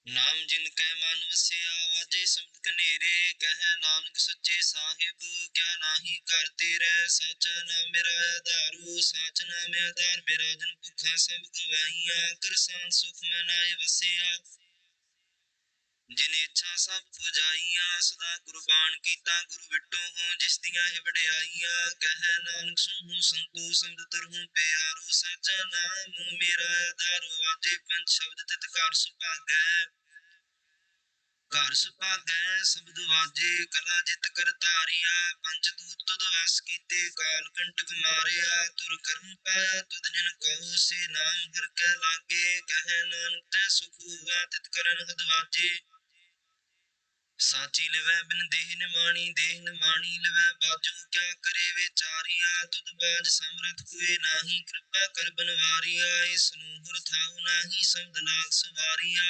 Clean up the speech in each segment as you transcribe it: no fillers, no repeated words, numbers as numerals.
नाम जिनकै मन वसिया वाजे शब्द कनेरे कह नानक सच्चे साहिब क्या नाही करते रह साचा नाम मेरा आधारो साच नाम आधार मेरा जन भुखा सब गवाइया कर सांत सुख में नाय वसिया जिन इच्छा सब पुजाइया सदा कुर्बान कीता गुरु बिटो हो जिस दिया है वड्याइया कह नानक सुनहु संतो शब्द तरहु प्यारो साचा नाम मेरा आधारो वाजे पंच शब्द तितकार सुभागै घर सुभागै शब्द वाजे कला जित कर तारिया पंच दूत तुद वस कीते काल कंटक मारिया तुर कर्म पाया तुद जन कहो से नाम हर कै लागे कह नानक तै सुख हुआ तित करन हद वाजे साची लिवै बिन देह निमाणी देह निमाणी लिवै बाजू क्या करे विचारिया तुद बाज समरथ हुए नाही कृपा कर बनवारिया इसनु हुर थाऊ नाही शब्द लाग सवारिया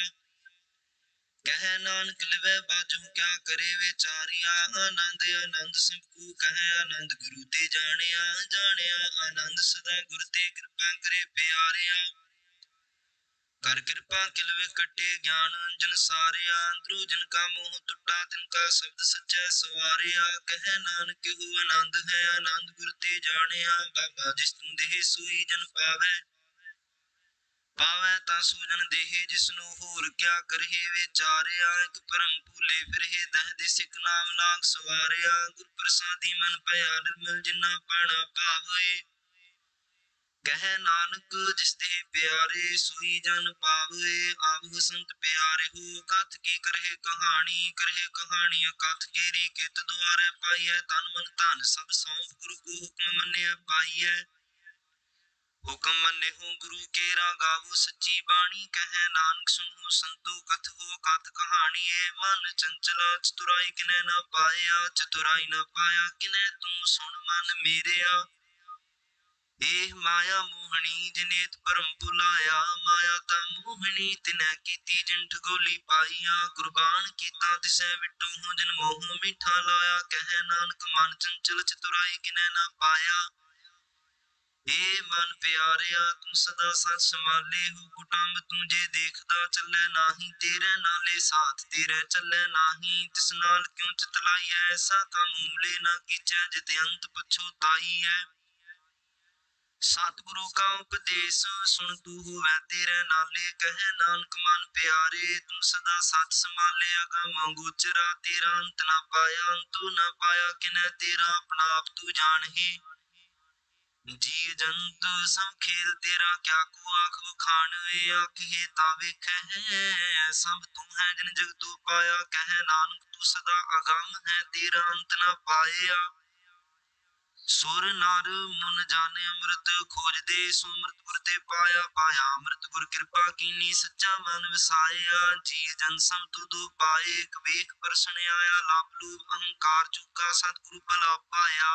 कह नानक लिवै बाजू क्या करे विचारिया आनंद आनंद सबको कह आनंद गुरु ते जानिया जानिया आनंद सदा गुरु ते कृपा करे प्यारिया कर कृपा किलवे कटे ज्ञान अंजन सारिया अंदरो जन का मोह टुटा तिनका शब्द सच्चा सवारिया कह नानक हो आनंद है आनंद गुरु ते जानिया बाबा जिस तुम देह सोई जन पावे पावै ता सूजन देहे जिसनु होर क्या करहे विचारिया एक परम भूले फिरहे दह दे सिख नाम लाग सवारिया गुर प्रसादी मन पया निर्मल जिन्ना पाना पावे कह नानक जिस दे प्यारे सोई जन पावे आव संत प्यारे हो कथ की करहे कहानी कथ केरी कित द्वारे पाइए तन मन धन सब सौंप गुरु को हुक्म मन्ने पाइए हुक्म मन्ने हो गुरु केरा गावो सच्ची बाणी कह नानक सुनो संतो कथ हो कथ कहानी ए मन चंचला चतुराई किने न पाया चतुराई न पाया किने तू सुन मन मेरेया एह माया मोहनी जिनेत परम बुलाया माया ता मोहनी तिने कीती जिंठ गोली पाइया कुर्बान कीता तिसे विटो हो जिन मोह मीठा लाया कह नानक मन चंचल चतुराई किने न पाया ए मन प्यारिया तू सदा सच संभाले हो कुटुंब तुझे देखदा चले नाही तेरे नाले साथ तेरे चले नाही तिस नाल क्यों चितलाई ऐसा काम मूले ना कीचे जित अंत पछोताई है सतगुरु का उपदेश सुन तू हुए तेरे नाले कह नानक मन प्यारे तू सदा सच संभाले अगम गोचरा तेरा अंत ना पाया अंतु ना पाया किने तेरा अपना आप तू जान ही जी जंतु सब खेल तेरा क्या को आख खान आखे तावे कह सब तू है जिन जग तू पाया कह नानक तू सदा अगम है तेरा अंत न पाया सुर नार मुन जाने अमृत खोज दे सुमृत गुर ते पाया पाया अमृत गुर कृपा कीनी सच्चा मन वसाया जी जन सम तुदु पाए एक वेख प्रश्न आया लाभ लोभ अहंकार चुका सतगुरु भला पाया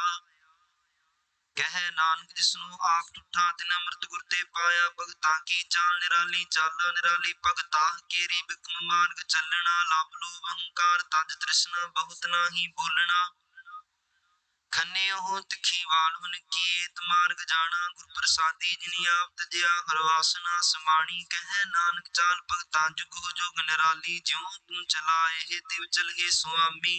कह नानक जिसनु आप टूटा तिन अमृत गुर ते पाया भगता की चाल निराली चाला निराली भगता केरी बिकम मार्ग चलना लाभ लोभ अहंकार तज तृष्णा बहुत नाही बोलना खन्ने हो तिखी वाल हुन की मार्ग जाना गुर प्रसादी जिनी आप तजया हर वासना समाणी कह नानक चाल भगता जुग जुग निराली ज्यों तू चलाए हे तिव चल हे स्वामी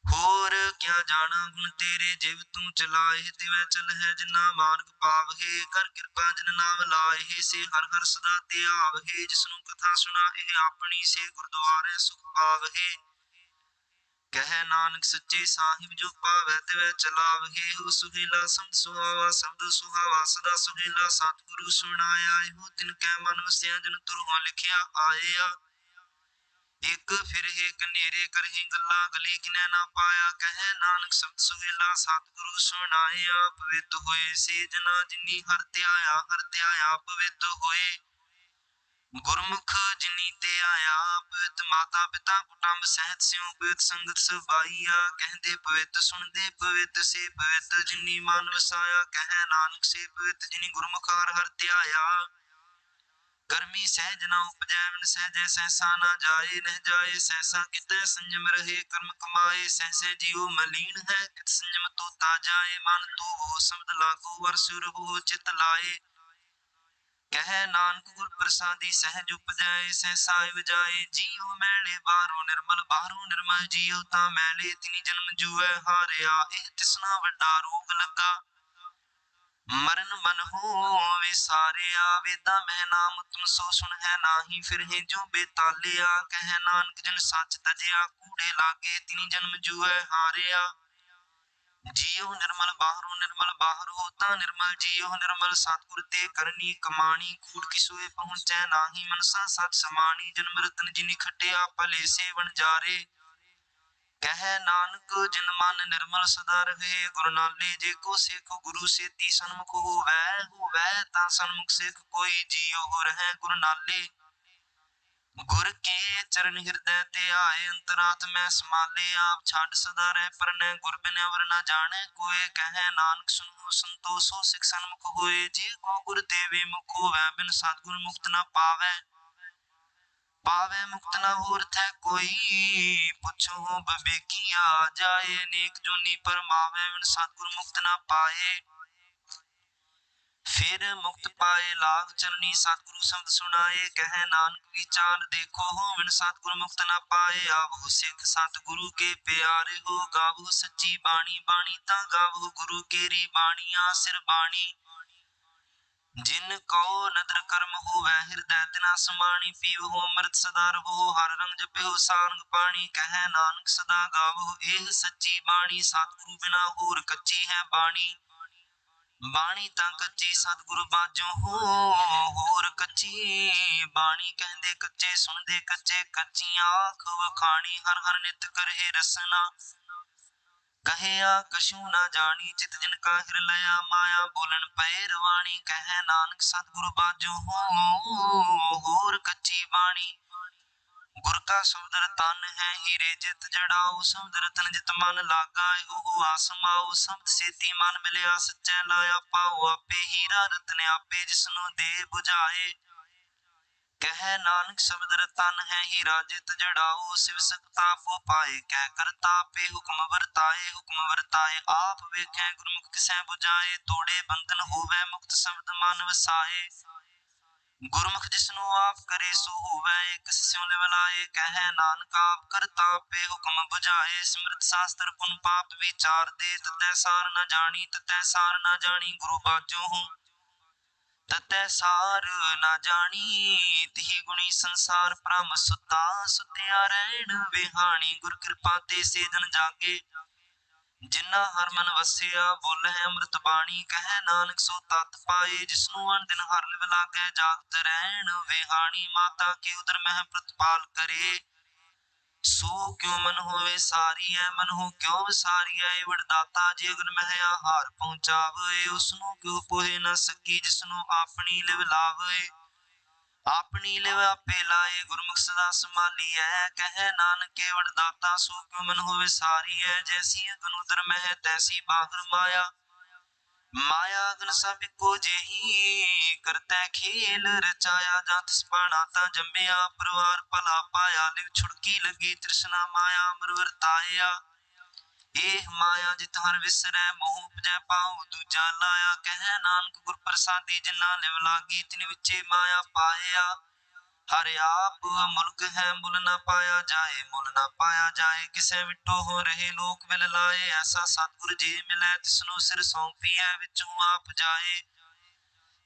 होर क्या जाना गुण तेरे जिव तू चलाए तिवै चल है जिना मार्ग पावहे कर कृपा जिन नाम लाए से हर हर सदा ते आवहे जिसनु कथा सुना ए अपनी से गुरुद्वारे सुख पावहे कह नानक सच्चे साहिब जो पावै तिवै चलावहे हो सुहेला शब्द सुहावा सदा सुहेला सतगुरु सुनाया हो तिनकै मन वसिया जन तुरहों लिखिया आया एक फिर हे कनेरे करही गल्ला गली किने ना पाया कह नानक शब्द सुहेला सतगुरु सुनाया पवित्र होए से जना जिनी हर त्याया पवित्र होए गुरमुख जिनी ते आया पवित्र माता पिता कुटुंब सहित स्यों पवित्र संगत सभाइया कहदे पवित्र सुनदे पवित्र से पवित्र जिनी मान वसाया कह नानक से पवित्र जिनी गुरमुख हर त्याया गर्मी सहज न उपजै मन सहजै सहसा न जाए नह जाए सहसा कितै संयम रहे कर्म कमाए सहसे जीव मलीन है कित संयम तो ताजाए मन तो वो शब्द लागू वर सुर हो चित लाए कह नानक गुर प्रसादी सहज उपजाए सहसा जाए जियो मैले बाहरों निर्मल जियो ता मैले तिनी जन्म जुए हारिया एह तिसना वड्डा रोग लगा मरण मन होवे सारिया वेदा मह नाम तुम सो सुन है नाही फिर है जो बेतालिया कह नानक जन सच तजिया कूड़े लागे तिनी जन्म जुए हारिया जियो निर्मल बाहर होता निर्मल जियो निर्मल सतगुर ते करनी कमानी कूड़ किसुए पहुंचे नाही मनसा सत समानी जन्म रतन जिनि खटिया भले सेवन जारे कह नानक जिन मन निर्मल सदा रहे गुरु नाले जे को सिख गुरु से ती सन्मुख होवै ता सन्मुख सिख कोई जियो हो रहे गुरु नाले गुर के चरण हृदय ते आए अंतरात्म में समाले आप छाड़ सदा रह परने गुर बिन अवर न जाने कोय कह नानक सुनो संतोषो सिख सन्मुख होए जी को गुर देवे मुख होवै बिन सतगुर मुक्त न पावे मुक्त न होरथ कोई पुछो बबेकिया जाए नेक जोनी पर मावे बिन सतगुर मुक्त न पाए फिर मुक्त पाए लाग चरनी सतगुरु शब्द सुनाए कह नानक विचार देखो हो बिन सतगुरु मुक्त न पाए आवो सिख सतगुरु के प्यारे हो गावो सच्ची बाणी बाणी ता गावो गुरु केरी बाणिया सिर बाणी जिन को नदर कर्म हो वह हृदय तना समाणी पीव हो अमृत सदा रहो हर रंग जपो सांग पानी कह नानक सदा गावो एह सच्ची बाणी सतगुरु बिना होर कच्ची है बाणी बाणी ता कच्ची सतगुरु बाजो होर कच्ची बाणी कहंदे कच्चे सुनदे कच्चे कच्ची आंख वखाणी हर हर नित करे रसना कहे कछु ना जानी चित जिनका हिर लया माया बोलन पैरवाणी कह नानक सतगुरु बाजो होर कच्ची बाणी गुर का शब्द तन है हीरे जित जड़ाओ शब्द रतन जित मन लागा हो आसमाओ शब्द सेती मन मिलया सच्चे लाया पाओ आपे हीरा रतन आपे जिसनु दे बुझाए कह नानक शब्द रतन है हीरा जित जड़ाओ शिव सकता को पाए कह करता पे हुक्म वर्ताए आप वेखे गुरमुख किसे बुझाए तोड़े बंधन होवे मुक्त शब्द मन वसाए गुरमुख जिसनु आप करे सो होवे एक स्यों लिवलाए कह नानक आप करता पे हुक्म बुझाए स्मृत शास्त्र पुन पाप विचार दे ततै सार न जानी गुरु बाजो हूँ ततै सार न जानी तिहि गुणी संसार परम सुता सुत्या रैण विहानी गुर कृपा ते से जन जागे जिन्ना हर मन वसिया बोले अमृत बाणी कह नानक सो तत् पाए जिसनु अन दिन हर लिव लागे जागत रहन विहानी माता के उदर मह प्रतिपाल करे सो क्यों मन होवे सारी है मन हो क्यों विसारी है वरदाता जी अगन मह आहार पहुंचावे उसनु क्यों पोहे न सकी जिसनु अपनी लिव लावे अपनी लिव आपे लाए गुरमुख सदा संभाली है कह नानक केवट दाता सो क्यों मन होवे सारी है जैसी अगन उदर में है तैसी बाहर माया माया अगन सब को जेही करते खेल रचाया जात स्पाना ता जम्बिया परिवार भला पाया लिव छुड़की लगी तृष्णा माया अमर वर्ताया एह माया जित हर विसरै मोह उपजै पाऊ दूजा लाया कह नानक गुर प्रसादी जिन्ना लिव लागी तिन विचे माया पाया हर आप मुल्क है मुल न पाया जाए किसे विटो हो रहे लोक विल लाए ऐसा सतगुर जी मिले तिसनु सिर सौंपी है विचों आप जाए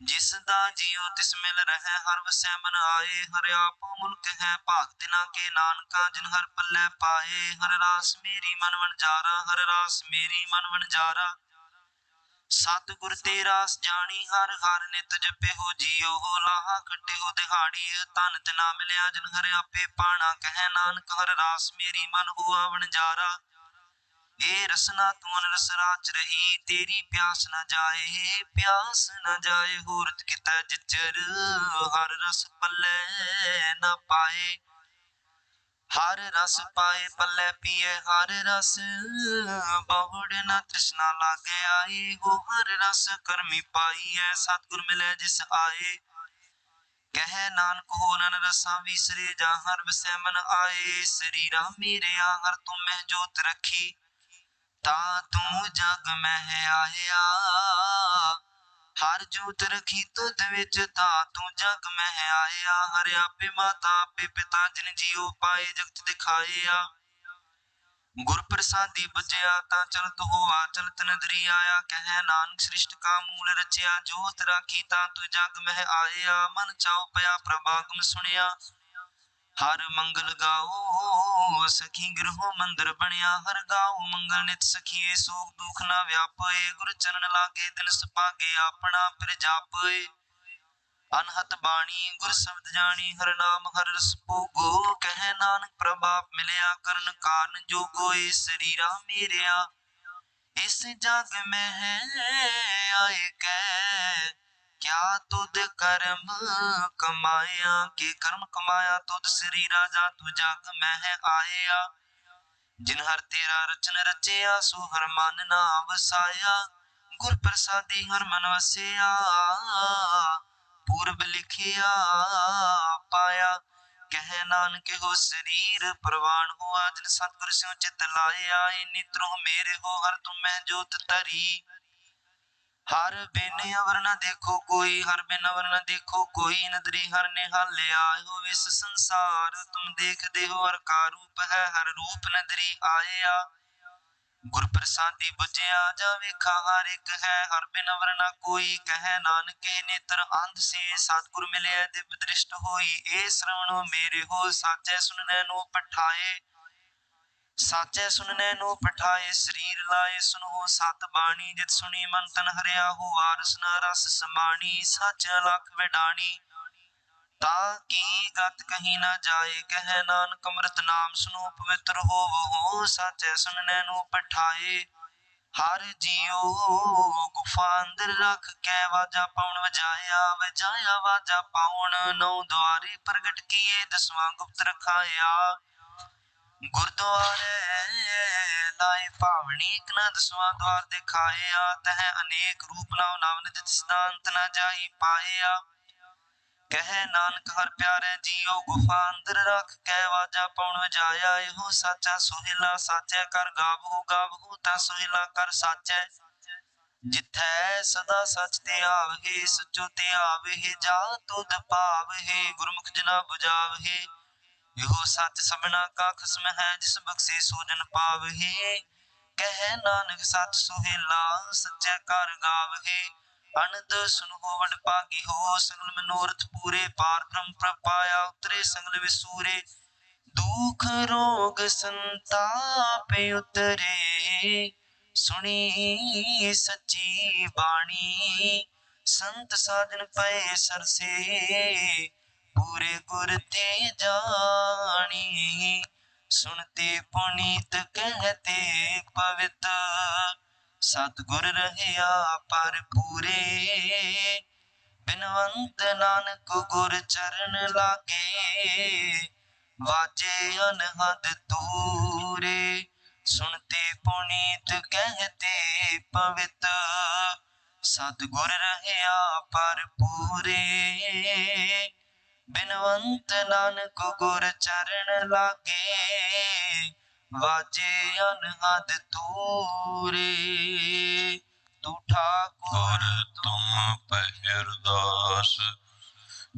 जिस दा जियो तिस मिल रहे हर वसै मन आए हर आप मुल्क है भाग तिना के नानका जिन हर पल्ले पाए हर रास मेरी मन वनजारा हर रास मेरी मन वनजारा सतगुर तेरा जानी हर हर नित जपे हो जियो हो लाहा कटे हो दिहाड़ी तन तना मिलया जिन हर आपे पाना कह नानक हर रास मेरी मन हुआ वनजारा ए रसना तू रस राच रही तेरी प्यास न जाए होरत किता जिचर हर रस पल्ले न पाए हर रस पाए पल्ले पिए हर रस बहुड़ न तृष्णा लागे आई हो हर रस कर्मी पाई है सतगुर मिले जिस आए कह नानक हो नन रसा विसरे जा हर वसै मन आए शरीरा मेरे हर तुम में जोत रखी ता तू जग में आया हर जोत रखी तुध विच ता तू जग मह आया। हर आपे माता आपे पिता जिन जियो पाए जगत दिखाया। गुर प्रसादी बजया ता चलत होआ चलत नदरी आया। कह नानक सृष्ट का मूल रचया जोत राखी ता तू जग मह आया। मन चाओ पया प्रभागम सुनिया हर मंगल गाओ सखी गृहो मंदिर बनिया। हर गाओ मंगल नित सखिए सोग दुख ना व्यापे। गुर चरण लागे दिन सपागे अपना फिर जापे। अनहत बाणी गुर शब्द जानी हर नाम हर रस भोगो। कह नानक प्रभाप मिलया करन कारण जोगो। ए शरीरा मेरिया इस जग में है आए कै क्या तुद कर्म कमाया। के कर्म कमाया तुद शरीरा जा तू जग में है आया। जिन हर तेरा रचन रचया सो हर मन ना वसाया। गुर प्रसादी हर मन वसया पूर्व लिखिया पाया। कह नानक हो शरीर प्रवान हुआ जिन सतगुर स्यों चित लाया। नित्रो मेरे हो हर तुम मैं जोत तरी। हर बिन अवर न देखो कोई हर बिन अवर न देखो कोई। नदरी हर निहाल्या हो इस संसार तुम देख दे हो हर का रूप है हर रूप नदरी आया। गुर प्रसादी बुझया जा वेखा हर एक है हर बिन अवर न कोई। कह नानक नेत्र अंध से सतगुर मिले दिव्य दृष्ट होई। ए श्रवणो मेरे हो साचे सुनने नो पठाए। साचे सुनने नो पठाए शरीर लाए सुनो सत बाणी। जित सुनी मन तन हरिया हो आरस न रस समानी। सच लख विडाणी ताकि गत कहीं ना जाए। कह नानक अमृत नाम सुनो पवित्र हो साचे सुनने नो पठाए। हर जियो गुफा अंदर रख के वाजा पाउन वजाया। वजाया वाजा पाउन नौ द्वारे प्रगट किए दसवां गुप्त रखाया। गुरुद्वारे लाए पावनी एक न दसवां द्वार दिखाया। तह अनेक रूप नाव नावन जित सिद्धांत न जाई पाया। कह नानक हर प्यारे जियो गुफा अंदर रख के वाजा पाउन वजाया। एहो साचा सोहिला साचे कर गावहु गावहु ता सोहिला कर साचे। जिथै सदा सच ते आवहे सचो ते आवहे जा तुध पावहे। गुरमुख जना बुझावहे एहो सच सबना का खसम है जिस बख्शे सो जन पावहे। कह नानक सच सोहेला सच्चे कर गावहे। अनद सुनो वड पागी हो सगल मनोरथ पूरे। पार ब्रह्म प्रपाया उतरे सगल विसूरे। दुख रोग संताप उतरे सुनी सच्ची बाणी। संत साजन पए सरसे पूरे गुर ते जानी। सुनते पुनीत कहते पवित सतगुर रहया पर पूरे। बिनवंत नानक गुर चरण लागे वाजे अनहद तूरे। सुनते पुनीत कहते पवित सतगुर रहया पर पूरे। बिनवंत नानक गुर चरण लागे वाजे अनहद तूरे। तू ठाकुर तुम पहिरदास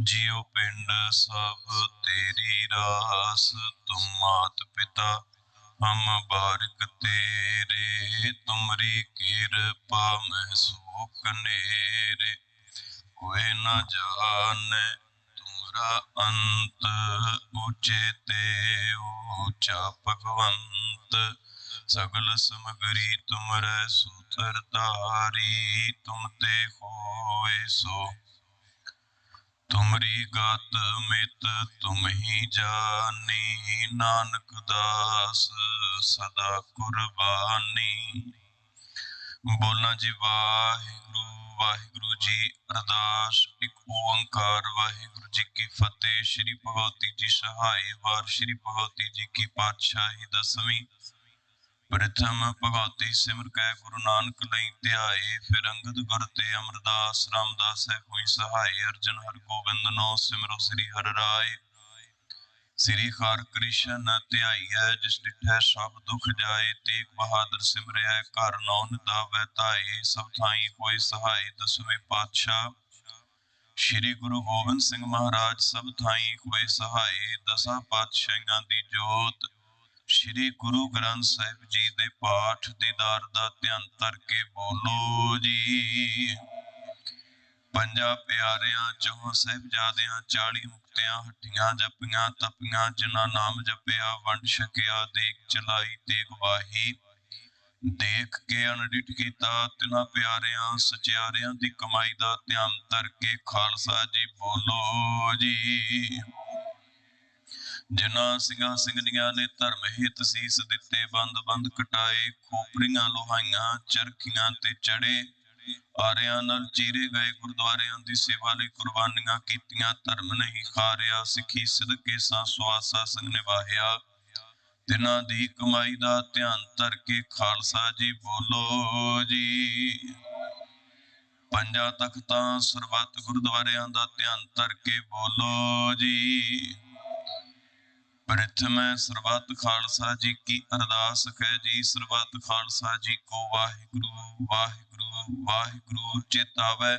जियो पिंड सब तेरी रास। तुम मात पिता हम बारिक तेरे। तुमरी कृपा महसूक नेरे। कोई न जाने तुमरा अंत ऊंचे ते ऊंचा भगवंत। सगल समगरी तुमरे सूत्रधारी। तुम ते होए सो तुमरी गात मित तुम ही जानी। नानक दास सदा कुर्बानी। बोलना जी वाहिगुरु वाहिगुरु जी अरदास एक ओंकार वाहिगुरु जी की फतेह। श्री भगवती जी सहाय वार श्री भगवती जी की पातशाही दसवीं। प्रथम भगवती सिमर कै गुरु नानक लई ध्याए। फिर अंगद गुर ते अमरदास रामदास है हुई सहाय। अर्जन हर गोबिंद नो सिमरो श्री हर राय। श्री हर कृष्ण ध्याइयै जिस डिठै सब दुख जाए। तेग बहादुर सिमरियै घर नौ निधावै धाए। सब थाई कोई सहाय। दसवें पातशाह श्री गुरु गोबिंद सिंह महाराज सब थाई कोई सहाय। दसां पातशाहियां दी जोत श्री गुरु ग्रंथ साहिब जी दे पाठ दीदार दा ध्यान धर के बोलो जी। पंजा प्यारियां चौहां साहिबजादियां 40 मुक्तियां हट्टियां जपियां तपियां जिन्हां नाम जपिया वंड छकिया देख चलाई तेग वाही। देख के अनडिठ कीता तिन्हां प्यारियां सचियारियां दी कमाई दा ध्यान धर के खालसा जी बोलो जी। जिन्हां ਸਿੰਘਾਂ ਸਿੰਘਣੀਆਂ ने धर्म हित सीस दिते बंद बंद कटाए। खोपड़ियां लोहाइयां चरखियां ते चढ़े। आरियां नाल चीरे गए गुरुद्वारियां दी सेवा लई कुर्बानियां कीतियां। धर्म नहीं खारिया सिखी सिदके सा सुआसा संग निभाया। तिन्हां दी कमाई दा ध्यान धर के खालसा जी बोलो जी। पंजा तख्तां सरबत गुरुद्वारियां दा ध्यान धर के बोलो जी। प्रथम सरबत खालसा जी की अरदास है जी। सरबत खालसा जी को वाहिगुरु वाहिगुरु वाहिगुरु चेतावै।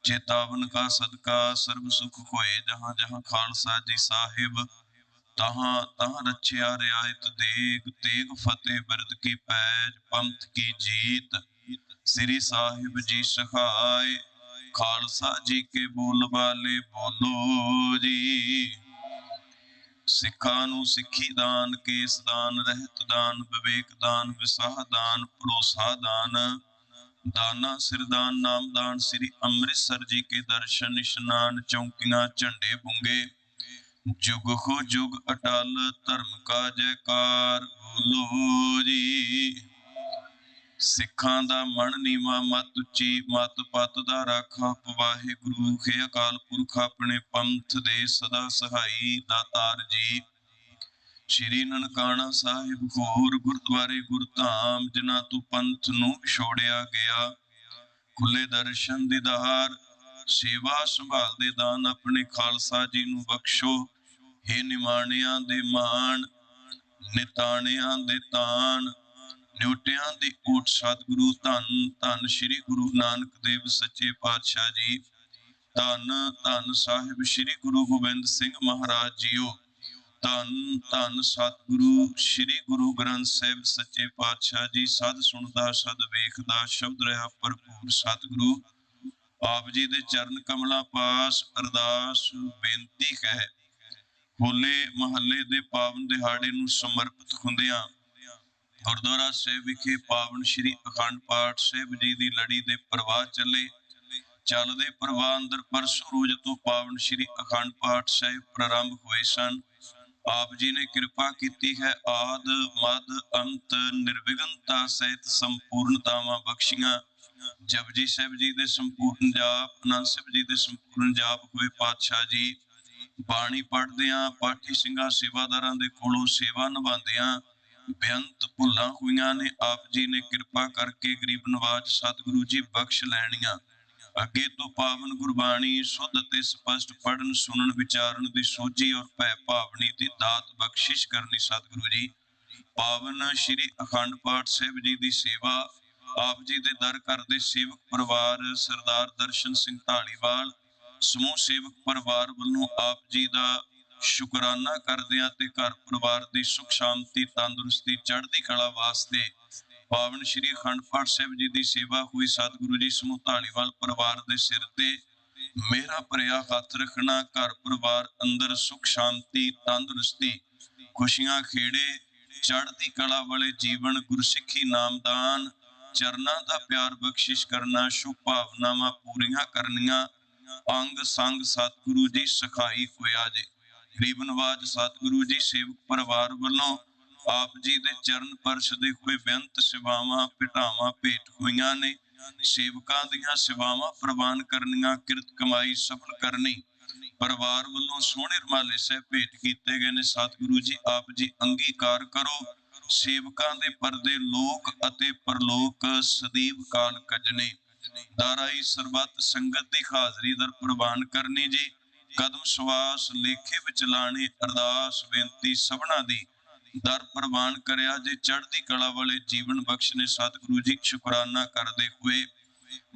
चेतावन का सदका सर्व सुख होए। जहां जहां खालसा जी साहिब तहां तहां रचिया रियायत देग। तेग फतेह बिरद की पैज पंथ की जीत। श्री साहिब जी सखाए खालसा जी के बोल बाले बोलो जी। सिखा नू सिखी दान केस दान रहत दान विवेक दान विसाह दान भरोसा दान। दाना सिरदान नाम दान। श्री अमृतसर जी के दर्शन स्नान चौकियां झंडे बुंगे। जुग हो जुग अटल धर्म का जयकार बोलो जी। सिखां दा मन नीवा मत उची मत पत दा राखा। वाहिगुरु हे अकाल पुरख अपने पंथ दे सदा सहाई दातार जी। श्री ननकाना साहिब होर गुरुद्वारे गुरधाम जिन्हां तो पंथ नू विछोड़िया गया। खुले दर्शन दीदार सेवा संभाल दे दान अपने खालसा जी नू बख्शो। हे निमाणियां दे मान निताणियां दे तान। न्योटियां दी ऊट सतगुरु धन धन श्री गुरु नानक देव सच्चे पातशाह जी। धन धन साहिब श्री गुरु गोबिंद सिंह महाराज जीओ। धन धन सतगुरु श्री गुरु ग्रंथ साहिब सच्चे पातशाह जी। सद सुनदा सद वेखदा शब्द रहा भरपूर सतगुरु। आप जी दे चरण कमला पास अरदास बेनती है। होले महल्ले दे पावन दिहाड़े नू समर्पित हुंदियां गुरुद्वारा साहिब विखे पावन श्री अखंड पाठ साहिब जी दी लड़ी दे प्रवाह चले। चलदे प्रवाह अंदर परसों रोज तो पावन श्री अखंड पाठ साहिब प्रारंभ हुए सन। आप जी ने कृपा की है। आद मद अंत निर्विघ्नता सहित संपूर्णतावां बख्शियां। जपजी साहिब जी दे संपूर्ण जाप आनंद साहिब जी दे संपूर्ण जाप हुए पातशाह जी। बाणी पढ़दियां पाठी ਸਿੰਘਾਂ सेवादारां दे कोलों सेवा निभांदियां बेअंत भुलां होईयां ने। आप जी ने कृपा करके गरीब नवाज सतगुरु जी बख्श लैणियां। अगे तो पावन गुरबाणी शुद्ध ते स्पष्ट पढ़न सुनन विचारण दी सोझी और भै भावनी दी दात बख्शिश करनी सतगुरु जी। पावन श्री अखंड पाठ साहिब जी दी सेवा आप जी दे दर घर दे सेवक परिवार सरदार दर्शन सिंह ढालीवाल समूह सेवक परिवार वालों आप जी दा शुकराना करदियां ते घर परिवार दी सुख शांति तंदुरुस्ती चढ़दी कला वास्ते पावन श्री अखंड पाठ साहिब जी दी सेवा हुई सतगुरु जी समूह ढालीवाल परिवार दे सिर ते मेरा भरिया हथ रखना। घर परिवार अंदर सुख शांति तंदुरुस्ती खुशियां खेड़े चढ़दी कला वाले जीवन गुरसिखी नामदान चरना दा प्यार बख्शिश करना। शुभ भावनावां पूरियां करनियां अंग संग सतगुरु जी सखाई होया जे। गरीब नवाज सतगुरु जी सेवक परिवार वालों आप जी दे चरण परश दे हुए बेअंत सेवावां भेटावां भेट होईयां ने। सेवकां दीयां सेवावां प्रवान करनियां किरत कमाई सफल करनी परिवार वालों सोहणे रमाले साहिब भेट कीते गए ने। सतगुरु जी आप जी अंगीकार करो। सेवकां दे परदे लोक अते परलोक सदैव काल कजने। दाराई सरबत संगत दी हाजरी दर प्रवान करनी जी। कदम सवास लेखे विच लाने, अरदास बेनती सबना दी दर प्रवान करिया जे। चढ़दी कला वाले जीवन बख्शने सतगुरु जी, शुकराना करदे हुए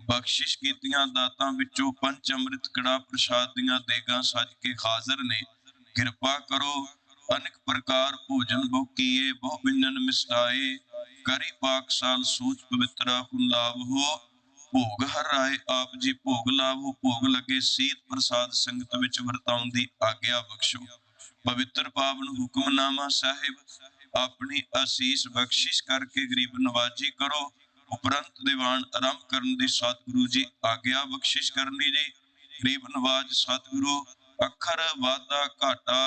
बख्शिश कीतियां दातां विचों पंच अमृत कड़ा प्रसाद दियां देगां सज के हाजिर ने। किरपा करो अनेक प्रकार भोजन बहु कीए, बहु व्यंजन मिष्टाए, करी पाकशाल सूच पवित्रा हुन लाभ हो। भोग हर राय आप जी भोग लाभो, भोग लगे सीत प्रसाद संगत विच वरताउण दी आग्या बख्शो। पवित्र पावन हुक्मनामा साहिब अपनी आशीष बख्शिश करके गरीब नवाजी करो। उपरंत दीवान आरंभ करन दी सतगुरु जी आग्या बख्शिश करनी जी। गरीब नवाज सतगुरु अखर वादा घाटा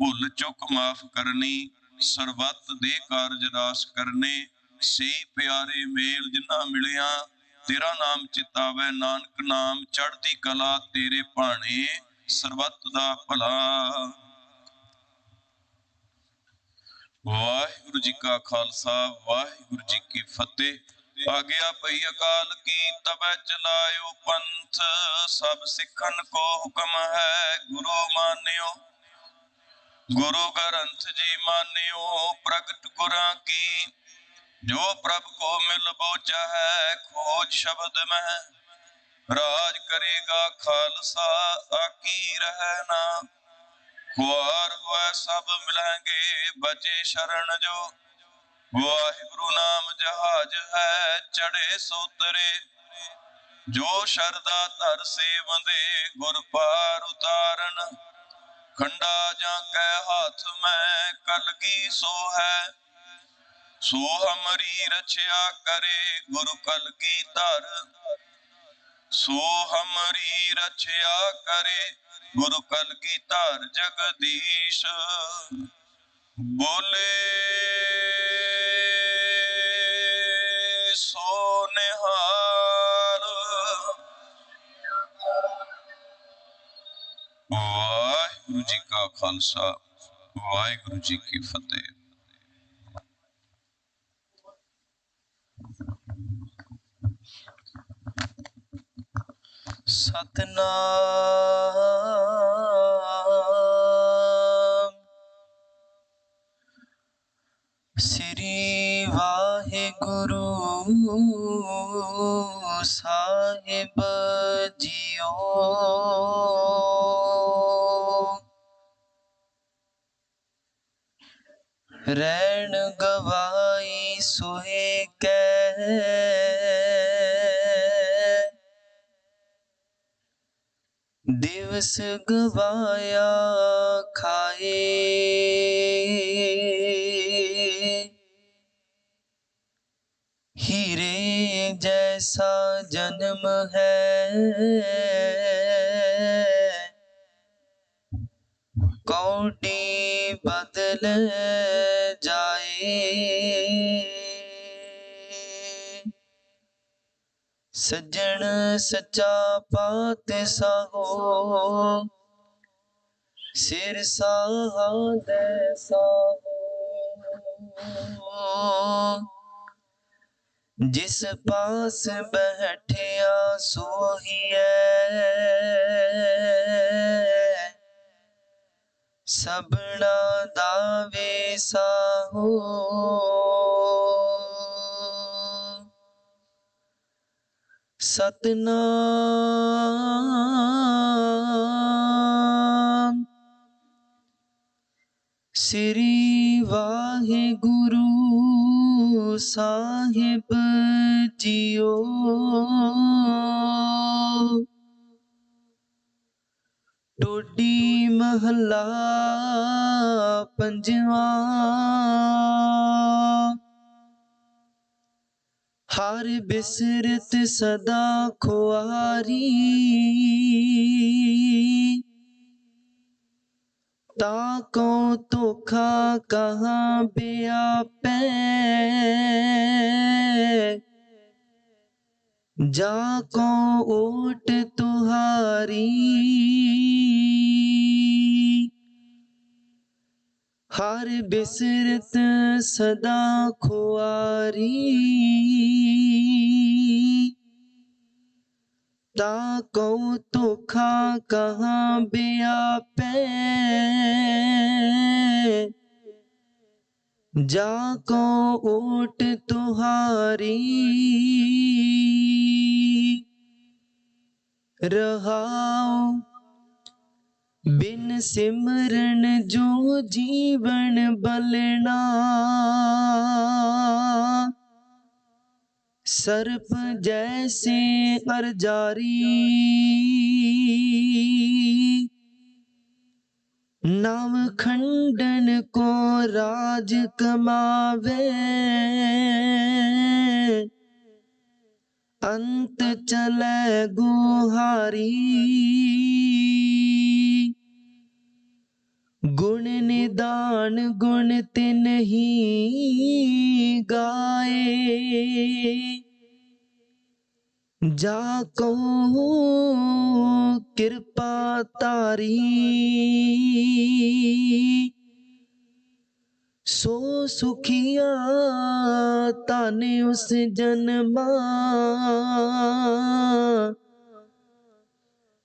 भुल चुक माफ करनी, सरबत दे कारज रास करने। से प्यारे मेल जिन्ना मिलिया, तेरा नाम चितावै नानक नाम, चढ़दी कला तेरे भाने, सरबत दा भला। वाहिगुरु जी का खालसा, वाहिगुरु जी की फतेह। आग्या पई अकाल की तबै चलायो पंथ, सब सिखन को हुक्म है गुरु मान्यो। गुरु ग्रंथ जी मान्यो प्रगट गुरां की, जो प्रभ को मिल बो चाहे खोज शब्द में। राज करेगा खालसा आकी रहना, खुआर हुआ सब मिलेंगे बचे शरण जो। वाहिगुरु नाम जहाज है चढ़े सोतरे, जो शरदा धर सेवंदे गुर पार उतारन। खंडा जा कै हाथ में कलगी सो है, सो हमारी रक्षा करे गुरु कलगी धर। सो हमारी रक्षा करे गुरु कलगी धर। जगदीश बोले सो निहाल। वाहिगुरु जी का खालसा, वाहिगुरु जी की फतेह। सतनाम श्री वाहिगुरु साहिब जियो। रैन गवाई सोहे कै, दिवस गवाया खाए। हीरे जैसा जन्म है कौड़ी बदल जाए। सज्जन सच्चा पात साहो, सिर साध साहो। जिस पास बैठिया सोहिए, सबना दावे साहो। सतनाम श्री वाहिगुरु साहिब जियो। टोडी महला पंजवा। हर बिसरत सदा खुआरी, ताको धोखा कहाँ व्यापै। जाको ओट तुहारी, हर बिसरत सदा खुआरी। ताको धोखा कहाँ व्यापे, जाको ऊट तुहारी रहाओ। बिन सिमरन जो जीवन बलना, सर्प जैसे अरजारी। नाम खंडन को राज कमावे, अंत चले गुहारी। गुण निदान गुण तिन्ही गाए, जाको कृपा तारी। सो सुखिया तन उस जन्मा,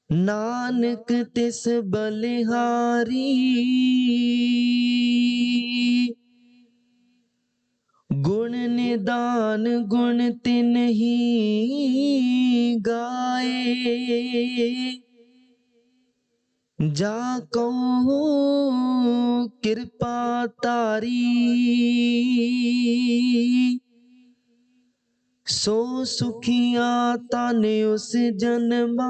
नानक तिस बलिहारी। गुण निदान गुण तिन्ही गाए, जाको कृपा तारी। सो सुखिया तन उस जन्मा,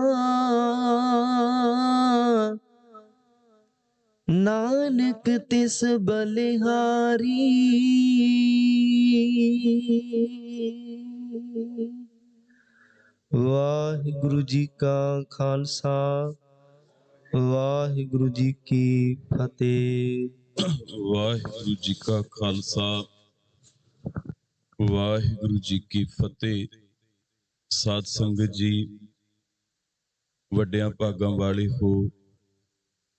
नानक तिस बलिहारी। वाहिगुरु जी का खालसा, वाहिगुरु जी की फतेह। वाहिगुरु जी का खालसा, वाहिगुरु जी की फतेह। साध संगत जी, ਵੱਡਿਆਂ ਭਾਗਾਂ ਵਾਲੇ ਹੋ,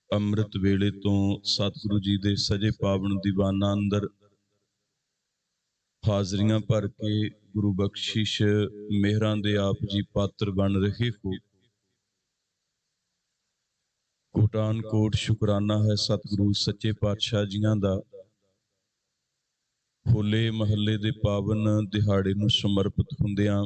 ਅੰਮ੍ਰਿਤ ਵੇਲੇ ਤੋਂ ਸਤਿਗੁਰੂ ਜੀ ਦੇ ਸਜੇ ਪਾਵਨ ਦੀਵਾਨਾਂ ਅੰਦਰ ਹਾਜ਼ਰੀਆਂ ਭਰ ਕੇ ਗੁਰੂ ਬਖਸ਼ਿਸ਼ ਮਿਹਰਾਂ ਦੇ ਆਪ ਜੀ ਪਾਤਰ ਬਣ ਰਹੇ ਹੋ। ਕੋਟਾਨ ਕੋਟ ਸ਼ੁਕਰਾਨਾ ਹੈ ਸਤਿਗੁਰੂ ਸੱਚੇ ਪਾਤਸ਼ਾਹ ਜੀਆਂ ਦਾ, ਹੋਲੇ ਮਹੱਲੇ ਦੇ ਪਾਵਨ ਦਿਹਾੜੇ ਨੂੰ ਸਮਰਪਿਤ ਹੁੰਦਿਆਂ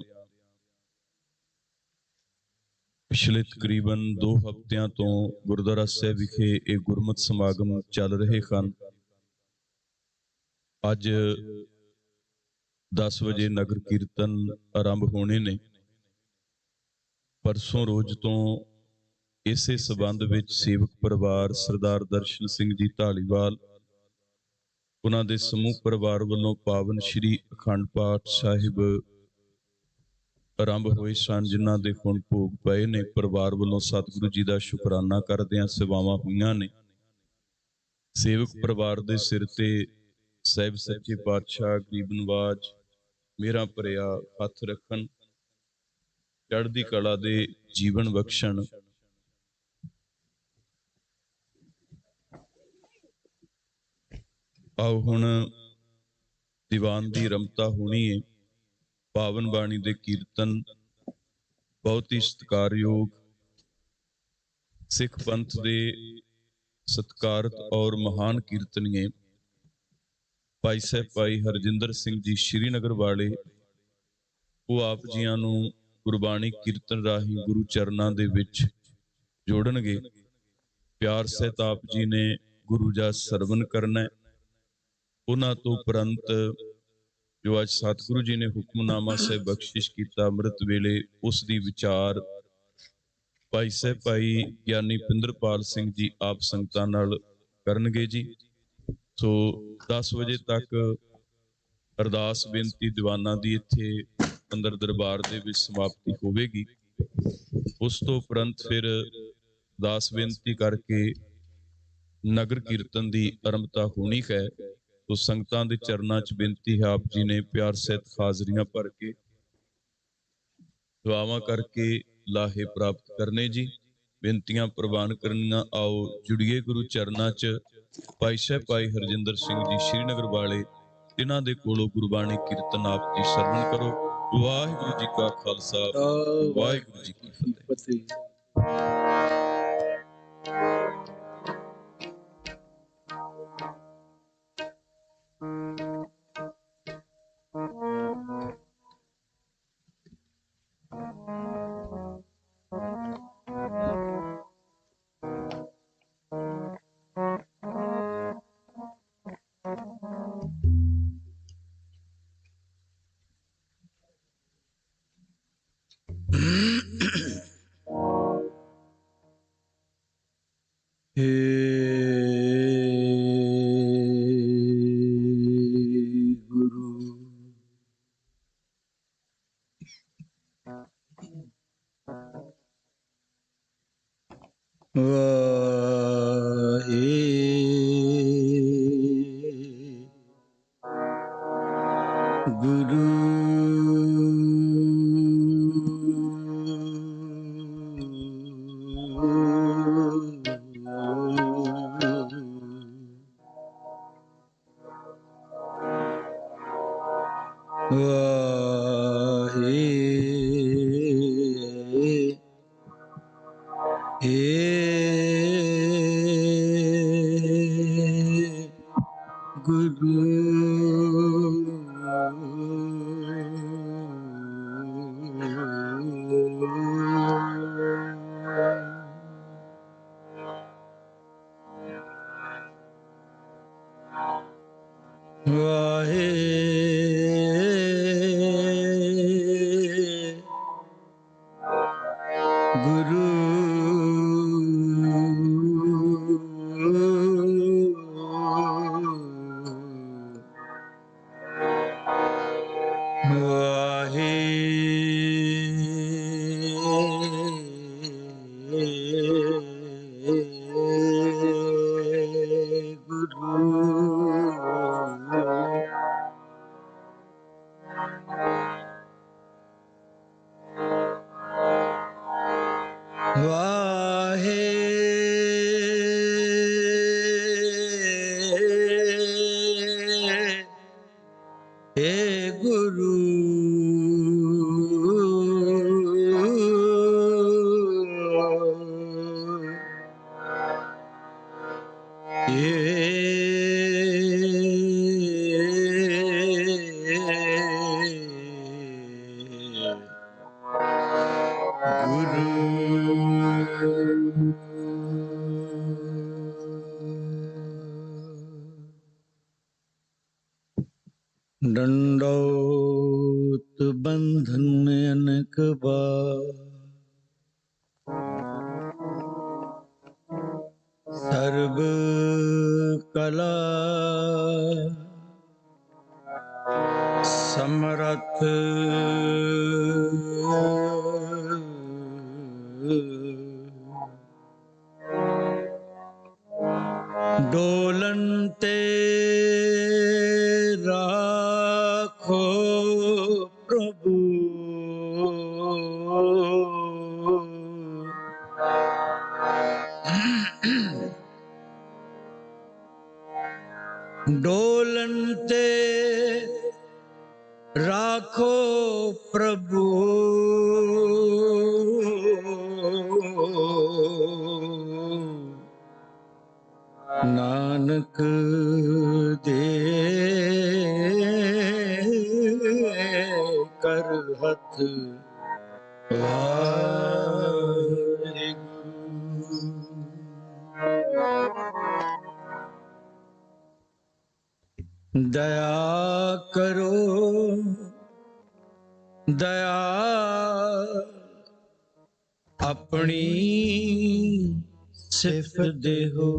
ਪਿਛਲੇ ਤਕਰੀਬਨ 2 ਹਫ਼ਤਿਆਂ ਤੋਂ ਗੁਰਦੁਆਰਾ ਸਾਹਿਬ ਵਿਖੇ ਇਹ ਗੁਰਮਤਿ ਸਮਾਗਮ ਚੱਲ ਰਹੇ ਹਨ। ਅੱਜ 10 ਵਜੇ ਨਗਰ ਕੀਰਤਨ ਆਰੰਭ ਹੋਣੇ ਨੇ। ਪਰਸੋਂ ਰੋਜ਼ ਤੋਂ ਇਸੇ ਸਬੰਧ ਵਿੱਚ ਸੇਵਕ ਪਰਿਵਾਰ ਸਰਦਾਰ ਦਰਸ਼ਨ ਸਿੰਘ ਜੀ ਢਾਲੀਵਾਲ, ਉਹਨਾਂ ਦੇ ਸਮੂਹ ਪਰਿਵਾਰ ਵੱਲੋਂ ਪਾਵਨ ਸ਼੍ਰੀ ਅਖੰਡ ਪਾਠ ਸਾਹਿਬ ਆਰੰਭ ਹੋਏ ਸਨ, ਜਿਨ੍ਹਾਂ ਦੇ ਹੁਣ ਭੋਗ ਪਏ ਨੇ। ਪਰਿਵਾਰ ਵੱਲੋਂ ਸਤਿਗੁਰੂ ਜੀ ਦਾ ਸ਼ੁਕਰਾਨਾ ਕਰਦਿਆਂ ਸੇਵਾਵਾਂ ਹੋਈਆਂ ਨੇ। ਸੇਵਕ ਪਰਿਵਾਰ ਦੇ ਸਿਰ ਤੇ ਸਾਹਿਬ ਸੱਚੇ ਪਾਤਸ਼ਾਹ ਗਰੀਬ ਨਵਾਜ ਮੇਰਾ ਭਰਿਆ ਹੱਥ ਰੱਖਣ, ਚੜ੍ਹਦੀ ਕਲਾ ਦੇ ਜੀਵਨ ਬਖਸ਼ਣ। ਆਓ ਹੁਣ ਦੀਵਾਨ ਦੀ ਰਮਤਾ ਹੋਣੀ ਹੈ। ਪਾਵਨ ਬਾਣੀ ਦੇ ਕੀਰਤਨ ਬਹੁਤ ਹੀ ਸਤਿਕਾਰਯੋਗ ਸਿੱਖ ਪੰਥ ਦੇ ਸਤਿਕਾਰਤ ਔਰ ਮਹਾਨ ਕੀਰਤਨੀਏ ਭਾਈ ਸਾਹਿਬ ਭਾਈ ਹਰਜਿੰਦਰ ਸਿੰਘ ਜੀ ਸ਼੍ਰੀਨਗਰ ਵਾਲੇ, ਉਹ ਆਪ ਜੀਆਂ ਨੂੰ ਗੁਰਬਾਣੀ ਕੀਰਤਨ ਰਾਹੀਂ ਗੁਰੂ ਚਰਨਾਂ ਦੇ ਵਿੱਚ ਜੋੜਨਗੇ। ਪਿਆਰ ਸਹਿਤ ਆਪ ਜੀ ਨੇ ਗੁਰੂ ਦਾ ਸਰਵਨ ਕਰਨਾ ਹੈ। ਉਹਨਾਂ ਤੋਂ ਉਪਰੰਤ ਜੋ ਅੱਜ ਸਤਿਗੁਰੂ ਜੀ ਨੇ ਹੁਕਮਨਾਮਾ ਸਾਹਿਬ ਬਖਸ਼ਿਸ਼ ਕੀਤਾ ਅੰਮ੍ਰਿਤ ਵੇਲੇ, ਉਸ ਦੀ ਵਿਚਾਰ ਭਾਈ ਸਾਹਿਬ ਭਾਈ ਗਿਆਨੀ ਪਿੰਦਰਪਾਲ ਸਿੰਘ ਜੀ ਆਪ ਸੰਗਤਾਂ ਨਾਲ ਕਰਨਗੇ ਜੀ। ਸੋ 10 ਵਜੇ ਤੱਕ ਅਰਦਾਸ ਬੇਨਤੀ ਦੀਵਾਨਾਂ ਦੀ ਇੱਥੇ ਅੰਦਰ ਦਰਬਾਰ ਦੇ ਵਿੱਚ ਸਮਾਪਤੀ ਹੋਵੇਗੀ। ਉਸ ਤੋਂ ਉਪਰੰਤ ਫਿਰ ਅਰਦਾਸ ਬੇਨਤੀ ਕਰਕੇ ਨਗਰ ਕੀਰਤਨ ਦੀ ਆਰੰਭਤਾ ਹੋਣੀ ਹੈ। ਤੋ ਸੰਗਤਾਂ ਦੇ ਚਰਨਾਂ 'ਚ ਬੇਨਤੀ ਹੈ, ਆਪ ਜੀ ਨੇ ਪਿਆਰ ਸਹਿਤ ਹਾਜ਼ਰੀਆਂ ਭਰ ਕੇ ਦੁਆਵਾਂ ਕਰਕੇ ਲਾਹੇ ਪ੍ਰਾਪਤ ਕਰਨੇ ਜੀ। ਬੇਨਤੀਆਂ ਪ੍ਰਵਾਨ ਕਰਨੀਆਂ। ਆਓ ਜੁੜੀਏ ਗੁਰੂ ਚਰਨਾਂ 'ਚ। ਭਾਈ ਸਾਹਿਬ ਭਾਈ ਹਰਜਿੰਦਰ ਸਿੰਘ ਜੀ ਸ਼੍ਰੀਨਗਰ ਵਾਲੇ, ਇਹਨਾਂ ਦੇ ਕੋਲੋਂ ਗੁਰਬਾਣੀ ਕੀਰਤਨ ਆਪ ਜੀ ਸਰਵਣ ਕਰੋ। ਵਾਹਿਗੁਰੂ ਜੀ ਕਾ ਖਾਲਸਾ, ਵਾਹਿਗੁਰੂ ਜੀ ਕੀ ਫਤਿਹ। दंडोत बंधन अनक बार सर्व कला समरथ डोलनते राखो प्रभु डोलनते राखो प्रभु नानक दे कर हथ दया करो दया अपनी सिफत देहो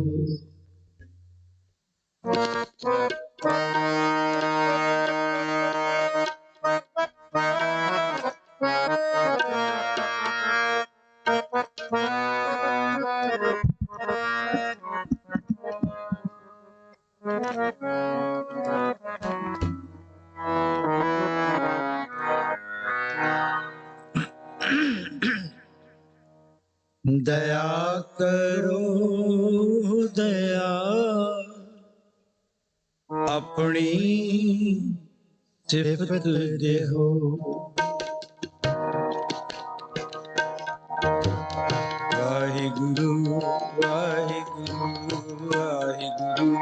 दया करो दया अपनी सिफत देहो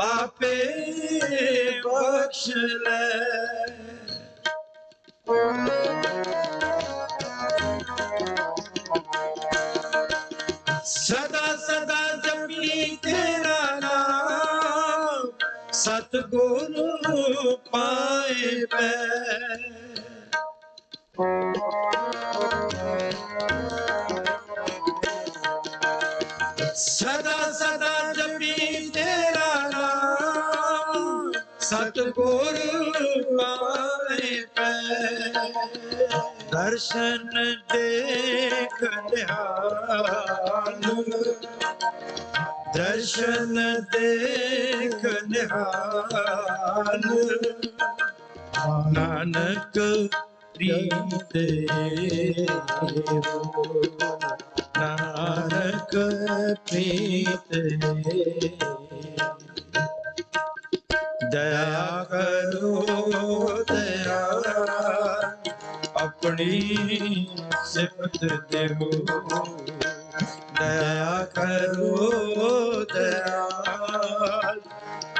आपे बख्श ले। सदा सदा जपी तेरा नाम, सतगुरु पाए पै। सदा सदा जपी तेरा नाम, सतगुरु पाए पै। दर्शन देख निहाल, दर्शन देख निहाल, नानक प्रीत नानक प्रीत। दया करो दया अपनी सिफत देहो। दया करो दया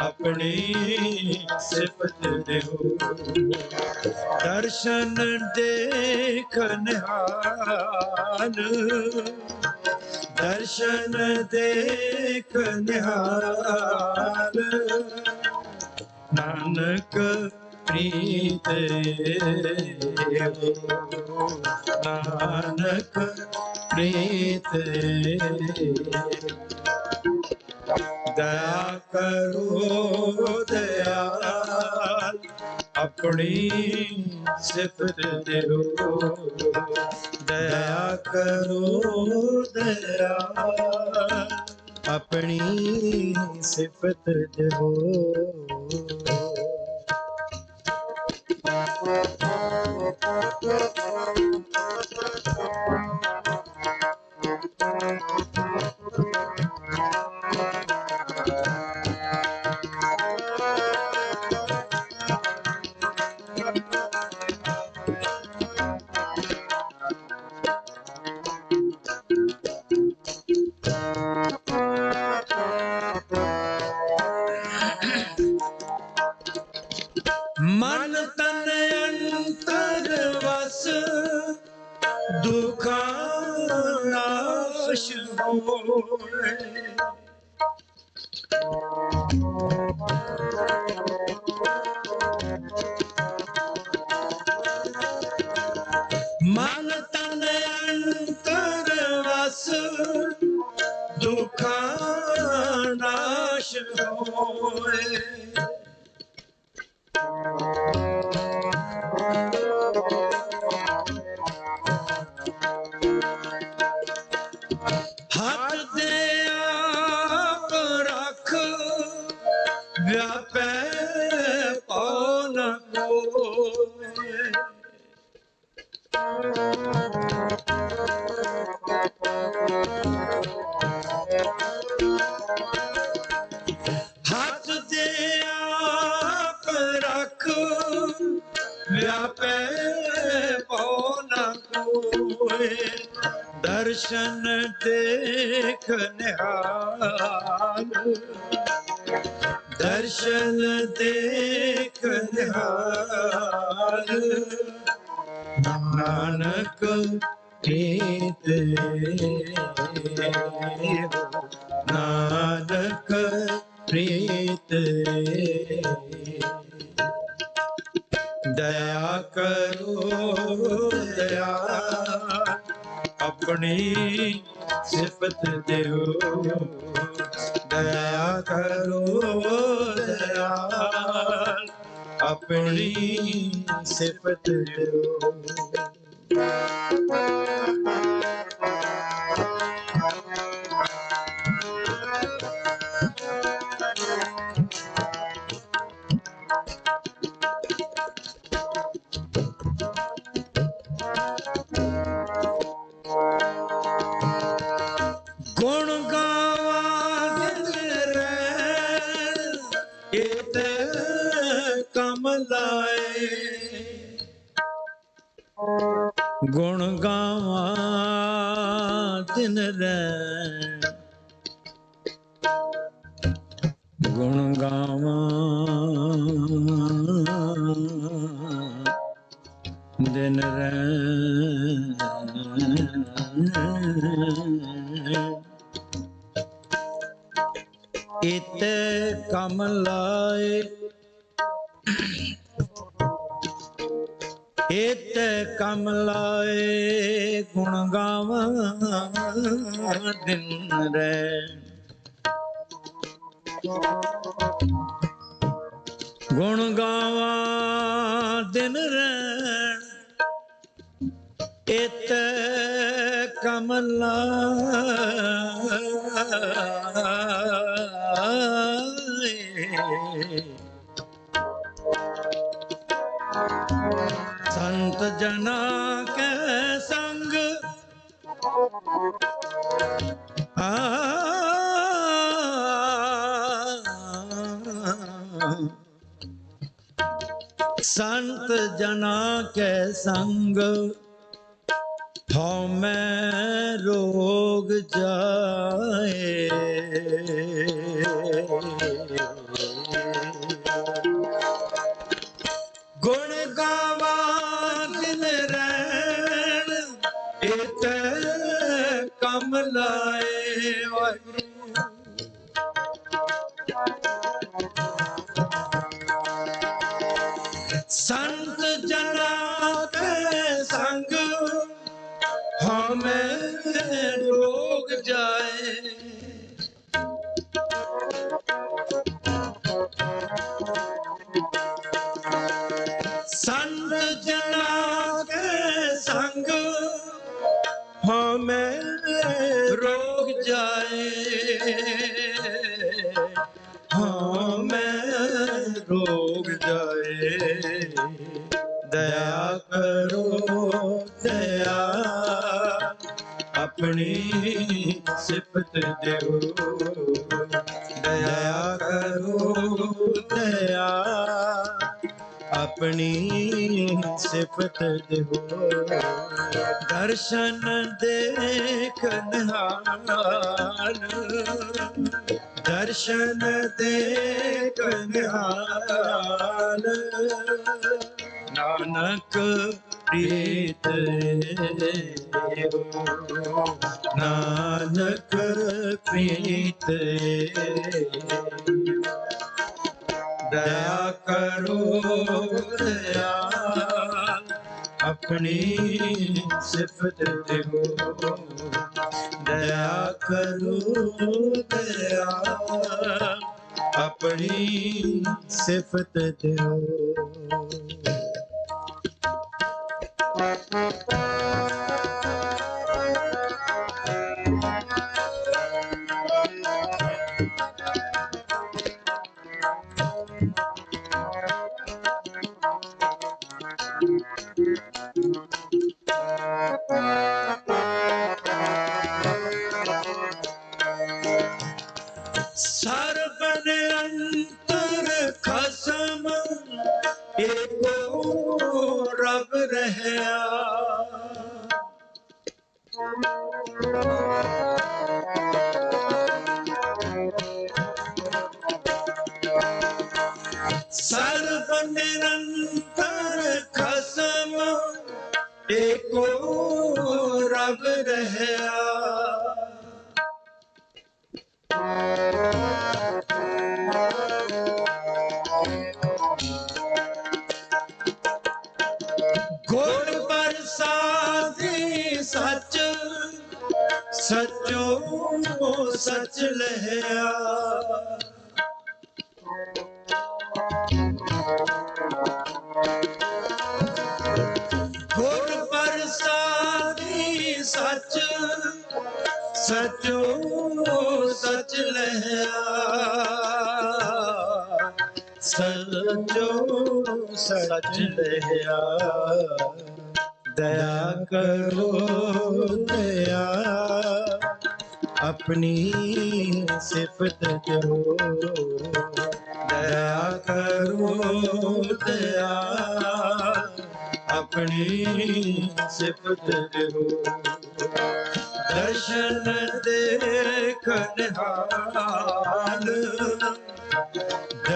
अपनी सिफत देहो। दर्शन देख निहाल, दर्शन देख निहाल, नानक प्रीत नानक प्रीत। दया करो दयाल अपनी सिफत देहो। दया करो दयाल अपनी सिफत देहो। मन तन अंतर वस दुखा नाश होए। मन तन अंतर वस दुखा नाश होए। हाथ दे आप रख व्यापै पाओ न कोय। हाथ दे आप रख व्यापै पाओ न कोय। दर्शन देख निहाल, दर्शन देख निहाल, नानक प्रीत नानक प्रीत। दया करो दया अपनी सिफत देहो। दया करो दया अपनी सिफत देहो। गुण गावा दिल रैन इत कम लाए। गुण गावा दिन रैन गुण गावां दिन रैन इत कम लाए इत कम लाए गुण गावां दिन रैन गुण गावां दिन रैन इत कम लाए संत जना के संग संत जना के संग हौ मैं रोग जाए गुण गावा दिन रैन इत कम लाए संत जना के संग हमें रोग जाए संत जना के संग हमें रोग जाए हमें रोग जाए दया करो दया अपनी सिफत देओ दया करो दया अपनी सिफत देओ दर्शन देखन हाल दर्शन देखन हाल नानक प्रीत नानक प्रीत दया करो दया अपनी सिफत देओ दया करो दया अपनी सिफत देओ सर्ब निरंतर खसम एको रब रहया सर्ब निरंतर खसम एको रब रहया गुण प्रसादी सच सचो सच लहया गुण प्रसादी सच सचो सच लहया सचो सच लहया दया करो दया अपनी सिफत दो दया करो दया अपनी सिफत दो दर्शन देखन हाल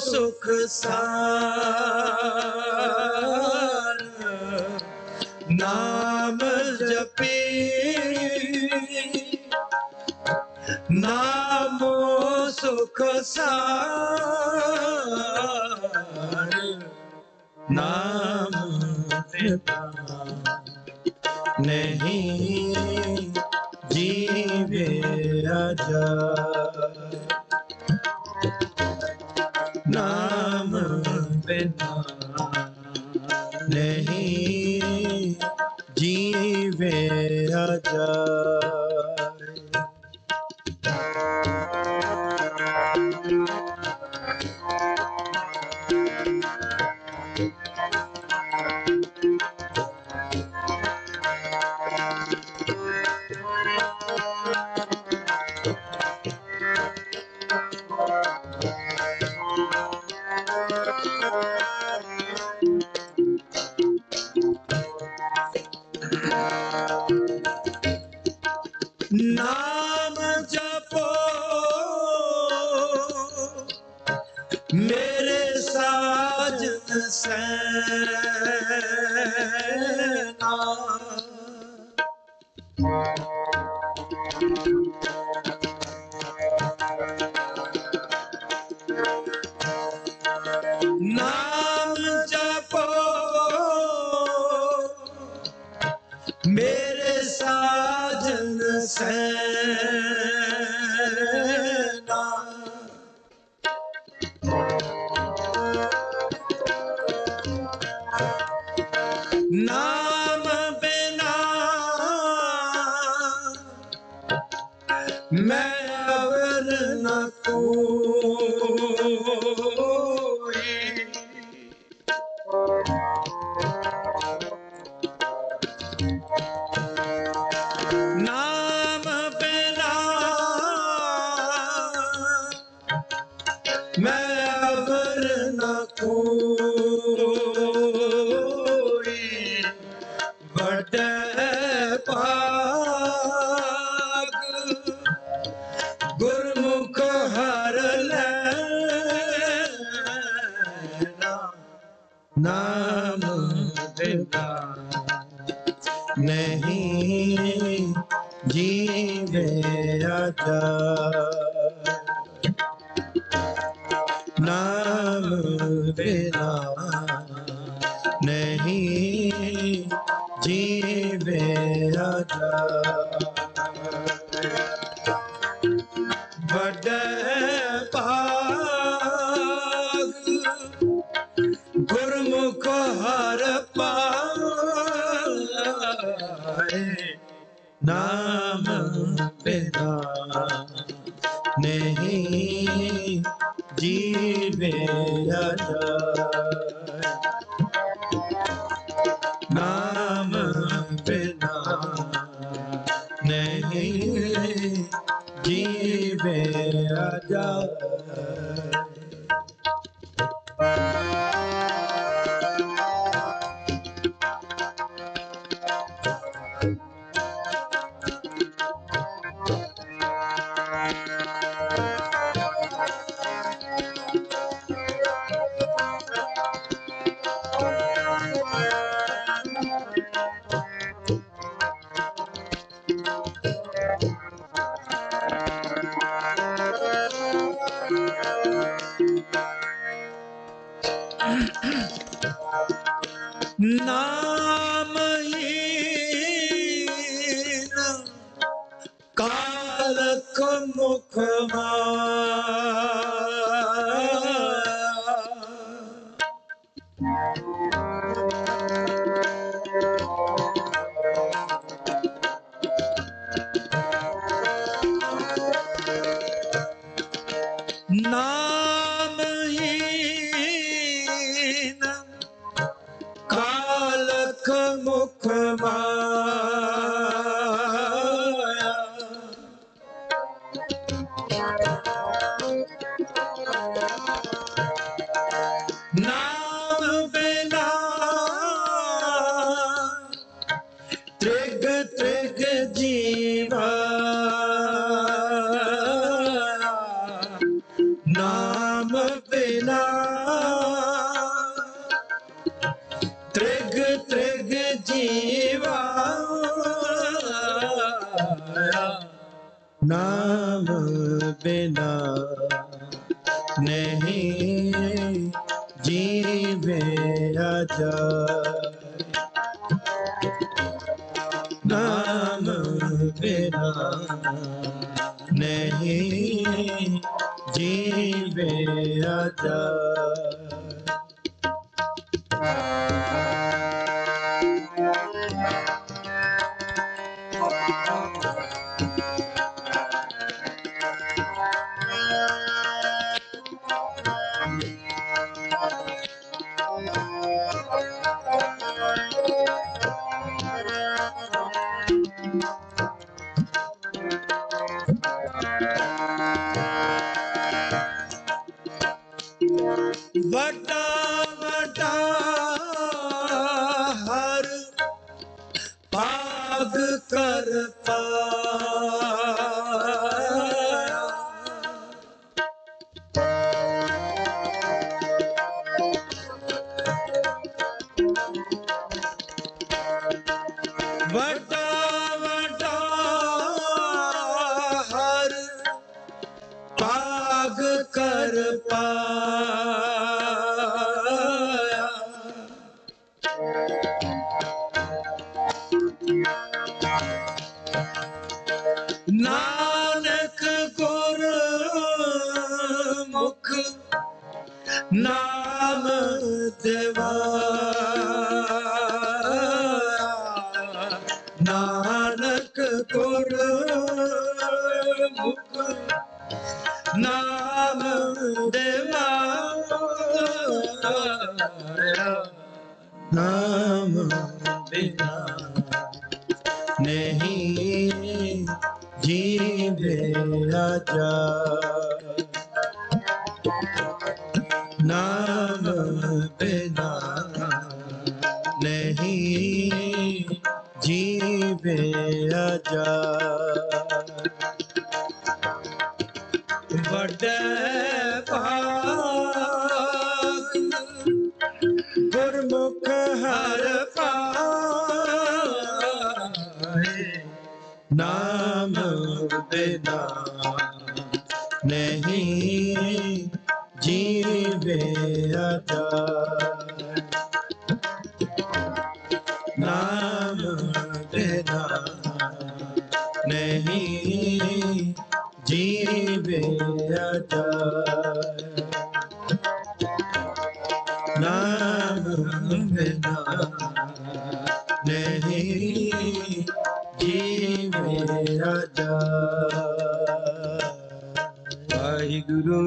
सुख सार नाम जपी नामो सुख सार नाम देता नहीं जीवे अजर नाम बिना नहीं जीवे अजर नाम जपो मेरे साजन सैना नाम जपो मेरे साजन सैना नाम बिना मैं अवर न कोई नाम बिना मैं अवर न कोई बड़े भाग गुरमुख हर लेना नाम बिना नहीं जीवे अजर नाम बिना नहीं जीवे अजर बड़े भाग गुरमुख हर पाए नाम बिना नहीं जीवे अजर नाम बिना नहीं जीवे अजर नामहीन कालक मुख नामहीन कालक मुख माया नाम बिना त्रिग त्रिग जीवा नाम ਬਿਨਾ ਤ੍ਰਿਗ ਤ੍ਰਿਗ ਜੀਵਾ ਨਾਮ ਬਿਨਾ ਨਹੀਂ ਜੀਵੇ ਜਾਏ ਨਾਮ ਬਿਨਾ ਨਹੀਂ ਜੀਵੇ ਜਾਏ ਵੱਡਾ ਵੱਡਾ ਹਰ ਭਾਗ ਕਰਤਾ ਵੱਡਾ ਵੱਡਾ ਹਰ ਭਾਗ ਕਰ ਪਾਇਆ ਨਾਨਕ ਗੁਰ ਮੁਖ ਨਾਮ ਦਿਵਾਇਆ ਨਾਨਕ ਗੁਰ ਮੁਖ ਨਾਮ ਦਿਵਾਇਆ ਨਾਮ ਬਿਨਾ ਨਹੀਂ ਜੀਵੇ ਜਾਏ ਨਾਮ ਬਿਨਾ ਨਹੀਂ ਜੀਵੇ ਜਾਏ ਵੱਡੇ ਭਾਗ ਗੁਰਮੁਖ ਹਰ ਪਾਏ ਨਾਮ ਬਿਨਾ ਨਹੀਂ ਜੀਵੇ ਜਾਏ ਨਾਮ ਬਿਨਾ ਨਹੀਂ ਜੀਵੇ ਜਾਏ ਨਾਮ ਬਿਨਾ ਨਹੀਂ ਜੀਵੇ ਜਾਏ ਵਾਹਿਗੁਰੂ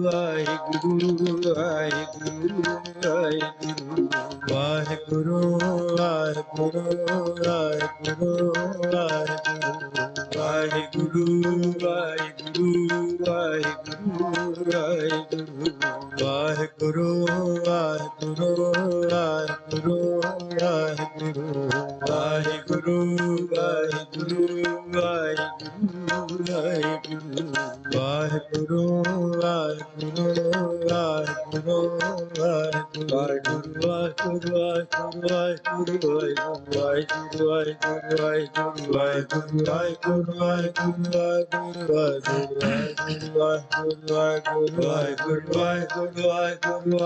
ਵਾਹਿਗੁਰੂ ਵਾਹਿਗੁਰੂ ਵਾਹਿਗੁਰੂ ਵਾਹਿਗੁਰੂ ਵਾਹਿਗੁਰੂ ਵਾਹਿਗੁਰੂ ਵਾਹਿਗੁਰੂ ਵਾਹਿਗੁਰੂ ਵਾਹਿਗੁਰੂ ਵਾਹਿਗੁਰੂ ਵਾਹਿਗੁਰੂ ਵਾਹਿਗੁਰੂ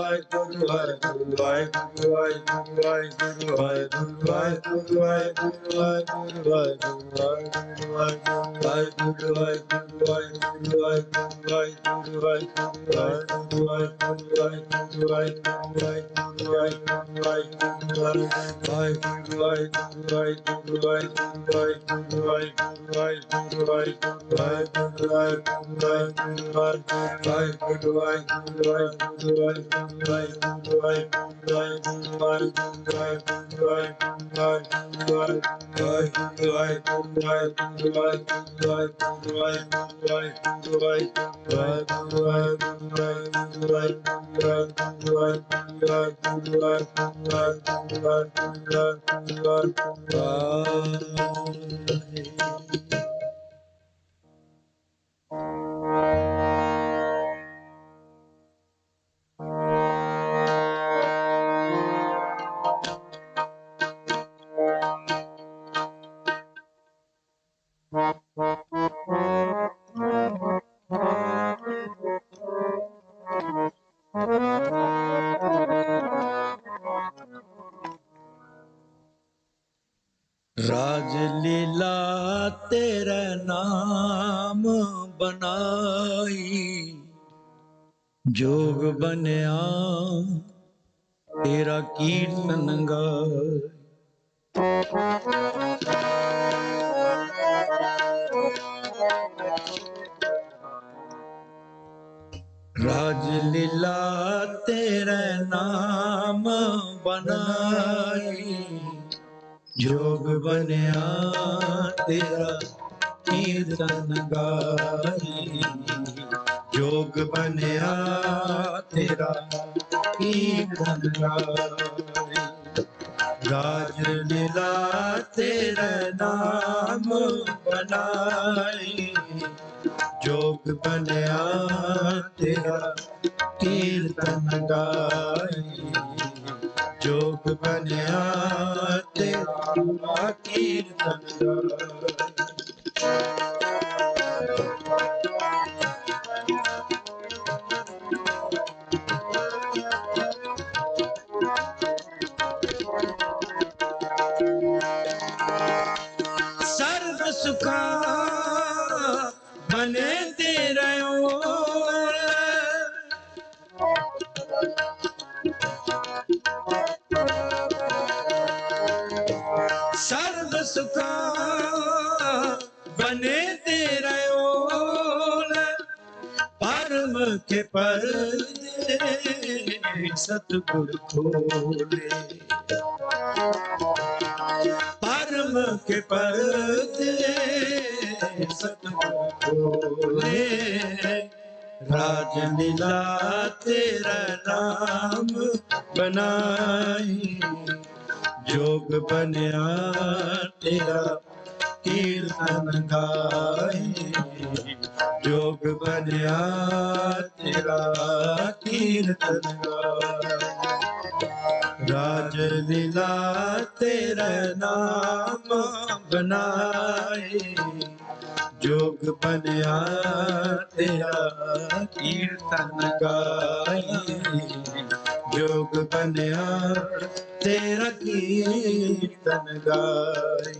ਵਾਹਿਗੁਰੂ ਵਾਹਿਗੁਰੂ ਵਾਹਿਗੁਰੂ ਵਾਹਿਗੁਰੂ राजलीला तेरा नाम बनाई, जोग बनया तेरा कीर्तन गाय। राजलीला तेरा नाम बनाई, जोग बनया तेरा कीर्तन गाई। जोग बनया तेरा कीर्तन गाई। राजलीला तेरा नाम बनाई, जोग बनया तेरा कीर्तन गाई। जोग बनया तेरा कीर्तन गाई। सर्व सुखा बने तेरे ओर, सर्व सुखा बने तेरे ओर। परम के पर्दे सतगुरु खोले, परम के पर्दे सतगुरु खोले। राजलीला तेरा नाम बनाई, जोग बनया तेरा कीर्तन गाई। जोग बनया तेरा कीर्तन गाई। राजलीला तेरा नाम बनाई, जोग बनया तेरा कीर्तन गाई। जोग बनया तेरा कीर्तन गाई।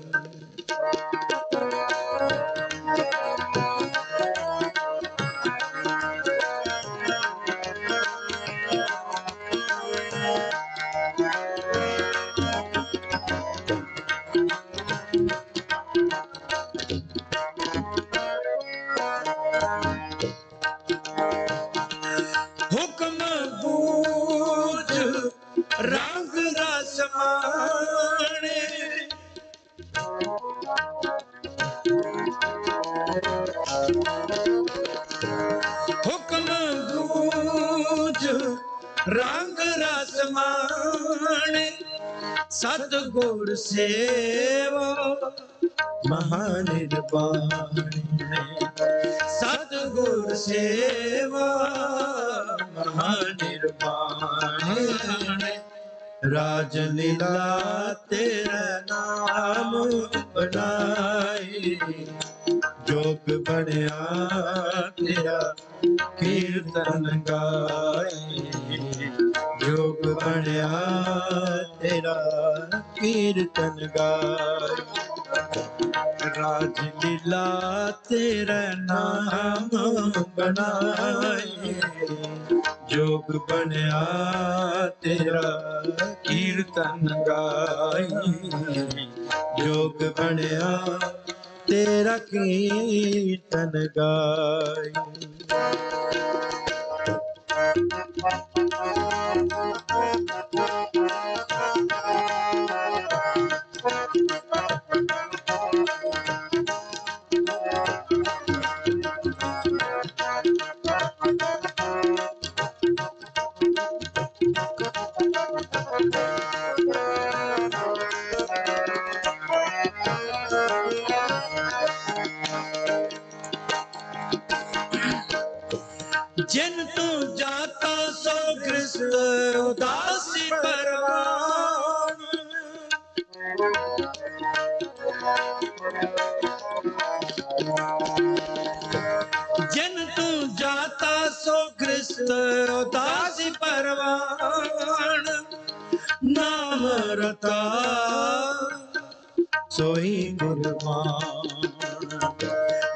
हुक्म बूझ रंग रस माणे, हुक्म बूझ रंग रस माणे। सतगुर सेवा महानिर्वाण, सतगुर सेवा महानिर्वाण। राजलीला तेरा नाम बनाई, जोग बनया तेरा कीर्तन गाई। जोग बनया तेरा कीर्तन गाई। राजलीला तेरा नाम बनाई, जोग बनया तेरा कीर्तन गाई। जोग बनया तेरा कीर्तन गाई। जिन तू जाता सो कृष्ण उदासी परवान। जिन तू जाता सो कृष्ण उदासी परवान। नाम रता सोई गुरबान।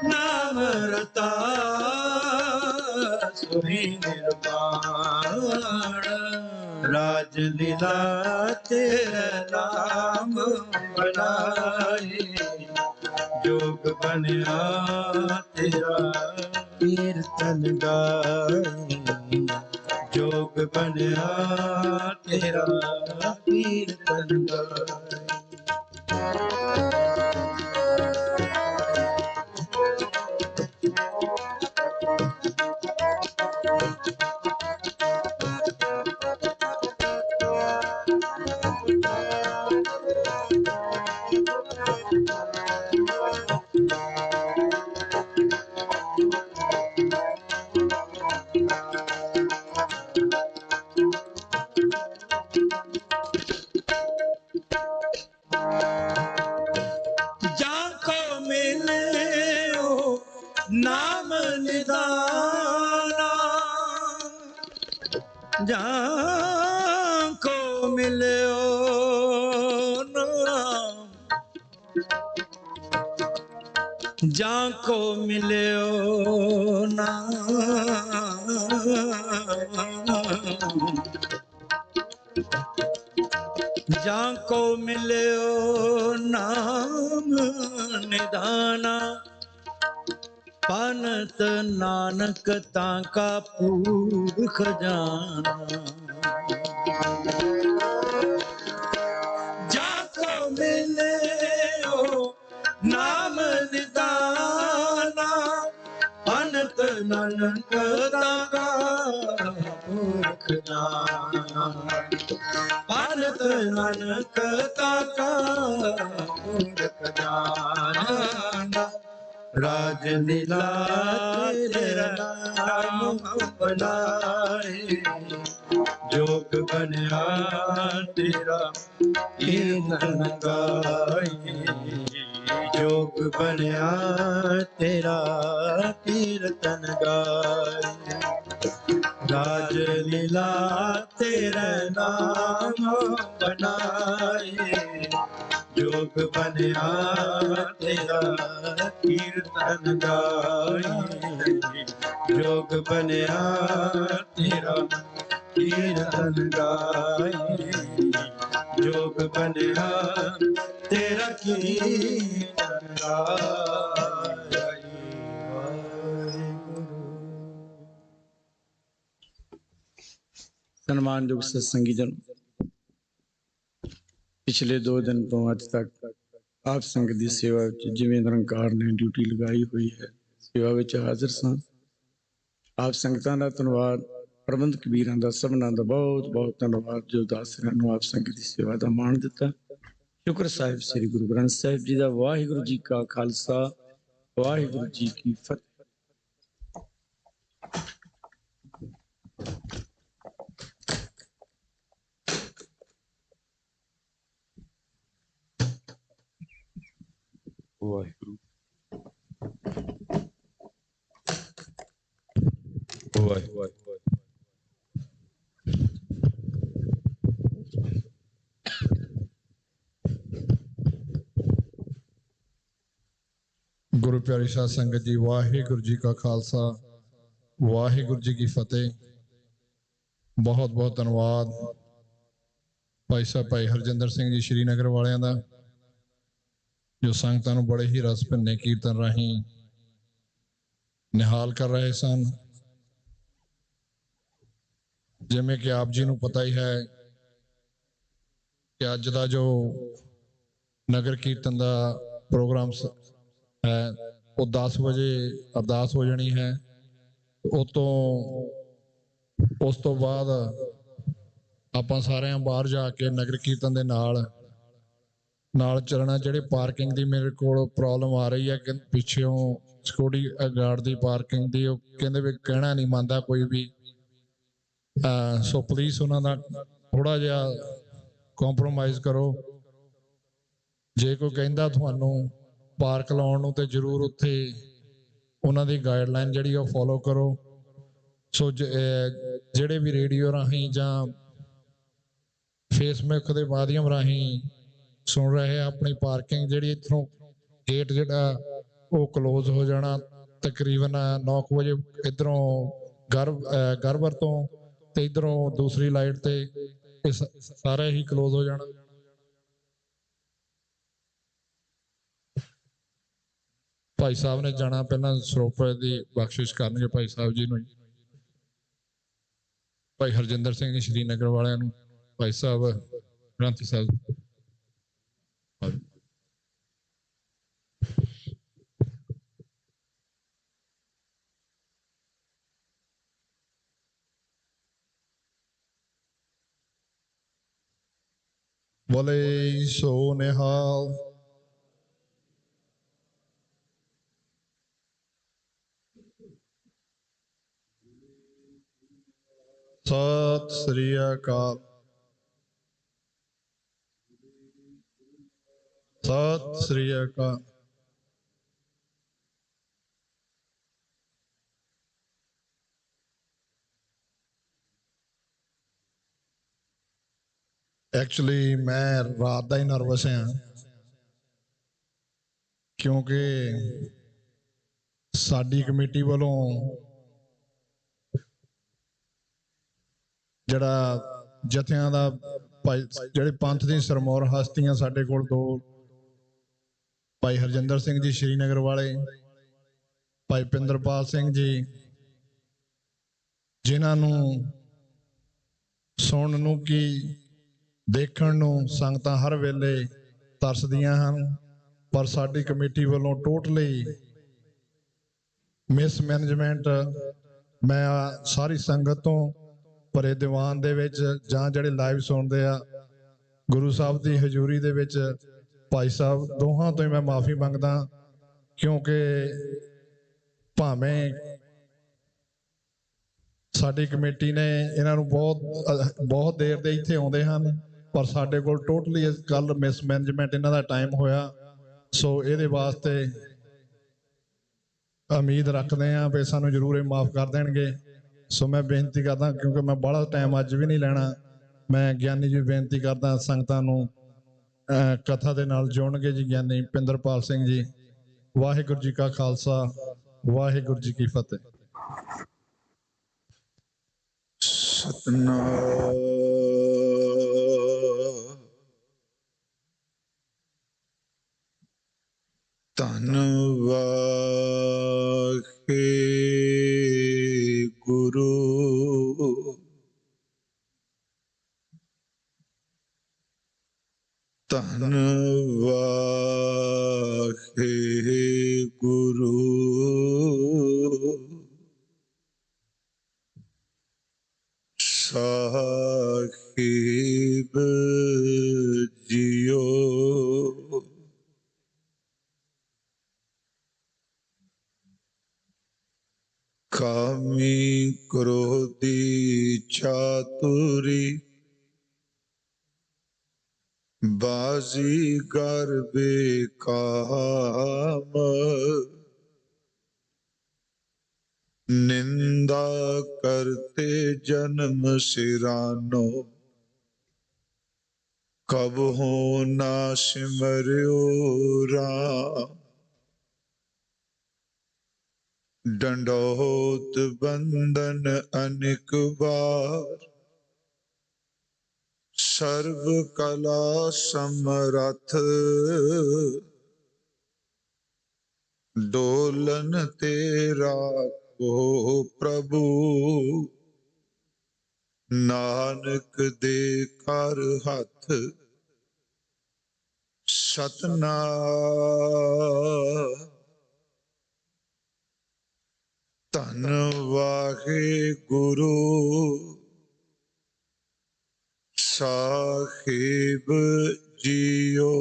नाम रता सोई निर्वाण। राज लीला तेरा नाम बनाए, जोग बनया तेरा कीर्तन गाए, जोग बनया तेरा कीर्तन गाए। जाको मिले ओ नाम निदाना, जाको मिले ओ नाम, जाको मिले ओ नाम, जाको मिलियो नाम निधाना। पनत नानक ताका पूर खजाना। जाको मिलियो नाम निधाना, पनत नानक ताका पूर खजाना। पनत नानक ताका पूर खजाना। राज लीला तेरा नाम बनाए, जोग बनया तेरा कीर्तन गाए, जोग बनया तेरा कीर्तन गाए। राज लीला तेरा नाम बनाए, जोग बनया तेरा कीर्तन गाए, जोग बनया तेरा कीर्तन गाए, जोग बनया तेरा कीर्तन गाए। ਸਨਮਾਨਯੋਗ ਸਤਸੰਗੀ ਜਨ, ਪਿਛਲੇ 2 ਦਿਨ ਤੋਂ ਅੱਜ ਤੱਕ ਆਪ ਸੰਗਤ ਦੀ ਸੇਵਾ ਵਿੱਚ ਜਿਵੇਂ ਨਿਰੰਕਾਰ ਨੇ ਡਿਊਟੀ ਲਗਾਈ ਹੋਈ ਹੈ, ਸੇਵਾ ਵਿੱਚ ਹਾਜ਼ਰ ਸਾਂ। ਆਪ ਸੰਗਤਾਂ ਦਾ ਧੰਨਵਾਦ, ਪ੍ਰਬੰਧਕ ਵੀਰਾਂ ਦਾ, ਸਭਨਾਂ ਦਾ ਬਹੁਤ ਬਹੁਤ ਧੰਨਵਾਦ ਜੋ ਦਾਸਰਾਂ ਨੂੰ ਆਪ ਸੰਗਤ ਦੀ ਸੇਵਾ ਦਾ ਮਾਣ ਦਿੱਤਾ। ਸ਼ੁਕਰ ਸਾਹਿਬ ਸ੍ਰੀ ਗੁਰੂ ਗ੍ਰੰਥ ਸਾਹਿਬ ਜੀ ਦਾ। ਵਾਹਿਗੁਰੂ ਜੀ ਕਾ ਖਾਲਸਾ, ਵਾਹਿਗੁਰੂ ਜੀ ਕੀ ਫਤਿਹ। ਵਾਹਿਗੁਰੂ ਵਾਹਿਗੁਰੂ। ਗੁਰੂ ਪਿਆਰੀ ਸਾਧ ਸੰਗਤ ਜੀ, ਵਾਹਿਗੁਰੂ ਜੀ ਕਾ ਖਾਲਸਾ, ਵਾਹਿਗੁਰੂ ਜੀ ਕੀ ਫਤਿਹ। ਬਹੁਤ ਬਹੁਤ ਧੰਨਵਾਦ ਭਾਈ ਸਾਹਿਬ ਭਾਈ ਹਰਜਿੰਦਰ ਸਿੰਘ ਜੀ ਸ਼੍ਰੀਨਗਰ ਵਾਲਿਆਂ ਦਾ, ਜੋ ਸੰਗਤਾਂ ਨੂੰ ਬੜੇ ਹੀ ਰਸ ਭਿੰਨੇ ਕੀਰਤਨ ਰਾਹੀਂ ਨਿਹਾਲ ਕਰ ਰਹੇ ਸਨ। ਜਿਵੇਂ ਕਿ ਆਪ ਜੀ ਨੂੰ ਪਤਾ ਹੀ ਹੈ ਕਿ ਅੱਜ ਦਾ ਜੋ ਨਗਰ ਕੀਰਤਨ ਦਾ ਪ੍ਰੋਗਰਾਮ ਹੈ ਉਹ 10 ਵਜੇ ਅਰਦਾਸ ਹੋ ਜਾਣੀ ਹੈ। ਉਸ ਤੋਂ ਬਾਅਦ ਆਪਾਂ ਸਾਰਿਆਂ ਬਾਹਰ ਜਾ ਕੇ ਨਗਰ ਕੀਰਤਨ ਦੇ ਨਾਲ ਚੱਲਣਾ। ਜਿਹੜੇ ਪਾਰਕਿੰਗ ਦੀ ਮੇਰੇ ਕੋਲ ਪ੍ਰੋਬਲਮ ਆ ਰਹੀ ਹੈ ਕਿ ਪਿੱਛੋਂ ਸਿਕਿਉਰਿਟੀ ਗਾਰਡ ਦੀ ਪਾਰਕਿੰਗ ਦੀ, ਉਹ ਕਹਿੰਦੇ ਵੀ ਕਹਿਣਾ ਨਹੀਂ ਮੰਨਦਾ ਕੋਈ ਵੀ, ਸੋ ਪਲੀਜ਼ ਉਹਨਾਂ ਦਾ ਥੋੜਾ ਜਿਹਾ ਕੰਪਰੋਮਾਈਜ਼ ਕਰੋ। ਜੇ ਕੋਈ ਕਹਿੰਦਾ ਤੁਹਾਨੂੰ ਪਾਰਕ ਲਾਉਣ ਨੂੰ ਤੇ ਜ਼ਰੂਰ ਉੱਥੇ ਉਹਨਾਂ ਦੀ ਗਾਈਡਲਾਈਨ ਜਿਹੜੀ ਉਹ ਫੋਲੋ ਕਰੋ। ਸੋ ਜਿਹੜੇ ਵੀ ਰੇਡੀਓ ਰਾਹੀਂ ਜਾਂ ਫੇਸਬੁੱਕ ਦੇ ਮਾਧਿਅਮ ਰਾਹੀਂ सुन रहे अपनी पार्किंग जिहड़ी इत्थों गेट जिहड़ा वो क्लोज हो जाना तकरीबन 9 बजे इधरों गरबर तो ते इधरों दूसरी लाइट ते सारा ही क्लोज हो जाना। भाई साहब ने जाना पहला ਸਰੋਪੇ ਦੀ ਬਖਸ਼ਿਸ਼ ਕਰਨਗੇ ਭਾਈ ਸਾਹਿਬ ਜੀ ਨੂੰ। ਭਾਈ ਹਰਜਿੰਦਰ ਸਿੰਘ ਜੀ ਸ਼੍ਰੀਨਗਰ ਵਾਲਿਆਂ ਨੂੰ, ਭਾਈ ਸਾਹਿਬ ਗ੍ਰੰਥੀ ਸਾਹਿਬ। बोले सो निहाल। सत श्री अकाल। सत श्री अकाल। एक्चुअली मैं रात का ही नर्वस हाँ क्योंकि साडी कमेटी वालों जड़ा जत्थियां दा ਜਿਹੜੇ ਪੰਥ ਦੀ ਸਰਮੌਰ ਹਸਤੀਆਂ ਸਾਡੇ ਕੋਲ ਦੋ ਭਾਈ ਹਰਜਿੰਦਰ ਸਿੰਘ ਜੀ ਸ਼੍ਰੀਨਗਰ ਵਾਲੇ, ਭਾਈ ਪਿੰਦਰਪਾਲ ਸਿੰਘ ਜੀ, ਜਿਨ੍ਹਾਂ ਨੂੰ ਸੁਣਨ ਨੂੰ ਕੀ ਦੇਖਣ ਨੂੰ ਸੰਗਤਾਂ ਹਰ ਵੇਲੇ ਤਰਸਦੀਆਂ ਹਨ, ਪਰ ਸਾਡੀ ਕਮੇਟੀ ਵੱਲੋਂ ਟੋਟਲੀ ਮਿਸਮੈਨੇਜਮੈਂਟ ਮੈਂ ਸਾਰੀ ਸੰਗਤ ਤੋਂ ਭਰੇ ਦੀਵਾਨ ਦੇ ਵਿੱਚ ਜਾਂ ਜਿਹੜੇ ਲਾਈਵ ਸੁਣਦੇ ਆ ਗੁਰੂ ਸਾਹਿਬ ਦੀ ਹਜ਼ੂਰੀ ਦੇ ਵਿੱਚ ਭਾਈ ਸਾਹਿਬ ਦੋਹਾਂ ਤੋਂ ਹੀ ਮੈਂ ਮਾਫੀ ਮੰਗਦਾ, ਕਿਉਂਕਿ ਭਾਵੇਂ ਸਾਡੀ ਕਮੇਟੀ ਨੇ ਇਹਨਾਂ ਨੂੰ ਬਹੁਤ ਦੇਰ ਦੇ ਇੱਥੇ ਆਉਂਦੇ ਹਨ, ਪਰ ਸਾਡੇ ਕੋਲ ਟੋਟਲੀ ਇਸ ਗੱਲ ਮਿਸਮੈਨੇਜਮੈਂਟ ਇਹਨਾਂ ਦਾ ਟਾਈਮ ਹੋਇਆ। ਸੋ ਇਹਦੇ ਵਾਸਤੇ ਉਮੀਦ ਰੱਖਦੇ ਹਾਂ ਵੀ ਸਾਨੂੰ ਜ਼ਰੂਰ ਇਹ ਮਾਫ ਕਰ ਦੇਣਗੇ। ਸੋ ਮੈਂ ਬੇਨਤੀ ਕਰਦਾ, ਕਿਉਂਕਿ ਮੈਂ ਬੜਾ ਟਾਈਮ ਅੱਜ ਵੀ ਨਹੀਂ ਲੈਣਾ, ਮੈਂ ਗਿਆਨੀ ਜੀ ਬੇਨਤੀ ਕਰਦਾ ਸੰਗਤਾਂ ਨੂੰ ਕਥਾ ਦੇ ਨਾਲ ਜੁੜਨਗੇ ਜੀ। ਗਿਆਨੀ ਪਿੰਦਰਪਾਲ ਸਿੰਘ ਜੀ। ਵਾਹਿਗੁਰੂ ਜੀ ਕਾ ਖਾਲਸਾ, ਵਾਹਿਗੁਰੂ ਜੀ ਕੀ ਫਤਿਹ। ਸਤਨਾਮ ਧੰਨ ਵਾਹਿਗੁਰੂ ਧੰਨ ਵਾਹਿਗੁਰੂ ਸਾਹਿਬ ਜੀਓ। ਕਾਮੀ ਕ੍ਰੋਧੀ ਚਾਤੁਰੀ ਬਾਜ਼ੀਗਰ ਬੇਕਾਮ ਨਿੰਦਾ ਕਰਤੇ ਜਨਮ ਸਿਰਾਨੋ ਕਬਹੁ ਨਾ ਸਿਮਰਿਓ ਰਾਮ। ਡੰਡੋਤ ਬੰਦਨ ਅਨੇਕ ਬਾਰ ਸਰਬ ਕਲਾ ਸਮਰਥ ਡੋਲਨ ਤੇਰਾ ਕੋ ਪ੍ਰਭੂ ਨਾਨਕ ਦੇ ਕਰ ਹੱਥ। ਸਤਨਾਮ ਧੰਨ ਵਾਹਿਗੁਰੂ ਸਾਹਿਬ ਜੀਓ।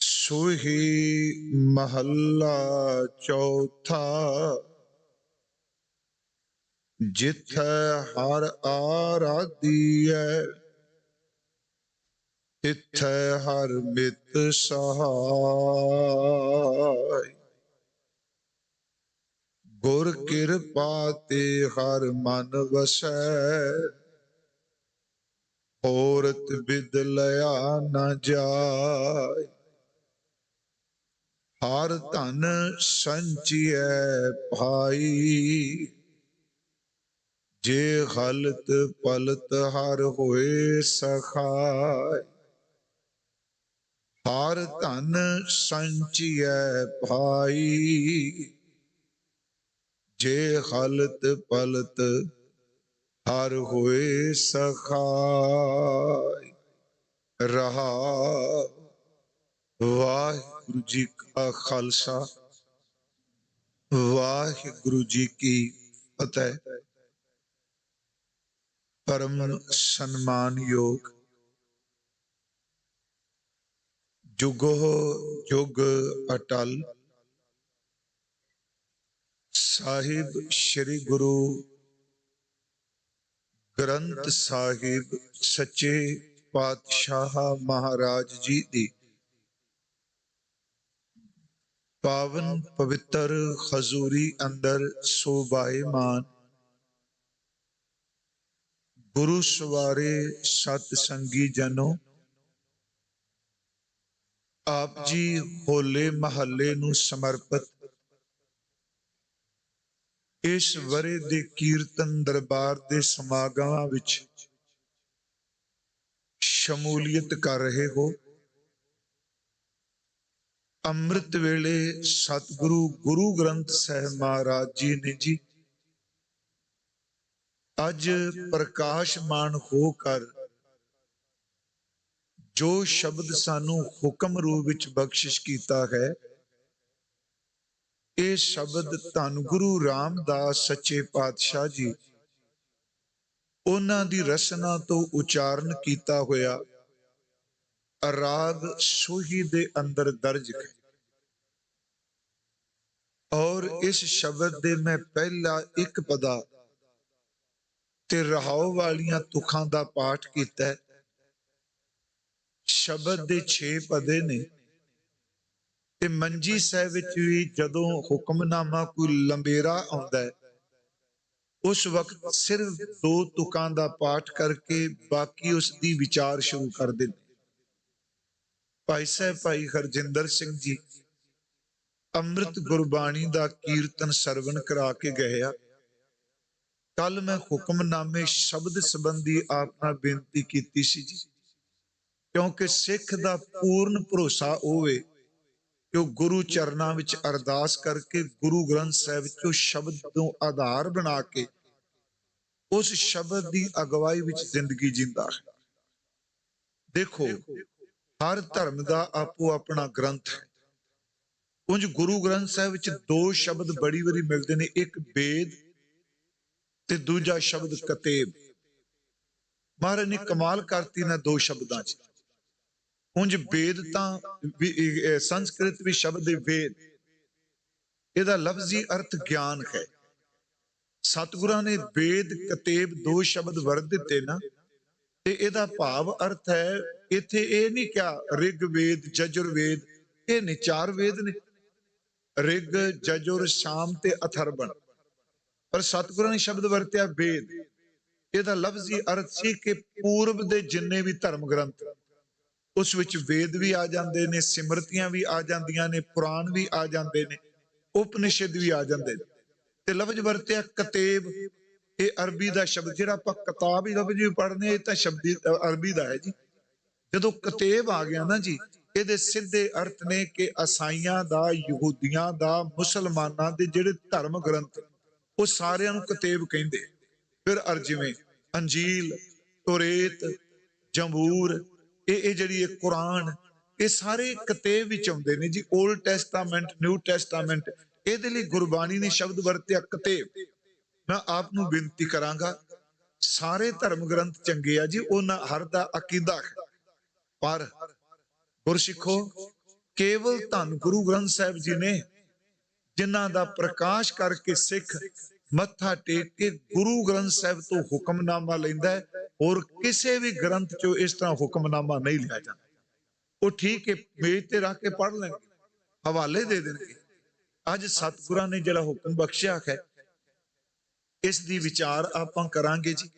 ਸੋਹੀ ਮਹੱਲਾ ਚੌਥਾ। ਜਿੱਥੈ ਹਰ ਆਰਾਧੀਐ ਤਿੱਥੈ ਹਰ ਮਿਤ ਸਹਾਇ। ਗੁਰ ਕਿਰਪਾ ਤੇ ਹਰ ਮਨ ਵਸੈ होरत बिद लया न जाय। हर धन संचिए भाई, जे हलत पलत हर होए सखाय। हर धन संचिए भाई, जे हलत पलत हर होए सखाय। रहा। वाहिगुरु जी का खालसा, वाहिगुरु जी की फतेह। परम सन्मान योग जुगो जुग अटल साहिब श्री गुरु ग्रंथ साहिब सच्चे पातशाह महाराज जी दी पावन पवित्र हजूरी अंदर सोबाईमान गुरु सवारे सतसंगी जनों, आप जी होले महल्ले नूं समर्पित इस वरे दे कीर्तन दरबार दे समागमां विच शमूलियत कर रहे हो। ਅੰਮ੍ਰਿਤ ਵੇਲੇ ਸਤਿਗੁਰੂ ਗੁਰੂ ਗ੍ਰੰਥ ਸਾਹਿਬ ਮਹਾਰਾਜ ਜੀ ਨੇ ਜੀ ਅੱਜ ਪ੍ਰਕਾਸ਼ਮਾਨ ਹੋ ਕਰ ਜੋ ਸ਼ਬਦ ਸਾਨੂੰ ਹੁਕਮ ਰੂਪ ਵਿੱਚ ਬਖਸ਼ਿਸ਼ ਕੀਤਾ ਹੈ, ਇਹ ਸ਼ਬਦ ਧੰਨ ਗੁਰੂ ਰਾਮਦਾਸ ਸੱਚੇ ਪਾਤਸ਼ਾਹ ਜੀ ਉਹਨਾਂ ਦੀ ਰਸਨਾ ਤੋਂ ਉਚਾਰਨ ਕੀਤਾ ਹੋਇਆ ਰਾਗ ਸੋਹੀ ਦੇ ਅੰਦਰ ਦਰਜ ਹੈ। और इस शब्द दे मैं पहला एक पदा ते रहाओ वालियां तुखां दा पाठ कीता। शब्द दे 6 पदे ने ते मंजी साहिब विच भी जदों हुक्मनामा कोई लंबेरा आउंदा है, उस वक्त सिर्फ 2 तुकां दा पाठ करके बाकी उसकी विचार शुरू कर देते। भाई साहब भाई हरजिंदर सिंह जी ਅੰਮ੍ਰਿਤ ਗੁਰਬਾਣੀ ਦਾ ਕੀਰਤਨ ਸਰਵਣ ਕਰਾ ਕੇ ਗਏ ਆ। ਕੱਲ ਮੈਂ ਹੁਕਮਨਾਮੇ ਸ਼ਬਦ ਸੰਬੰਧੀ ਆਪ ਨਾਲ ਬੇਨਤੀ ਕੀਤੀ ਸੀ ਜੀ, ਕਿਉਂਕਿ ਸਿੱਖ ਦਾ ਪੂਰਨ ਭਰੋਸਾ ਹੋਵੇ ਕਿ ਉਹ ਗੁਰੂ ਚਰਨਾਂ ਵਿੱਚ ਅਰਦਾਸ ਕਰਕੇ ਗੁਰੂ ਗ੍ਰੰਥ ਸਾਹਿਬ ਵਿੱਚੋਂ ਸ਼ਬਦ ਨੂੰ ਆਧਾਰ ਬਣਾ ਕੇ ਉਸ ਸ਼ਬਦ ਦੀ ਅਗਵਾਈ ਵਿੱਚ ਜ਼ਿੰਦਗੀ ਜਿੰਦਾ ਹੈ। ਦੇਖੋ, ਹਰ ਧਰਮ ਦਾ ਆਪੋ ਆਪਣਾ ਗ੍ਰੰਥ ਹੈ। उंज गुरु ग्रंथ साहिब विच 2 शब्द बड़ी वारी मिलते हैं, एक वेद ते दूजा शब्द कतेब। महाराज ने कमाल करती ना 2 शब्दां च। उंज वेद तां संस्कृत भी शब्द वेद, इहदा लफ्जी अर्थ ज्ञान है। सतगुरां ने वेद कतेब 2 शब्द वरत दिते ना, ते इहदा भाव अर्थ है, इत्थे इह नहीं क्या ऋग्वेद यजुर्वेद, इह ने 4 वेद ने, ਰਿਗ ਜਜੁਰ ਸ਼ਾਮ ਤੇ ਅਥਰਵਣ। ਪਰ ਸਤਿਗੁਰਾਂ ਨੇ ਸ਼ਬਦ ਵਰਤਿਆ ਵੇਦ। ਇਹਦਾ ਲਫ਼ਜ਼ੀ ਅਰਥ ਸੀ ਕਿ ਪੂਰਬ ਦੇ ਜਿੰਨੇ ਵੀ ਧਰਮ ਗ੍ਰੰਥ ਉਸ ਵਿੱਚ ਵੇਦ ਵੀ ਆ ਜਾਂਦੇ ਨੇ, ਸਿਮਰਤੀਆਂ ਵੀ ਆ ਜਾਂਦੀਆਂ ਨੇ, ਪੁਰਾਣ ਵੀ ਆ ਜਾਂਦੇ ਨੇ, ਉਪਨਿਸ਼ਦ ਵੀ ਆ ਜਾਂਦੇ ਨੇ। ਤੇ ਲਫ਼ਜ਼ ਵਰਤਿਆ ਕਤੇਬ, ਇਹ ਅਰਬੀ ਦਾ ਸ਼ਬਦ, ਜਿਹੜਾ ਆਪਾਂ ਕਿਤਾਬ ਹੀ ਲਫ਼ਜ਼ ਵੀ ਪੜ੍ਹਨੇ, ਇਹ ਤਾਂ ਸ਼ਬਦੀ ਅਰਬੀ ਦਾ ਹੈ ਜੀ। ਜਦੋਂ ਕਤੇਬ ਆ ਗਿਆ ਨਾ ਜੀ, ਇਹਦੇ ਸਿੱਧੇ ਅਰਥ ਨੇ ਕਿ ਈਸਾਈਆਂ ਦਾ, ਯਹੂਦੀਆਂ ਦਾ, ਮੁਸਲਮਾਨਾਂ ਦੇ ਜਿਹੜੇ ਧਰਮ ਗ੍ਰੰਥ ਉਹ ਸਾਰਿਆਂ ਨੂੰ ਕਤੇਬ ਕਹਿੰਦੇ। ਫਿਰ ਜਿਵੇਂ ਅੰਜੀਲ, ਤੋਰੇਤ, ਜੰਬੂਰ, ਇਹ ਜਿਹੜੀ ਇਹ ਕੁਰਾਨ, ਇਹ ਸਾਰੇ ਕਤੇਬ ਵਿੱਚ ਆਉਂਦੇ ਨੇ ਜੀ। ਓਲਡ ਟੈਸਟਾਮੈਂਟ, ਨਿਊ ਟੈਸਟਾਮੈਂਟ, ਇਹਦੇ ਲਈ ਗੁਰਬਾਣੀ ਨੇ ਸ਼ਬਦ ਵਰਤਿਆ ਕਤੇਬ। ਮੈਂ ਆਪ ਨੂੰ ਬੇਨਤੀ ਕਰਾਂਗਾ, ਸਾਰੇ ਧਰਮ ਗ੍ਰੰਥ ਚੰਗੇ ਆ ਜੀ, ਉਹਨਾਂ ਹਰ ਦਾ ਅਕੀਦਾ ਹੈ, ਪਰ ਗੁਰਸਿੱਖੋ ਕੇਵਲ ਧੰਨ ਗੁਰੂ ਗ੍ਰੰਥ ਸਾਹਿਬ ਜੀ ਨੇ ਜਿਨ੍ਹਾਂ ਦਾ ਪ੍ਰਕਾਸ਼ ਕਰਕੇ ਸਿੱਖ ਮੱਥਾ ਟੇਕ ਕੇ ਗੁਰੂ ਗ੍ਰੰਥ ਸਾਹਿਬ ਤੋਂ ਹੁਕਮਨਾਮਾ ਲੈਂਦਾ ਹੈ। ਹੋਰ ਕਿਸੇ ਵੀ ਗ੍ਰੰਥ ਚੋਂ ਇਸ ਤਰ੍ਹਾਂ ਹੁਕਮਨਾਮਾ ਨਹੀਂ ਲਿਆ ਜਾਂਦਾ। ਉਹ ਠੀਕ ਹੈ, ਮੇਜ਼ ਤੇ ਰੱਖ ਕੇ ਪੜ੍ਹ ਲੈਣਗੇ, ਹਵਾਲੇ ਦੇ ਦੇਣਗੇ। ਅੱਜ ਸਤਿਗੁਰਾਂ ਨੇ ਜਿਹੜਾ ਹੁਕਮ ਬਖਸ਼ਿਆ ਹੈ, ਇਸ ਦੀ ਵਿਚਾਰ ਆਪਾਂ ਕਰਾਂਗੇ ਜੀ।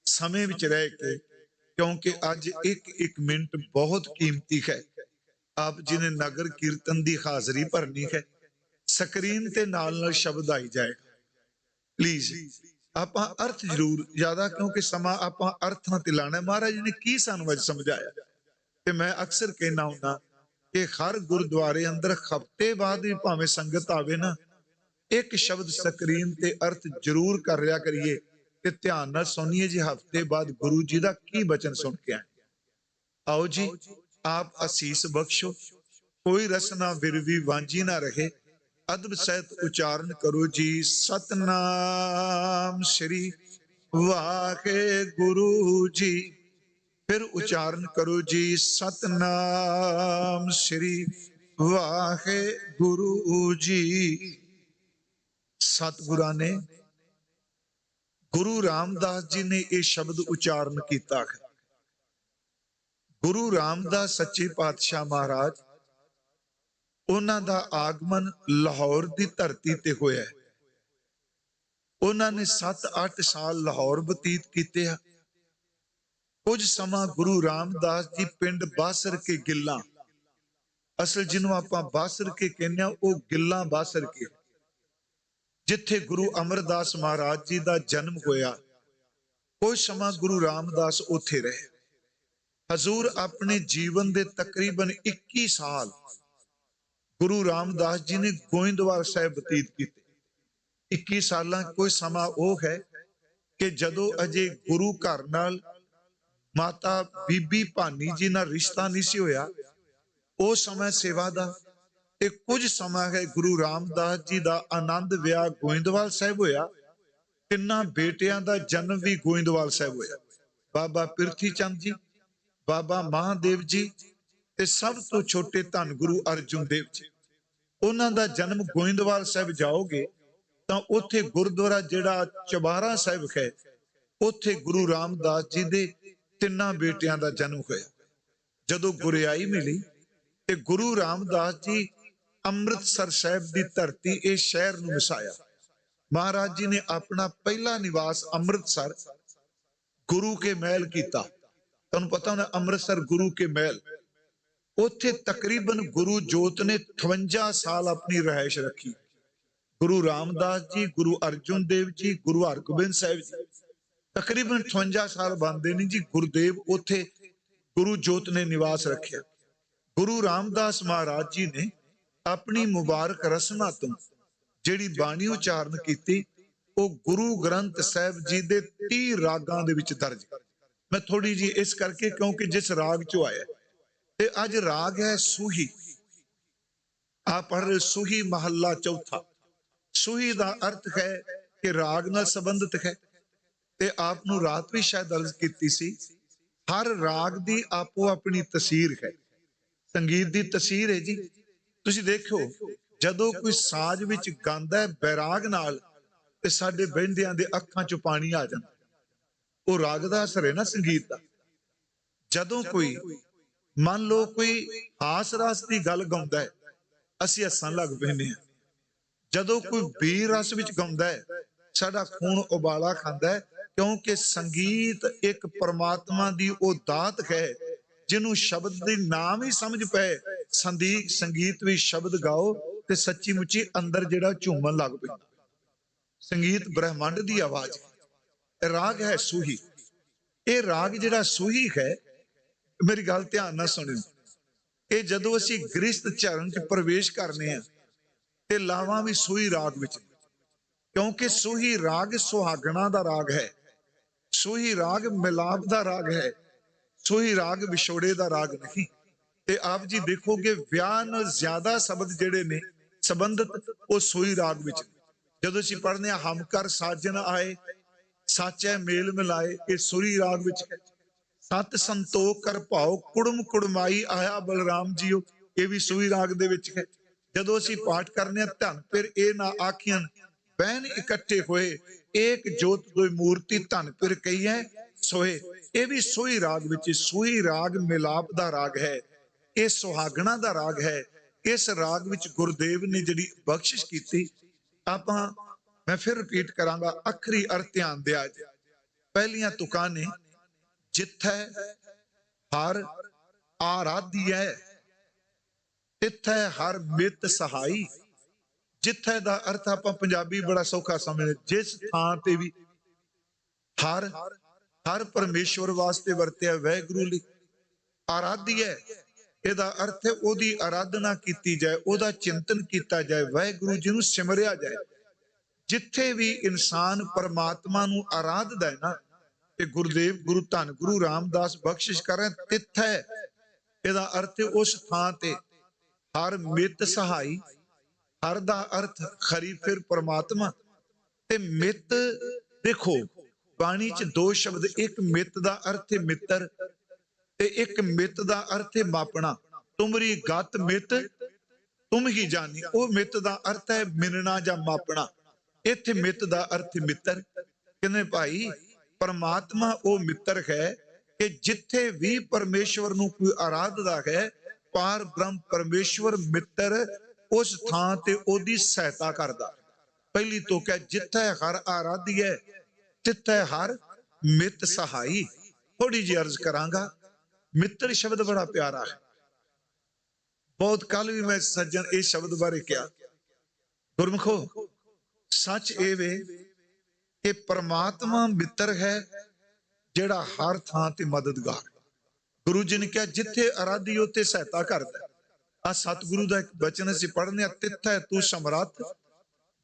ਸਮੇਂ ਵਿੱਚ ਰਹਿ ਕੇ क्योंकि अज एक एक मिनट बहुत कीमती है। आप जी ने नगर कीर्तन की हाजरी भरनी है, स्क्रीन ते नाल शब्द आई जाएगा। प्लीज आप अर्थ जरूर ज्यादा, क्योंकि समा आप अर्थां ते लाना। महाराज जी ने की सानू अज समझाया, ते मैं अक्सर कहना हुंदा कि हर गुरुद्वारे अंदर हफ्ते बाद भी भावें संगत आवे ना, एक शब्द स्क्रीन ते अर्थ जरूर कर रहा करिए ते ध्यान नाल सुनिए जी हफ्ते बाद गुरु जी का की बचन सुन के आए। आओ जी आप असीस बख्शो, कोई रसना विरवी वांझी ना रहे। अदब सहित उच्चारण करो जी सतनाम श्री वाहे गुरु जी। फिर उच्चारण करो जी सतनाम श्री वाहे गुरु जी। सतगुरां ने गुरु रामदास जी ने यह शब्द उच्चारण किया है। गुरु रामदास सच्चे पातशाह महाराज, उन्हां दा आगमन लाहौर की धरती ते होया है। उन्होंने 7-8 साल लाहौर बतीत किते। कुछ समा गुरु रामदास जी पिंड बासर के गिल्ला, असल जिन्हों आपां बासर के कहने वो गिल्ला बासर के, जिथे गुरु अमरदास महाराज जी का जन्म होया, कुछ समा गुरु रामदास उथे रहे। हजूर अपने जीवन के तकरीबन 21 साल गुरु रामदास जी ने गोइंदवाल साहब बतीत किए। 21 साल कोई समा वो है कि जदों अजे गुरु घर नाल माता बीबी भानी जी नाल रिश्ता नहीं सी होया, वो समय सेवा दा। ते कुछ समा है गुरु रामदास जी का आनंद विआह गोइंदवाल साहब होया। तिन्ना बेटियां दा जन्म भी गोइंदवाल साहब होया। बाबा पिरथी चंद जी, बाबा महादेव जी ते सब तो छोटे धन गुरु अर्जुन देव जी, उन्हां दा जन्म गोइंदवाल साहब जाओगे तां उत्थे गुरुद्वारा जिहड़ा चबारा साहब है, उत्थे गुरु रामदास जी दे तिन्ना बेटियां दा जन्म होया। जदों गुरियाई मिली ते गुरु रामदास जी अमृतसर साहब की धरती इस शहर नूं मिसाया। महाराज जी ने अपना पहला निवास अमृतसर गुरु के महल कीता। तुहानूं पता होना अमृतसर गुरु के महल, उत्थे तकरीबन गुरु जोत ने 58 साल अपनी रहायश रखी। गुरु रामदास जी, गुरु अर्जुन देव जी, गुरु हरगोबिंद साहब जी तकरीबन 58 साल बनते नहीं जी। गुरुदेव उत्थे गुरु जोत ने निवास रखिया। गुरु रामदास महाराज जी ने अपनी मुबारक रसना तो जिहड़ी बाणी उच्चारण की, वो गुरु ग्रंथ साहब जी दे 30 रागां दे विच दर्ज। मैं थोड़ी जी इस करके क्योंकि जिस राग चो आया ते अज राग है सूही। आप पढ़ रहे सूही महला चौथा। सूही का अर्थ है कि राग नाल संबंधित है। ते आपनू रात भी शायद अर्ज की सी, हर राग दी आपो अपनी तसीर है। संगीत दी तसीर है जी। तुसी देखो जदों कोई साज विच गांदा है बैराग नाल ते साडे बहिंदियां दे अखां चों पानी आ जांदा। वो राग दा असर है ना संगीत दा। जदों कोई मान लो कोई हास रस की गल गाउंदा है, असीं हस्सण लग पैंदे हां। जदों कोई वीर रस विच गाउंदा है, साडा खून उबाला खांदा है, क्योंकि संगीत एक परमात्मा दी वो दात है जिन्हों शब्द दी नाम ही समझ पे। संगीत भी शब्द गाओ ते सच्ची मुच्ची अंदर जिहड़ा झूमन लग पैंदा। संगीत ब्रह्मांड दी आवाज है। राग है सूही। ये राग जिहड़ा सूही है, मेरी गल ध्यान नाल सुनियो, ये जदों असीं गृहस्थ चरण च प्रवेश करने हैं ते लावां भी सूही राग विच, क्योंकि सूही राग सुहागणा दा राग है। सूही राग मिलाप दा राग है। सूही राग विछोड़े दा राग नहीं। ते आप जी देखोगे विआह नाल ज्यादा शब्द जिहड़े ने संबंधित वो सूही राग विच। जदों असीं पढ़ने हम कर साजन आए, साचे मेल मिलाए, ये सूही राग विच है। सत संतोख कर भाओ कुड़म कुड़माई आया बलराम जीओ, ये भी सूही राग दे विच है। जदों असीं पाठ करने धन फिर ए ना आखियन बहन इकट्ठे होए, एक जोत दो मूर्ति धन फिर कही है सोए, ये भी सूही राग विच। सूही राग मिलाप दा राग है, ये सुहागणा दा राग है। इस राग विच गुरुदेव ने जिहड़ी बख्शिश कीती, आपां मैं फिर रिपीट करांगा, अखरी अर्थ ध्यान दिया। पहलियां तुकां ने ਜਿੱਥੈ ਹਰ ਆਰਾਧੀਐ ਤਿੱਥੈ ਹਰ ਮਿਤ ਸਹਾਈ। ਜਿੱਥੈ ਦਾ ਅਰਥ ਆਪਾਂ ਪੰਜਾਬੀ ਬੜਾ ਸੌਖਾ ਸਮਝਦੇ, ਜਿਸ ਥਾਂ ਤੇ ਵੀ ਹਰ ਪਰਮੇਸ਼ਵਰ ਵਾਸਤੇ ਵਰਤਿਆ ਵਾਹਿਗੁਰੂ ਲਈ। ਆਰਾਧੀਐ ਇਹਦਾ ਅਰਥ ਹੈ ਉਹਦੀ ਆਰਾਧਨਾ ਕੀਤੀ ਜਾਏ, ਉਹਦਾ ਚਿੰਤਨ ਕੀਤਾ ਜਾਏ, ਵਾਹਿਗੁਰੂ ਜੀ ਨੂੰ ਸਿਮਰਿਆ ਜਾਏ। ਜਿੱਥੇ ਵੀ ਇਨਸਾਨ ਪਰਮਾਤਮਾ ਨੂੰ ਆਰਾਧਦਾ ਹੈ ਨਾ, ਤੇ ਗੁਰਦੇਵ ਗੁਰੂ ਧੰਨ ਗੁਰੂ ਰਾਮਦਾਸ ਬਖਸ਼ਿਸ਼ ਕਰ ਰਹੇ, ਤਿੱਥੈ ਇਹਦਾ ਅਰਥ ਹੈ ਉਸ ਥਾਂ ਤੇ ਹਰ ਮਿਤ ਸਹਾਈ। ਹਰ ਦਾ ਅਰਥ ਖਰੀ ਫਿਰ ਪਰਮਾਤਮਾ, ਤੇ ਮਿਤ ਦੇਖੋ ਬਾਣੀ ਚ ਦੋ ਸ਼ਬਦ, ਇੱਕ ਮਿਤ ਦਾ ਅਰਥ ਹੈ ਮਿੱਤਰ, ਤੇ ਇੱਕ ਮਿਤ ਦਾ ਅਰਥ ਹੈ ਮਾਪਣਾ। ਤੁਮਰੀ ਗਤ ਮਿਤ ਤੁਮ ਹੀ ਜਾਣੀ, ਉਹ ਮਿਤ ਦਾ ਅਰਥ ਹੈ ਮਿਲਣਾ ਜਾਂ ਮਾਪਣਾ। ਇੱਥੇ ਮਿਤ ਦਾ ਅਰਥ ਮਿੱਤਰ। ਕਹਿੰਦੇ ਭਾਈ ਪਰਮਾਤਮਾ ਉਹ ਮਿੱਤਰ ਹੈ ਕਿ ਜਿੱਥੇ ਵੀ ਪਰਮੇਸ਼ਵਰ ਨੂੰ ਕੋਈ ਆਰਾਧਦਾ ਹੈ, ਪਾਰ ਬ੍ਰਹਮ ਪਰਮੇਸ਼ਵਰ ਮਿੱਤਰ ਉਸ ਥਾਂ ਤੇ ਉਹਦੀ ਸਹਾਇਤਾ ਕਰਦਾ। ਪਹਿਲੀ ਤੁਕ ਹੈ ਜਿੱਥੇ ਹਰ ਆਰਾਧੀਐ ਤਿੱਥੈ ਹਰ ਮਿਤ ਸਹਾਈ। ਥੋੜੀ ਜਿਹੀ ਅਰਜ਼ ਕਰਾਂਗਾ, ਮਿੱਤਰ ਸ਼ਬਦ ਬੜਾ ਪਿਆਰਾ ਹੈ। ਬਹੁਤ ਕੱਲ ਵੀ ਮੈਂ ਸੱਜਣ ਇਸ ਸ਼ਬਦ ਬਾਰੇ ਕਿਹਾ, ਗੁਰਮੁਖੋ ਸੱਚ ਇਹ ਵੇ ਕਿ ਪਰਮਾਤਮਾ ਮਿੱਤਰ ਹੈ ਜਿਹੜਾ ਹਰ ਥਾਂ ਤੇ ਮਦਦਗਾਰ। ਗੁਰੂ ਜੀ ਨੇ ਕਿਹਾ ਜਿੱਥੇ ਆਰਾਧੀ ਉੱਥੇ ਸਹਾਇਤਾ ਕਰਦਾ। ਆ ਸਤਿਗੁਰੂ ਦਾ ਇੱਕ ਬਚਨ ਅਸੀਂ ਪੜ੍ਹਨੇ ਆ, ਤਿੱਥੈ ਤੂੰ ਸਮਰੱਥ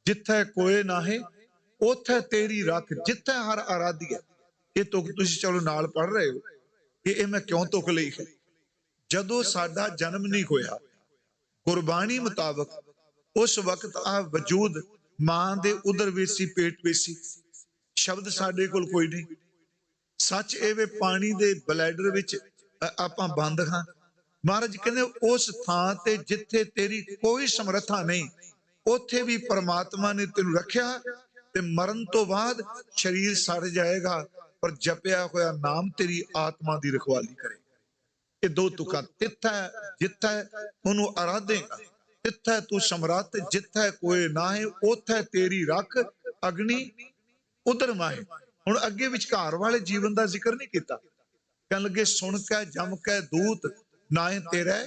ਜਿੱਥੇ ਕੋਏ ਨਾਹੇ ਉੱਥੇ ਤੇਰੀ ਰੱਖ। ਜਿੱਥੇ ਹਰ ਆਰਾਧੀ ਹੈ, ਇਹ ਤੁਕ ਤੁਸੀਂ ਚਲੋ ਨਾਲ ਪੜ੍ਹ ਰਹੇ ਹੋ ਕਿ ਇਹ ਮੈਂ ਕਿਉਂ ਤੁਕ ਲਈ ਹੈ। ਜਦੋਂ ਸਾਡਾ ਜਨਮ ਨਹੀਂ ਹੋਇਆ ਗੁਰਬਾਣੀ ਮੁਤਾਬਕ, ਉਸ ਵਕਤ ਆ ਵਜੂਦ ਮਾਂ ਦੇ ਉਦਰ ਵਿੱਚ ਸੀ, ਪੇਟ ਵਿੱਚ ਸੀ। ਸ਼ਬਦ ਸਾਡੇ ਕੋਲ ਕੋਈ ਨਹੀਂ। ਸੱਚ ਇਹ ਵੇ ਪਾਣੀ ਦੇ ਬਲੈਡਰ ਵਿੱਚ ਆਪਾਂ ਬੰਦ ਹਾਂ। ਮਹਾਰਾਜ ਕਹਿੰਦੇ ਉਸ ਥਾਂ ਤੇ ਜਿੱਥੇ ਤੇਰੀ ਕੋਈ ਸਮਰੱਥਾ ਨਹੀਂ, ਉੱਥੇ ਵੀ ਪਰਮਾਤਮਾ ਨੇ ਤੈਨੂੰ ਰੱਖਿਆ। ਤੇ ਮਰਨ ਤੋਂ ਬਾਅਦ ਸਰੀਰ ਸੜ ਜਾਏਗਾ, ਪਰ ਜਪਿਆ ਹੋਇਆ ਨਾਮ ਤੇਰੀ ਆਤਮਾ ਦੀ ਰਖਵਾਲੀ ਕਰੇ। ਇਹ ਦੋ ਤੁਕਾਂ, ਤਿੱਥੈ ਜਿੱਥੈ ਉਹਨੂੰ ਆਰਾਧੇਗਾ, ਤਿੱਥੈ ਤੂੰ ਸਮਰੱਥ ਜਿੱਥੈ ਕੋਏ ਨਾਹੇ ਉੱਥੇ ਤੇਰੀ ਰੱਖ ਅਗਨੀ ਉਦਰ ਮਾਹੇ। ਹੁਣ ਅੱਗੇ ਵਿਚਕਾਰ ਵਾਲੇ ਜੀਵਨ ਦਾ ਜ਼ਿਕਰ ਨਹੀਂ ਕੀਤਾ। ਕਹਿਣ ਲੱਗੇ ਸੁਣ ਕੇ ਜਮ ਕੇ ਦੂਤ ਨਾਏ ਤੇਰੇ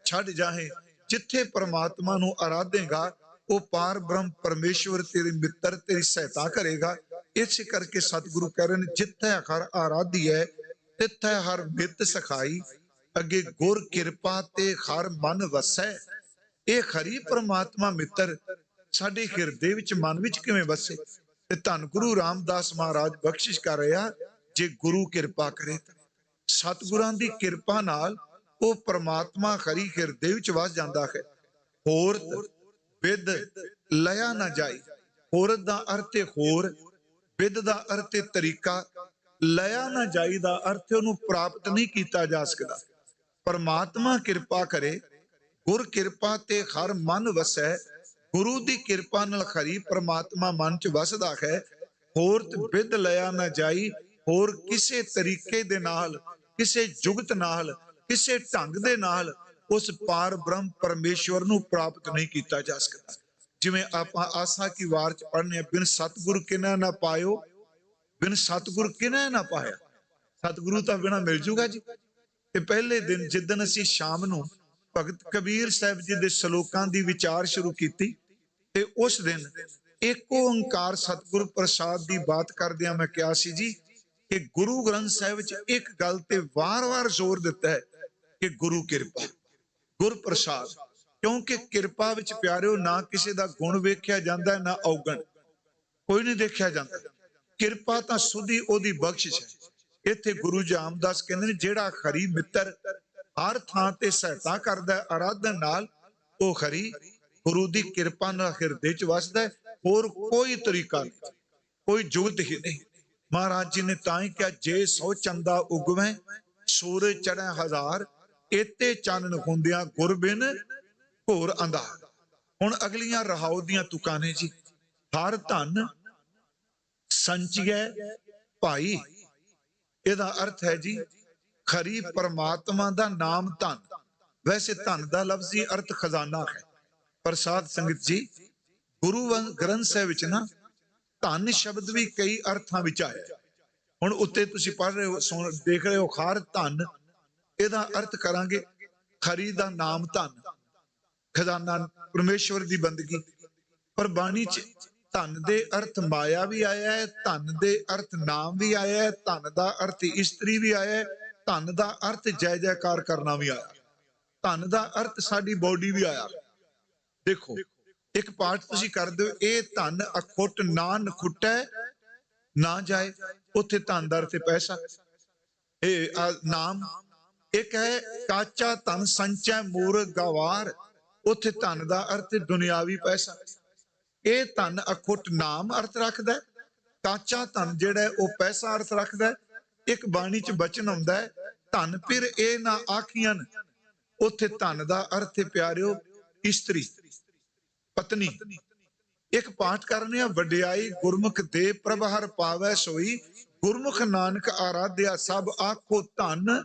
ਛੱਡ ਜਾਹੇ। ਜਿੱਥੇ ਪਰਮਾਤਮਾ ਨੂੰ ਆਰਾਧੇਗਾ ਉਹ ਪਾਰ ਬ੍ਰਹਮ ਪਰਮੇਸ਼ਵਰ ਤੇਰੇ ਮਿੱਤਰ, ਤੇਰੀ ਸਹਾਇਤਾ ਕਰੇਗਾ। ਇਸੇ ਕਰਕੇ ਸਤਿਗੁਰੂ ਕਹਿ ਰਹੇ ਨੇ ਜਿੱਥੇ ਹਰ ਆਰਾਧੀ ਹੈ ਤਿੱਥੇ ਹਰ ਮਿੱਤ ਸਖਾਈ। ਅੱਗੇ ਗੁਰ ਕਿਰਪਾ ਤੇ ਹਰ ਮਨ ਵਸੈ। ਇਹ ਖਰੀ ਪਰਮਾਤਮਾ ਮਿੱਤਰ ਸਾਡੇ ਹਿਰਦੇ ਵਿੱਚ ਮਨ ਵਿੱਚ ਕਿਵੇਂ ਵਸੇ। ਤੇ ਧੰਨ ਗੁਰੂ ਰਾਮਦਾਸ ਮਹਾਰਾਜ ਬਖਸ਼ਿਸ਼ ਕਰ ਰਿਹਾ, ਜੇ ਗੁਰੂ ਕਿਰਪਾ ਕਰੇ ਤਾਂ ਸਤਿਗੁਰਾਂ ਦੀ ਕਿਰਪਾ ਨਾਲ ਉਹ ਪਰਮਾਤਮਾ ਖਰੀ ਹਿਰਦੇ ਵਿੱਚ ਵਸ ਜਾਂਦਾ ਹੈ। ਹੋਰ ਵਿਦ ਲਿਆ ਨਾ ਜਾਈ। ਹੋਰ ਦਾ ਅਰਥ ਹੈ ਹੋਰ, ਵਿਦ ਦਾ ਅਰਥ ਹੈ ਤਰੀਕਾ, ਲਿਆ ਨਾ ਜਾਈ ਦਾ ਅਰਥ ਉਹਨੂੰ ਪ੍ਰਾਪਤ ਨਹੀਂ ਕੀਤਾ ਜਾ ਸਕਦਾ। ਪਰਮਾਤਮਾ ਕਿਰਪਾ ਕਰੇ, ਗੁਰ ਕਿਰਪਾ ਤੇ ਹਰ ਮਨ ਵਸੈ। ਗੁਰੂ ਦੀ ਕਿਰਪਾ ਨਾਲ ਖਰੀ ਪਰਮਾਤਮਾ ਮਨ ਚ ਵਸਦਾ ਹੈ। ਹੋਰ ਵਿਦ ਲਿਆ ਨਾ ਜਾਈ, ਹੋਰ ਕਿਸੇ ਤਰੀਕੇ ਦੇ ਨਾਲ, ਕਿਸੇ ਜੁਗਤ ਨਾਲ, ਕਿਸੇ ਢੰਗ ਦੇ ਨਾਲ ਉਸ ਪਾਰ ਬ੍ਰਹਮ ਪਰਮੇਸ਼ਵਰ ਨੂੰ ਪ੍ਰਾਪਤ ਨਹੀਂ ਕੀਤਾ ਜਾ ਸਕਦਾ। ਜਿਵੇਂ ਆਪਾਂ ਆਸਾ ਕੀ ਵਾਰ ਚ ਪੜ੍ਹਨੇ ਆ, ਬਿਨ ਸਤਿਗੁਰ ਕਿਨੈ ਨਾ ਪਾਇਓ, ਬਿਨ ਸਤਿਗੁਰ ਕਿਨੈ ਨਾ ਪਾਇਆ। ਸਤਿਗੁਰੂ ਤਾਂ ਬਿਨਾਂ ਮਿਲ ਜੂਗਾ ਜੀ। ਤੇ ਪਹਿਲੇ ਦਿਨ ਜਿੱਦਣ ਅਸੀਂ ਸ਼ਾਮ ਨੂੰ ਭਗਤ ਕਬੀਰ ਸਾਹਿਬ ਜੀ ਦੇ ਸ਼ਲੋਕਾਂ ਦੀ ਵਿਚਾਰ ਸ਼ੁਰੂ ਕੀਤੀ, ਤੇ ਉਸ ਦਿਨ ਇੱਕ ਓੰਕਾਰ ਸਤਿਗੁਰ ਪ੍ਰਸਾਦ ਦੀ ਬਾਤ ਕਰਦਿਆਂ ਮੈਂ ਕਿਹਾ ਸੀ ਜੀ ਕਿ ਗੁਰੂ ਗ੍ਰੰਥ ਸਾਹਿਬ ਵਿੱਚ ਇੱਕ ਗੱਲ ਤੇ ਵਾਰ-ਵਾਰ ਜ਼ੋਰ ਦਿੱਤਾ ਹੈ ਕਿ ਗੁਰੂ ਕਿਰਪਾ, ਗੁਰ ਪ੍ਰਸਾਦ। ਕਿਉਂਕਿ ਕਿਰਪਾ ਵਿੱਚ ਪਿਆਰਿਓ ਨਾ ਕਿਸੇ ਦਾ ਗੁਣ ਵੇਖਿਆ ਜਾਂਦਾ, ਨਾ ਔਗਣ, ਕੋਈ ਨਹੀਂ ਦੇਖਿਆ ਜਾਂਦਾ। ਕਿਰਪਾ ਤਾਂ ਸੁਧੀ ਉਹਦੀ ਬਖਸ਼ਿਸ਼ ਹੈ। ਇੱਥੇ ਗੁਰੂ ਜੀ ਰਾਮਦਾਸ ਕਹਿੰਦੇ ਨੇ ਜਿਹੜਾ ਖਰੀ ਮਿੱਤਰ ਹਰ ਥਾਂ ਤੇ ਸਹਾਇਤਾ ਕਰਦਾ ਆਰਾਧਨ ਨਾਲ, ਉਹ ਖਰੀ ਗੁਰੂ ਦੀ ਕਿਰਪਾ ਨਾਲ ਹਿਰਦੇ ਚ ਵਸਦਾ। ਹੋਰ ਕੋਈ ਤਰੀਕਾ ਨਹੀਂ, ਕੋਈ ਜੁਗਤ ਹੀ ਨਹੀਂ। ਮਹਾਰਾਜ ਜੀ ਨੇ ਤਾਂ ਹੀ ਕਿਹਾ ਜੇ 100 ਚੰਦਾ ਉਗਵੇਂ ਸੂਰਜ ਚੜ੍ਹੈ ਹਜ਼ਾਰ, ਏਤੇ ਚਾਨਣ ਹੁੰਦਿਆਂ ਗੁਰ ਬਿਨ ਘੋਰ ਅੰਧਾਰ। ਹੁਣ ਅਗਲੀਆਂ ਰਹਾਉ ਦੀਆਂ ਤੁਕਾਂ ਨੇ ਜੀ। ਹਰ ਧਨ ਸੰਚੀਐ ਭਾਈ। ਇਹਦਾ ਅਰਥ ਹੈ ਜੀ ਖਰੀ ਪਰਮਾਤਮਾ ਦਾ ਨਾਮ ਧਨ। ਵੈਸੇ ਧਨ ਦਾ ਲਫ਼ਜ਼ੀ ਅਰਥ ਖਜ਼ਾਨਾ ਹੈ। ਪ੍ਰਸਾਦ ਸੰਗਤ ਜੀ, ਗੁਰੂ ਗ੍ਰੰਥ ਸਾਹਿਬ ਵਿੱਚ ਨਾ ਧਨ ਸ਼ਬਦ ਵੀ ਕਈ ਅਰਥਾਂ ਵਿੱਚ ਆਇਆ। ਹੁਣ ਉੱਤੇ ਤੁਸੀਂ ਪੜ੍ਹ ਰਹੇ ਹੋ, ਦੇਖ ਰਹੇ ਹੋ, ਖਾਰ ਧਨ, ਇਹਦਾ ਅਰਥ ਕਰਾਂਗੇ ਖਰੀ ਦਾ ਨਾਮ ਧਨ, ਖਜ਼ਾਨਾ, ਪਰਮੇਸ਼ਵਰ ਦੀ ਬੰਦਗੀ। ਪਰ ਬਾਣੀ ਚ ਧਨ ਦੇ ਅਰਥ ਮਾਇਆ ਵੀ ਆਇਆ ਹੈ, ਧਨ ਦੇ ਅਰਥ ਨਾਮ ਵੀ ਆਇਆ ਹੈ, ਧਨ ਦਾ ਅਰਥ ਇਸਤਰੀ ਵੀ ਆਇਆ ਹੈ, ਧਨ ਦਾ ਅਰਥ ਜੈ ਜੈਕਾਰ ਕਰਨਾ ਵੀ ਆਇਆ, ਧਨ ਦਾ ਅਰਥ ਸਾਡੀ ਬੋਡੀ ਵੀ ਆਇਆ। ਦੇਖੋ ਇੱਕ ਪਾਠ ਤੁਸੀਂ ਕਰਦੇ ਹੋ, ਇਹ ਧਨ ਅਖੁੱਟ ਨਾ ਨਖੁੱਟੈ ਨਾ ਜਾਏ, ਉੱਥੇ ਧਨ ਦਾ ਅਰਥ ਪੈਸਾ। ਇਹ ਨਾਮ ਇੱਕ ਹੈ ਕਾਚਾ ਧਨ ਸੰਚੈ ਮੂਰਖ ਗਵਾਰ, ਉੱਥੇ ਧਨ ਦਾ ਅਰਥ ਦੁਨਿਆਵੀ ਪੈਸਾ। ਇਹ ਧਨ ਅਖੁੱਟ ਨਾਮ ਅਰਥ ਰੱਖਦਾ, ਕਾਚਾ ਧਨ ਜਿਹੜਾ ਉਹ ਪੈਸਾ ਅਰਥ ਰੱਖਦਾ। ਇੱਕ ਬਾਣੀ ਚ ਬਚਨ ਆਉਂਦਾ ਹੈ, ਧਨ ਫਿਰ ਇਹ ਨਾ ਆਖੀਆਂ, ਉੱਥੇ ਧਨ ਦਾ ਅਰਥ ਹੈ ਪਿਆਰਿਓ ਇਸਤਰੀ, ਪਤਨੀ। ਇੱਕ ਪਾਠ ਕਰਨੇ ਆ, ਵਡਿਆਈ ਗੁਰਮੁਖ ਦੇ ਪ੍ਰਭ ਹਰ ਪਾਵੈ ਸੋਈ, ਗੁਰਮੁਖ ਨਾਨਕ ਆਰਾਧਿਆ ਸਭ ਆਖੋ ਧਨ,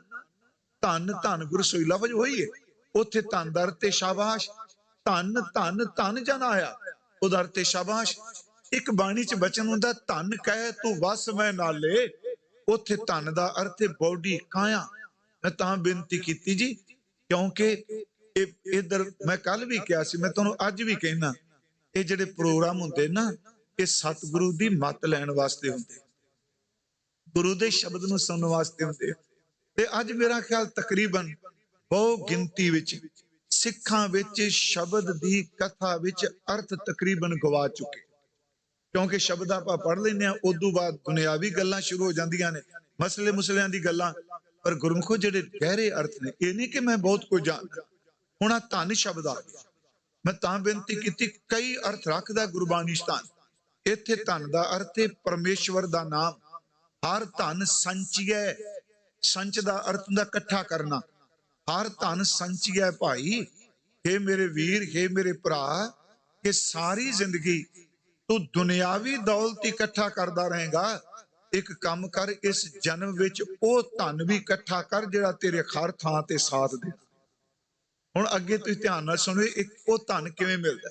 ਧਨ ਧਨ ਗੁਰ ਸੋਈ। ਲਫ਼ਜ਼ ਹੋਈ ਹੈ, ਉੱਥੇ ਧਨ ਦਾ ਅਰਥ ਸ਼ਾਬਾਸ਼, ਧਨ ਧਨ ਧਨ ਜਨ ਆਇਆ, ਉਹਦਾ ਅਰਥ ਸ਼ਾਬਾਸ਼। ਇੱਕ ਬਾਣੀ ਚ ਬਚਨ ਹੁੰਦਾ, ਧਨ ਕਹਿ ਤੂੰ ਵਸ ਮੈਂ ਨਾਲੇ, ਉੱਥੇ ਧਨ ਦਾ ਅਰਥ ਬੋਡੀ, ਕਾਇਆ। ਮੈਂ ਤਾਂ ਬੇਨਤੀ ਕੀਤੀ ਜੀ, ਕਿਉਂਕਿ ਇਧਰ ਮੈਂ ਕੱਲ ਵੀ ਕਿਹਾ ਸੀ, ਮੈਂ ਤੁਹਾਨੂੰ ਅੱਜ ਵੀ ਕਹਿਣਾ, ਇਹ ਜਿਹੜੇ ਪ੍ਰੋਗਰਾਮ ਹੁੰਦੇ ਨਾ, ਇਹ ਸਤਿਗੁਰੂ ਦੀ ਮੱਤ ਲੈਣ ਵਾਸਤੇ ਹੁੰਦੇ, ਗੁਰੂ ਦੇ ਸ਼ਬਦ ਨੂੰ ਸੁਣਨ ਵਾਸਤੇ ਹੁੰਦੇ। ਤੇ ਅੱਜ ਮੇਰਾ ਖਿਆਲ ਤਕਰੀਬਨ ਬਹੁ ਗਿਣਤੀ ਵਿੱਚ ਸਿੱਖਾਂ ਵਿੱਚ ਸ਼ਬਦ ਦੀ ਕਥਾ ਵਿੱਚ ਅਰਥ ਤਕਰੀਬਨ ਗਵਾ ਚੁੱਕੇ, ਕਿਉਂਕਿ ਸ਼ਬਦ ਆਪਾਂ ਪੜ੍ਹ ਲੈਂਦੇ ਹਾਂ, ਉਦੋਂ ਬਾਅਦ ਦੁਨਿਆਵੀ ਗੱਲਾਂ ਸ਼ੁਰੂ ਹੋ ਜਾਂਦੀਆਂ ਨੇ, ਮਸਲੇ ਮੁਸਲਿਆਂ ਦੀ ਗੱਲਾਂ। ਪਰ ਗੁਰਮੁਖੋ ਜਿਹੜੇ ਗਹਿਰੇ ਅਰਥ ਨੇ, ਇਹ ਨਹੀਂ ਕਿ ਮੈਂ ਬਹੁਤ ਕੁਝ ਜਾਣਦਾ। ਹੁਣ ਆ ਧਨ ਸ਼ਬਦ ਆ ਗਿਆ, ਮੈਂ ਤਾਂ ਬੇਨਤੀ ਕੀਤੀ, ਕਈ ਅਰਥ ਰੱਖਦਾ ਗੁਰਬਾਣੀ ਸਥਾਨ। ਇੱਥੇ ਧਨ ਦਾ ਅਰਥ ਹੈ ਪਰਮੇਸ਼ਵਰ ਦਾ ਨਾਮ। ਹਰ ਧਨ ਸੰਚੀਐ, ਸੰਚ ਦਾ ਅਰਥ ਹੁੰਦਾ ਇਕੱਠਾ ਕਰਨਾ। ਹਰ ਧਨ ਸੰਚੀਐ ਭਾਈ, हे ਮੇਰੇ ਵੀਰ, हे ਮੇਰੇ ਭਰਾ, ਕਿ ਸਾਰੀ ਜ਼ਿੰਦਗੀ ਤੂੰ ਦੁਨਿਆਵੀ ਦੌਲਤ ਇਕੱਠਾ ਕਰਦਾ ਰਹੇਗਾ, ਇੱਕ ਕੰਮ ਕਰ, ਇਸ ਜਨਮ ਵਿੱਚ ਉਹ ਧਨ ਵੀ ਇਕੱਠਾ ਕਰ ਜਿਹੜਾ ਤੇਰੇ ਹਰ ਥਾਂ ਤੇ ਸਾਥ ਦੇ। ਹੁਣ ਅੱਗੇ ਤੁਸੀਂ ਧਿਆਨ ਨਾਲ ਸੁਣੋ, ਇੱਕ ਉਹ ਧਨ ਕਿਵੇਂ ਮਿਲਦਾ।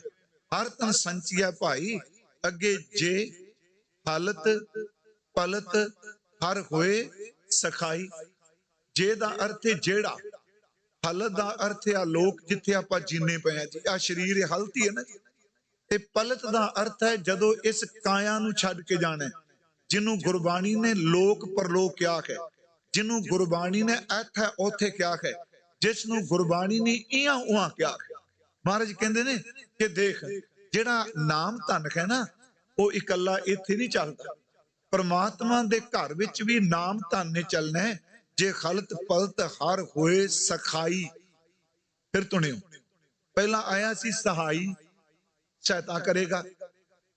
ਹਰ ਧਨ ਸੰਚੀਐ ਭਾਈ, ਅੱਗੇ ਜੇ ਹਾਲਤ ਪਲਤ ਹਰ ਹੋਏ ਸਖਾਈ। ਜੇ ਦਾ ਅਰਥ ਹੈ ਜਿਹੜਾ, ਹਲਤ ਦਾ ਅਰਥ ਹੈ ਲੋਕ ਜਿੱਥੇ ਆਪਾਂ ਜੀਨੇ ਪਏ ਆ ਜੀ, ਆ ਸਰੀਰ ਹਲਤ ਹੀ ਹੈ ਨਾ ਜੀ। ਤੇ ਪਲਤ ਦਾ ਅਰਥ ਹੈ ਜਦੋਂ ਇਸ ਕਾਇਆ ਨੂੰ ਛੱਡ ਕੇ ਜਾਣਾ, ਜਿਹਨੂੰ ਗੁਰਬਾਣੀ ਨੇ ਲੋਕ ਪਰਲੋਕ ਕਿਹਾ ਹੈ, ਜਿਹਨੂੰ ਗੁਰਬਾਣੀ ਨੇ ਇੱਥੇ ਉੱਥੇ ਕਿਹਾ ਹੈ, ਜਿਸ ਨੂੰ ਗੁਰਬਾਣੀ ਨੇ ਇਹਾਂ ਉਹਾਂ ਕਿਹਾ ਹੈ। ਮਹਾਰਾਜ ਕਹਿੰਦੇ ਨੇ ਕਿ ਦੇਖ, ਜਿਹੜਾ ਨਾਮ ਧਨ ਹੈ ਨਾ, ਉਹ ਇਕੱਲਾ ਇੱਥੇ ਨਹੀਂ ਚੱਲਦਾ, ਪਰਮਾਤਮਾ ਦੇ ਘਰ ਵਿੱਚ ਵੀ ਨਾਮ ਧਨ ਨੇ ਚੱਲਣਾ ਹੈ। ਜੇ ਖਲਤ ਪਲਤ ਹਰ ਹੋਏ ਸਖਾਈ, ਫਿਰ ਤੁਣਿਓ, ਪਹਿਲਾਂ ਆਇਆ ਸੀ ਸਹਾਈ, ਸਹਾਇਤਾ ਕਰੇਗਾ।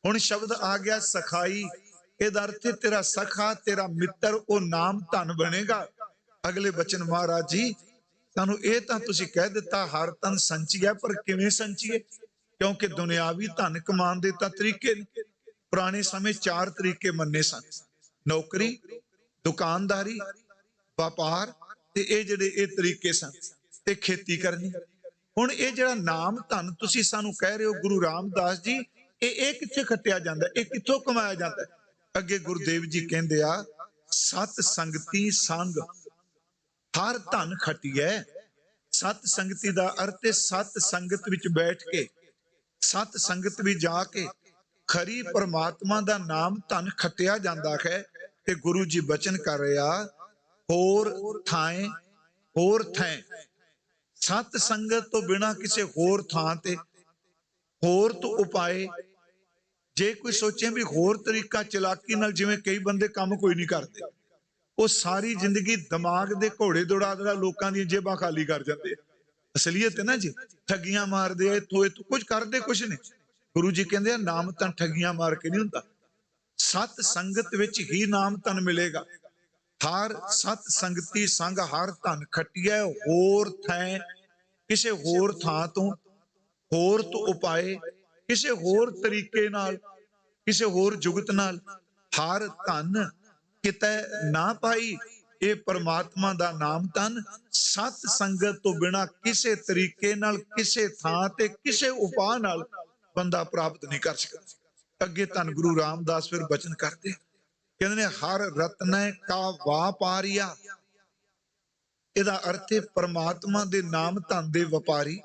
ਹੁਣ ਸ਼ਬਦ ਆ ਗਿਆ ਸਖਾਈ, ਇਹਦਾ ਅਰਥ ਤੇਰਾ ਸਖਾ, ਤੇਰਾ ਮਿੱਤਰ, ਉਹ ਨਾਮ ਧਨ ਬਣੇਗਾ। ਅਗਲੇ ਬਚਨ ਮਹਾਰਾਜ ਜੀ ਸਾਨੂੰ ਇਹ ਤਾਂ ਤੁਸੀਂ ਕਹਿ ਦਿੱਤਾ ਹਰ ਧਨ ਸੰਚੀਐ, ਪਰ ਕਿਵੇਂ ਸੰਚੀਏ? ਕਿਉਂਕਿ ਦੁਨਿਆਵੀ ਧਨ ਕਮਾਉਣ ਦੇ ਤਾਂ ਤਰੀਕੇ ਨੇ। ਪੁਰਾਣੇ ਸਮੇਂ 4 ਤਰੀਕੇ ਮੰਨੇ ਸਨ, ਨੌਕਰੀ, ਦੁਕਾਨਦਾਰੀ, ਵਪਾਰ, ਤੇ ਇਹ ਜਿਹੜੇ ਇਹ ਤਰੀਕੇ ਸਨ, ਤੇ ਖੇਤੀ ਕਰਨੀ। ਹੁਣ ਇਹ ਜਿਹੜਾ ਨਾਮ ਧਨ ਤੁਸੀਂ ਸਾਨੂੰ ਕਹਿ ਰਹੇ ਹੋ ਗੁਰੂ ਰਾਮਦਾਸ ਜੀ, ਇਹ ਕਿੱਥੇ ਖੱਟਿਆ ਜਾਂਦਾ, ਇਹ ਕਿੱਥੋਂ ਕਮਾਇਆ ਜਾਂਦਾ? ਅੱਗੇ ਗੁਰਦੇਵ ਜੀ ਕਹਿੰਦੇ ਆ, ਸਤ ਸੰਗਤੀ ਸੰਗ ਹਰ ਧਨ ਖੱਟੀਐ। ਸਤ ਸੰਗਤੀ ਦਾ ਅਰਥ ਹੈ ਸਤ ਸੰਗਤ ਵਿੱਚ ਬੈਠ ਕੇ, ਸਤ ਸੰਗਤ ਵਿੱਚ ਜਾ ਕੇ ਖਰੀ ਪਰਮਾਤਮਾ ਦਾ ਨਾਮ ਧਨ ਖੱਟਿਆ ਜਾਂਦਾ ਹੈ। ਤੇ ਗੁਰੂ ਜੀ ਬਚਨ ਕਰ ਰਿਹਾ, ਹੋਰ ਥਾਂ ਹੋਰ ਥਾਂ, ਸਤ ਸੰਗਤ ਤੋਂ ਬਿਨਾ ਕਿਸੇ ਹੋਰ ਥਾਂ ਤੇ, ਹੋਰ ਤੋਂ ਉਪਾਏ। ਜੇ ਕੋਈ ਸੋਚੇ ਵੀ ਹੋਰ ਤਰੀਕਾ ਚਲਾਕੀ ਨਾਲ, ਜਿਵੇਂ ਕਈ ਬੰਦੇ ਕੰਮ ਕੋਈ ਨਹੀਂ ਕਰਦੇ, ਉਹ ਸਾਰੀ ਜ਼ਿੰਦਗੀ ਦਿਮਾਗ ਦੇ ਘੋੜੇ ਦੌੜਾ ਦੌੜਾ ਲੋਕਾਂ ਦੀਆਂ ਜੇਬਾਂ ਖਾਲੀ ਕਰ ਜਾਂਦੇ। ਅਸਲੀਅਤ ਹੈ ਨਾ ਜੀ, ਠੱਗੀਆਂ ਮਾਰਦੇ ਆ, ਇੱਥੋਂ ਕੁਝ ਕਰਦੇ ਕੁਝ ਨਹੀਂ। ਗੁਰੂ ਜੀ ਕਹਿੰਦੇ ਆ ਨਾਮ ਤਾਂ ਠੱਗੀਆਂ ਮਾਰ ਕੇ ਨਹੀਂ ਹੁੰਦਾ, ਸਤ ਸੰਗਤ ਵਿੱਚ ਹੀ ਨਾਮ ਧਨ ਮਿਲੇਗਾ। ਹਰ ਸਤ ਸੰਗਤੀ ਸੰਗ ਹਰ ਧਨ ਖੱਟੀਐ। ਹੋਰ ਥਾਂ, ਕਿਸੇ ਹੋਰ ਥਾਂ ਤੋਂ, ਹੋਰ ਤੋਂ ਉਪਾਏ, ਕਿਸੇ ਹੋਰ ਤਰੀਕੇ ਨਾਲ, ਕਿਸੇ ਹੋਰ ਜੁਗਤ ਨਾਲ ਹਰ ਧਨ ਕਿਤੇ ਨਾ ਪਾਈ। ਇਹ ਪਰਮਾਤਮਾ ਦਾ ਨਾਮ ਧਨ ਸਤ ਸੰਗਤ ਤੋਂ ਬਿਨਾ ਕਿਸੇ ਤਰੀਕੇ ਨਾਲ, ਕਿਸੇ ਥਾਂ ਤੇ, ਕਿਸੇ ਉਪਾਅ ਨਾਲ ਬੰਦਾ ਪ੍ਰਾਪਤ ਨਹੀਂ ਕਰ ਸਕਦਾ। ਅੱਗੇ ਧੰਨ ਗੁਰੂ ਰਾਮਦਾਸ ਫਿਰ ਬਚਨ ਕਰਦੇ, ਕਹਿੰਦੇ ਨੇ ਹਰ ਰਤਨੈ ਕਾ ਵਾਪਾਰੀਆ। ਇਹਦਾ ਅਰਥ ਹੈ ਪਰਮਾਤਮਾ ਦੇ ਨਾਮ ਧਨ ਦੇ ਵਪਾਰੀ।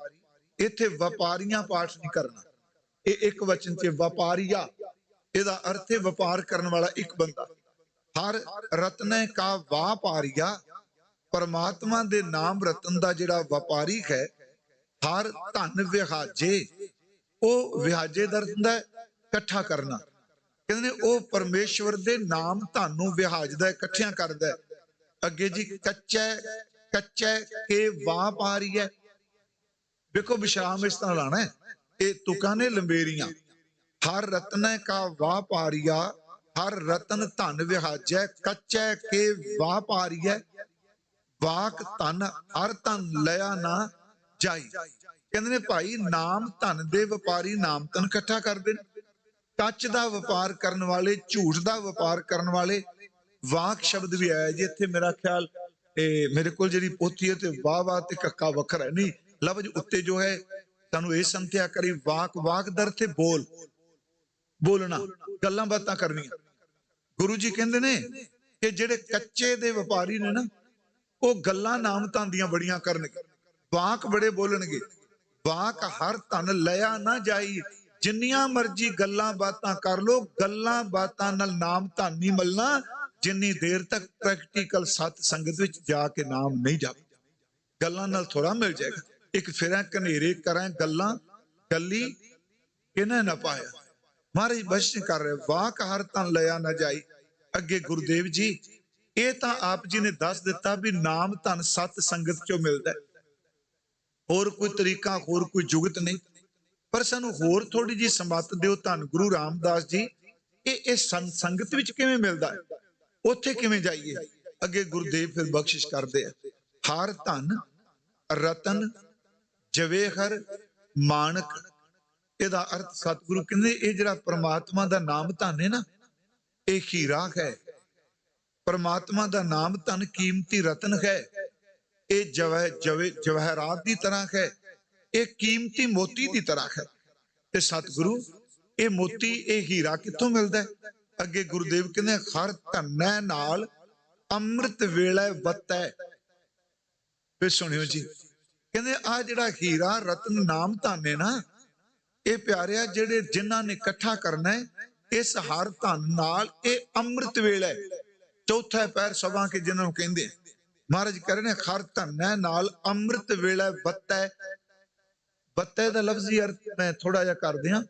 ਇੱਥੇ ਵਪਾਰੀਆਂ ਪਾਠ ਨਹੀਂ ਕਰਨਾ, ਇਹ ਇੱਕ ਵਚਨ 'ਚ ਵਪਾਰੀਆ। ਇਹਦਾ ਅਰਥ ਹੈ ਵਪਾਰ ਕਰਨ ਵਾਲਾ ਇੱਕ ਬੰਦਾ। ਹਰ ਰਤਨੈ ਕਾ ਵਾਪਾਰੀਆ, ਪਰਮਾਤਮਾ ਦੇ ਨਾਮ ਰਤਨ ਦਾ ਜਿਹੜਾ ਵਪਾਰੀ ਹੈ। ਹਰ ਧਨ ਵਿਹਾਜੇ, ਉਹ ਵਿਹਾਜੇ ਦਾ ਅਰਥ ਹੈ ਇਕੱਠਾ ਕਰਨਾ। ਕਹਿੰਦੇ ਨੇ ਉਹ ਪਰਮੇਸ਼ਵਰ ਦੇ ਨਾਮ ਧਨ ਨੂੰ ਵਿਹਾਜਦਾ, ਇਕੱਠਿਆਂ ਕਰਦਾ ਹੈ। ਅੱਗੇ ਜੀ ਕੱਚੈ ਕੇ ਵਾਪਾਰੀ ਹੈ। ਵੇਖੋ ਵਿਸ਼ਰਾਮ ਇਸ ਤਰ੍ਹਾਂ ਲਾਣਾ ਹੈ, ਇਹ ਤੁਕਾਂ ਨੇ ਲੰਬੇਰੀਆਂ। ਹਰ ਰਤਨੈ ਕਾ ਵਾਪਾਰੀਆ, ਹਰ ਰਤਨ ਧਨ ਵਿਹਾਜੈ, ਕੱਚੈ ਕੇ ਵਾਪਾਰੀਐ। ਵਾਕ ਧਨ ਹਰ ਧਨ ਲਿਆ ਨਾ ਜਾਈ। ਕਹਿੰਦੇ ਨੇ ਭਾਈ ਨਾਮ ਧਨ ਦੇ ਵਪਾਰੀ ਨਾਮ ਧਨ ਇਕੱਠਾ ਕਰਦੇ ਨੇ। ਕੱਚ ਦਾ ਵਪਾਰ ਕਰਨ ਵਾਲੇ, ਝੂਠ ਦਾ ਵਪਾਰ ਕਰਨ ਵਾਲੇ। ਵਾਕ ਸ਼ਬਦ ਵੀ ਆਇਆ ਜੀ ਇੱਥੇ, ਮੇਰਾ ਖਿਆਲ ਮੇਰੇ ਕੋਲ ਜਿਹੜੀ ਪੋਥੀ ਹੈ ਤੇ ਵਾਹ ਤੇ ਕੱਕਾ ਵੱਖਰਾ ਨਹੀਂ, ਲਫ਼ਜ਼ ਉੱਤੇ ਜੋ ਹੈ ਸਾਨੂੰ ਇਹ ਸੰਥਿਆ ਕਰੀ ਵਾਕ ਦਰ ਤੇ ਬੋਲਣਾ, ਗੱਲਾਂ ਬਾਤਾਂ ਕਰਨੀਆਂ। ਗੁਰੂ ਜੀ ਕਹਿੰਦੇ ਨੇ ਕਿ ਜਿਹੜੇ ਕੱਚੇ ਦੇ ਵਪਾਰੀ ਨੇ ਨਾ, ਉਹ ਗੱਲਾਂ ਨਾਮ ਧਨ ਦੀਆਂ ਬੜੀਆਂ ਕਰਨਗੇ, ਵਾਕ ਬੜੇ ਬੋਲਣਗੇ। ਵਾਕ ਹਰ ਧਨ ਲਿਆ ਨਾ ਜਾਈ। ਜਿੰਨੀਆਂ ਮਰਜ਼ੀ ਗੱਲਾਂ ਬਾਤਾਂ ਕਰ ਲੋ, ਗੱਲਾਂ ਬਾਤਾਂ ਨਾਲ ਨਾਮ ਧਨ ਨਹੀਂ ਮਿਲਣਾ ਜਿੰਨੀ ਦੇਰ ਤੱਕ ਪ੍ਰੈਕਟੀਕਲ ਸਤ ਸੰਗਤ ਵਿੱਚ ਜਾ ਕੇ ਨਾਮ ਨਹੀਂ ਜਾਵੇ। ਗੱਲਾਂ ਨਾਲ ਥੋੜਾ ਮਿਲ ਜਾਏਗਾ। ਇੱਕ ਫਿਰਾਂ ਕਨੇਰੇ ਕਰਾਂ ਗੱਲਾਂ, ਗੱਲੀ ਕਿਹਨੇ ਨਾ ਪਾਇਆ। ਮਹਾਰਾਜ ਬਚਨ ਕਰ ਰਹੇ, ਵਾਕ ਹਰ ਧਨ ਲਿਆ ਨਾ ਜਾਈ। ਅੱਗੇ ਗੁਰਦੇਵ ਜੀ ਇਹ ਤਾਂ ਆਪ ਜੀ ਨੇ ਦੱਸ ਦਿੱਤਾ ਵੀ ਨਾਮ ਧਨ ਸਤ ਸੰਗਤ ਚੋਂ ਮਿਲਦਾ, ਹੋਰ ਕੋਈ ਤਰੀਕਾ, ਹੋਰ ਕੋਈ ਜੁਗਤ ਨਹੀਂ। ਪਰ ਸਾਨੂੰ ਹੋਰ ਥੋੜੀ ਜੀ ਸਮੱਤ ਦਿਓ ਧੰਨ ਗੁਰੂ ਰਾਮਦਾਸ ਜੀ, ਇਹ ਸੰਗਤ ਵਿੱਚ ਕਿਵੇਂ ਮਿਲਦਾ ਹੈ, ਉੱਥੇ ਕਿਵੇਂ ਜਾਈਏ। ਅੱਗੇ ਗੁਰਦੇਵ ਫਿਰ ਬਖਸ਼ਿਸ਼ ਕਰਦੇ ਆ, ਹਰ ਧਨ ਰਤਨ ਜਵੇਹਰ ਮਾਣਕ। ਇਹਦਾ ਅਰਥ ਸਤਿਗੁਰੂ ਕਹਿੰਦੇ ਇਹ ਜਿਹੜਾ ਪ੍ਰਮਾਤਮਾ ਦਾ ਨਾਮ ਧਨ ਹੈ ਨਾ, ਇਹ ਹੀਰਾ ਹੈ। ਪਰਮਾਤਮਾ ਦਾ ਨਾਮ ਧਨ ਕੀਮਤੀ ਰਤਨ ਹੈ। ਇਹ ਜਵਾਹਰਾਤ ਦੀ ਤਰ੍ਹਾਂ ਹੈ, ਇਹ ਕੀਮਤੀ ਮੋਤੀ ਦੀ ਤਰ੍ਹਾਂ ਹੈ। ਤੇ ਸਤਿਗੁਰੂ ਇਹ ਮੋਤੀ, ਇਹ ਹੀਰਾ ਕਿੱਥੋਂ ਮਿਲਦਾ ਹੈ? ਅੱਗੇ ਗੁਰਦੇਵ ਕਹਿੰਦੇ ਹਰ ਧਨੈ ਨਾਲ ਅੰਮ੍ਰਿਤ ਵੇਲੇ ਵਤੈ। ਫਿਰ ਸੁਣਿਓ ਜੀ, ਕਹਿੰਦੇ ਆ ਜਿਹੜਾ ਹੀਰਾ ਰਤਨ ਨਾਮ ਧਨ ਹੈ ਨਾ, ਇਹ ਪਿਆਰਿਆ ਜਿਹੜੇ ਜਿਨ੍ਹਾਂ ਨੇ ਇਕੱਠਾ ਕਰਨਾ ਹੈ, ਇਸ ਹਰ ਧਨ ਨਾਲ ਇਹ ਅੰਮ੍ਰਿਤ ਵੇਲੇ, ਚੌਥਾ ਪੈਰ ਸਭਾ ਕੇ ਜਿਹਨਾਂ ਨੂੰ ਕਹਿੰਦੇ ਮਹਾਰਾਜ ਕਹਿ ਰਹੇ ਨੇ ਹਰ ਧਨੈ ਨਾਲ ਅੰਮ੍ਰਿਤ ਵੇਲੇ ਵਤੈ। ਵਤੈ ਦਾ ਲਫ਼ਜ਼ੀ ਅਰਥ ਮੈਂ ਥੋੜਾ ਜਿਹਾ ਕਰਦੇ ਹਾਂ।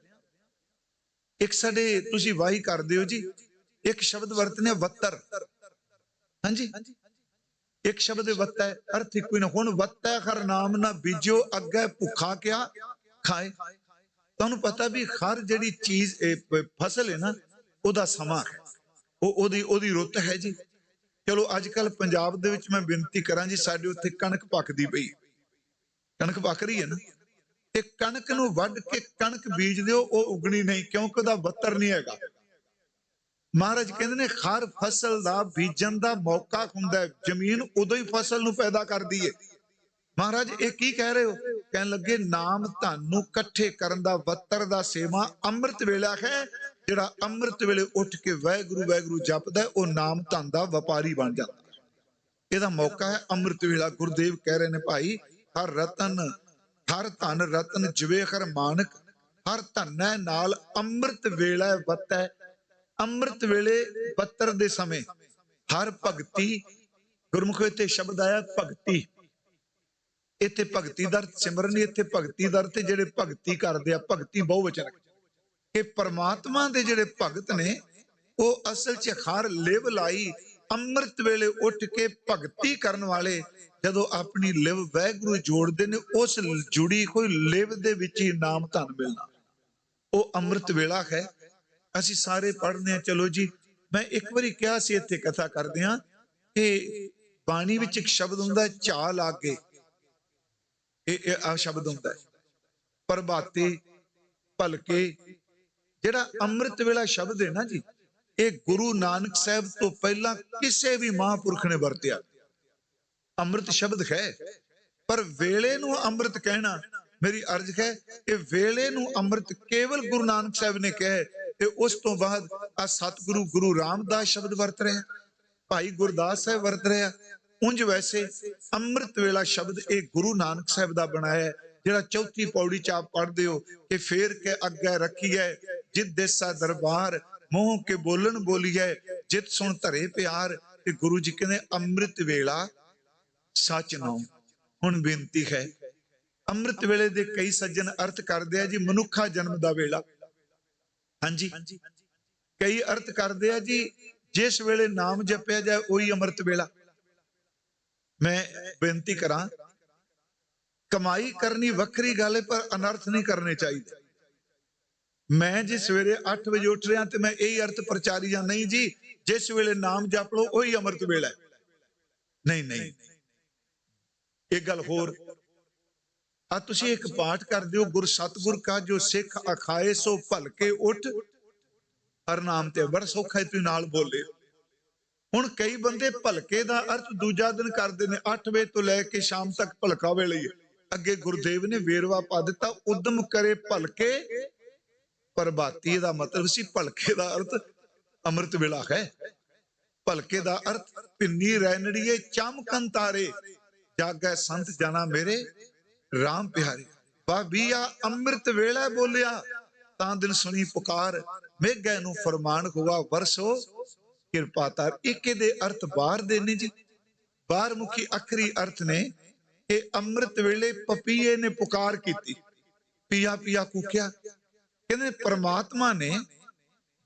ਇੱਕ ਸਾਡੇ ਤੁਸੀਂ ਵਾਹੀ ਕਰਦੇ ਹੋ ਜੀ, ਇੱਕ ਸ਼ਬਦ ਵਰਤਨੇ ਵੱਤਰ। ਹਾਂਜੀ, ਇੱਕ ਸ਼ਬਦ ਵਤੈ ਅਰਥ ਇੱਕੋ ਹੀ ਨਾ। ਹੁਣ ਵਤੈ ਹਰ ਨਾਮ ਨਾ ਬੀਜਿਓ, ਅੱਗੇ ਭੁੱਖਾ ਕਿਆ ਖਾਏ। ਤੁਹਾਨੂੰ ਪਤਾ ਵੀ ਹਰ ਜਿਹੜੀ ਚੀਜ਼ ਫਸਲ ਹੈ ਨਾ, ਉਹਦਾ ਸਮਾਂ ਹੈ, ਉਹਦੀ ਰੁੱਤ ਹੈ ਜੀ। ਚਲੋ ਅੱਜ ਕੱਲ ਪੰਜਾਬ ਦੇ ਵਿੱਚ ਮੈਂ ਬੇਨਤੀ ਕਰਾਂ ਜੀ, ਸਾਡੇ ਉੱਥੇ ਕਣਕ ਪੱਕਦੀ ਪਈ, ਕਣਕ ਪੱਕ ਰਹੀ ਹੈ ਨਾ, ਤੇ ਕਣਕ ਨੂੰ ਵੱਢ ਕੇ ਕਣਕ ਬੀਜ ਦਿਓ, ਉਹ ਉਗਣੀ ਨਹੀਂ, ਕਿਉਂਕਿ ਉਹਦਾ ਵੱਤਰ ਨਹੀਂ ਹੈਗਾ। ਮਹਾਰਾਜ ਕਹਿੰਦੇ ਨੇ ਹਰ ਫਸਲ ਦਾ ਬੀਜਣ ਦਾ ਮੌਕਾ ਹੁੰਦਾ ਹੈ, ਜ਼ਮੀਨ ਉਦੋਂ ਹੀ ਫਸਲ ਨੂੰ ਪੈਦਾ ਕਰਦੀ ਹੈ। ਮਹਾਰਾਜ ਇਹ ਕੀ ਕਹਿ ਰਹੇ ਹੋ? ਕਹਿਣ ਲੱਗੇ ਨਾਮ ਧਨ ਨੂੰ ਇਕੱਠੇ ਕਰਨ ਦਾ ਵੱਤਰ ਦਾ ਸੇਵਾ ਅੰਮ੍ਰਿਤ ਵੇਲਾ ਹੈ। ਜਿਹੜਾ ਅੰਮ੍ਰਿਤ ਵੇਲੇ ਉੱਠ ਕੇ ਵਾਹਿਗੁਰੂ ਵਾਹਿਗੁਰੂ ਜਪਦਾ, ਉਹ ਨਾਮ ਧਨ ਦਾ ਵਪਾਰੀ ਬਣ ਜਾਂਦਾ। ਇਹਦਾ ਮੌਕਾ ਹੈ ਅੰਮ੍ਰਿਤ ਵੇਲਾ। ਗੁਰਦੇਵ ਕਹਿ ਰਹੇ ਨੇ ਭਾਈ ਹਰ ਰਤਨ, ਹਰ ਧਨ ਰਤਨ ਜਵੇਹਰ ਮਾਨਕ, ਹਰ ਧਨੈ ਨਾਲ ਅੰਮ੍ਰਿਤ ਵੇਲਾ ਵਤੈ। ਅੰਮ੍ਰਿਤ ਵੇਲੇ ਬੱਤਰ ਦੇ ਸਮੇਂ ਹਰ ਭਗਤੀ, ਗੁਰਮੁਖ ਤੇ ਸ਼ਬਦ ਆਇਆ ਭਗਤੀ। ਇੱਥੇ ਭਗਤੀ ਦਰ ਸਿਮਰਨ ਨਹੀਂ, ਇੱਥੇ ਭਗਤੀ ਦਰ ਤੇ ਜਿਹੜੇ ਭਗਤੀ ਕਰਦੇ ਆ, ਭਗਤੀ ਬਹੁਵਚਨ। ਕਿ ਪਰਮਾਤਮਾ ਦੇ ਜਿਹੜੇ ਭਗਤ ਨੇ, ਉਹ ਅਸਲ 'ਚ ਹਰ ਲਿਵ ਲਾਈ ਅੰਮ੍ਰਿਤ ਵੇਲੇ ਉੱਠ ਕੇ ਭਗਤੀ ਕਰਨ ਵਾਲੇ ਜਦੋਂ ਆਪਣੀ ਲਿਵ ਵਾਹਿਗੁਰੂ ਜੋੜਦੇ ਨੇ, ਉਸ ਜੁੜੀ ਹੋਈ ਲਿਵ ਦੇ ਵਿੱਚ ਹੀ ਨਾਮ ਧਨ ਮਿਲਣਾ, ਉਹ ਅੰਮ੍ਰਿਤ ਵੇਲਾ ਹੈ। ਅਸੀਂ ਸਾਰੇ ਪੜ੍ਹਦੇ ਹਾਂ। ਚਲੋ ਜੀ, ਮੈਂ ਇੱਕ ਵਾਰੀ ਕਿਹਾ ਸੀ ਇੱਥੇ ਕਥਾ ਕਰਦੇ ਹਾਂ ਕਿ ਬਾਣੀ ਵਿੱਚ ਇੱਕ ਸ਼ਬਦ ਹੁੰਦਾ ਝਾ ਲਾਗੇ, ਇਹ ਆ ਸ਼ਬਦ ਹੁੰਦਾ ਪ੍ਰਭਾਤੇ ਭਲਕੇ। ਜਿਹੜਾ ਅੰਮ੍ਰਿਤ ਵੇਲਾ ਸ਼ਬਦ ਹੈ ਨਾ ਜੀ, ਇਹ ਗੁਰੂ ਨਾਨਕ ਸਾਹਿਬ ਤੋਂ ਪਹਿਲਾਂ ਕਿਸੇ ਵੀ ਮਹਾਂਪੁਰਖ ਨੇ ਵਰਤਿਆ। ਅੰਮ੍ਰਿਤ ਸ਼ਬਦ ਹੈ, ਪਰ ਵੇਲੇ ਨੂੰ ਅੰਮ੍ਰਿਤ ਕਹਿਣਾ, ਮੇਰੀ ਅਰਜ਼ ਹੈ ਕਿ ਵੇਲੇ ਨੂੰ ਅੰਮ੍ਰਿਤ ਕੇਵਲ ਗੁਰੂ ਨਾਨਕ ਸਾਹਿਬ ਨੇ ਕਿਹਾ। ਤੇ ਉਸ ਤੋਂ ਬਾਅਦ ਆ ਸਤਿਗੁਰੂ ਗੁਰੂ ਰਾਮਦਾਸ ਸ਼ਬਦ ਵਰਤ ਰਿਹਾ, ਭਾਈ ਗੁਰਦਾਸ ਸਾਹਿਬ ਵਰਤ ਰਿਹਾ। ਉਂਝ ਵੈਸੇ ਅੰਮ੍ਰਿਤ ਵੇਲਾ ਸ਼ਬਦ ਇਹ ਗੁਰੂ ਨਾਨਕ ਸਾਹਿਬ ਦਾ ਬਣਾਇਆ ਹੈ, ਜਿਹੜਾ ਚੌਥੀ ਪੌੜੀ ਚ ਆਪ ਪੜ੍ਹਦੇ ਹੋ ਕਿ ਫੇਰ ਕੇ ਅੱਗੇ ਰੱਖੀਐ ਜਿਤ ਦੇਸਾ ਦਰਬਾਰ, ਮੋਹ ਕੇ ਬੋਲਣ ਬੋਲੀਐ ਜਿਤ ਸੁਣ ਧਰੇ ਪਿਆਰ। ਤੇ ਗੁਰੂ ਜੀ ਕਹਿੰਦੇ ਅੰਮ੍ਰਿਤ ਵੇਲਾ ਸੱਚ ਨਾਉ। ਹੁਣ ਬੇਨਤੀ ਹੈ, ਅੰਮ੍ਰਿਤ ਵੇਲੇ ਦੇ ਕਈ ਸੱਜਣ ਅਰਥ ਕਰਦੇ ਆ ਜੀ ਮਨੁੱਖਾ ਜਨਮ ਦਾ ਵੇਲਾ, ਹਾਂਜੀ, ਕਈ ਅਰਥ ਕਰਦੇ ਆ ਜੀ ਜਿਸ ਵੇਲੇ ਨਾਮ ਜਪਿਆ ਜਾਏ ਉਹੀ ਅੰਮ੍ਰਿਤ ਵੇਲਾ। ਮੈਂ ਬੇਨਤੀ ਕਰਾਂ, ਕਮਾਈ ਕਰਨੀ ਵੱਖਰੀ ਗੱਲ ਹੈ, ਪਰ ਅਨਰਥ ਨਹੀਂ ਕਰਨੇ ਚਾਹੀਦੇ। ਮੈਂ ਜੇ ਸਵੇਰੇ 8 ਵਜੇ ਉੱਠ ਰਿਹਾ ਤੇ ਮੈਂ ਇਹੀ ਅਰਥ ਪ੍ਰਚਾਰੀ ਜਾਂ ਨਹੀਂ ਜੀ ਜਿਸ ਵੇਲੇ ਨਾਮ ਜਪ ਲਓ ਉਹੀ ਅੰਮ੍ਰਿਤ ਵੇਲਾ ਹੈ, ਨਹੀਂ ਨਹੀਂ, ਇਹ ਗੱਲ ਹੋਰ। ਆ ਤੁਸੀਂ ਇੱਕ ਪਾਠ ਕਰਦੇ ਹੋ, ਗੁਰ ਸਤਿਗੁਰ ਕਾ ਜੋ ਸਿੱਖ ਅਖਾਏ ਸੋ ਭਲਕੇ ਉੱਠ ਹਰ ਨਾਮ ਤੇ, ਬੜਾ ਸੌਖਾ ਤੁਸੀਂ ਨਾਲ ਬੋਲੇ। ਹੁਣ ਕਈ ਬੰਦੇ ਭਲਕੇ ਦਾ ਅਰਥ ਦੂਜਾ ਦਿਨ ਕਰਦੇ ਨੇ, 8 ਵਜੇ ਤੋਂ ਲੈ ਕੇ ਸ਼ਾਮ ਤੱਕ ਭਲਕਾ ਵੇਲੇ ਹੀ। ਅੱਗੇ ਗੁਰਦੇਵ ਨੇ ਵੇਰਵਾ ਪਾ ਦਿੱਤਾ, ਉਦਮ ਕਰੇ ਭਲਕੇ ਪ੍ਰਭਾਤੀ ਦਾ ਮਤਲਬ ਸੀ ਭਲਕੇ ਦਾ ਅਰਥ ਅੰਮ੍ਰਿਤ ਵੇਲਾ ਹੈ। ਭਲਕੇ ਦਾ ਅਰਥ ਪਿੰਨੀ ਰੈਣੜੀਏ ਚਮਕਨ ਤਾਰੇ, ਜਾਗੈ ਸੰਤ ਜਨਾ ਮੇਰੇ ਰਾਮ ਪਿਆਰੇ। ਬਾਬੀਆ ਅੰਮ੍ਰਿਤ ਵੇਲਾ ਬੋਲਿਆ ਤਾਂ ਦਿਨ ਸੁਣੀ ਪੁਕਾਰ, ਮੇਘੈ ਨੂੰ ਫਰਮਾਨ ਹੋਆ ਵਰਸੋ ਕਿਰਪਾ ਤਾਰ। ਇੱਕ ਦੇ ਅਰਥ ਬਾਹਰ ਦੇ ਨੇ ਜੀ, ਬਾਹਰ ਮੁਖੀ ਅਖਰੀ ਅਰਥ ਨੇ ਕਿ ਅੰਮ੍ਰਿਤ ਵੇਲੇ ਪਪੀਏ ਨੇ ਪੁਕਾਰ ਕੀਤੀ, ਪੀਆ ਪੀਆ ਕੂਕਿਆ। ਕਹਿੰਦੇ ਪ੍ਰਮਾਤਮਾ ਨੇ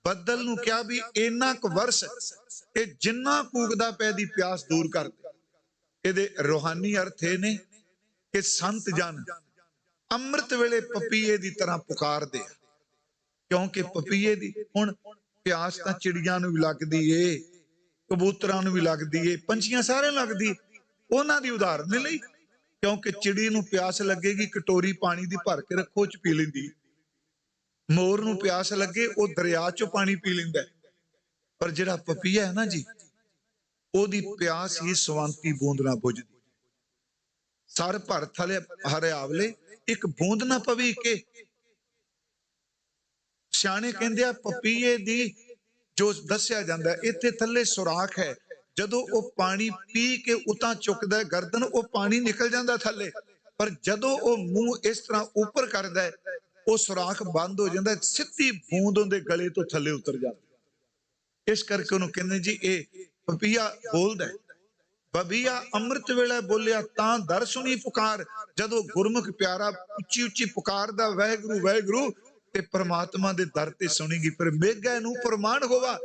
ਬੱਦਲ ਨੂੰ ਕਿਹਾ ਵੀ ਇੰਨਾ ਕੁ ਵਰਸ ਕਿ ਜਿੰਨਾ ਕੂਕਦਾ ਪੈ ਦੀ ਪਿਆਸ ਦੂਰ ਕਰ ਦੇ। ਇਹਦੇ ਰੂਹਾਨੀ ਅਰਥ ਇਹ ਨੇ ਕਿ ਸੰਤ ਜਨ ਅੰਮ੍ਰਿਤ ਵੇਲੇ ਪਪੀਏ ਦੀ ਤਰ੍ਹਾਂ ਪੁਕਾਰਦੇ ਆ, ਕਿਉਂਕਿ ਪਪੀਏ ਦੀ ਹੁਣ ਪਿਆਸ ਤਾਂ ਚਿੜੀਆਂ ਨੂੰ ਵੀ ਲੱਗਦੀ ਏ, ਕਬੂਤਰਾਂ ਨੂੰ ਵੀ ਲੱਗਦੀ ਏ, ਪੰਛੀਆਂ ਸਾਰਿਆਂ ਨੂੰ ਲੱਗਦੀ। ਉਹਨਾਂ ਦੀ ਉਦਾਹਰਨ ਲਈ, ਕਿਉਂਕਿ ਚਿੜੀ ਨੂੰ ਪਿਆਸ ਲੱਗੇਗੀ ਕਟੋਰੀ ਪਾਣੀ ਦੀ ਭਰ ਕੇ ਰੱਖੋ ਚ ਪੀ ਲੈਂਦੀ, ਮੋਰ ਨੂੰ ਪਿਆਸ ਲੱਗੇ ਉਹ ਦਰਿਆ ਚੋਂ ਪਾਣੀ ਪੀ ਲੈਂਦਾ। ਪਰ ਜਿਹੜਾ ਪਪੀਆ ਹੈ ਨਾ ਜੀ, ਉਹਦੀ ਪਿਆਸ ਹੀ ਸਵੰਤੀ ਬੂੰਦ ਨਾ ਬੁਝਦੀ। ਸਰ ਭਰ ਥਲੇ ਹਰਿਆਵਲੇ ਇੱਕ ਬੂੰਦ ਨਾ ਪਵੀ ਕੇ। ਸਿਆਣੇ ਕਹਿੰਦੇ ਆ ਪਪੀਏ ਦੀ ਜੋ ਦੱਸਿਆ ਜਾਂਦਾ ਇੱਥੇ ਥੱਲੇ ਸੁਰਾਖ ਹੈ, ਜਦੋਂ ਉਹ ਪਾਣੀ ਪੀ ਕੇ ਉਤਾਂ ਚੁੱਕਦਾ ਗਰਦਨ, ਉਹ ਪਾਣੀ ਨਿਕਲ ਜਾਂਦਾ ਥੱਲੇ, ਪਰ ਜਦੋਂ ਉਹ ਮੂੰਹ ਇਸ ਤਰ੍ਹਾਂ ਉੱਪਰ ਕਰਦਾ ਹੈ ਉਹ ਸੁਰਾਖ ਬੰਦ ਹੋ ਜਾਂਦਾ, ਸਿੱਧੀ ਬੂੰਦ ਉਹਦੇ ਗਲੇ ਤੋਂ ਥੱਲੇ ਉਤਰ ਜਾਂਦੀ। ਇਸ ਕਰਕੇ ਉਹਨੂੰ ਕਹਿੰਦੇ ਜੀ ਇਹ ਪਪੀਆ ਬੋਲਦਾ ਹੈ। ਬਬੀਆ ਅੰਮ੍ਰਿਤ ਵੇਲੇ ਬੋਲਿਆ ਤਾਂ ਦਰ ਸੁਣੀ ਪੁਕਾਰ। ਜਦੋਂ ਗੁਰਮੁਖ ਪਿਆਰਾ ਉੱਚੀ ਉੱਚੀ ਪੁਕਾਰਦਾ ਵਾਹਿਗੁਰੂ ਵਾਹਿਗੁਰੂ, ਤੇ ਪ੍ਰਮਾਤਮਾ ਦੇ ਦਰ ਤੇ ਸੁਣੀਗੀ। ਫਿਰ ਮੇਘੈ ਨੂੰ ਪ੍ਰਮਾਣ ਹੋਵਾ,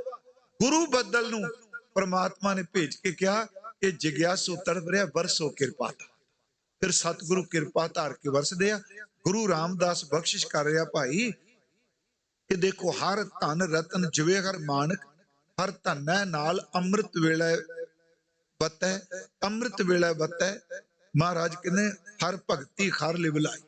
ਗੁਰੂ ਬੱਦਲ ਨੂੰ ਪ੍ਰਮਾਤਮਾ ਨੇ ਭੇਜ ਕੇ ਕਿਹਾ ਕਿ ਜਿਗਿਆਸੂ ਤੜਫ ਰਿਹਾ ਵਰਸੋ ਕਿਰਪਾ। ਫਿਰ ਸਤਿਗੁਰੂ ਕਿਰਪਾ ਧਾਰ ਕੇ ਵਰਸਦੇ ਆ। ਗੁਰੂ ਰਾਮਦਾਸ ਬਖਸ਼ਿਸ਼ ਕਰ ਰਿਹਾ ਭਾਈ ਕਿ ਦੇਖੋ ਹਰ ਧਨ ਰਤਨ ਜਿਵੇਂ ਹਰ ਮਾਨਕ, ਹਰ ਧਨੈ ਨਾਲ ਅੰਮ੍ਰਿਤ ਵੇਲੇ ਬਤੈ, ਅੰਮ੍ਰਿਤ ਵੇਲੇ ਬਤੈ। ਮਹਾਰਾਜ ਕਹਿੰਦੇ ਹਰ ਭਗਤੀ ਹਰ ਲਿਵ ਲਾਈ।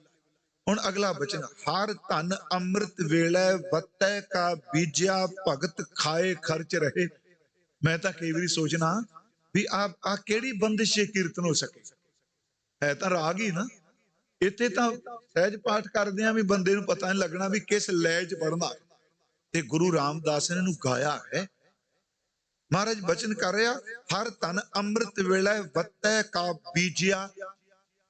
ਹੁਣ ਅਗਲਾ ਬਚਨ, ਹਰ ਧਨ ਅੰਮ੍ਰਿਤ ਵੇਲੇ ਬਤੈ ਕਾ ਬੀਜਿਆ ਭਗਤ ਖਾਏ ਖਰਚ ਰਹੇ। ਮੈਂ ਤਾਂ ਕਈ ਵਾਰੀ ਸੋਚਣਾ ਵੀ ਆ ਕਿਹੜੀ ਬੰਦਿਸ਼ ਕੀਰਤਨ ਹੋ ਸਕੇ, ਹੈ ਤਾਂ ਰਾਗ ਹੀ ਨਾ। ਇੱਥੇ ਤਾਂ ਸਹਿਜ ਪਾਠ ਕਰਦੇ ਆ ਵੀ ਬੰਦੇ ਨੂੰ ਪਤਾ ਨਹੀਂ ਲੱਗਣਾ ਵੀ ਕਿਸ ਲੈਅ 'ਚ ਪੜਨਾ, ਤੇ ਗੁਰੂ ਰਾਮਦਾਸ ਨੇ ਇਹਨੂੰ ਗਾਇਆ ਹੈ। ਮਹਾਰਾਜ ਬਚਨ ਕਰ ਰਿਹਾ, ਹਰ ਧਨ ਅੰਮ੍ਰਿਤ ਵੇਲੇ ਬੱਤੈ ਕਾ ਬੀਜਿਆ।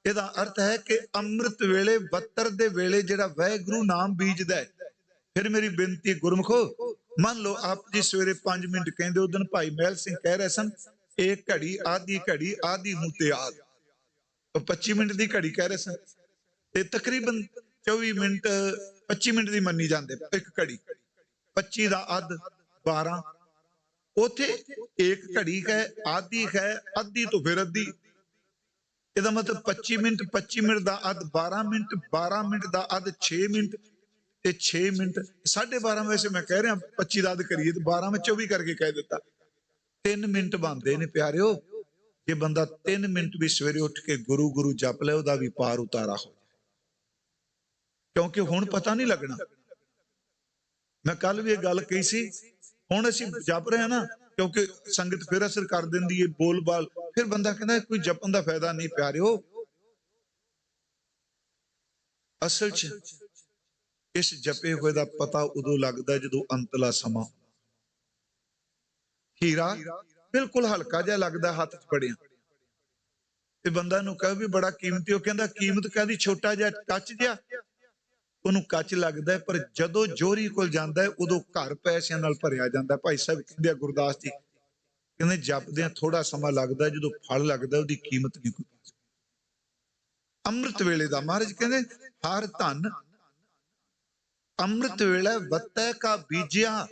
ਇਹਦਾ ਅਰਥ ਹੈ ਕਿ ਅੰਮ੍ਰਿਤ ਵੇਲੇ ਬੱਤਰ ਦੇ ਵੇਲੇ ਜਿਹੜਾ ਵਾਹਿਗੁਰੂ ਨਾਮ ਬੀਜਦਾ ਹੈ। ਫਿਰ ਮੇਰੀ ਬੇਨਤੀ ਗੁਰਮੁਖੋ, ਮੰਨ ਲਓ ਆਪ ਜੀ ਸਵੇਰੇ 5 ਮਿੰਟ ਕਹਿੰਦੇ, ਉਸ ਦਿਨ ਭਾਈ ਮਹਿਲ ਸਿੰਘ ਕਹਿ ਰਹੇ ਸਨ ਇੱਕ ਘੜੀ ਆਦੀ ਨੂੰ ਤੇ ਆਦ, 25 ਮਿੰਟ ਦੀ ਘੜੀ ਕਹਿ ਰਹੇ ਸਨ, ਤੇ ਤਕਰੀਬਨ 24 ਮਿੰਟ 25 ਮਿੰਟ ਦੀ ਮੰਨੀ ਜਾਂਦੇ ਇੱਕ ਘੜੀ। 25 ਦਾ ਅੱਧ 12, ਉਥੇ ਇੱਕ ਘੜੀ ਹੈ ਆਦੀ ਹੈ, ਅੱਧੀ ਤੋਂ ਫਿਰ ਅੱਧੀ। ਇਹਦਾ ਮਤਲਬ 25 ਮਿੰਟ ਦਾ ਅੱਧ 12 ਮਿੰਟ, 12 ਮਿੰਟ ਦਾ ਅੱਧ 6 ਮਿੰਟ, ਤੇ 6 ਮਿੰਟ 12:30। ਵੈਸੇ ਮੈਂ ਕਹਿ ਰਿਹਾ 25 ਦਾ ਅੱਧ ਕਰੀਏ ਤੇ 12 ਮੈਂ 24 ਕਰਕੇ ਕਹਿ ਦਿੱਤਾ। 3 ਮਿੰਟ ਬਣਦੇ ਨੇ ਪਿਆਰਿਓ। ਜੇ ਬੰਦਾ 3 ਮਿੰਟ ਵੀ ਸਵੇਰੇ ਉੱਠ ਕੇ ਗੁਰੂ ਗੁਰੂ ਜਪ ਲੈ, ਉਹਦਾ ਵੀ ਪਾਰ ਉਤਾਰਾ ਹੋ ਜਾਏ। ਕਿਉਂਕਿ ਹੁਣ ਪਤਾ ਨਹੀਂ ਲੱਗਣਾ। ਮੈਂ ਕੱਲ ਵੀ ਇਹ ਗੱਲ ਕਹੀ ਸੀ, ਹੁਣ ਅਸੀਂ ਜਪ ਰਹੇ ਹਾਂ ਨਾ, ਕਿਉਂਕਿ ਸੰਗਤ ਫਿਰ ਅਸਰ ਕਰ ਦਿੰਦੀ ਹੈ ਬੋਲ ਬਾਲ, ਫਿਰ ਬੰਦਾ ਕਹਿੰਦਾ ਕੋਈ ਜਪਣ ਦਾ ਫਾਇਦਾ ਨਹੀਂ। ਪਿਆਰਿਓ ਅਸਲ 'ਚ ਇਸ ਜਪੇ ਹੋਏ ਦਾ ਪਤਾ ਉਦੋਂ ਲੱਗਦਾ ਜਦੋਂ ਅੰਤਲਾ ਸਮਾਂ। ਹੀਰਾ ਬਿਲਕੁਲ ਹਲਕਾ ਜਿਹਾ ਲੱਗਦਾ ਹੱਥ 'ਚ ਫੜਿਆ, ਤੇ ਬੰਦਾ ਨੂੰ ਕਹੇ ਵੀ ਬੜਾ ਕੀਮਤੀ, ਉਹ ਕਹਿੰਦਾ ਕੀਮਤ ਕਾਹਦੀ, ਛੋਟਾ ਜਿਹਾ ਕੱਚ ਜਿਹਾ। ਉਹਨੂੰ ਕੱਚ ਲੱਗਦਾ, ਪਰ ਜਦੋਂ ਜੋਹਰੀ ਕੋਲ ਜਾਂਦਾ ਹੈ ਉਦੋਂ ਘਰ ਪੈਸਿਆਂ ਨਾਲ ਭਰਿਆ ਜਾਂਦਾ। ਭਾਈ ਸਾਹਿਬ ਕਹਿੰਦੇ ਆ, ਗੁਰਦਾਸ ਜੀ ਕਹਿੰਦੇ ਜਪਦਿਆਂ ਥੋੜਾ ਸਮਾਂ ਲੱਗਦਾ, ਜਦੋਂ ਫਲ ਲੱਗਦਾ ਉਹਦੀ ਕੀਮਤ ਨਹੀਂ ਕੋਈ। ਅੰਮ੍ਰਿਤ ਵੇਲੇ ਦਾ ਮਹਾਰਾਜ ਕਹਿੰਦੇ ਹਰ ਧਨ ਅੰਮ੍ਰਿਤ ਵੇਲੇ ਵੱਤੈ ਕਾ ਬੀਜਿਆ।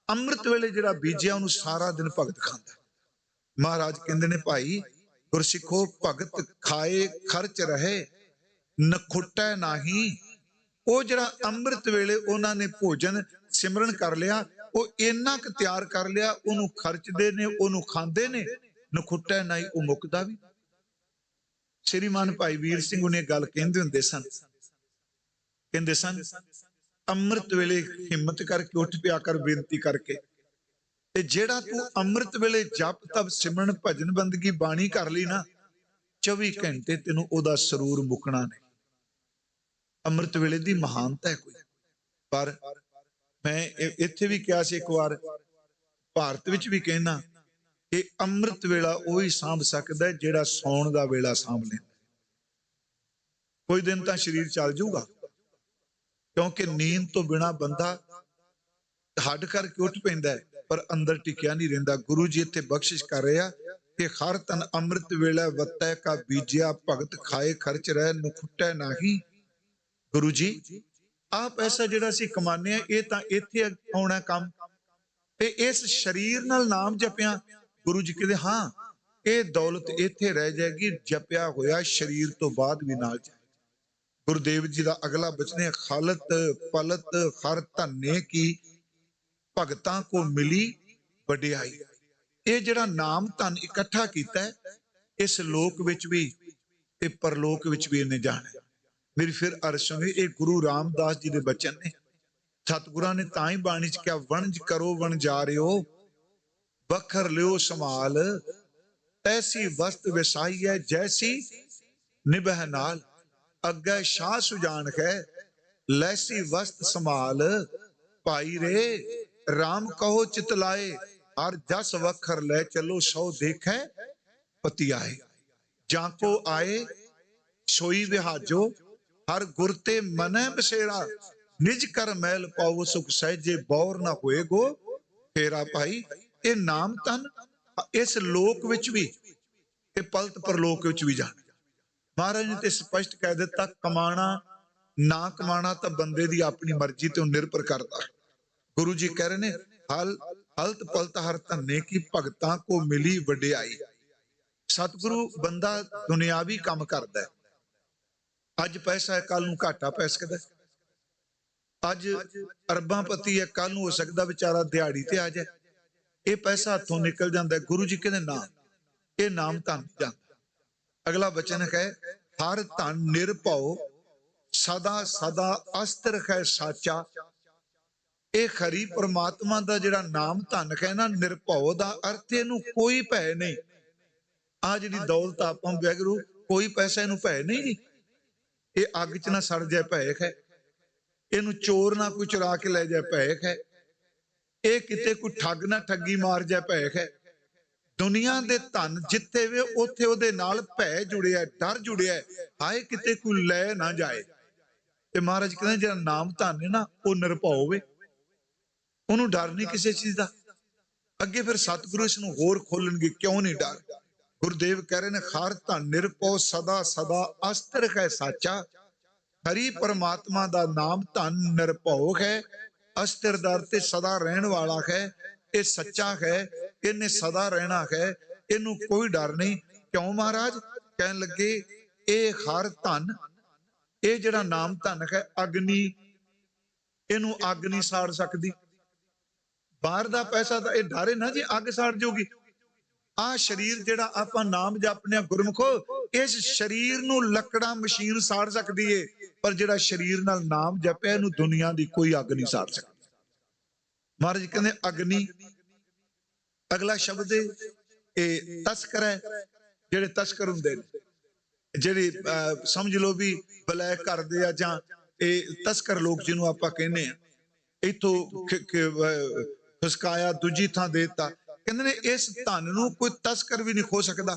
ਅੰਮ੍ਰਿਤ ਵੇਲੇ ਜਿਹੜਾ ਬੀਜਿਆ ਉਹਨੂੰ ਸਾਰਾ ਦਿਨ ਭਗਤ ਖਾਂਦਾ। ਮਹਾਰਾਜ ਕਹਿੰਦੇ ਨੇ ਭਾਈ ਗੁਰਸਿੱਖੋ, ਭਗਤ ਖਾਏ ਖਰਚ ਰਹੇ ਨਖੁੱਟੈ ਨਾਹੀ। ਉਹ ਜਿਹੜਾ ਅੰਮ੍ਰਿਤ ਵੇਲੇ ਉਹਨਾਂ ਨੇ ਭੋਜਨ ਸਿਮਰਨ ਕਰ ਲਿਆ, ਉਹ ਇੰਨਾ ਕੁ ਤਿਆਰ ਕਰ ਲਿਆ, ਉਹਨੂੰ ਖਰਚਦੇ ਨੇ, ਉਹਨੂੰ ਖਾਂਦੇ ਨੇ, ਨਖੁੱਟੈ ਨਾਹੀ, ਉਹ ਮੁੱਕਦਾ ਵੀ। ਸ਼੍ਰੀਮਾਨ ਭਾਈ ਵੀਰ ਸਿੰਘ ਉਹਨੇ ਗੱਲ ਕਹਿੰਦੇ ਹੁੰਦੇ ਸਨ, ਕਹਿੰਦੇ ਸਨ ਅੰਮ੍ਰਿਤ ਵੇਲੇ ਹਿੰਮਤ ਕਰਕੇ ਉੱਠ ਪਿਆ ਕਰ ਬੇਨਤੀ ਕਰਕੇ, ਤੇ ਜਿਹੜਾ ਤੂੰ ਅੰਮ੍ਰਿਤ ਵੇਲੇ ਜਪ ਤਪ ਸਿਮਰਨ ਭਜਨ ਬੰਦਗੀ ਬਾਣੀ ਕਰ ਲਈ ਨਾ, 24 ਘੰਟੇ ਤੈਨੂੰ ਉਹਦਾ ਸਰੂਰ ਮੁੱਕਣਾ ਨਹੀਂ। ਅੰਮ੍ਰਿਤ ਵੇਲੇ ਦੀ ਮਹਾਨਤਾ ਹੈ ਕੋਈ। ਪਰ ਮੈਂ ਇੱਥੇ ਵੀ ਕਿਹਾ ਸੀ ਇੱਕ ਵਾਰ, ਭਾਰਤ ਵਿੱਚ ਵੀ ਕਹਿਣਾ ਕਿ ਅੰਮ੍ਰਿਤ ਵੇਲਾ ਉਹੀ ਸਾਂਭ ਸਕਦਾ ਜਿਹੜਾ ਸੌਣ ਦਾ ਵੇਲਾ ਸਾਂਭ ਲੈਂਦਾ। ਕੋਈ ਦਿਨ ਤਾਂ ਸਰੀਰ ਚੱਲ ਜਾਊਗਾ, ਕਿਉਂਕਿ ਨੀਂਦ ਤੋਂ ਬਿਨਾ ਬੰਦਾ ਹੱਡ ਕਰਕੇ ਉੱਠ ਪੈਂਦਾ ਹੈ, ਪਰ ਅੰਦਰ ਟਿਕਿਆ ਨਹੀਂ ਰਹਿੰਦਾ। ਗੁਰੂ ਜੀ ਇੱਥੇ ਬਖਸ਼ਿਸ਼ ਕਰ ਰਿਹਾ ਕਿ ਹਰ ਤਨ ਅੰਮ੍ਰਿਤ ਵੇਲਾ ਵੱਤੈ ਕਾ ਬੀਜਿਆ, ਭਗਤ ਖਾਏ ਖਰਚ ਰਹਿ ਨਖੁੱਟੈ ਨਾਹੀ। ਗੁਰੂ ਜੀ ਆਹ ਪੈਸਾ ਜਿਹੜਾ ਅਸੀਂ ਕਮਾਨੇ ਆ, ਇਹ ਤਾਂ ਇੱਥੇ ਆਉਣਾ ਕੰਮ, ਤੇ ਇਸ ਸਰੀਰ ਨਾਲ ਨਾਮ ਜਪਿਆ। ਗੁਰੂ ਜੀ ਕਹਿੰਦੇ ਹਾਂ, ਇਹ ਦੌਲਤ ਇੱਥੇ ਰਹਿ ਜਾਏਗੀ, ਜਪਿਆ ਹੋਇਆ ਸਰੀਰ ਤੋਂ ਬਾਅਦ ਵੀ ਨਾਲ ਜਾਏ। ਗੁਰਦੇਵ ਜੀ ਦਾ ਅਗਲਾ ਬਚਨ ਹੈ, ਖਾਲਤ ਪਲਤ ਹਰ ਧੰਨੇ ਕੀ ਭਗਤਾਂ ਕੋ ਮਿਲੀ ਵਡਿਆਈ। ਇਹ ਜਿਹੜਾ ਨਾਮ ਧਨ ਇਕੱਠਾ ਕੀਤਾ ਹੈ, ਇਸ ਲੋਕ ਵਿੱਚ ਵੀ ਤੇ ਪਰਲੋਕ ਵਿੱਚ ਵੀ ਇਹਨੇ ਜਾਣਾ। ਮੇਰੀ ਫਿਰ ਅਰਜ਼ ਸੁਣੀ, ਇਹ ਗੁਰੂ ਰਾਮਦਾਸ ਜੀ ਦੇ ਬਚਨ ਨੇ। ਸਤਿਗੁਰਾਂ ਨੇ ਤਾਂ ਹੀ ਬਾਣੀ ਚ ਕਿਹਾ, ਵਣਜ ਕਰੋ ਵਣਜਾਰਿਓ ਵਖਰ ਲਿਓ ਸੰਭਾਲ, ਐਸੀ ਵਸਤ ਵਿਸਾਈ ਹੈ ਜੈਸੀ ਨਿਭੈ ਨਾਲ। ਅੱਗੇ ਸ਼ਾਹ ਸੁਜਾਨ ਹੈ ਲੈਸੀ ਵਸਤ ਸੰਭਾਲ, ਭਾਈ ਰੇ ਰਾਮ ਕਹੋ ਚਿਤ ਲਾਏ, ਹਰ ਜਸ ਵਖਰ ਲੈ ਚਲੋ ਸੋ ਦੇਖੈ ਪਤੀ ਆਏ। ਜਾਂ ਕੋ ਆਏ ਸੋਈ ਵਿਹਾਜੋ, ਹਰ ਗੁਰ ਤੇ ਮਨੈ ਬਸੇਰਾ, ਨਿਜ ਕਰ ਮੈਲ ਪਾਓ ਸੁਖ ਸਹਿਜੇ, ਬੌਰ ਨਾ ਹੋਏਗੋ ਫੇਰਾ। ਭਾਈ ਇਹ ਨਾਮ ਤਨ ਇਸ ਲੋਕ ਵਿੱਚ ਵੀ ਤੇ ਪਲਤ ਪਰਲੋਕ ਵਿੱਚ ਵੀ ਜਾਣਾ। ਮਹਾਰਾਜ ਨੇ ਤੇ ਸਪਸ਼ਟ ਕਹਿ ਦਿੱਤਾ, ਕਮਾਣਾ ਨਾ ਕਮਾਣਾ ਤਾਂ ਬੰਦੇ ਦੀ ਆਪਣੀ ਮਰਜ਼ੀ ਤੇ ਨਿਰਭਰ ਕਰਦਾ। ਗੁਰੂ ਜੀ ਕਹਿ ਰਹੇ ਨੇ, ਹਲਤ ਪਲਤ ਹਰ ਧੰਨੇ ਕੀ ਭਗਤਾਂ ਕੋ ਮਿਲੀ ਵਡਿਆਈ। ਸਤਿਗੁਰੂ ਬੰਦਾ ਦੁਨਿਆਵੀ ਕੰਮ ਕਰਦਾ ਹੈ, ਅੱਜ ਪੈਸਾ ਹੈ ਕੱਲ ਨੂੰ ਘਾਟਾ ਪੈ ਸਕਦਾ, ਅੱਜ ਅਰਬਾਂਪਤੀ ਹੈ ਕੱਲ ਨੂੰ ਹੋ ਸਕਦਾ ਵਿਚਾਰਾ ਦਿਹਾੜੀ ਤੇ ਆ ਜਾਏ, ਇਹ ਪੈਸਾ ਹੱਥੋਂ ਨਿਕਲ ਜਾਂਦਾ। ਗੁਰੂ ਜੀ ਕਹਿੰਦੇ ਨਾ, ਇਹ ਨਾਮ ਧਨ ਜਾਂਦਾ। ਅਗਲਾ ਬਚਨ ਹੈ, ਹਰ ਧਨ ਨਿਰਭਉ ਸਦਾ ਸਦਾ ਅਸਤਰ ਹੈ ਸਾਚਾ। ਇਹ ਖਰੀ ਪ੍ਰਮਾਤਮਾ ਦਾ ਜਿਹੜਾ ਨਾਮ ਧਨ ਹੈ ਨਾ, ਨਿਰਭਉ ਦਾ ਅਰਥ ਇਹਨੂੰ ਕੋਈ ਭੈ ਨਹੀਂ। ਆ ਜਿਹੜੀ ਦੌਲਤ ਆਪਾਂ ਵੈਗਰੂ ਕੋਈ ਪੈਸਾ ਇਹਨੂੰ ਭੈ ਨਹੀਂ ਜੀ, ਇਹ ਅੱਗ ਚ ਨਾ ਸੜ ਜਾਏ ਭੈ ਹੈ, ਇਹਨੂੰ ਚੋਰ ਨਾ ਕੋਈ ਚੁਰਾ ਕੇ ਲੈ ਜਾਏ ਭੈ ਹੈ, ਇਹ ਕਿਤੇ ਕੋਈ ਠੱਗ ਨਾ ਠੱਗੀ ਮਾਰ ਜਾਏ ਭੈ ਹੈ। ਦੁਨੀਆ ਦੇ ਧਨ ਜਿੱਥੇ ਵੇ ਉੱਥੇ ਉਹਦੇ ਨਾਲ ਭੈ ਜੁੜਿਆ, ਡਰ ਜੁੜਿਆ, ਹਾਏ ਕਿਤੇ ਕੋਈ ਲੈ ਨਾ ਜਾਏ। ਤੇ ਮਹਾਰਾਜ ਕਹਿੰਦੇ ਜਿਹੜਾ ਨਾਮ ਧਨ ਹੈ ਨਾ, ਉਹ ਨਿਰਭਉ ਵੇ, ਉਹਨੂੰ ਡਰ ਨਹੀਂ ਕਿਸੇ ਚੀਜ਼ ਦਾ। ਅੱਗੇ ਫਿਰ ਸਤਿਗੁਰੂ ਇਸ ਨੂੰ ਹੋਰ ਖੋਲਣਗੇ, ਕਿਉਂ ਨਹੀਂ ਡਰ। ਗੁਰਦੇਵ ਕਹਿ ਰਹੇ ਨੇ, ਹਰ ਧਨ ਨਿਰਭਉ ਸਦਾ ਸਦਾ ਅਸਤਰ ਹੈ ਸਾਚਾ। ਹਰੀ ਪਰਮਾਤਮਾ ਦਾ ਨਾਮ ਧਨ ਨਿਰਭਉ ਹੈ, ਅਸਤਰ ਦਰ ਤੇ ਸਦਾ ਰਹਿਣ ਵਾਲਾ ਹੈ, ਇਹ ਸੱਚਾ ਹੈ, ਇਹਨੇ ਸਦਾ ਰਹਿਣਾ ਹੈ, ਇਹਨੂੰ ਕੋਈ ਡਰ ਨਹੀਂ। ਕਿਉਂ ਮਹਾਰਾਜ ਕਹਿਣ ਲੱਗੇ, ਇਹ ਹਰ ਧਨ, ਇਹ ਜਿਹੜਾ ਨਾਮ ਧਨ ਹੈ ਅਗਨੀ, ਇਹਨੂੰ ਅੱਗ ਨਹੀਂ ਸਾੜ ਸਕਦੀ। ਬਾਹਰ ਦਾ ਪੈਸਾ ਤਾਂ ਇਹ ਡਰੇ ਨਾ ਜੀ ਅੱਗ ਸਾੜ ਜਾਊਗੀ। ਆਹ ਸਰੀਰ ਜਿਹੜਾ ਆਪਾਂ ਨਾਮ ਜਪਨੇ ਆ ਗੁਰਮੁਖੋ, ਇਸ ਸਰੀਰ ਨੂੰ ਲੱਕੜਾਂ ਮਸ਼ੀਨ ਸਾੜ ਸਕਦੀ ਏ, ਪਰ ਜਿਹੜਾ ਸਰੀਰ ਨਾਲ ਨਾਮ ਜਪਿਆ ਇਹਨੂੰ ਦੁਨੀਆ ਦੀ ਕੋਈ ਅੱਗ ਨਹੀਂ ਸਾੜ ਸਕਦੀ। ਮਹਾਰਾਜ ਕਹਿੰਦੇ ਅਗਨੀ। ਅਗਲਾ ਸ਼ਬਦ ਇਹ ਤਸਕਰ ਹੈ, ਜਿਹੜੇ ਤਸਕਰ ਹੁੰਦੇ ਨੇ, ਜਿਹੜੇ ਸਮਝ ਲਓ ਵੀ ਬਲੈਕ ਕਰਦੇ ਆ ਜਾਂ ਇਹ ਤਸਕਰ ਲੋਕ ਜਿਹਨੂੰ ਆਪਾਂ ਕਹਿੰਦੇ ਆ, ਇਥੋਂ ਖਸਕਾਇਆ ਦੂਜੀ ਥਾਂ ਦੇਤਾ। ਕਹਿੰਦੇ ਨੇ ਇਸ ਧਨ ਨੂੰ ਕੋਈ ਤਸਕਰ ਵੀ ਨਹੀਂ ਖੋ ਸਕਦਾ।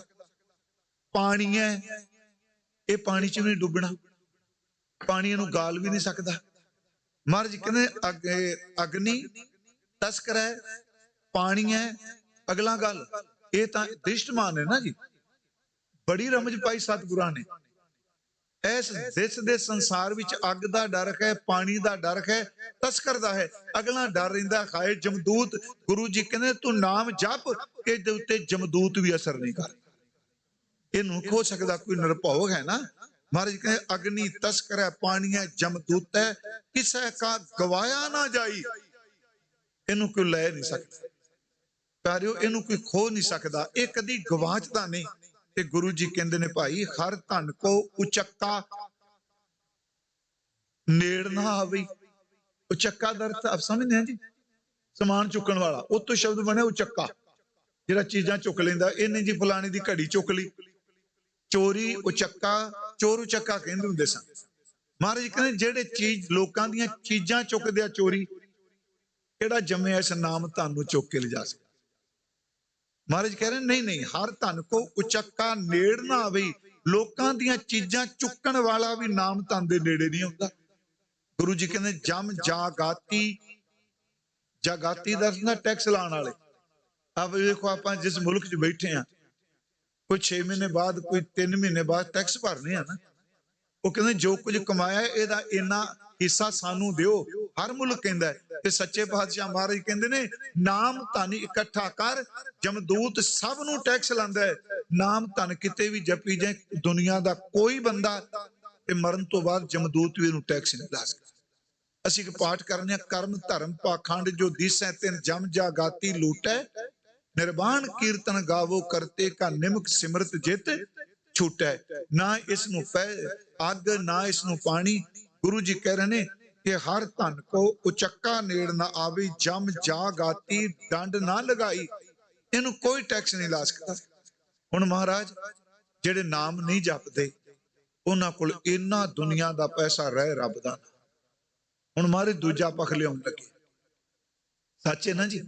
ਪਾਣੀ ਹੈ, ਇਹ ਪਾਣੀ 'ਚ ਵੀ ਨਹੀਂ ਡੁੱਬਣਾ, ਪਾਣੀ ਨੂੰ ਗਾਲ ਵੀ ਨਹੀਂ ਸਕਦਾ। ਮਹਾਰਾਜ ਕਹਿੰਦੇ ਅਗਨੀ ਤਸਕਰ ਹੈ, ਪਾਣੀ ਹੈ, ਅਗਲਾ ਗੱਲ। ਇਹ ਤਾਂ ਦ੍ਰਿਸ਼ਟਮਾਨ ਹੈ ਨਾ ਜੀ, ਬੜੀ ਰਮਜ ਪਾਈ ਸਤਿਗੁਰਾਂ ਨੇ। ਇਸ ਦਿਸ ਦੇ ਸੰਸਾਰ ਵਿੱਚ ਅੱਗ ਦਾ ਡਰ ਹੈ, ਪਾਣੀ ਦਾ ਡਰ ਹੈ, ਤਸਕਰ ਦਾ ਹੈ। ਅਗਲਾ ਡਰ ਰਹਿੰਦਾ ਖਾਏ ਜਮਦੂਤ। ਗੁਰੂ ਜੀ ਕਹਿੰਦੇ ਤੂੰ ਨਾਮ ਜਪ, ਇਹਦੇ ਉੱਤੇ ਜਮਦੂਤ ਵੀ ਅਸਰ ਨਹੀਂ ਕਰ, ਇਹਨੂੰ ਖੋ ਸਕਦਾ ਕੋਈ ਨਿਰਭਉ ਹੈ ਨਾ। ਮਹਾਰਾਜ ਕਹਿੰਦੇ ਅਗਨੀ ਤਸਕਰ ਹੈ, ਪਾਣੀ ਹੈ, ਜਮਦੂਤ ਹੈ, ਕਿਸੇ ਕਾ ਗਵਾਇਆ ਨਾ ਜਾਈ। ਇਹਨੂੰ ਕੋਈ ਲੈ ਨਹੀਂ ਸਕਦਾ ਪਿਆਰਿਓ, ਇਹਨੂੰ ਕੋਈ ਖੋ ਨਹੀਂ ਸਕਦਾ, ਇਹ ਕਦੀ ਗਵਾਚਦਾ ਨਹੀਂ। ਤੇ ਗੁਰੂ ਜੀ ਕਹਿੰਦੇ ਨੇ ਭਾਈ ਹਰ ਧਨ ਕੋ ਉਚੱਕਾ ਨੇੜ ਨਾ ਆਵੇ। ਉਚੱਕਾ ਦਾ ਅਰਥ ਆਪ ਸਮਝਦੇ ਆ ਜੀ, ਸਮਾਨ ਚੁੱਕਣ ਵਾਲਾ। ਉਹ ਤੋਂ ਸ਼ਬਦ ਬਣਿਆ ਉਚੱਕਾ, ਜਿਹੜਾ ਚੀਜ਼ਾਂ ਚੁੱਕ ਲੈਂਦਾ। ਇਹਨੇ ਜੀ ਫਲਾਣੇ ਦੀ ਘੜੀ ਚੁੱਕ ਲਈ, ਚੋਰੀ ਉਚੱਕਾ, ਚੋਰ ਉਚੱਕਾ ਕਹਿੰਦੇ ਹੁੰਦੇ ਸਨ। ਮਹਾਰਾਜ ਕਹਿੰਦੇ ਜਿਹੜੇ ਚੀਜ਼ ਲੋਕਾਂ ਦੀਆਂ ਚੀਜ਼ਾਂ ਚੁੱਕਦੇ ਆ ਚੋਰੀ, ਕਿਹੜਾ ਜੰਮਿਆ ਇਸ ਨਾਮ ਧਨ ਨੂੰ ਚੁੱਕ ਕੇ ਲਿਜਾ ਸਕਦਾ। ਮਹਾਰਾਜ ਕਹਿ ਰਹੇ ਨਹੀਂ ਨਹੀਂ, ਹਰ ਧਨ ਕੋ ਉਚੱਕਾ ਨੇੜ ਨਾ ਆਵੇ। ਲੋਕਾਂ ਦੀਆਂ ਚੀਜ਼ਾਂ ਚੁੱਕਣ ਵਾਲਾ ਵੀ ਨਾਮ ਧਨ ਦੇ ਨੇੜੇ ਨਹੀਂ ਹੁੰਦਾ। ਗੁਰੂ ਜੀ ਕਹਿੰਦੇ ਜਮ ਜਾਗਾਤੀ, ਜਾਗਾਤੀ ਦਾ ਅਰਥ ਟੈਕਸ ਲਾਉਣ ਵਾਲੇ। ਆਪ ਦੇਖੋ ਆਪਾਂ ਜਿਸ ਮੁਲਕ 'ਚ ਬੈਠੇ ਆ, ਕੋਈ 6 ਮਹੀਨੇ ਬਾਅਦ, ਕੋਈ 3 ਮਹੀਨੇ ਬਾਅਦ ਟੈਕਸ ਭਰਨੇ ਆ ਨਾ। ਉਹ ਕਹਿੰਦੇ ਜੋ ਕੁਝ ਕਮਾਇਆ ਇਹਦਾ ਇੰਨਾ ਹਿੱਸਾ ਸਾਨੂੰ ਦਿਓ, ਹਰ ਮੁਲਕ ਕਹਿੰਦਾ ਹੈ। ਤੇ ਸੱਚੇ ਪਾਤਸ਼ਾਹ ਮਹਾਰਾਜ ਕਹਿੰਦੇ ਨੇ ਨਾਮ ਧਨ ਇਕੱਠਾ ਕਰ, ਜਮਦੂਤ ਸਭ ਨੂੰ ਟੈਕਸ ਲਾਂਦਾ ਹੈ। ਨਾਮ ਧਨ ਕਿਤੇ ਵੀ ਜਪੀ ਜਾਏ, ਦੁਨੀਆ ਦਾ ਕੋਈ ਬੰਦਾ ਤੇ ਮਰਨ ਤੋਂ ਬਾਅਦ ਜਮਦੂਤ ਵੀ ਇਹਨੂੰ ਟੈਕਸ ਨਹੀਂ ਲਾ ਸਕਦਾ। ਅਸੀਂ ਇੱਕ ਪਾਠ ਕਰਨੇ ਆ, ਕਰਮ ਧਰਮ ਪਾਖੰਡ ਜੋ ਦਿਸੈ ਤਿਨ ਜਮ ਜਾਗਾਤੀ ਲੂਟੈ, ਨਿਰਵਾਣ ਕੀਰਤਨ ਗਾਵੋ ਕਰਤੇ ਕਾ ਨਿਮਕ ਸਿਮਰਤ ਜਿਤ ਛੂਟੈ। ਨਾ ਇਸ ਨੂੰ ਅੱਗ, ਨਾ ਇਸ ਨੂੰ ਪਾਣੀ। ਗੁਰੂ ਜੀ ਕਹਿ ਰਹੇ ਨੇ ਕਿ ਹਰ ਧਨ ਕੋ ਉਚੱਕਾ ਨੇੜ ਨਾ ਆਵੇ, ਜਮ ਜਾਗਾਤੀ ਡੰਡ ਨਾ ਲਗਾਈ। ਇਹਨੂੰ ਕੋਈ ਟੈਕਸ ਨਹੀਂ ਲਾ ਸਕਦਾ। ਹੁਣ ਮਹਾਰਾਜ ਜਿਹੜੇ ਨਾਮ ਨਹੀਂ ਜਪਦੇ, ਉਹਨਾਂ ਕੋਲ ਇੰਨਾ ਦੁਨੀਆ ਦਾ ਪੈਸਾ ਰਹਿ ਰੱਬ ਦਾ। ਹੁਣ ਮਹਾਰਾਜ ਦੂਜਾ ਪੱਖ ਲਿਆਉਣ ਲੱਗੇ। ਸੱਚ ਹੈ ਨਾ ਜੀ,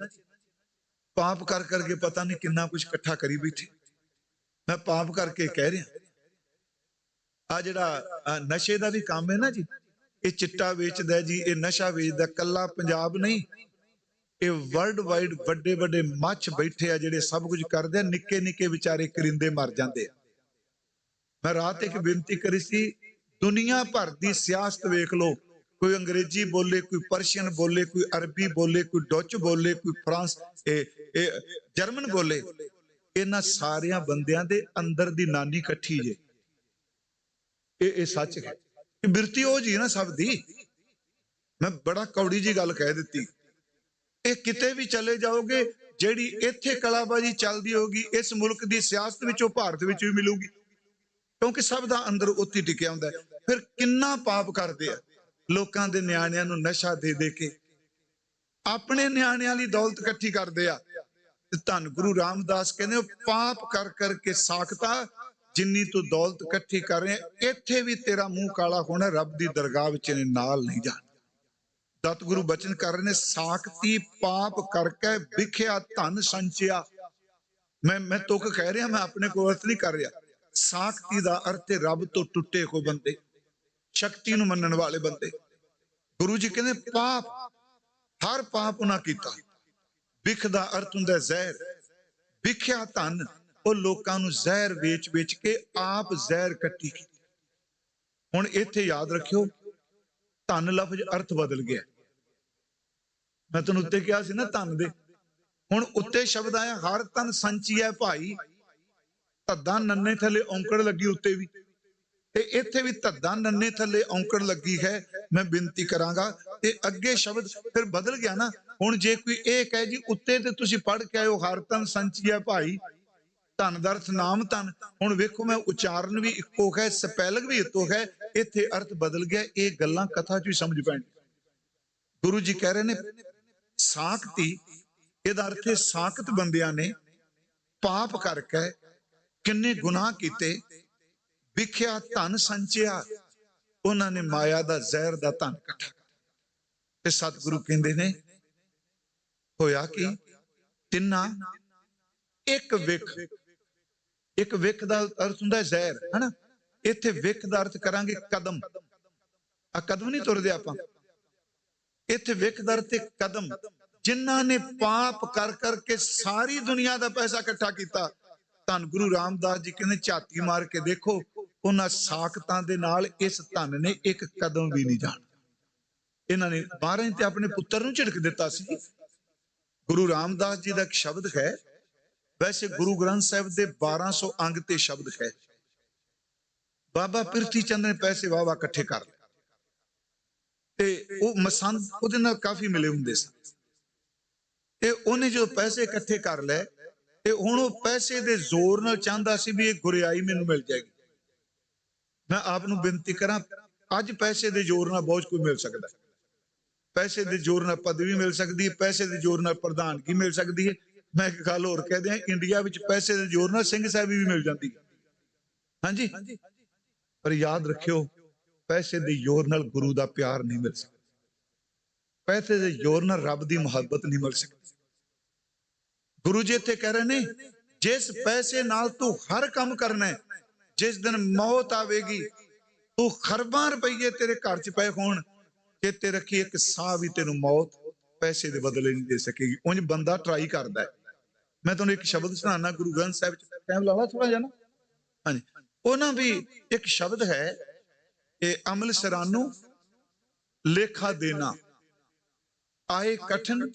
ਪਾਪ ਕਰ ਕਰਕੇ ਪਤਾ ਨਹੀਂ ਕਿੰਨਾ ਕੁਝ ਇਕੱਠਾ ਕਰੀ ਬੈਠੇ। ਮੈਂ ਪਾਪ ਕਰਕੇ ਕਹਿ ਰਿਹਾ, ਆ ਜਿਹੜਾ ਨਸ਼ੇ ਦਾ ਵੀ ਕੰਮ ਹੈ ਨਾ ਜੀ, ਇਹ ਚਿੱਟਾ ਵੇਚਦਾ ਜੀ, ਇਹ ਨਸ਼ਾ ਵੇਚਦਾ। ਕੱਲਾ ਪੰਜਾਬ ਨਹੀਂ, ਇਹ ਵਰਲਡ ਵਾਈਡ ਵੱਡੇ ਵੱਡੇ ਮੱਛ ਬੈਠੇ ਆ ਜਿਹੜੇ ਸਭ ਕੁਝ ਕਰਦੇ ਆ। ਨਿੱਕੇ ਨਿੱਕੇ ਵਿਚਾਰੇ ਕਰਿੰਦੇ ਮਰ ਜਾਂਦੇ ਆ। ਮੈਂ ਰਾਤ ਇੱਕ ਬੇਨਤੀ ਕਰੀ ਸੀ, ਦੁਨੀਆ ਭਰ ਦੀ ਸਿਆਸਤ ਵੇਖ ਲਓ, ਕੋਈ ਅੰਗਰੇਜ਼ੀ ਬੋਲੇ, ਕੋਈ ਪਰਸ਼ੀਅਨ ਬੋਲੇ, ਕੋਈ ਅਰਬੀ ਬੋਲੇ, ਕੋਈ ਡੱਚ ਬੋਲੇ, ਕੋਈ ਫਰਾਂਸ ਜਰਮਨ ਬੋਲੇ, ਇਹਨਾਂ ਸਾਰਿਆਂ ਬੰਦਿਆਂ ਦੇ ਅੰਦਰ ਦੀ ਨਾਨੀ ਇਕੱਠੀ ਜੇ। ਇਹ ਸੱਚ ਹੈ, ਇਹ ਬਿਰਤੀ ਉਹ ਜੀ ਨਾ ਸਭ ਦੀ। ਮੈਂ ਬੜਾ ਕੌੜੀ ਜੀ ਗੱਲ ਕਹਿ ਦਿੱਤੀ। ਇਹ ਕਿਤੇ ਵੀ ਚਲੇ ਜਾਓਗੇ, ਜਿਹੜੀ ਇੱਥੇ ਕਲਾਬਾਜੀ ਚੱਲਦੀ ਹੋਗੀ ਇਸ ਮੁਲਕ ਦੀ ਸਿਆਸਤ ਵਿੱਚੋਂ ਭਾਰਤ ਵਿੱਚ ਵੀ ਮਿਲੂਗੀ, ਕਿਉਂਕਿ ਸਭ ਦਾ ਅੰਦਰ ਉੱਥੇ ਟਿਕਿਆ ਹੁੰਦਾ। ਫਿਰ ਕਿੰਨਾ ਪਾਪ ਕਰਦੇ ਆ, ਲੋਕਾਂ ਦੇ ਨਿਆਣਿਆਂ ਨੂੰ ਨਸ਼ਾ ਦੇ ਦੇ ਕੇ ਆਪਣੇ ਨਿਆਣਿਆਂ ਲਈ ਦੌਲਤ ਇਕੱਠੀ ਕਰਦੇ ਆ। ਤੇ ਧੰਨ ਗੁਰੂ ਰਾਮਦਾਸ ਕਹਿੰਦੇ ਪਾਪ ਕਰ ਕਰਕੇ ਸਾਖਤਾ, ਜਿੰਨੀ ਤੂੰ ਦੌਲਤ ਇਕੱਠੀ ਕਰ ਰਿਹਾ, ਇੱਥੇ ਵੀ ਤੇਰਾ ਮੂੰਹ ਕਾਲਾ ਹੋਣਾ, ਰੱਬ ਦੀ ਦਰਗਾਹ ਵਿੱਚ ਨੇ ਨਾਲ ਨਹੀਂ ਜਾਣਾ। ਸਤਿਗੁਰੂ ਬਚਨ ਕਰ ਰਹੇ ਨੇ, ਸਾਖਤੀ ਪਾਪ ਕਰਕੇ ਵਿਖਿਆ ਧਨ ਸੰਚਿਆ। ਮੈਂ ਤੁਕ ਕਹਿ ਰਿਹਾ, ਮੈਂ ਆਪਣੇ ਕੋਲ ਅਰਥ ਨਹੀਂ ਕਰ ਰਿਹਾ। ਸਾਖਤੀ ਦਾ ਅਰਥ ਹੈ ਰੱਬ ਤੋਂ ਟੁੱਟੇ ਹੋਏ ਬੰਦੇ, ਸ਼ਕਤੀ ਨੂੰ ਮੰਨਣ ਵਾਲੇ ਬੰਦੇ। ਗੁਰੂ ਜੀ ਕਹਿੰਦੇ ਪਾਪ, ਹਰ ਪਾਪ ਉਹਨਾਂ ਕੀਤਾ। ਵਿਖ ਦਾ ਅਰਥ ਹੁੰਦਾ ਜ਼ਹਿਰ, ਵਿਖਿਆ ਧਨ, ਉਹ ਲੋਕਾਂ ਨੂੰ ਜ਼ਹਿਰ ਵੇਚ ਵੇਚ ਕੇ ਆਪ ਜ਼ਹਿਰ ਕੱਟੀ। ਹੁਣ ਇੱਥੇ ਯਾਦ ਰੱਖਿਓ, ਧਨ ਲਫ਼ਜ਼ ਅਰਥ ਬਦਲ ਗਿਆ। ਮੈਂ ਤੁਹਾਨੂੰ ਉੱਤੇ ਕਿਹਾ ਸੀ ਨਾ ਧਨ ਦੇ, ਹੁਣ ਉੱਤੇ ਸ਼ਬਦ ਆਇਆ ਹਰ ਤਨ ਸੰਚੀਐ ਭਾਈ। ਧੱਦਾ ਨੰਨੇ ਥੱਲੇ ਔਂਕੜ ਲੱਗੀ ਉੱਤੇ ਵੀ, ਤੇ ਇੱਥੇ ਵੀ ਧੱਦਾ ਨੰਨੇ ਥੱਲੇ ਔਂਕੜ ਲੱਗੀ ਹੈ। ਮੈਂ ਬੇਨਤੀ ਕਰਾਂਗਾ, ਤੇ ਅੱਗੇ ਸ਼ਬਦ ਫਿਰ ਬਦਲ ਗਿਆ ਨਾ। ਹੁਣ ਜੇ ਕੋਈ ਇਹ ਕਹੇ ਜੀ ਉੱਤੇ ਤੇ ਤੁਸੀਂ ਪੜ੍ਹ ਕੇ ਆਇਓ ਹਰ ਤਨ ਸੰਚੀਐ ਭਾਈ, ਧਨ ਦਾ ਅਰਥ ਨਾਮ ਧਨ। ਹੁਣ ਵੇਖੋ, ਮੈਂ ਉਚਾਰਨ ਵੀ ਇੱਕੋ ਹੈ, ਸਪੈਲਿੰਗ ਵੀ ਇੱਕੋ ਹੈ, ਇੱਥੇ ਅਰਥ ਬਦਲ ਗਿਆ। ਇਹ ਗੱਲਾਂ ਕਥਾ ਚ ਵੀ ਸਮਝ ਪੈਣ। ਗੁਰੂ ਜੀ ਕਹਿ ਰਹੇ ਨੇ ਸਾਖਤੀ, ਇਹਦਾ ਅਰਥ ਹੈ ਸਾਖਤ ਬੰਦਿਆਂ ਨੇ ਪਾਪ ਕਰਕੇ ਕਿੰਨੇ ਗੁਨਾਹ ਕੀਤੇ। ਵਿਖਿਆ ਧਨ ਸੰਚਿਆ, ਉਹਨਾਂ ਨੇ ਮਾਇਆ ਦਾ ਜ਼ਹਿਰ ਦਾ ਧਨ ਇਕੱਠਾ ਤੇ ਸਤਿਗੁਰੂ ਕਹਿੰਦੇ ਨੇ ਹੋਇਆ ਕਿ ਤਿੰਨਾਂ ਇੱਕ ਵਿਖ ਦਾ ਅਰਥ ਹੁੰਦਾ ਜ਼ਹਿਰ, ਹਨਾ। ਇੱਥੇ ਵਿਖ ਦਾ ਅਰਥ ਕਰਾਂਗੇ ਕਦਮ। ਆ ਕਦਮ ਨਹੀਂ ਤੁਰਦੇ ਆਪਾਂ, ਇੱਥੇ ਵਿਖ ਦਾ ਅਰਥ ਕਦਮ। ਜਿਨ੍ਹਾਂ ਨੇ ਪਾਪ ਕਰ ਕਰਕੇ ਸਾਰੀ ਦੁਨੀਆ ਦਾ ਪੈਸਾ ਇਕੱਠਾ ਕੀਤਾ, ਧੰਨ ਗੁਰੂ ਰਾਮਦਾਸ ਜੀ ਕਹਿੰਦੇ ਝਾਤੀ ਮਾਰ ਕੇ ਦੇਖੋ, ਉਹਨਾਂ ਸਾਖਤਾਂ ਦੇ ਨਾਲ ਇਸ ਧਨ ਨੇ ਇੱਕ ਕਦਮ ਵੀ ਨਹੀਂ ਜਾਣਾ। ਇਹਨਾਂ ਨੇ 12 ਤੇ ਆਪਣੇ ਪੁੱਤਰ ਨੂੰ ਝਿੜਕ ਦਿੱਤਾ ਸੀ। ਗੁਰੂ ਰਾਮਦਾਸ ਜੀ ਦਾ ਇੱਕ ਸ਼ਬਦ ਹੈ, ਵੈਸੇ ਗੁਰੂ ਗ੍ਰੰਥ ਸਾਹਿਬ ਦੇ 1200 ਅੰਗ ਤੇ ਸ਼ਬਦ ਹੈ। ਬਾਬਾ ਪ੍ਰਿਥੀ ਚੰਦ ਨੇ ਪੈਸੇ ਵਾਵਾ ਇਕੱਠੇ ਕਰ ਲਏ ਤੇ ਉਹ ਮਸੰਦ ਉਹਦੇ ਨਾਲ ਕਾਫੀ ਮਿਲੇ ਹੁੰਦੇ ਸਨ। ਤੇ ਉਹਨੇ ਜੋ ਪੈਸੇ ਇਕੱਠੇ ਕਰ ਲਏ ਤੇ ਹੁਣ ਉਹ ਪੈਸੇ ਦੇ ਜ਼ੋਰ ਨਾਲ ਚਾਹੁੰਦਾ ਸੀ ਵੀ ਇਹ ਗੁਰਿਆਈ ਮੈਨੂੰ ਮਿਲ ਜਾਏਗੀ। ਮੈਂ ਆਪ ਨੂੰ ਬੇਨਤੀ ਕਰਾਂ, ਅੱਜ ਪੈਸੇ ਦੇ ਜ਼ੋਰ ਨਾਲ ਬਹੁਤ ਕੁਝ ਮਿਲ ਸਕਦਾ। ਪੈਸੇ ਦੇ ਜ਼ੋਰ ਨਾਲ ਪਦਵੀ ਮਿਲ ਸਕਦੀ ਹੈ, ਪੈਸੇ ਦੇ ਜ਼ੋਰ ਨਾਲ ਪ੍ਰਧਾਨਗੀ ਮਿਲ ਸਕਦੀ ਹੈ। ਮੈਂ ਇੱਕ ਗੱਲ ਹੋਰ ਕਹਿ ਦਿਆਂ, ਇੰਡੀਆ ਵਿੱਚ ਪੈਸੇ ਦੇ ਜ਼ੋਰ ਨਾਲ ਸਿੰਘ ਸਾਹਿਬੀ ਵੀ ਮਿਲ ਜਾਂਦੀ ਹੈ। ਹਾਂਜੀ, ਪਰ ਯਾਦ ਰੱਖਿਓ, ਪੈਸੇ ਦੇ ਜ਼ੋਰ ਨਾਲ ਗੁਰੂ ਦਾ ਪਿਆਰ ਨਹੀਂ ਮਿਲ ਸਕਦਾ। ਪੈਸੇ ਦੇ ਜ਼ੋਰ ਨਾਲ ਰੱਬ ਦੀ ਮੁਹੱਬਤ ਨਹੀਂ ਮਿਲ ਸਕਦੀ। ਗੁਰੂ ਜੀ ਇੱਥੇ ਕਹਿ ਰਹੇ ਨੇ, ਜਿਸ ਪੈਸੇ ਨਾਲ ਤੂੰ ਹਰ ਕੰਮ ਕਰਨਾ ਹੈ, ਜਿਸ ਦਿਨ ਮੌਤ ਆਵੇਗੀ, ਤੂੰ ਖਰਬਾਂ ਰੁਪਈਏ ਤੇਰੇ ਘਰ 'ਚ ਪਏ ਹੋਣ, ਚੇਤੇ ਰੱਖੀ ਇੱਕ ਸਾਹ ਵੀ ਤੈਨੂੰ ਮੌਤ ਪੈਸੇ ਦੇ ਬਦਲੇ ਨਹੀਂ ਦੇ ਸਕੇਗੀ। ਉਂਝ ਬੰਦਾ ਟਰਾਈ ਕਰਦਾ ਹੈ। ਮੈਂ ਤੁਹਾਨੂੰ ਇੱਕ ਸ਼ਬਦ ਸੁਣਾਉਣਾ, ਗੁਰੂ ਗ੍ਰੰਥ ਸਾਹਿਬ 'ਚ ਟਾਈਮ ਲਾ ਲਾ ਥੋੜਾ ਜਿਹਾ ਨਾ। ਹਾਂਜੀ, ਉਹਨਾਂ ਵੀ ਇੱਕ ਸ਼ਬਦ ਹੈ, ਇਹ ਅਮਲ ਸਰਾਨੂ ਲੇਖਾ ਦੇਣਾ, ਆਏ ਕਠਨ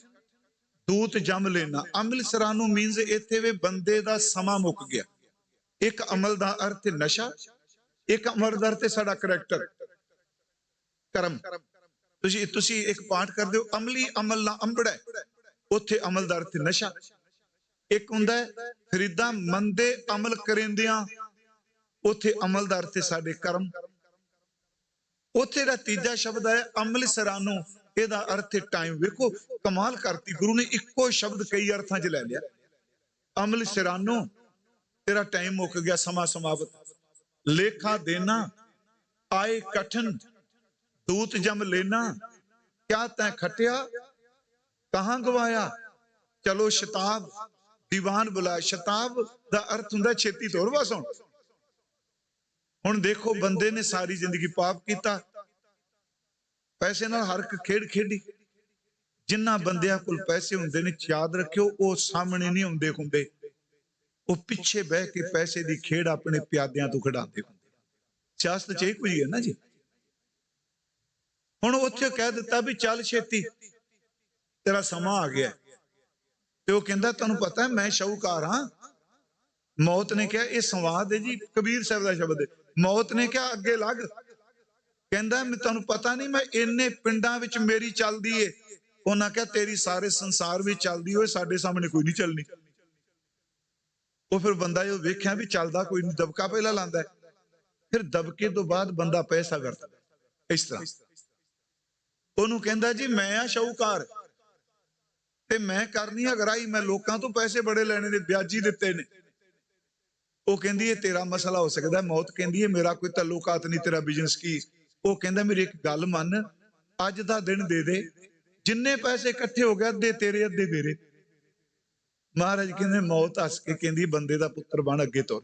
ਦੂਤ ਜਮ ਲੈਣਾ। ਅਮਲ ਸਰਾਨੂ ਮੀਨਸ ਇੱਥੇ ਵੀ ਬੰਦੇ ਦਾ ਸਮਾਂ ਮੁੱਕ ਗਿਆ। ਇੱਕ ਅਮਲ ਦਾ ਅਰਥ ਨਸ਼ਾ, ਇੱਕ ਅਮਲ ਦਾ ਅਰਥ ਸਾਡਾ ਕਰੈਕਟਰ, ਕਰਮ। ਤੁਸੀਂ ਇੱਕ ਪਾਠ ਕਰਦੇ ਹੋ, ਅਮਲੀ ਅਮਲ ਨਾ ਅੰਬੜੈ, ਉੱਥੇ ਅਮਲ ਦਾ ਅਰਥ ਨਸ਼ਾ। ਇੱਕ ਹੁੰਦਾ ਫਰੀਦਾ ਮੰਦੇ ਅਮਲ ਕਰਿੰਦਿਆਂ, ਉੱਥੇ ਅਮਲ ਦਾ ਅਰਥ ਸਾਡੇ ਕਰਮ। ਉੱਥੇ ਦਾ ਤੀਜਾ ਸ਼ਬਦ ਹੈ ਅਮਲ ਸਰਾਨੂ, ਇਹਦਾ ਅਰਥ ਟਾਈਮ। ਵੇਖੋ ਕਮਾਲ ਕਰਤੀ, ਗੁਰੂ ਨੇ ਇੱਕੋ ਸ਼ਬਦ ਕਈ ਅਰਥਾਂ 'ਚ ਲੈ ਲਿਆ। ਅਮਲ ਸਰਾਨੂ, ਤੇਰਾ ਟਾਈਮ ਮੁੱਕ ਗਿਆ, ਸਮਾਂ ਸਮਾਪਤ। ਲੇਖਾ ਦੇਣਾ, ਆਏ ਕਠਨ ਦੂਤ ਜਮ ਲੈਣਾ, ਕਿਆ ਤੈਂ ਖਟਿਆ ਕਹਾਂ ਗਵਾਇਆ, ਚਲੋ ਸ਼ਤਾਬ ਦੀਵਾਨ ਬੁਲਾਇਆ। ਸ਼ਤਾਬ ਦਾ ਅਰਥ ਹੁੰਦਾ ਛੇਤੀ ਤੋਰ ਬਸ। ਹੁਣ ਦੇਖੋ, ਬੰਦੇ ਨੇ ਸਾਰੀ ਜ਼ਿੰਦਗੀ ਪਾਪ ਕੀਤਾ, ਪੈਸੇ ਨਾਲ ਹਰ ਇੱਕ ਖੇਡ ਖੇਡੀ। ਜਿਨ੍ਹਾਂ ਬੰਦਿਆਂ ਕੋਲ ਪੈਸੇ ਹੁੰਦੇ ਨੇ, ਯਾਦ ਰੱਖਿਓ, ਉਹ ਸਾਹਮਣੇ ਨਹੀਂ ਆਉਂਦੇ ਹੁੰਦੇ, ਉਹ ਪਿੱਛੇ ਬਹਿ ਕੇ ਪੈਸੇ ਦੀ ਖੇਡ ਆਪਣੇ ਪਿਆਦਿਆਂ ਤੋਂ ਖਿਡਾਉਂਦੇ ਹੁੰਦੇ। ਸਿਆਸਤ 'ਚ ਇਹ ਕੁਝ ਹੈ ਨਾ ਜੀ। ਹੁਣ ਉੱਥੇ ਕਹਿ ਦਿੱਤਾ ਵੀ ਚੱਲ ਛੇਤੀ, ਤੇਰਾ ਸਮਾਂ ਆ ਗਿਆ। ਤੇ ਉਹ ਕਹਿੰਦਾ ਤੁਹਾਨੂੰ ਪਤਾ ਮੈਂ ਸ਼ਾਹੂਕਾਰ ਹਾਂ। ਮੌਤ ਨੇ ਕਿਹਾ, ਇਹ ਸੰਵਾਦ ਹੈ ਜੀ, ਕਬੀਰ ਸਾਹਿਬ ਦਾ ਸ਼ਬਦ ਹੈ। ਮੌਤ ਨੇ ਕਿਹਾ ਅੱਗੇ ਲੱਗ। ਕਹਿੰਦਾ ਮੈਂ ਤੁਹਾਨੂੰ ਪਤਾ ਨਹੀਂ, ਮੈਂ ਇੰਨੇ ਪਿੰਡਾਂ ਵਿੱਚ ਮੇਰੀ ਚੱਲਦੀ ਏ। ਉਹਨਾਂ ਕਿਹਾ ਤੇਰੀ ਸਾਰੇ ਸੰਸਾਰ ਵਿੱਚ ਚੱਲਦੀ ਹੋਏ, ਸਾਡੇ ਸਾਹਮਣੇ ਕੋਈ ਨਹੀਂ ਚੱਲਣੀ। ਉਹ ਫਿਰ ਬੰਦਾ ਜੋ ਵੇਖਿਆ ਵੀ ਚੱਲਦਾ ਕੋਈ ਨਹੀਂ, ਦਬਕਾ ਪਹਿਲਾਂ ਲਾਂਦਾ, ਫਿਰ ਦਬਕੇ ਤੋਂ ਬਾਅਦ ਬੰਦਾ ਪੈਸਾ ਕਰਦਾ। ਇਸ ਤਰ੍ਹਾਂ ਉਹਨੂੰ ਕਹਿੰਦਾ ਜੀ ਮੈਂ ਆ ਸ਼ਾਹੂਕਾਰ ਤੇ ਮੈਂ ਕਰਨੀ ਆ ਗਰਾਈ, ਮੈਂ ਲੋਕਾਂ ਤੋਂ ਪੈਸੇ ਬੜੇ ਲੈਣੇ ਨੇ, ਵਿਆਜੀ ਦਿੱਤੇ ਨੇ। ਉਹ ਕਹਿੰਦੀ ਇਹ ਤੇਰਾ ਮਸਲਾ ਹੋ ਸਕਦਾ। ਮੌਤ ਕਹਿੰਦੀ ਹੈ ਮੇਰਾ ਕੋਈ ਤਾਲੁਕਾਤ ਨਹੀਂ, ਤੇਰਾ ਬਿਜ਼ਨਸ ਕੀ। ਉਹ ਕਹਿੰਦਾ ਮੇਰੀ ਇੱਕ ਗੱਲ ਮੰਨ, ਅੱਜ ਦਾ ਦਿਨ ਦੇ ਦੇ, ਜਿੰਨੇ ਪੈਸੇ ਇਕੱਠੇ ਹੋ ਗਏ ਅੱਧੇ ਤੇਰੇ ਅੱਧੇ ਮੇਰੇ। ਮਹਾਰਾਜ ਕਹਿੰਦੇ, ਮੌਤ ਹੱਸ ਕੇ ਕਹਿੰਦੀ ਬੰਦੇ ਦਾ ਪੁੱਤਰ ਬਣ ਅੱਗੇ ਤੁਰ।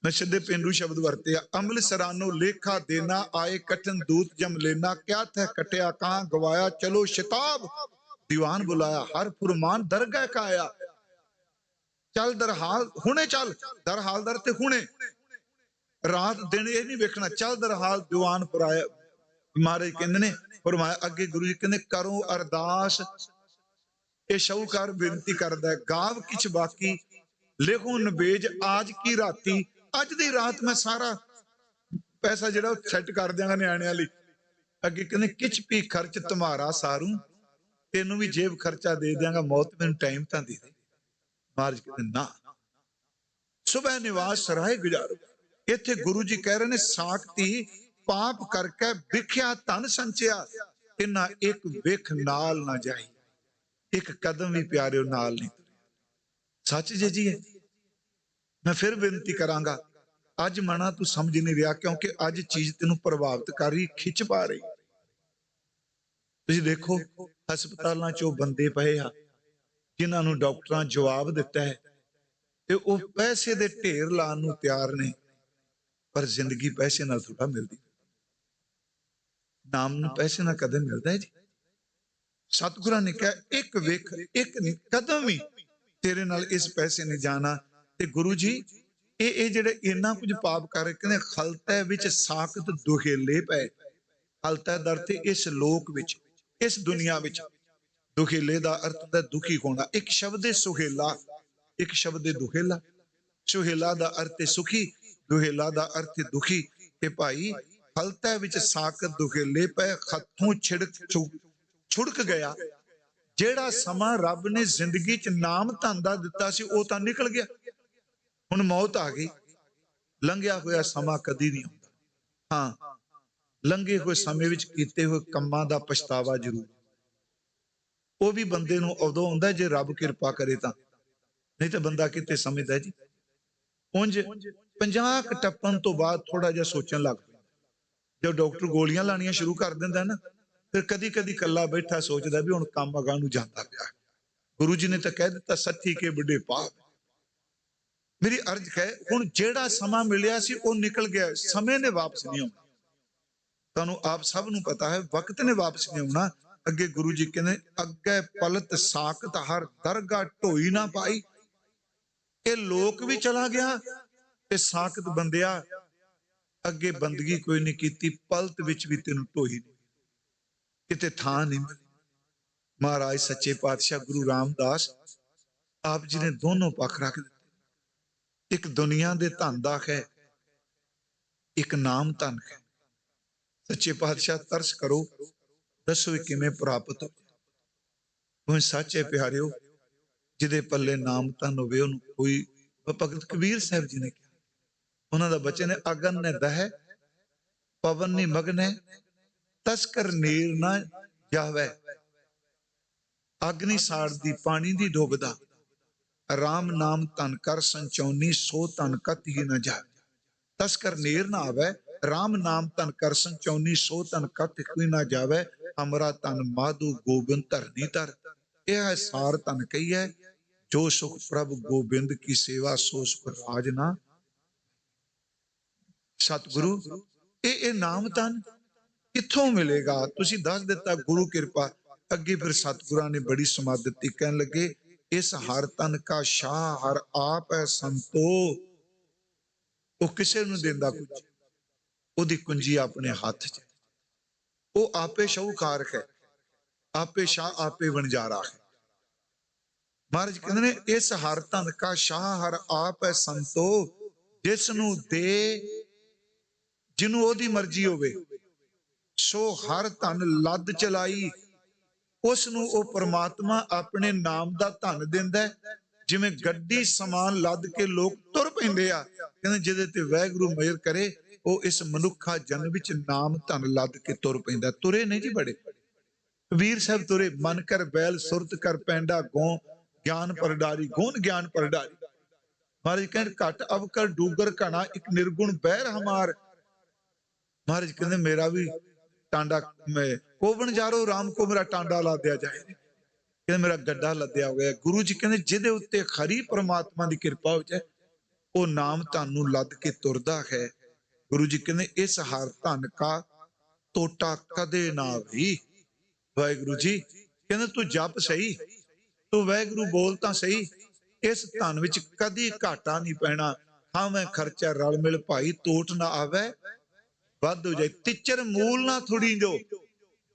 ਮੈਂ ਸਿੱਧੇ ਪੇਂਡੂ ਸ਼ਬਦ ਵਰਤੇ ਆ, ਅਮਲ ਸਰਾਨੋ ਲੇਖਾ ਦੇਣਾ, ਆਏ ਕਠਨ ਦੂਤ ਜਮ ਲੈਣਾ, ਕਿਆ ਥੈ ਕਟਿਆ ਕਾਂ ਗਵਾਇਆ, ਚਲੋ ਸ਼ਤਾਬ ਦੀਵਾਨ ਬੁਲਾਇਆ, ਹਰ ਫੁਰਮਾਨ ਦਰਗਾਹ ਕਾ ਆਇਆ। ਚੱਲ ਦਰਹਾਲ, ਹੁਣੇ ਚੱਲ, ਦਰਹਾਲ ਦਰ ਤੇ ਹੁਣੇ, ਰਾਤ ਦਿਨ ਇਹ ਨਹੀਂ ਵੇਖਣਾ, ਚੱਲ ਦਰਹਾਲ ਦੀਵਾਨ ਪੁਰਾਇਆ। ਮਹਾਰਾਜ ਕਹਿੰਦੇ ਨੇ ਫਰਮਾਇਆ, ਅੱਗੇ ਗੁਰੂ ਜੀ ਕਹਿੰਦੇ ਕਰੋ ਅਰਦਾਸ। ਇਹ ਸ਼ਾਹੂਕਾਰ ਬੇਨਤੀ ਕਰਦਾ ਹੈ, ਗਾਵ ਕਿਛ ਬਾਕੀ ਲਿਖੋ ਨਵੇਜ ਆਜ ਕੀ ਰਾਤੀ। ਅੱਜ ਦੀ ਰਾਤ ਮੈਂ ਸਾਰਾ ਪੈਸਾ ਜਿਹੜਾ ਉਹ ਸੈੱਟ ਕਰ ਦਿਆਂਗਾ ਨਿਆਣਿਆਂ ਲਈ। ਅੱਗੇ ਕਹਿੰਦੇ ਕਿਛ ਵੀ ਖਰਚ ਤੁਮਾਰਾ ਸਾਰੂ, ਤੈਨੂੰ ਵੀ ਜੇਬ ਖਰਚਾ ਦੇ ਦਿਆਂਗਾ, ਮੌਤ ਮੈਨੂੰ ਟਾਈਮ ਤਾਂ ਦੇ ਦੇ। ਮਹਾਰਾਜ ਕਹਿੰਦੇ ਨਾ, ਸੁਬਹ ਨਿਵਾਸ ਸਰਾਏ ਗੁਜ਼ਾਰੋ। ਇੱਥੇ ਗੁਰੂ ਜੀ ਕਹਿ ਰਹੇ ਨੇ ਸਾਖਤੀ ਪਾਪ ਕਰਕੇ ਵਿਖਿਆ ਧਨ ਸੰਚਿਆ, ਇਹਨਾਂ ਇੱਕ ਵਿਖ ਨਾਲ ਨਾ ਜਾਈ, ਇੱਕ ਕਦਮ ਵੀ ਪਿਆਰਿਓ ਨਾਲ ਨਹੀਂ। ਸੱਚ ਜੀ ਹੈ। ਮੈਂ ਫਿਰ ਬੇਨਤੀ ਕਰਾਂਗਾ, ਅੱਜ ਮਨਾ ਤੂੰ ਸਮਝ ਨਹੀਂ ਰਿਹਾ, ਕਿਉਂਕਿ ਅੱਜ ਚੀਜ਼ ਤੈਨੂੰ ਪ੍ਰਭਾਵਿਤ ਕਰ ਰਹੀ, ਖਿੱਚ ਪਾ ਰਹੀ। ਤੁਸੀਂ ਦੇਖੋ ਹਸਪਤਾਲਾਂ 'ਚ ਉਹ ਬੰਦੇ ਪਏ ਆ ਜਿਨ੍ਹਾਂ ਨੂੰ ਡਾਕਟਰਾਂ ਜਵਾਬ ਦਿੱਤਾ ਹੈ ਤੇ ਉਹ ਪੈਸੇ ਦੇ ਢੇਰ ਲਾਉਣ ਨੂੰ ਤਿਆਰ ਨੇ, ਪਰ ਜ਼ਿੰਦਗੀ ਪੈਸੇ ਨਾਲ ਥੋੜਾ ਮਿਲਦੀ। ਨਾਮ ਨੂੰ ਪੈਸੇ ਨਾਲ ਕਦੇ ਮਿਲਦਾ ਹੈ ਜੀ? ਸਤਿਗੁਰਾਂ ਨੇ ਕਿਹਾ ਇੱਕ ਵੇਖ, ਇੱਕ ਕਦਮ ਵੀ ਤੇਰੇ ਨਾਲ ਇਸ ਪੈਸੇ ਨੇ ਜਾਣਾ। ਤੇ ਗੁਰੂ ਜੀ ਇਹ ਜਿਹੜੇ ਇੰਨਾ ਕੁਝ ਪਾਪ ਕਰ ਰਹੇ, ਕਹਿੰਦੇ ਖਲਤੈ ਵਿੱਚ ਸਾਖਤ ਦੁਖੇਲੇ ਪਏ। ਖਲਤੈ ਦਰ ਤੇ ਇਸ ਲੋਕ ਵਿੱਚ, ਇਸ ਦੁਨੀਆ ਵਿੱਚ। ਦੁਖੇਲੇ ਦਾ ਅਰਥ ਹੁੰਦਾ ਦੁਖੀ ਹੋਣਾ। ਇੱਕ ਸ਼ਬਦ ਹੈ ਸੁਹੇਲਾ, ਇੱਕ ਸ਼ਬਦ ਹੈ ਦੁਖੇਲਾ। ਸੁਹੇਲਾ ਦਾ ਅਰਥ ਹੈ ਸੁਖੀ, ਦੁਹੇਲਾ ਦਾ ਅਰਥ ਹੈ ਦੁਖੀ। ਤੇ ਭਾਈ ਖਲਤੈ ਵਿੱਚ ਸਾਖਤ ਦੁਖੇਲੇ ਪਏ, ਹੱਥੋਂ ਛੁੜਕ ਗਿਆ। ਜਿਹੜਾ ਸਮਾਂ ਰੱਬ ਨੇ ਜ਼ਿੰਦਗੀ 'ਚ ਨਾਮ ਧਨ ਦਾ ਦਿੱਤਾ ਸੀ ਉਹ ਤਾਂ ਨਿਕਲ ਗਿਆ। ਹੁਣ ਮੌਤ ਆ ਗਈ। ਲੰਘਿਆ ਹੋਇਆ ਸਮਾਂ ਕਦੀ ਨਹੀਂ ਆਉਂਦਾ। ਹਾਂ, ਲੰਘੇ ਹੋਏ ਸਮੇਂ ਵਿੱਚ ਕੀਤੇ ਹੋਏ ਕੰਮਾਂ ਦਾ ਪਛਤਾਵਾ ਜ਼ਰੂਰ, ਉਹ ਵੀ ਬੰਦੇ ਨੂੰ ਉਦੋਂ ਆਉਂਦਾ ਜੇ ਰੱਬ ਕਿਰਪਾ ਕਰੇ ਤਾਂ, ਨਹੀਂ ਤਾਂ ਬੰਦਾ ਕਿਤੇ ਸਮਝਦਾ ਜੀ। ਉਂਝ 50 ਟੱਪਣ ਤੋਂ ਬਾਅਦ ਥੋੜਾ ਜਿਹਾ ਸੋਚਣ ਲੱਗ ਪੈਂਦਾ। ਜਦ ਡਾਕਟਰ ਗੋਲੀਆਂ ਲਾਣੀਆਂ ਸ਼ੁਰੂ ਕਰ ਦਿੰਦਾ ਨਾ, ਫਿਰ ਕਦੀ ਕਦੀ ਇਕੱਲਾ ਬੈਠਾ ਸੋਚਦਾ ਵੀ ਹੁਣ ਕੰਮ ਅਗਾਂਹ ਨੂੰ ਜਾਂਦਾ ਪਿਆ। ਗੁਰੂ ਜੀ ਨੇ ਤਾਂ ਕਹਿ ਦਿੱਤਾ ਸੱਚੀ ਕੇ ਬੁੱਢੇ ਪਾਪ। ਮੇਰੀ ਅਰਜ਼ ਹੈ, ਹੁਣ ਜਿਹੜਾ ਸਮਾਂ ਮਿਲਿਆ ਸੀ ਉਹ ਨਿਕਲ ਗਿਆ, ਸਮੇਂ ਨੇ ਵਾਪਸ ਨਹੀਂ ਆਉਣਾ। ਤੁਹਾਨੂੰ ਆਪ ਸਭ ਨੂੰ ਪਤਾ ਹੈ ਵਕਤ ਨੇ ਵਾਪਸ ਨਹੀਂ ਆਉਣਾ। ਅੱਗੇ ਗੁਰੂ ਜੀ ਕਹਿੰਦੇ ਅੱਗੇ ਪਲਤ ਸਾਖਤ ਹਰ ਦਰਗਾਹ ਢੋਈ ਨਾ ਪਾਈ। ਇਹ ਲੋਕ ਵੀ ਚਲਾ ਗਿਆ ਤੇ ਸਾਖਤ ਬੰਦਿਆ ਅੱਗੇ ਬੰਦਗੀ ਕੋਈ ਨਹੀਂ ਕੀਤੀ, ਪਲਤ ਵਿੱਚ ਵੀ ਤੈਨੂੰ ਢੋਈ ਨਹੀਂ, ਕਿਤੇ ਥਾਂ ਨਹੀਂ ਮਿਲੀ। ਮਹਾਰਾਜ ਸੱਚੇ ਪਾਤਸ਼ਾਹ ਗੁਰੂ ਰਾਮਦਾਸ ਆਪ ਜੀ ਨੇ ਦੋਨੋਂ ਪੱਖ ਰੱਖ ਦਿੱਤੇ। ਇੱਕ ਦੁਨੀਆ ਦੇ ਧਨ ਦਾ ਹੈ, ਇੱਕ ਨਾਮ ਧਨ ਹੈ। ਸੱਚੇ ਪਾਤਸ਼ਾਹ ਤਰਸ ਕਰੋ, ਦੱਸੋ ਇਹ ਕਿਵੇਂ ਪ੍ਰਾਪਤ ਹੋ? ਉਹ ਸੱਚੇ ਪਿਆਰਿਓ, ਜਿਹਦੇ ਪੱਲੇ ਨਾਮ ਧਨ ਹੋਵੇ ਉਹਨੂੰ ਕੋਈ, ਭਗਤ ਕਬੀਰ ਸਾਹਿਬ ਜੀ ਨੇ ਕਿਹਾ, ਉਹਨਾਂ ਦਾ ਬਚਨ ਹੈ ਅਗਨ ਨੇ ਦਹਿ ਪਵਨ ਨੀ ਮਗਨੈ ਤਸਕਰ ਨੀਰ ਨਾ ਜਾਵੇ। ਅੱਗ ਨਹੀਂ ਸਾੜਦੀ, ਪਾਣੀ ਦੀ ਡੁੱਬਦਾ, ਰਾਮ ਨਾਮ ਧਨ ਕਰ ਸੰਚੌਨੀ, ਸੋ ਧਨ ਕਤ ਹੀ ਨਾ ਜਾਵੇ। ਤਸਕਰ ਨੀਰ ਨਾ ਆਵੇ, ਰਾਮ ਨਾਮ ਧਨ ਕਰ ਸੰਚੌਨੀ, ਸੋ ਧਨ ਕਤ ਹੀ ਨਾ ਜਾਵੇ। ਹਮਰਾ ਧਨ ਮਾਧੂ ਗੋਬਿੰਦ ਧਰਨੀ ਧਰ। ਇਹ ਹੈ ਸਾਰ ਧਨ ਕਹੀ ਹੈ, ਜੋ ਸੁਖ ਪ੍ਰਭ ਗੋਬਿੰਦ ਕੀ ਸੇਵਾ, ਸੋ ਸੁਖ ਰਾਜ ਨਾ। ਸਤਿਗੁਰੂ ਇਹ ਨਾਮ ਧਨ ਕਿੱਥੋਂ ਮਿਲੇਗਾ? ਤੁਸੀਂ ਦੱਸ ਦਿੱਤਾ ਗੁਰੂ ਕਿਰਪਾ। ਅੱਗੇ ਫਿਰ ਸਤਿਗੁਰਾਂ ਨੇ ਬੜੀ ਸਮਾਧ ਦਿੱਤੀ, ਕਹਿਣ ਲੱਗੇ ਇਸ ਹਰ ਤਨ ਕਾ ਸ਼ਾਹ ਹਰ ਆਪ ਹੈ ਸੰਤੋ। ਉਹ ਕਿਸੇ ਨੂੰ ਦਿੰਦਾ ਕੁਝ, ਉਹਦੀ ਕੁੰਜੀ ਆਪਣੇ ਹੱਥ 'ਚ। ਉਹ ਆਪੇ ਸ਼ਾਹੂਕਾਰ ਹੈ, ਆਪੇ ਸ਼ਾਹ, ਆਪੇ ਵਣਜਾਰਾ ਹੈ। ਮਹਾਰਾਜ ਕਹਿੰਦੇ ਨੇ ਇਸ ਹਰ ਧਨ ਕਾ ਸ਼ਾਹ ਹਰ ਆਪ ਹੈ ਸੰਤੋ। ਜਿਸ ਨੂੰ ਦੇ, ਜਿਹਨੂੰ ਉਹਦੀ ਮਰਜ਼ੀ ਹੋਵੇ, ਸੋ ਹਰ ਧਨ ਲੱਦ ਚਲਾਈ। ਉਸ ਨੂੰ ਉਹ ਪਰਮਾਤਮਾ ਆਪਣੇ ਨਾਮ ਦਾ ਧਨ ਦਿੰਦਾ ਹੈ। ਜਿਵੇਂ ਗੱਡੀ ਸਮਾਨ ਲੱਦ ਕੇ ਲੋਕ ਤੁਰ ਪੈਂਦੇ ਆ, ਕਹਿੰਦੇ ਜਿਹਦੇ ਤੇ ਵਾਹਿਗੁਰੂ ਮਿਹਰ ਕਰੇ ਉਹ ਇਸ ਮਨੁੱਖਾ ਜਨਮ ਵਿੱਚ ਨਾਮ ਧਨ ਲੱਦ ਕੇ ਤੁਰ ਪੈਂਦਾ। ਤੁਰੇ ਨਹੀਂ ਜੀ ਬੜੇ, ਕਬੀਰ ਸਾਹਿਬ ਤੁਰੇ। ਮਨ ਕਰ ਬੈਲ ਸੁਰਤ ਕਰ ਪੈਂਡਾ ਗੋ ਗਿਆਨ ਪਰਡਾਰੀ, ਗੋਨ ਗਿਆਨ ਪਰਡਾਰੀ। ਮਹਾਰਾਜ ਕਹਿੰਦੇ ਘਟ ਅਵ ਕਰ ਡੂਗਰ ਘਣਾ, ਇੱਕ ਨਿਰਗੁਣ ਬਹਿਰ ਹਮਾਰ। ਮਹਾਰਾਜ ਕਹਿੰਦੇ ਮੇਰਾ ਵੀ ਟਾਂਡਾ, ਕੋਵਣ ਜਾਰੋ ਰਾਮ ਕੋ ਮੇਰਾ ਟਾਂਡਾ ਲੱਦਿਆ ਜਾਏ। ਕਹਿੰਦੇ ਮੇਰਾ ਗੱਡਾ ਲੱਦਿਆ ਹੋਇਆ। ਗੁਰੂ ਜੀ ਕਹਿੰਦੇ ਜਿਹਦੇ ਉੱਤੇ ਖਰੀ ਪਰਮਾਤਮਾ ਦੀ ਕਿਰਪਾ ਹੋ ਜਾਏ, ਉਹ ਨਾਮ ਧਨ ਨੂੰ ਲੱਦ ਕੇ ਤੁਰਦਾ ਹੈ। ਗੁਰੂ ਜੀ ਕਹਿੰਦੇ ਇਸ ਹਰ ਧਨ ਕਾ ਟੋਟਾ ਕਦੇ ਨਾ ਹੋਈ। ਵਾਹਿਗੁਰੂ ਜੀ ਕਹਿੰਦੇ ਤੂੰ ਜਪ ਸਹੀ, ਤੂੰ ਵਾਹਿਗੁਰੂ ਬੋਲ ਤਾਂ ਸਹੀ, ਇਸ ਧਨ ਵਿੱਚ ਕਦੀ ਘਾਟਾ ਨਹੀਂ ਪੈਣਾ। ਹਾਂ ਮੈਂ ਖਰਚਾ ਰਲ ਮਿਲ ਭਾਈ, ਟੋਟ ਨਾ ਆਵੇ ਵੱਧ ਹੋ ਜਾਏ। ਤਿਚਰ ਮੂਲ ਨਾ ਥੋੜੀ ਜੋ,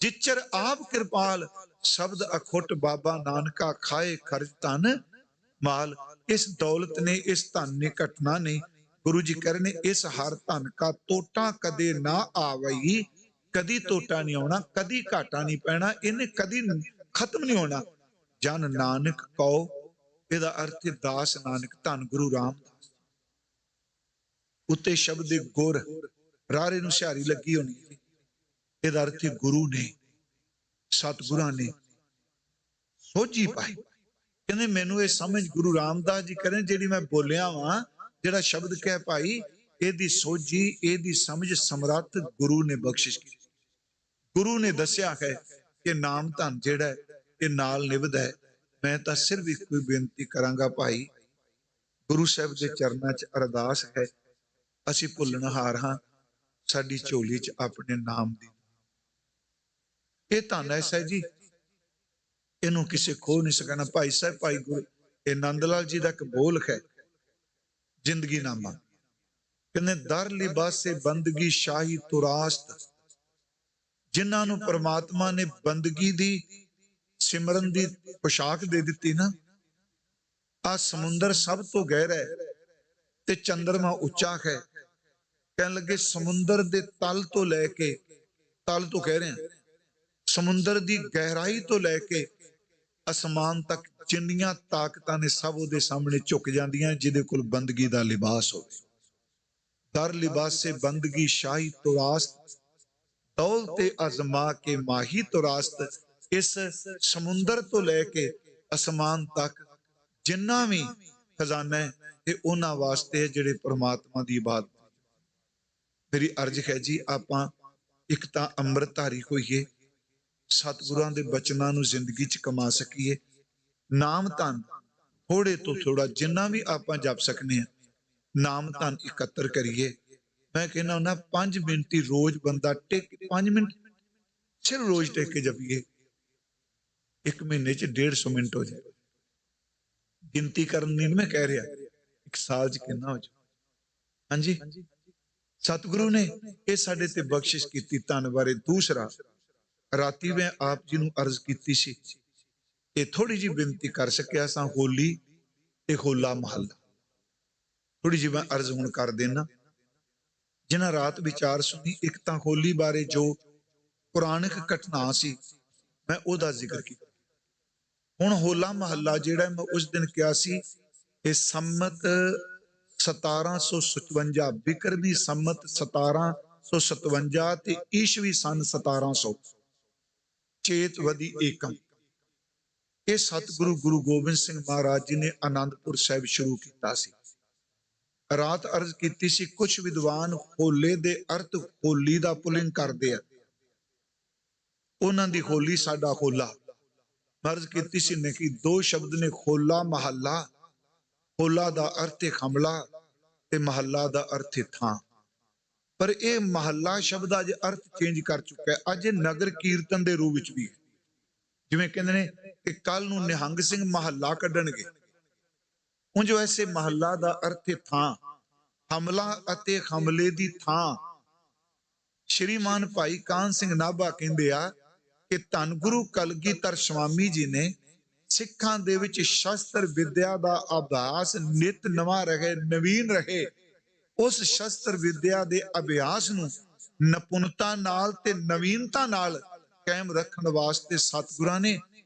ਜਿਚਰ ਆਪ ਕਿਰਪਾਲ। ਸ਼ਬਦ ਅਖੁੱਟ ਬਾਬਾ ਨਾਨਕਾ, ਖਾਏ ਖਰਚ ਧਨ ਮਾਲ। ਇਸ ਦੌਲਤ ਨੇ, ਇਸ ਧਨ ਨੇ ਘਟਣਾ ਨਹੀਂ। ਗੁਰੂ ਜੀ ਕਹਿ ਰਹੇ ਨੇ ਇਸ ਹਰ ਧਨ ਕਾ ਟੋਟਾ ਕਦੇ ਨਾ ਆਵਈ। ਕਦੀ ਟੋਟਾ ਨਹੀਂ ਆਉਣਾ, ਕਦੀ ਘਾਟਾ ਨਹੀਂ ਪੈਣਾ, ਇਹਨੇ ਕਦੀ ਖਤਮ ਨਹੀਂ ਹੋਣਾ। ਜਨ ਨਾਨਕ ਕਉ, ਇਹਦਾ ਅਰਥ ਹੈ ਦਾਸ ਨਾਨਕ। ਧੰਨ ਗੁਰੂ ਰਾਮਦਾਸ ਉੱਤੇ ਸ਼ਬਦ ਗੁਰ, ਰਾਰੇ ਨੂੰ ਸਿਹਾਰੀ ਲੱਗੀ ਹੋਣੀ। ਇਹਦਾ ਅਰਥ ਗੁਰੂ ਨੇ, ਸਤਿਗੁਰਾਂ ਨੇ ਸੋਝੀ ਪਾਈ। ਕਹਿੰਦੇ ਮੈਨੂੰ ਇਹ ਸਮਝ ਗੁਰੂ ਰਾਮਦਾਸ ਜੀ ਕਰੇ ਜਿਹੜੀ ਮੈਂ ਬੋਲਿਆ ਵਾਂ, ਜਿਹੜਾ ਸ਼ਬਦ ਕਹਿ ਭਾਈ, ਇਹਦੀ ਸੋਝੀ, ਇਹਦੀ ਸਮਝ ਸਮਰੱਥ ਗੁਰੂ ਨੇ ਬਖਸ਼ਿਸ਼ ਕੀਤੀ। ਗੁਰੂ ਨੇ ਦੱਸਿਆ ਹੈ ਕਿ ਨਾਮ ਧਨ ਜਿਹੜਾ ਹੈ ਇਹ ਨਾਲ ਨਿਭਦਾ ਹੈ। ਮੈਂ ਤਾਂ ਸਿਰਫ ਇੱਕੋ ਹੀ ਬੇਨਤੀ ਕਰਾਂਗਾ ਭਾਈ, ਗੁਰੂ ਸਾਹਿਬ ਦੇ ਚਰਨਾਂ 'ਚ ਅਰਦਾਸ ਹੈ, ਅਸੀਂ ਭੁੱਲਣਹਾਰ ਹਾਂ, ਸਾਡੀ ਝੋਲੀ 'ਚ ਆਪਣੇ ਨਾਮ ਦੀ ਇਹ ਧਨ ਐਸਾ ਜੀ, ਇਹਨੂੰ ਕਿਸੇ ਖੋ ਨਹੀਂ ਸਕਣਾ। ਭਾਈ ਸਾਹਿਬ, ਭਾਈ ਗੁਰੂ ਇਹ ਨੰਦ ਲਾਲ ਜੀ ਦਾ ਇੱਕ ਬੋਲ ਹੈ, ਜ਼ਿੰਦਗੀ ਨਾਮਾ, ਕਹਿੰਦੇ ਦਰ ਲਿਬਾਸੇ ਬੰਦਗੀ ਸ਼ਾਹੀ ਤੁਰਾਸਤ। ਜਿਨ੍ਹਾਂ ਨੂੰ ਪ੍ਰਮਾਤਮਾ ਨੇ ਬੰਦਗੀ ਦੀ, ਸਿਮਰਨ ਦੀ ਪੋਸ਼ਾਕ ਦੇ ਦਿੱਤੀ ਨਾ, ਆ ਸਮੁੰਦਰ ਸਭ ਤੋਂ ਗਹਿਰਾ ਹੈ ਤੇ ਚੰਦਰਮਾ ਉੱਚਾ ਹੈ। ਕਹਿਣ ਲੱਗੇ ਸਮੁੰਦਰ ਦੇ ਤਲ ਤੋਂ ਲੈ ਕੇ, ਤਲ ਤੋਂ ਕਹਿ ਰਹੇ ਹਾਂ, ਸਮੁੰਦਰ ਦੀ ਗਹਿਰਾਈ ਤੋਂ ਲੈ ਕੇ ਅਸਮਾਨ ਤੱਕ ਜਿੰਨੀਆਂ ਤਾਕਤਾਂ ਨੇ ਸਭ ਉਹਦੇ ਸਾਹਮਣੇ ਝੁਕ ਜਾਂਦੀਆਂ, ਜਿਹਦੇ ਕੋਲ ਬੰਦਗੀ ਦਾ ਲਿਬਾਸ ਹੋਵੇ। ਦਰ ਲਿਬਾਸੇ ਬੰਦਗੀ ਸ਼ਾਹੀ ਤੁਰਾਸਤ, ਦੌਲਤੇ ਅਜ਼ਮਾ ਕੇ ਮਾਹੀ ਤੁਰਾਸਤ। ਇਸ ਸਮੁੰਦਰ ਤੋਂ ਲੈ ਕੇ ਅਸਮਾਨ ਤੱਕ ਜਿੰਨਾ ਵੀ ਖਜ਼ਾਨਾ ਹੈ ਇਹ ਉਹਨਾਂ ਵਾਸਤੇ ਹੈ ਜਿਹੜੇ ਪ੍ਰਮਾਤਮਾ ਦੀ ਇਬਾਦਤ। ਮੇਰੀ ਅਰਜ਼ ਹੈ ਜੀ, ਆਪਾਂ ਇੱਕ ਤਾਂ ਅੰਮ੍ਰਿਤਧਾਰੀ ਹੋਈਏ, ਸਤਿਗੁਰਾਂ ਦੇ ਬਚਨਾਂ ਨੂੰ ਜ਼ਿੰਦਗੀ 'ਚ ਕਮਾ ਸਕੀਏ। ਨਾਮ ਧਨ ਥੋੜੇ ਤੋਂ ਥੋੜਾ ਜਿੰਨਾ ਵੀ ਆਪਾਂ ਜਪ ਸਕਨੇ ਆ, ਨਾਮ ਧਨ ਇਕੱਤਰ ਕਰੀਏ। ਮੈਂ ਕਹਿੰਦਾ ਹੁੰਦਾ 5 ਮਿੰਟ ਹੀ ਰੋਜ਼ ਬੰਦਾ ਟਿਕ, 5 ਮਿੰਟ ਸਿਰਫ ਰੋਜ਼ ਟਿਕ ਕੇ ਜਪੀਏ, 1 ਮਹੀਨੇ 'ਚ 150 ਮਿੰਟ ਹੋ ਜਾਏ। ਗਿਣਤੀ ਕਰਨ ਨਹੀਂ ਮੈਂ ਕਹਿ ਰਿਹਾ, 1 ਸਾਲ 'ਚ ਕਿੰਨਾ ਹੋ ਜਾਏ। ਹਾਂਜੀ, ਸਤਿਗੁਰੂ ਨੇ ਇਹ ਸਾਡੇ ਤੇ ਬਖਸ਼ਿਸ਼ ਕੀਤੀ ਧਨ ਬਾਰੇ। ਦੂਸਰਾ, ਰਾਤੀ ਮੈਂ ਆਪ ਜੀ ਨੂੰ ਅਰਜ਼ ਕੀਤੀ ਸੀ, ਇਹ ਥੋੜੀ ਜਿਹੀ ਬੇਨਤੀ ਕਰ ਸਕਿਆ ਸਾਂ, ਹੋਲੀ ਤੇ ਹੋਲਾ ਮਹੱਲਾ ਥੋੜੀ ਜਿਹੀ ਮੈਂ ਅਰਜ਼ ਹੁਣ ਕਰ ਦੇਣਾ। ਜਿਨ੍ਹਾਂ ਰਾਤ ਵਿਚਾਰ ਸੁਣੀ, ਇੱਕ ਤਾਂ ਹੋਲੀ ਬਾਰੇ ਜੋ ਪੁਰਾਣਿਕ ਘਟਨਾ ਸੀ ਮੈਂ ਉਹਦਾ ਜ਼ਿਕਰ ਕੀਤਾ। ਹੁਣ ਹੋਲਾ ਮਹੱਲਾ ਜਿਹੜਾ ਮੈਂ ਉਸ ਦਿਨ ਕਿਹਾ ਸੀ, ਇਹ ਸੰਮਤ 1757 ਬਿਕਰਮੀ ਸੰਮਤ 1757 ਤੇ ਈਸਵੀ ਸਨ 1700 ਚੇਤਵਦੀ ਏਕਮ। ਇਹ ਸਤਿਗੁਰੂ ਗੁਰੂ ਗੋਬਿੰਦ ਸਿੰਘ ਮਹਾਰਾਜ ਜੀ ਨੇ ਆਨੰਦਪੁਰ ਸਾਹਿਬ ਸ਼ੁਰੂ ਕੀਤਾ ਸੀ। ਰਾਤ ਅਰਜ਼ ਕੀਤੀ ਸੀ, ਕੁਝ ਵਿਦਵਾਨ ਹੋਲੇ ਦੇ ਅਰਥ ਹੋਲੀ ਦਾ ਪੁਲਿੰਗ ਕਰਦੇ ਆ, ਉਹਨਾਂ ਦੀ ਹੋਲੀ ਸਾਡਾ ਹੋਲਾ। ਅਰਜ਼ ਕੀਤੀ ਸੀ ਨੇ ਕਿ 2 ਸ਼ਬਦ ਨੇ, ਹੋਲਾ ਮਹੱਲਾ। ਹੋਲਾ ਦਾ ਅਰਥ ਹੈ ਹਮਲਾ ਤੇ ਮਹੱਲਾ ਦਾ ਅਰਥ ਹੈ ਥਾਂ। ਪਰ ਇਹ ਮਹੱਲਾ ਸ਼ਬਦ ਅੱਜ ਅਰਥ ਚੇਂਜ ਕਰ ਚੁੱਕਾ ਹੈ। ਅੱਜ ਇਹ ਨਗਰ ਕੀਰਤਨ ਦੇ ਰੂਪ ਵਿੱਚ ਵੀ ਹੈ। ਜਿਵੇਂ ਕਹਿੰਦੇ ਨੇ ਕਿ ਕੱਲ ਨੂੰ ਨਿਹੰਗ ਸਿੰਘ ਮਹੱਲਾ ਕੱਢਣਗੇ, ਉਂਝ ਵੈਸੇ ਮਹੱਲਾ ਦਾ ਅਰਥ ਹੈ ਥਾਂ, ਹਮਲਾ ਅਤੇ ਹਮਲੇ ਦੀ ਥਾਂ। ਸ਼੍ਰੀਮਾਨ ਭਾਈ ਕਾਹਨ ਸਿੰਘ ਨਾਭਾ ਕਹਿੰਦੇ ਆ ਕਿ ਧੰਨ ਗੁਰੂ ਕਲਗੀਧਰ ਸਵਾਮੀ ਜੀ ਨੇ ਸਿੱਖਾਂ ਦੇ ਵਿੱਚ ਸ਼ਸਤਰ ਵਿਦਿਆ ਦਾ ਅਭਿਆਸ ਨਿਤ ਨਵਾਂ ਰਹੇ, ਨਵੀਨ ਰਹੇ। ਉਸ ਸ਼ਸਤਰ ਵਿਦਿਆ ਦੇ ਅਭਿਆਸ ਨੂੰ ਨਿਪੁੰਨਤਾ ਨਾਲ ਤੇ ਨਵੀਨਤਾ ਨਾਲ ਕਾਇਮ ਰੱਖਣ ਵਾਸਤੇ ਸਤਿਗੁਰਾਂ ਨੇ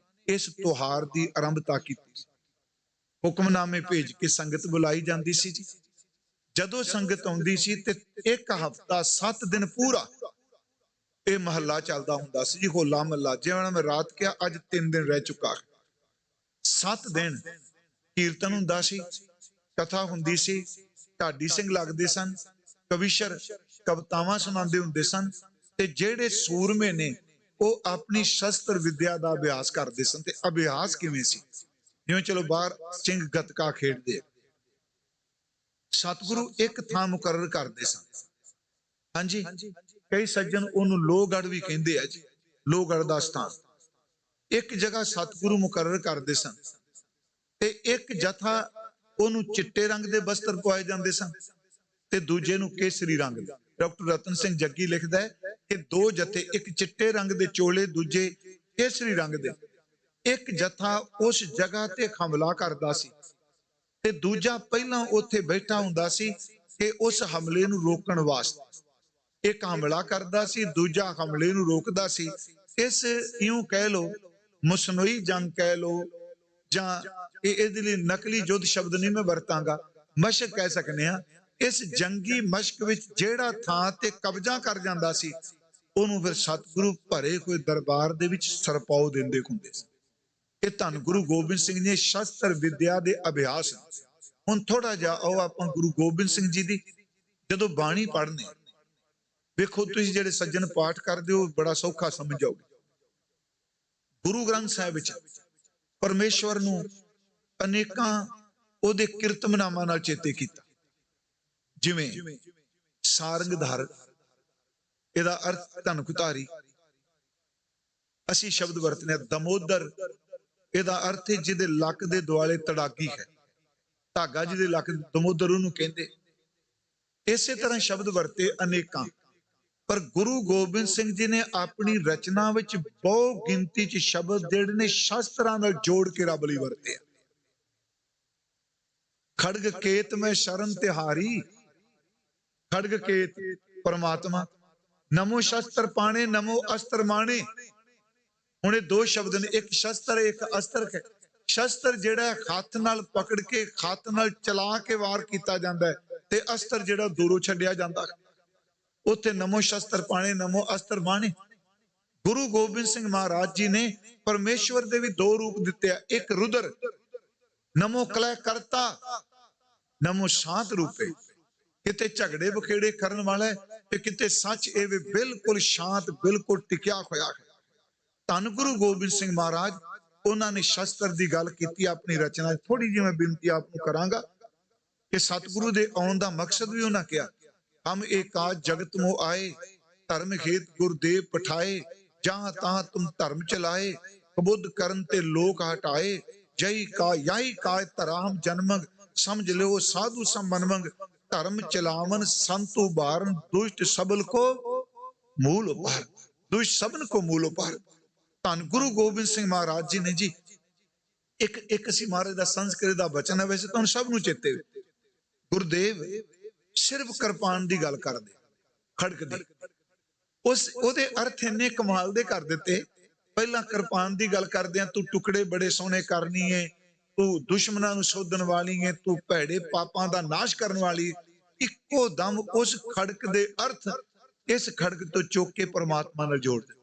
ਇਸ ਤਿਉਹਾਰ ਦੀ ਆਰੰਭਤਾ ਕੀਤੀ। ਹੁਕਮਨਾਮੇ ਭੇਜ ਕੇ ਸੰਗਤ ਬੁਲਾਈ ਜਾਂਦੀ ਸੀ ਜੀ। ਜਦੋਂ ਸੰਗਤ ਆਉਂਦੀ ਸੀ ਤੇ 1 ਹਫ਼ਤਾ 7 ਦਿਨ ਪੂਰਾ ਇਹ ਮਹੱਲਾ ਚੱਲਦਾ ਹੁੰਦਾ ਸੀ ਜੀ, ਹੋਲਾ ਮਹੱਲਾ। ਜਿਵੇਂ ਮੈਂ ਰਾਤ ਕਿਹਾ, ਅੱਜ 3 ਦਿਨ ਰਹਿ ਚੁੱਕਾ। 7 ਦਿਨ ਕੀਰਤਨ ਹੁੰਦਾ ਸੀ, ਕਥਾ ਹੁੰਦੀ ਸੀ, ਢਾਡੀ ਸਿੰਘ ਲੱਗਦੇ ਸਨ, ਕਵੀਸ਼ਰ ਕਵਿਤਾਵਾਂ ਸੁਣਾਉਂਦੇ ਹੁੰਦੇ ਸਨ, ਤੇ ਜਿਹੜੇ ਸੂਰਮੇ ਨੇ ਉਹ ਆਪਣੀ ਸ਼ਸਤਰ ਵਿਦਿਆ ਦਾ ਅਭਿਆਸ ਕਰਦੇ ਸਨ। ਤੇ ਅਭਿਆਸ ਕਿਵੇਂ ਸੀ? ਜਿਵੇਂ ਚਲੋ ਬਾਹਰ ਸਿੰਘ ਗੱਤਕਾ ਖੇਡਦੇ, ਸਤਿਗੁਰੂ ਇੱਕ ਥਾਂ ਮੁਕਰਰ ਕਰਦੇ ਸਨ। ਹਾਂਜੀ, ਕਈ ਸੱਜਣ ਉਹਨੂੰ ਲੋਹਗੜ੍ਹ ਵੀ ਕਹਿੰਦੇ ਆ ਜੀ, ਲੋਹਗੜ੍ਹ ਦਾ ਸਥਾਨ। ਇੱਕ ਜਗ੍ਹਾ ਸਤਿਗੁਰੂ ਮੁਕਰਰ ਕਰਦੇ ਸਨ ਤੇ ਇੱਕ ਜਥਾ ਉਹਨੂੰ ਚਿੱਟੇ ਰੰਗ ਦੇ ਬਸਤਰ ਪਵਾਏ ਜਾਂਦੇ ਸਨ ਤੇ ਦੂਜੇ ਨੂੰ ਕੇਸਰੀ ਰੰਗ ਦੇ। ਡਾਕਟਰ ਰਤਨ ਸਿੰਘ ਜੱਗੀ ਲਿਖਦਾ ਹੈ ਕਿ 2 ਜਥੇ, ਇੱਕ ਚਿੱਟੇ ਰੰਗ ਦੇ ਚੋਲੇ, ਦੂਜੇ ਕੇਸਰੀ ਰੰਗ ਦੇ। ਇੱਕ ਜਥਾ ਉਸ ਜਗ੍ਹਾ ਤੇ ਹਮਲਾ ਕਰਦਾ ਸੀ ਤੇ ਦੂਜਾ ਪਹਿਲਾਂ ਉੱਥੇ ਬੈਠਾ ਹੁੰਦਾ ਸੀ ਕਿ ਉਸ ਹਮਲੇ ਨੂੰ ਰੋਕਣ ਵਾਸਤੇ। ਇੱਕ ਹਮਲਾ ਕਰਦਾ ਸੀ, ਦੂਜਾ ਹਮਲੇ ਨੂੰ ਰੋਕਦਾ ਸੀ। ਇਸ ਇਉਂ ਕਹਿ ਲੋ, ਮੁਸਨੋਈ ਜੰਗ ਕਹਿ ਲੋ, ਜਾਂ ਇਹਦੇ ਲਈ ਨਕਲੀ ਯੁੱਧ ਸ਼ਬਦ ਨਹੀਂ ਮੈਂ ਵਰਤਾਂਗਾ, ਮਸ਼ਕ ਕਹਿ ਸਕਨੇ ਆ। ਇਸ ਜੰਗੀ ਮਸ਼ਕ ਵਿੱਚ ਜਿਹੜਾ ਥਾਂ ਤੇ ਕਬਜ਼ਾ ਕਰ ਜਾਂਦਾ ਸੀ, ਉਹਨੂੰ ਫਿਰ ਸਤਿਗੁਰੂ ਭਰੇ ਹੋਏ ਦਰਬਾਰ ਦੇ ਵਿੱਚ ਸਰਪਾਉ ਦਿੰਦੇ ਹੁੰਦੇ ਸੀ। ਇਹ ਧੰਨ ਗੁਰੂ ਗੋਬਿੰਦ ਸਿੰਘ ਨੇ ਸ਼ਸਤਰ ਵਿਦਿਆ ਦੇ ਅਭਿਆਸ। ਹੁਣ ਥੋੜਾ ਜਿਹਾ ਆਓ ਆਪਾਂ ਗੁਰੂ ਗੋਬਿੰਦ ਸਿੰਘ ਜੀ ਦੀ ਜਦੋਂ ਬਾਣੀ ਪੜ੍ਹਨੇ, ਵੇਖੋ ਤੁਸੀਂ ਜਿਹੜੇ ਸੱਜਣ ਪਾਠ ਕਰਦੇ ਹੋ ਬੜਾ ਸੌਖਾ ਸਮਝ ਜਾਓਗੇ। ਗੁਰੂ ਗ੍ਰੰਥ ਸਾਹਿਬ ਵਿੱਚ ਪਰਮੇਸ਼ਵਰ ਨੂੰ ਅਨੇਕਾਂ ਉਹਦੇ ਕੀਰਤਮਨਾਮਾਂ ਨਾਲ ਚੇਤੇ ਕੀਤਾ। ਜਿਵੇਂ ਸਾਰੰਗਧਾਰ, ਇਹਦਾ ਅਰਥ ਧਨੁਖਧਾਰੀ। ਅਸੀਂ ਸ਼ਬਦ ਵਰਤਨੇ ਆ ਦਮੋਦਰ, ਇਹਦਾ ਅਰਥ ਹੈ ਜਿਹਦੇ ਲੱਕ ਦੇ ਦੁਆਲੇ ਤੜਾਗੀ ਹੈ, ਧਾਗਾ ਜਿਹਦੇ ਲੱਕ, ਦਮੋਦਰ ਉਹਨੂੰ ਕਹਿੰਦੇ। ਇਸੇ ਤਰ੍ਹਾਂ ਸ਼ਬਦ ਵਰਤੇ ਅਨੇਕਾਂ, ਪਰ ਗੁਰੂ ਗੋਬਿੰਦ ਸਿੰਘ ਜੀ ਨੇ ਆਪਣੀ ਰਚਨਾ ਵਿੱਚ ਬਹੁ ਗਿਣਤੀ 'ਚ ਸ਼ਬਦ ਜਿਹੜੇ ਨੇ ਸ਼ਾਸਤਰਾਂ ਨਾਲ ਜੋੜ ਕੇ ਰੱਬ ਲਈ ਵਰਤੇ। ਖੜਗ ਕੇਤ ਮੈਂ ਸ਼ਰਨ ਤਿਹਾਰੀ, ਖੜਗ ਕੇਤ ਪਰਮਾਤਮਾ, ਨਮੋ ਸ਼ਸਤਰ ਪਾਣੇ ਨਮੋ ਅਸਤਰ ਮਾਣੇ। ਹੁਣ ਇਹ ਦੋ ਸ਼ਬਦ ਨੇ, ਇੱਕ ਸ਼ਸਤਰ ਇੱਕ ਅਸਤਰ ਹੈ। ਸ਼ਸਤਰ ਜਿਹੜਾ ਹੱਥ ਨਾਲ ਪਕੜ ਕੇ ਹੱਥ ਨਾਲ ਚਲਾ ਕੇ ਵਾਰ ਕੀਤਾ ਜਾਂਦਾ ਹੈ, ਤੇ ਅਸਤਰ ਜਿਹੜਾ ਦੂਰੋਂ ਛੱਡਿਆ ਜਾਂਦਾ। ਉੱਥੇ ਨਮੋ ਸ਼ਸਤਰ ਪਾਣੇ ਨਮੋ ਅਸਤਰ ਮਾਣੇ। ਗੁਰੂ ਗੋਬਿੰਦ ਸਿੰਘ ਮਹਾਰਾਜ ਜੀ ਨੇ ਪਰਮੇਸ਼ਵਰ ਦੇ ਵੀ ਦੋ ਰੂਪ ਦਿੱਤੇ ਆ। ਇੱਕ ਰੁਦਰ, ਨਮੋ ਕਲੈ ਕਰਤਾ, ਨਮੋ ਸ਼ਾਂਤ ਰੂਪੇ। ਕਿਤੇ ਝਗੜੇ ਬਖੇੜੇ ਕਰਨ ਵਾਲਾ ਤੇ ਕਿਤੇ ਸੱਚ ਇਹ ਵੀ ਬਿਲਕੁਲ ਸ਼ਾਂਤ, ਬਿਲਕੁਲ ਟਿਕਿਆ ਹੋਇਆ ਹੈ। ਧੰਨ ਗੁਰੂ ਗੋਬਿੰਦ ਸਿੰਘ ਮਹਾਰਾਜ, ਉਹਨਾਂ ਨੇ ਸ਼ਸਤਰ ਦੀ ਗੱਲ ਕੀਤੀ ਆਪਣੀ ਰਚਨਾ। ਥੋੜੀ ਜਿਹੀ ਮੈਂ ਬੇਨਤੀ ਆਪ ਨੂੰ ਕਰਾਂਗਾ ਕਿ ਸਤਿਗੁਰੂ ਦੇ ਆਉਣ ਦਾ ਮਕਸਦ ਵੀ ਉਹਨਾਂ ਕਿਹਾ, ਹਮ ਏਕਾਜ ਜਗਤ ਮੋ ਆਏ, ਧਰਮ ਖੇਤ ਗੁਰਦੇਵ ਪਠਾਏ, ਜਹਾਂ ਤਹਾਂ ਤੁਮ ਧਰਮ ਚਲਾਏ, ਕਬੁੱਧ ਕਰਨ ਤੇ ਲੋਕ ਹਟਾਏ, ਜਈ ਕਾ ਯਾਈ ਕਾ ਧਰਾਮ ਜਨਮੰਗ, ਸਮਝ ਲਿਓ ਸਾਧੂ ਸੰਮਨਮੰਗ, ਧਰਮ ਚਲਾਵਨ ਸੰਤ ਉਬਾਰਨ, ਦੁਸ਼ਟ ਸਬਲ ਕੋ ਮੂਲ ਉਪਾਰ, ਦੁਸ਼ਟ ਸਬਨ ਕੋ ਮੂਲ ਉਪਾਰ। ਧੰਨ ਗੁਰੂ ਗੋਬਿੰਦ ਸਿੰਘ ਮਹਾਰਾਜ ਜੀ ਨੇ ਜੀ ਇੱਕ ਅਸੀਂ ਮਹਾਰਾਜ ਦਾ ਸੰਸਕ੍ਰਿਤ ਦਾ ਬਚਨ ਹੈ, ਵੈਸੇ ਤੁਹਾਨੂੰ ਸਭ ਨੂੰ ਚੇਤੇ। ਗੁਰਦੇਵ ਸਿਰਫ ਕਿਰਪਾਨ ਦੀ ਗੱਲ ਕਰਦੇ, ਖੜਕ ਦੀ। ਉਹਦੇ ਅਰਥ ਇੰਨੇ ਕਮਾਲ ਦੇ ਕਰ ਦਿੱਤੇ। ਪਹਿਲਾਂ ਕਿਰਪਾਨ ਦੀ ਗੱਲ ਕਰਦੇ ਆ, ਤੂੰ ਟੁਕੜੇ ਬੜੇ ਸੋਹਣੇ ਕਰਨੀ ਏ, ਤੂੰ ਦੁਸ਼ਮਣਾਂ ਨੂੰ ਸੋਧਣ ਵਾਲੀ ਏ, ਤੂੰ ਭੈੜੇ ਪਾਪਾਂ ਦਾ ਨਾਸ਼ ਕਰਨ ਵਾਲੀ। ਇੱਕੋ ਦਮ ਉਸ ਖੜਕ ਦੇ ਅਰਥ ਇਸ ਖੜਕ ਤੋਂ ਚੁੱਕ ਕੇ ਪਰਮਾਤਮਾ ਨਾਲ ਜੋੜ ਦਿੱਤੇ।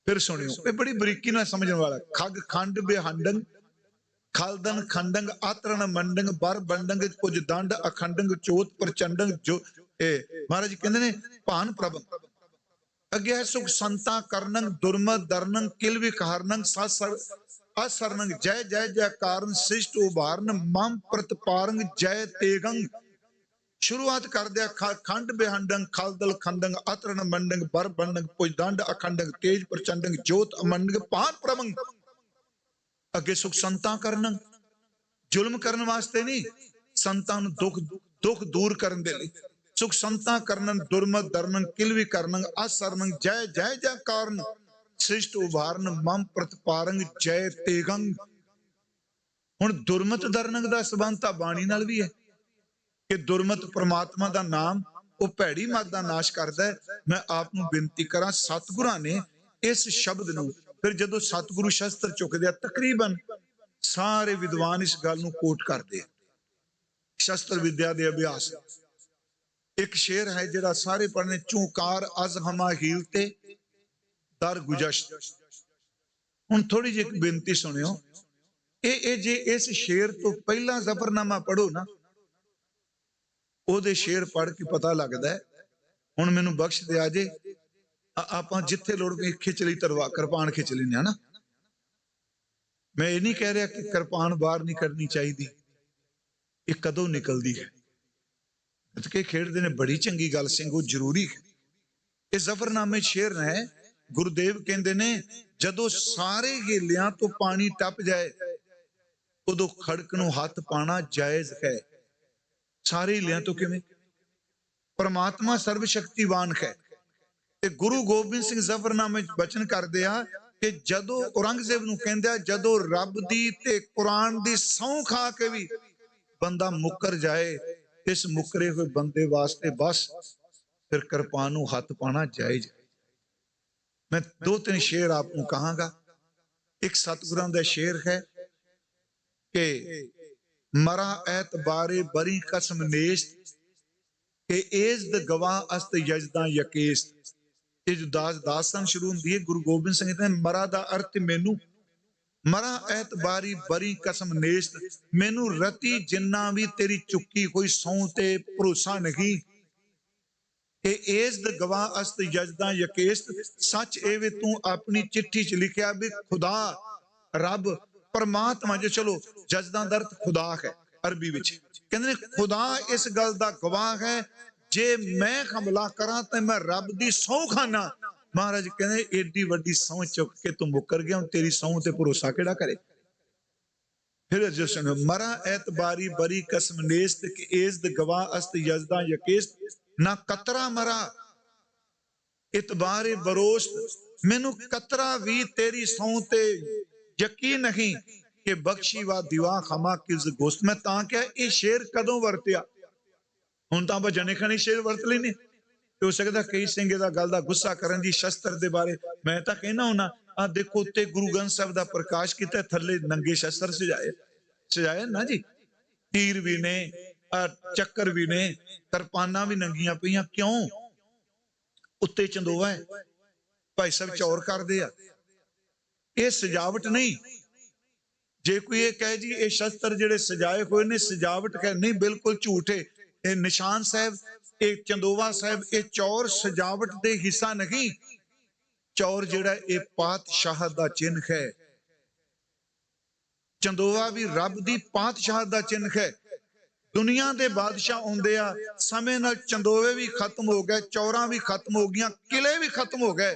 ਫਿਰ ਸੁਣਿਓ, ਇਹ ਬੜੀ ਬਰੀਕੀ ਨਾਲ ਸਮਝਣ ਵਾਲਾ। ਖਗ ਖੰਡ ਬਿਹੰਡੰ, ਖਲਦਨ ਖੰਡੰਗ, ਆਤਰਨ ਮੰਡੰਗ, ਬਰ ਬੰਡੰਗ, ਕੁਝ ਦੰਡ ਅਖੰਡੰਗ, ਚੋਤ ਪ੍ਰਚੰਡੰਗ। ਜੋ ਇਹ ਮਹਾਰਾਜ ਕਹਿੰਦੇ ਨੇ ਭਾਨ ਪ੍ਰਭ ਅੱਗੇ ਹੈ, ਸੁਖ ਸੰਤਾ ਕਰਨੰਗ, ਦੁਰਮਤ ਦਰਨੰਗ, ਕਿਲ ਵਿਕਾਰਨੰਗ, ਸਸਰ ਅਸਰਨੰਗ, ਜੈ ਜੈ ਜੈ ਕਾਰਨ, ਸ੍ਰਿਸ਼ਟ ਉਭਾਰਨ, ਮਮ ਪ੍ਰਤਪਾਰੰਗ, ਜੈ ਤੇਗੰਗ। ਸ਼ੁਰੂਆਤ ਕਰਦੇ ਆ ਖੰਡ ਬਿਹੰਡੰਗ, ਖਲਦਲ ਖੰਡੰਗ, ਆਤਰਨ ਮੰਡੰਗ, ਬਰ ਬੰਡੰਗ, ਪੁਜ ਦੰਡ ਅਖੰਡੰਗ, ਤੇਜ ਪ੍ਰਚੰਡੰਗ, ਜੋਤ ਅਮੰਡੰਗ, ਭਾਨ ਪ੍ਰਭੰਗ। ਅੱਗੇ ਸੁਖ ਸੰਤਾ ਕਰਨੰਗ, ਜ਼ੁਲਮ ਕਰਨ ਵਾਸਤੇ ਨਹੀਂ, ਸੰਤਾਂ ਨੂੰ ਦੁੱਖ ਦੂਰ ਕਰਨ ਦੇ ਲਈ। ਸੁਖ ਸੰਤਾ ਕਰਨੰ, ਦੁਰਮਤ ਦਰਨੰ, ਕਿਲ ਵੀ ਕਰਨੰ, ਅਸਰਨੰ, ਜੈ ਜੈ ਜੈ ਕਾਰਨ, ਸ੍ਰਿਸ਼ਟ ਉਭਾਰਨ, ਮਮ ਪ੍ਰਤਪਾਰੰਗ, ਜੈ ਤੇਗੰਗ। ਹੁਣ ਦੁਰਮਤ ਦਰਨੰਗ ਦਾ ਸੰਬੰਧ ਤਾਂ ਬਾਣੀ ਨਾਲ ਵੀ ਹੈ ਕਿ ਦੁਰਮਤ ਪ੍ਰਮਾਤਮਾ ਦਾ ਨਾਮ, ਉਹ ਭੈੜੀ ਮਤ ਦਾ ਨਾਸ਼ ਕਰਦਾ ਹੈ। ਮੈਂ ਆਪ ਨੂੰ ਬੇਨਤੀ ਕਰਾਂ, ਸਤਿਗੁਰਾਂ ਨੇ ਇਸ ਸ਼ਬਦ ਨੂੰ, ਫਿਰ ਜਦੋਂ ਸਤਿਗੁਰੂ ਸ਼ਸਤਰ ਚੁੱਕਦੇ ਆ, ਤਕਰੀਬਨ ਸਾਰੇ ਵਿਦਵਾਨ ਇਸ ਗੱਲ ਨੂੰ ਕੋਟ ਕਰਦੇ ਆ। ਸ਼ਸਤਰ ਵਿਦਿਆ ਦੇ ਅਭਿਆਸ ਇੱਕ ਸ਼ੇਰ ਹੈ ਜਿਹੜਾ ਸਾਰੇ ਪੜ੍ਹਨੇ, ਚੂਕਾਰ ਅਜ਼ ਹਮਾ ਹੀਲ ਤੇ ਦਰ ਗੁਜਸ਼ਤ। ਹੁਣ ਥੋੜੀ ਜਿਹੀ ਬੇਨਤੀ ਸੁਣਿਓ, ਇਹ ਜੇ ਇਸ ਸ਼ੇਰ ਤੋਂ ਪਹਿਲਾਂ ਜ਼ਫਰਨਾਮਾ ਪੜੋ ਨਾ, ਉਹਦੇ ਸ਼ੇਰ ਪੜ੍ਹ ਕੇ ਪਤਾ ਲੱਗਦਾ ਹੈ। ਹੁਣ ਮੈਨੂੰ ਬਖਸ਼ ਦਿਆ ਜੇ, ਆਪਾਂ ਜਿੱਥੇ ਲੋੜ ਪਈ ਖਿੱਚ ਲਈ ਤਲਵਾਰ, ਕਿਰਪਾਨ ਖਿੱਚ ਲੈਂਦੇ ਹਾਂ ਨਾ। ਮੈਂ ਇਹ ਨਹੀਂ ਕਹਿ ਰਿਹਾ ਕਿ ਕਿਰਪਾਨ ਬਾਹਰ ਨਹੀਂ ਕਰਨੀ ਚਾਹੀਦੀ, ਇਹ ਕਦੋਂ ਨਿਕਲਦੀ ਹੈ ਕਿ ਖੇਡਦੇ ਨੇ, ਬੜੀ ਚੰਗੀ ਗੱਲ ਸਿੰਘ, ਉਹ ਜ਼ਰੂਰੀ ਹੈ। ਇਹ ਜ਼ਫਰਨਾਮੇ ਸ਼ੇਰ ਨੇ, ਗੁਰਦੇਵ ਕਹਿੰਦੇ ਨੇ, ਜਦੋਂ ਸਾਰੇ ਹੀਲਿਆਂ ਤੋਂ ਪਾਣੀ ਟੱਪ ਜਾਏ, ਉਦੋਂ ਖੜਕ ਨੂੰ ਹੱਥ ਪਾਣਾ ਜਾਇਜ਼ ਹੈ। ਸਾਰੇ ਹੀਲਿਆਂ ਤੋਂ ਕਿਵੇਂ? ਪਰਮਾਤਮਾ ਸਰਵ ਸ਼ਕਤੀਵਾਨ ਹੈ। ਤੇ ਗੁਰੂ ਗੋਬਿੰਦ ਸਿੰਘ ਜ਼ਫਰਨਾਮੇ ਚ ਬਚਨ ਕਰਦੇ ਆ ਕਿ ਜਦੋਂ ਔਰੰਗਜ਼ੇਬ ਨੂੰ ਕਹਿੰਦੇ ਆ, ਜਦੋਂ ਰੱਬ ਦੀ ਤੇ ਕੁਰਾਨ ਦੀ ਸਹੁੰ ਖਾ ਕੇ ਵੀ ਬੰਦਾ ਮੁੱਕਰ ਜਾਏ, ਇਸ ਮੁੱਕਰੇ ਹੋਏ ਬੰਦੇ ਵਾਸਤੇ ਬਸ ਫਿਰ ਕਿਰਪਾਨ ਨੂੰ ਹੱਥ ਪਾਣਾ ਜਾਇਜ਼। ਮੈਂ ਦੋ ਤਿੰਨ ਸ਼ੇਰ ਆਪ ਨੂੰ ਕਹਾਂਗਾ। ਇੱਕ ਸਤਿਗੁਰਾਂ ਦਾ ਸ਼ੇਰ ਹੈ ਕਿ ਮਰਾ ਐਤਬਾਰੇ ਬਰੀ ਕਸਮ ਨੇਸ਼ਤ, ਕਿ ਏਜ਼ ਦ ਗਵਾਹ ਅਸਤ ਯਜਦਾਂ ਯਕੇਸਤ। ਇਹ ਜੋ ਦਾਸਤਾਨ ਸ਼ੁਰੂ ਹੁੰਦੀ ਹੈ, ਗੁਰੂ ਗੋਬਿੰਦ ਸਿੰਘ ਜੀ ਨੇ ਮਰਾ ਦਾ ਅਰਥ ਮੈਨੂੰ, ਮਰਾ ਐਤਬਾਰੀ ਬਰੀ ਕਸਮ ਨੇਸ਼ਤ, ਮੈਨੂੰ ਰਤੀ ਜਿੰਨਾ ਵੀ ਤੇਰੀ ਚੁੱਕੀ ਹੋਈ ਸਹੁੰ ਤੇ ਭਰੋਸਾ ਨਹੀਂ, ਕਿ ਏਜ਼ਦ ਗਵਾਹ ਅਸਤ ਯਜਦਾਂ ਯਕੇਸਤ, ਸੱਚ ਇਹ ਵੇ ਤੂੰ ਆਪਣੀ ਚਿੱਠੀ 'ਚ ਲਿਖਿਆ ਵੀ ਖੁਦਾ ਰੱਬ ਪਰਮਾਤਮਾ, ਜੇ ਚਲੋ ਜਜ਼ਦਾਂ ਦਾ ਅਰਥ ਖੁਦਾ ਹੈ ਅਰਬੀ ਵਿੱਚ, ਕਹਿੰਦੇ ਨੇ ਖੁਦਾ ਇਸ ਗੱਲ ਦਾ ਗਵਾਹ ਹੈ ਜੇ ਮੈਂ ਹਮਲਾ ਕਰਾਂ ਤਾਂ ਮੈਂ ਰੱਬ ਦੀ ਸਹੁੰ ਖਾਨਾ। ਮਹਾਰਾਜ ਕਹਿੰਦੇ ਏਡੀ ਵੱਡੀ ਸਹੁੰ ਚੁੱਕ ਕੇ ਤੂੰ ਮੁੱਕਰ ਗਿਆ, ਹੁਣ ਤੇਰੀ ਸਹੁੰ ਤੇ ਭਰੋਸਾ ਕਿਹੜਾ ਕਰੇ। ਫਿਰ ਜਸ਼ਨ ਮਰਾ ਐਤਬਾਰੀ ਬਰੀ ਕਸਮ ਨੇਸਤ ਕਿ ਏਜ਼ਦ ਗਵਾਹ ਅਸਤ ਯਜ਼ਦਾਂ ਯਕੇਸਤ, ਨਾ ਕਤਰਾ ਮਰਾ ਇਤਬਾਰੇ ਬਰੋਸਤ, ਮੈਨੂੰ ਕਤਰਾ ਵੀ ਤੇਰੀ ਸਹੁੰ ਤੇ ਯਕੀਨ ਨਹੀਂ ਕਿ ਬਖਸ਼ੀ ਵਾ ਦੀਵਾ ਖਮਾ ਕਿਸ ਗੋਸਤ। ਮੈਂ ਤਾਂ ਕਿਹਾ ਇਹ ਸ਼ੇਰ ਕਦੋਂ ਵਰਤਿਆ, ਹੁਣ ਤਾਂ ਆਪਾਂ ਜਣੇ ਖਣੇ ਸ਼ੇਰ ਵਰਤ ਲੈਨੇ। ਤੇ ਹੋ ਸਕਦਾ ਕਈ ਸਿੰਘ ਇਹਦਾ ਗੱਲ ਦਾ ਗੁੱਸਾ ਕਰਨ ਜੀ ਸ਼ਸਤਰ ਦੇ ਬਾਰੇ। ਮੈਂ ਤਾਂ ਕਹਿਣਾ ਹੁੰਨਾ ਆ ਦੇਖੋ ਉੱਤੇ ਗੁਰੂ ਗ੍ਰੰਥ ਸਾਹਿਬ ਦਾ ਪ੍ਰਕਾਸ਼ ਕੀਤਾ, ਥੱਲੇ ਨੰਗੇ ਸ਼ਸਤਰ ਸਜਾਏ ਨਾ ਜੀ, ਤੀਰ ਵੀ ਨੇ, ਚੱਕਰ ਵੀ ਨੇ, ਕਿਰਪਾਨਾਂ ਵੀ ਨੰਗੀਆਂ ਪਈਆਂ। ਕਿਉਂ? ਉੱਤੇ ਚੰਦੋਵਾ ਹੈ, ਭਾਈ ਸਾਹਿਬ ਚੌਰ ਕਰਦੇ ਆ, ਇਹ ਸਜਾਵਟ ਨਹੀਂ। ਜੇ ਕੋਈ ਇਹ ਕਹੇ ਜੀ ਇਹ ਸ਼ਸਤਰ ਜਿਹੜੇ ਸਜਾਏ ਹੋਏ ਨੇ ਸਜਾਵਟ ਹੈ, ਨਹੀਂ, ਬਿਲਕੁਲ ਝੂਠ ਹੈ। ਇਹ ਨਿਸ਼ਾਨ ਸਾਹਿਬ, ਇਹ ਚੰਦੋਵਾ ਸਾਹਿਬ, ਇਹ ਚੌਰ ਸਜਾਵਟ ਦੇ ਹਿੱਸਾ ਨਹੀਂ। ਚੌਰ ਜਿਹੜਾ ਇਹ ਪਾਤਸ਼ਾਹ ਦਾ ਚਿੰਨ੍ਹ ਹੈ। ਚੰਦੋਵਾ ਵੀ ਰੱਬ ਦੀ ਪਾਤਸ਼ਾਹ ਦਾ ਚਿੰਨ੍ਹ ਹੈ। ਦੁਨੀਆ ਦੇ ਬਾਦਸ਼ਾਹ ਹੁੰਦੇ ਆ, ਸਮੇਂ ਨਾਲ ਚੰਦੋਵੇ ਵੀ ਖਤਮ ਹੋ ਗਏ, ਚੌਰਾਂ ਵੀ ਖਤਮ ਹੋ ਗਈਆਂ, ਕਿਲੇ ਵੀ ਖਤਮ ਹੋ ਗਏ।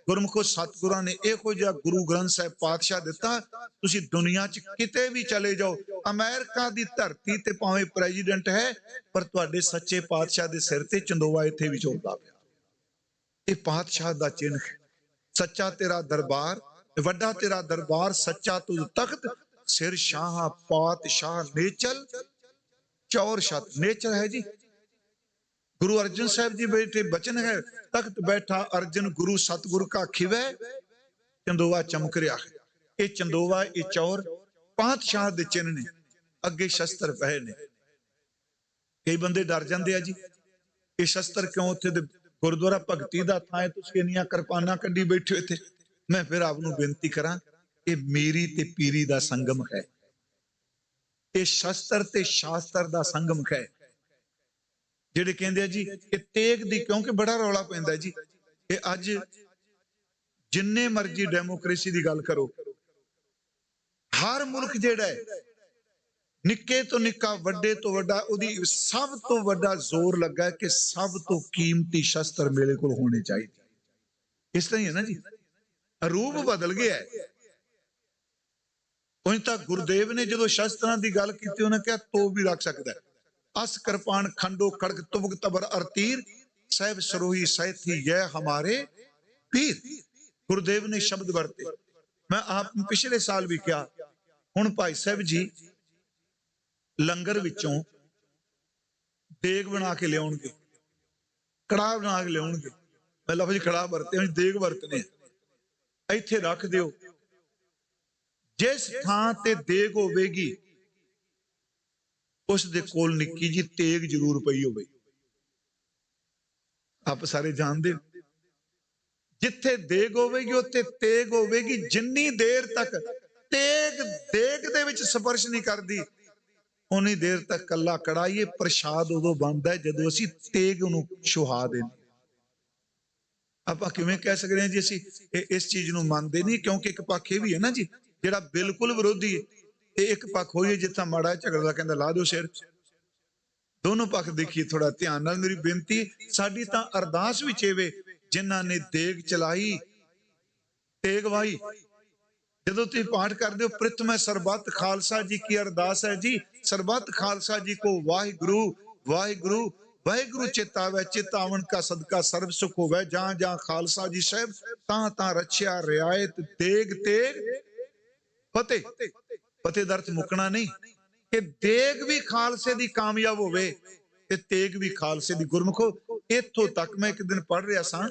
ਗੁਰਮੁਖੋ ਸਤਿਗੁਰਾਂ ਨੇ ਇਹੋ ਜਿਹਾ ਗੁਰੂ ਗ੍ਰੰਥ ਸਾਹਿਬ ਪਾਤਸ਼ਾਹ ਦਿੱਤਾ, ਤੁਸੀਂ ਦੁਨੀਆ 'ਚ ਕਿਤੇ ਵੀ ਚਲੇ ਜਾਓ, ਅਮਰੀਕਾ ਦੀ ਧਰਤੀ ਤੇ ਭਾਵੇਂ ਪ੍ਰੈਜ਼ੀਡੈਂਟ ਹੈ, ਪਰ ਤੁਹਾਡੇ ਸੱਚੇ ਪਾਤਸ਼ਾਹ ਦੇ ਸਿਰ ਤੇ ਚੰਦੋਵਾ ਇੱਥੇ ਵੀ ਝੁਲਦਾ ਪਿਆ। ਇਹ ਪਾਤਸ਼ਾਹ ਦਾ ਚਿੰਨ੍ਹ ਹੈ। ਸੱਚਾ ਤੇਰਾ ਦਰਬਾਰ, ਵੱਡਾ ਤੇਰਾ ਦਰਬਾਰ, ਸੱਚਾ ਤੁਝ ਤਖਤ, ਸਿਰ ਸ਼ਾਹ ਪਾਤਸ਼ਾਹ ਨੇਚਲ ਚੌਰ ਛਤ। ਨੇਚਰ ਹੈ ਜੀ ਗੁਰੂ ਅਰਜਨ ਸਾਹਿਬ ਜੀ ਬੈਠੇ ਬਚਨ ਹੈ, ਤਖਤ ਬੈਠਾ ਅਰਜਨ ਗੁਰੂ ਸਤਿਗੁਰ ਕਾ ਖਿਵੈ, ਚੰਦੋਵਾ ਚਮਕ ਰਿਹਾ ਹੈ। ਇਹ ਚੰਦੋਵਾ, ਇਹ ਚੌਰ ਪਾਤਸ਼ਾਹ ਦੇ ਚਿੰਨ੍ਹ ਨੇ। ਅੱਗੇ ਸ਼ਸਤਰ ਪਏ ਨੇ। ਕਈ ਬੰਦੇ ਡਰ ਜਾਂਦੇ ਆ ਜੀ ਇਹ ਸ਼ਸਤਰ ਕਿਉਂ, ਉੱਥੇ ਦੇ ਗੁਰਦੁਆਰਾ ਭਗਤੀ ਦਾ ਥਾਂ ਹੈ, ਤੁਸੀਂ ਇੰਨੀਆਂ ਕਿਰਪਾਨਾਂ ਕੱਢੀ ਬੈਠੇ ਹੋ ਇੱਥੇ। ਮੈਂ ਫਿਰ ਆਪ ਨੂੰ ਬੇਨਤੀ ਕਰਾਂ, ਇਹ ਮੇਰੀ ਤੇ ਪੀਰੀ ਦਾ ਸੰਗਮ ਹੈ। ਇਹ ਸ਼ਸਤਰ ਤੇ ਸ਼ਾਸਤਰ ਦਾ ਸੰਗਮ ਹੈ। ਜਿਹੜੇ ਕਹਿੰਦੇ ਆ ਜੀ ਇਹ ਤੇਗ ਦੀ, ਕਿਉਂਕਿ ਬੜਾ ਰੌਲਾ ਪੈਂਦਾ ਜੀ। ਇਹ ਅੱਜ ਜਿੰਨੇ ਮਰਜ਼ੀ ਡੈਮੋਕ੍ਰੇਸੀ ਦੀ ਗੱਲ ਕਰੋ, ਹਰ ਮੁਲਕ ਜਿਹੜਾ ਹੈ ਨਿੱਕੇ ਤੋਂ ਨਿੱਕਾ, ਵੱਡੇ ਤੋਂ ਵੱਡਾ, ਉਹਦੀ ਸਭ ਤੋਂ ਵੱਡਾ ਜ਼ੋਰ ਲੱਗਾ ਕਿ ਸਭ ਤੋਂ ਕੀਮਤੀ ਸ਼ਸਤਰ ਮੇਰੇ ਕੋਲ ਹੋਣੇ ਚਾਹੀਦੇ। ਇਸ ਤਰ੍ਹਾਂ ਹੀ ਹੈ ਨਾ ਜੀ, ਰੂਪ ਬਦਲ ਗਿਆ ਹੈ। ਉਹ ਤਾਂ ਗੁਰਦੇਵ ਨੇ ਜਦੋਂ ਸ਼ਸਤਰਾਂ ਦੀ ਗੱਲ ਕੀਤੀ, ਉਹਨੇ ਕਿਹਾ ਤੋਪ ਵੀ ਰੱਖ ਸਕਦਾ ਹੈ। ਅਸ ਕਿਰਪਾਨ ਖੰਡੋ ਖੜਗ ਤੁਬਕ ਤਬਰ ਅਰਤੀਰ, ਸਾਹਿਬ ਸਰੋਹੀ ਸਹਿਥੀ ਯੈ ਹਮਾਰੇ ਪੀਰ। ਗੁਰਦੇਵ ਨੇ ਸ਼ਬਦ ਵਰਤੇ। ਮੈਂ ਆਪ ਪਿਛਲੇ ਸਾਲ ਵੀ ਕਿਹਾ, ਹੁਣ ਭਾਈ ਸਾਹਿਬ ਜੀ ਲੰਗਰ ਵਿੱਚੋਂ ਦੇਗ ਬਣਾ ਕੇ ਲਿਆਉਣਗੇ, ਕੜਾਹ ਬਣਾ ਕੇ ਲਿਆਉਣਗੇ। ਮੈਂ ਲਫ਼ਜ਼ ਕੜਾਹ ਵਰਤੇ, ਦੇਗ ਵਰਤਨੇ। ਇੱਥੇ ਰੱਖ ਦਿਓ, ਜਿਸ ਥਾਂ ਤੇ ਦੇਗ ਹੋਵੇਗੀ ਉਸ ਦੇ ਕੋਲ ਨਿੱਕੀ ਜੀ ਤੇਗ ਜ਼ਰੂਰ ਪਈ ਹੋਵੇ। ਆਪ ਸਾਰੇ ਜਾਣਦੇ ਹੋ, ਜਿੱਥੇ ਦੇਗ ਹੋਵੇਗੀ ਉੱਥੇ ਤੇਗ ਹੋਵੇਗੀ। ਜਿੰਨੀ ਦੇਰ ਤੱਕ ਤੇਗ ਦੇਗ ਦੇ ਵਿੱਚ ਸਪਰਸ਼ ਨਹੀਂ ਕਰਦੀ, ਉਨੀ ਦੇਰ ਤੱਕ ਕੱਲਾ ਕੜਾਈਏ ਪ੍ਰਸ਼ਾਦ ਉਦੋਂ ਬਣਦਾ ਜਦੋਂ ਅਸੀਂ ਤੇਗ ਨੂੰ ਛੁਹਾ ਦੇਣੀ। ਆਪਾਂ ਕਿਵੇਂ ਕਹਿ ਸਕਦੇ ਹਾਂ ਜੀ ਅਸੀਂ ਇਸ ਚੀਜ਼ ਨੂੰ ਮੰਨਦੇ ਨਹੀਂ, ਕਿਉਂਕਿ ਇੱਕ ਪੱਖ ਇਹ ਵੀ ਹੈ ਨਾ ਜੀ ਜਿਹੜਾ ਬਿਲਕੁਲ ਵਿਰੋਧੀ ਹੈ। ਇਹ ਇੱਕ ਪੱਖ ਹੋਈ ਜਿੱਥਾ ਮਾੜਾ ਝਗੜਾ ਕਹਿੰਦਾ ਲਾ ਦਿਓ ਸਿਰ। ਦੋਨੋਂ ਪੱਖ ਦੇਖੀਏ ਥੋੜਾ ਧਿਆਨ ਨਾਲ। ਮੇਰੀ ਬੇਨਤੀ, ਸਾਡੀ ਤਾਂ ਅਰਦਾਸ ਵਿੱਚ ਇਹਵੇ ਜਿਨ੍ਹਾਂ ਨੇ ਦੇਗ ਚਲਾਈ, ਤੇਗ ਵਾਹੀ। ਜਦੋਂ ਤੁਸੀਂ ਪਾਠ ਕਰਦੇ ਹੋ, ਪ੍ਰਿਥਮੈ ਸਰਬੱਤ ਖਾਲਸਾ ਜੀ ਕੀ ਅਰਦਾਸ ਹੈ ਜੀ, ਸਰਬੱਤ ਖਾਲਸਾ ਜੀ ਕੋ ਵਾਹਿਗੁਰੂ ਵਾਹਿਗੁਰੂ ਵਾਹਿਗੁਰੂ ਚੇਤਾਵੈ, ਚੇਤਾਵਨ ਕਾ ਸਦਕਾ ਸਰਬ ਸੁਖ ਹੋਵੇ। ਜਾਂ ਜਾਂ ਖਾਲਸਾ ਜੀ ਸਾਹਿਬ ਤਾਂ ਤਾਂ ਰਛਿਆ ਰਿਆਇਤ ਦੇਗ ਤੇਗ ਫਤਿਹ। ਫਤਿਹ ਦਾ ਅਰਥ ਮੁੱਕਣਾ ਨਹੀਂ, ਕਿ ਦੇਗ ਵੀ ਖਾਲਸੇ ਦੀ ਕਾਮਯਾਬ ਹੋਵੇ ਤੇ ਤੇਗ ਵੀ ਖਾਲਸੇ ਦੀ। ਗੁਰਮੁਖੋ ਇੱਥੋਂ ਤੱਕ ਮੈਂ ਇੱਕ ਦਿਨ ਪੜ੍ਹ ਰਿਹਾ ਸਾਂ,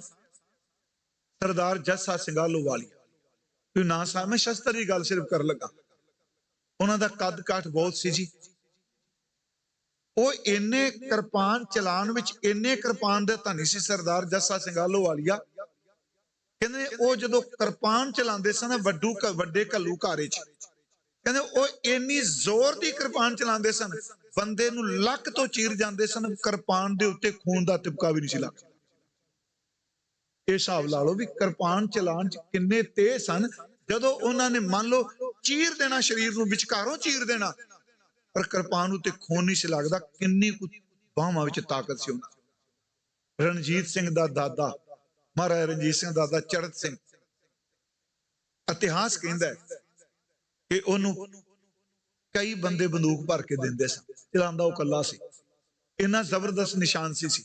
ਸਰਦਾਰ ਜੱਸਾ ਸਿੰਘ ਆਹਲੂਵਾਲੀਆ, ਕੋਈ ਨਾ ਸਾਹਿਬ, ਮੈਂ ਸ਼ਸਤਰ ਦੀ ਗੱਲ ਸਿਰਫ ਕਰਨ ਲੱਗਾ। ਉਹਨਾਂ ਦਾ ਕੱਦ ਕਾਠ ਬਹੁਤ ਸੀ ਜੀ। ਉਹ ਇੰਨੇ ਕਿਰਪਾਨ ਚਲਾਉਣ ਵਿੱਚ ਇੰਨੇ ਕਿਰਪਾਨ ਦੇ ਧਨੀ ਸੀ ਸਰਦਾਰ ਜੱਸਾ ਸਿੰਘ ਆਹਲੂਵਾਲੀਆ। ਕਹਿੰਦੇ ਉਹ ਜਦੋਂ ਕਿਰਪਾਨ ਚਲਾਉਂਦੇ ਸਨ ਵੱਡੇ ਘੱਲੂਘਾਰੇ 'ਚ, ਕਹਿੰਦੇ ਉਹ ਇੰਨੀ ਜ਼ੋਰ ਦੀ ਕਿਰਪਾਨ ਚਲਾਉਂਦੇ ਸਨ, ਬੰਦੇ ਨੂੰ ਲੱਕ ਤੋਂ ਚੀਰ ਜਾਂਦੇ ਸਨ, ਕਿਰਪਾਨ ਦੇ ਉੱਤੇ ਖੂਨ ਦਾ ਤਿਪਕਾ ਵੀ ਨਹੀਂ ਸੀ ਲੱਗਦਾ। ਇਹ ਹਿਸਾਬ ਲਾ ਲਓ ਵੀ ਕਿਰਪਾਨ ਚਲਾਉਣ ਚ ਕਿੰਨੇ ਤੇਜ਼ ਸਨ। ਜਦੋਂ ਉਹਨਾਂ ਨੇ ਮੰਨ ਲਓ ਚੀਰ ਦੇਣਾ, ਸਰੀਰ ਨੂੰ ਵਿਚਕਾਰੋਂ ਚੀਰ ਦੇਣਾ, ਪਰ ਕਿਰਪਾਨ ਉੱਤੇ ਖੂਨ ਨਹੀਂ ਸੀ ਲੱਗਦਾ। ਕਿੰਨੀ ਕੁ ਬਾਹਾਂ ਵਿੱਚ ਤਾਕਤ ਸੀ ਉਹਨਾਂ। ਰਣਜੀਤ ਸਿੰਘ ਦਾ ਦਾਦਾ, ਮਹਾਰਾਜਾ ਰਣਜੀਤ ਸਿੰਘ ਦਾ ਦਾਦਾ ਚੜਤ ਸਿੰਘ, ਇਤਿਹਾਸ ਕਹਿੰਦਾ ਹੈ ਕਿ ਉਹਨੂੰ ਕਈ ਬੰਦੇ ਬੰਦੂਕ ਭਰ ਕੇ ਦਿੰਦੇ ਸਨ, ਚਲਾਉਂਦਾ ਉਹ ਇਕੱਲਾ ਸੀ। ਇੰਨਾ ਜ਼ਬਰਦਸਤ ਨਿਸ਼ਾਨ ਸੀ।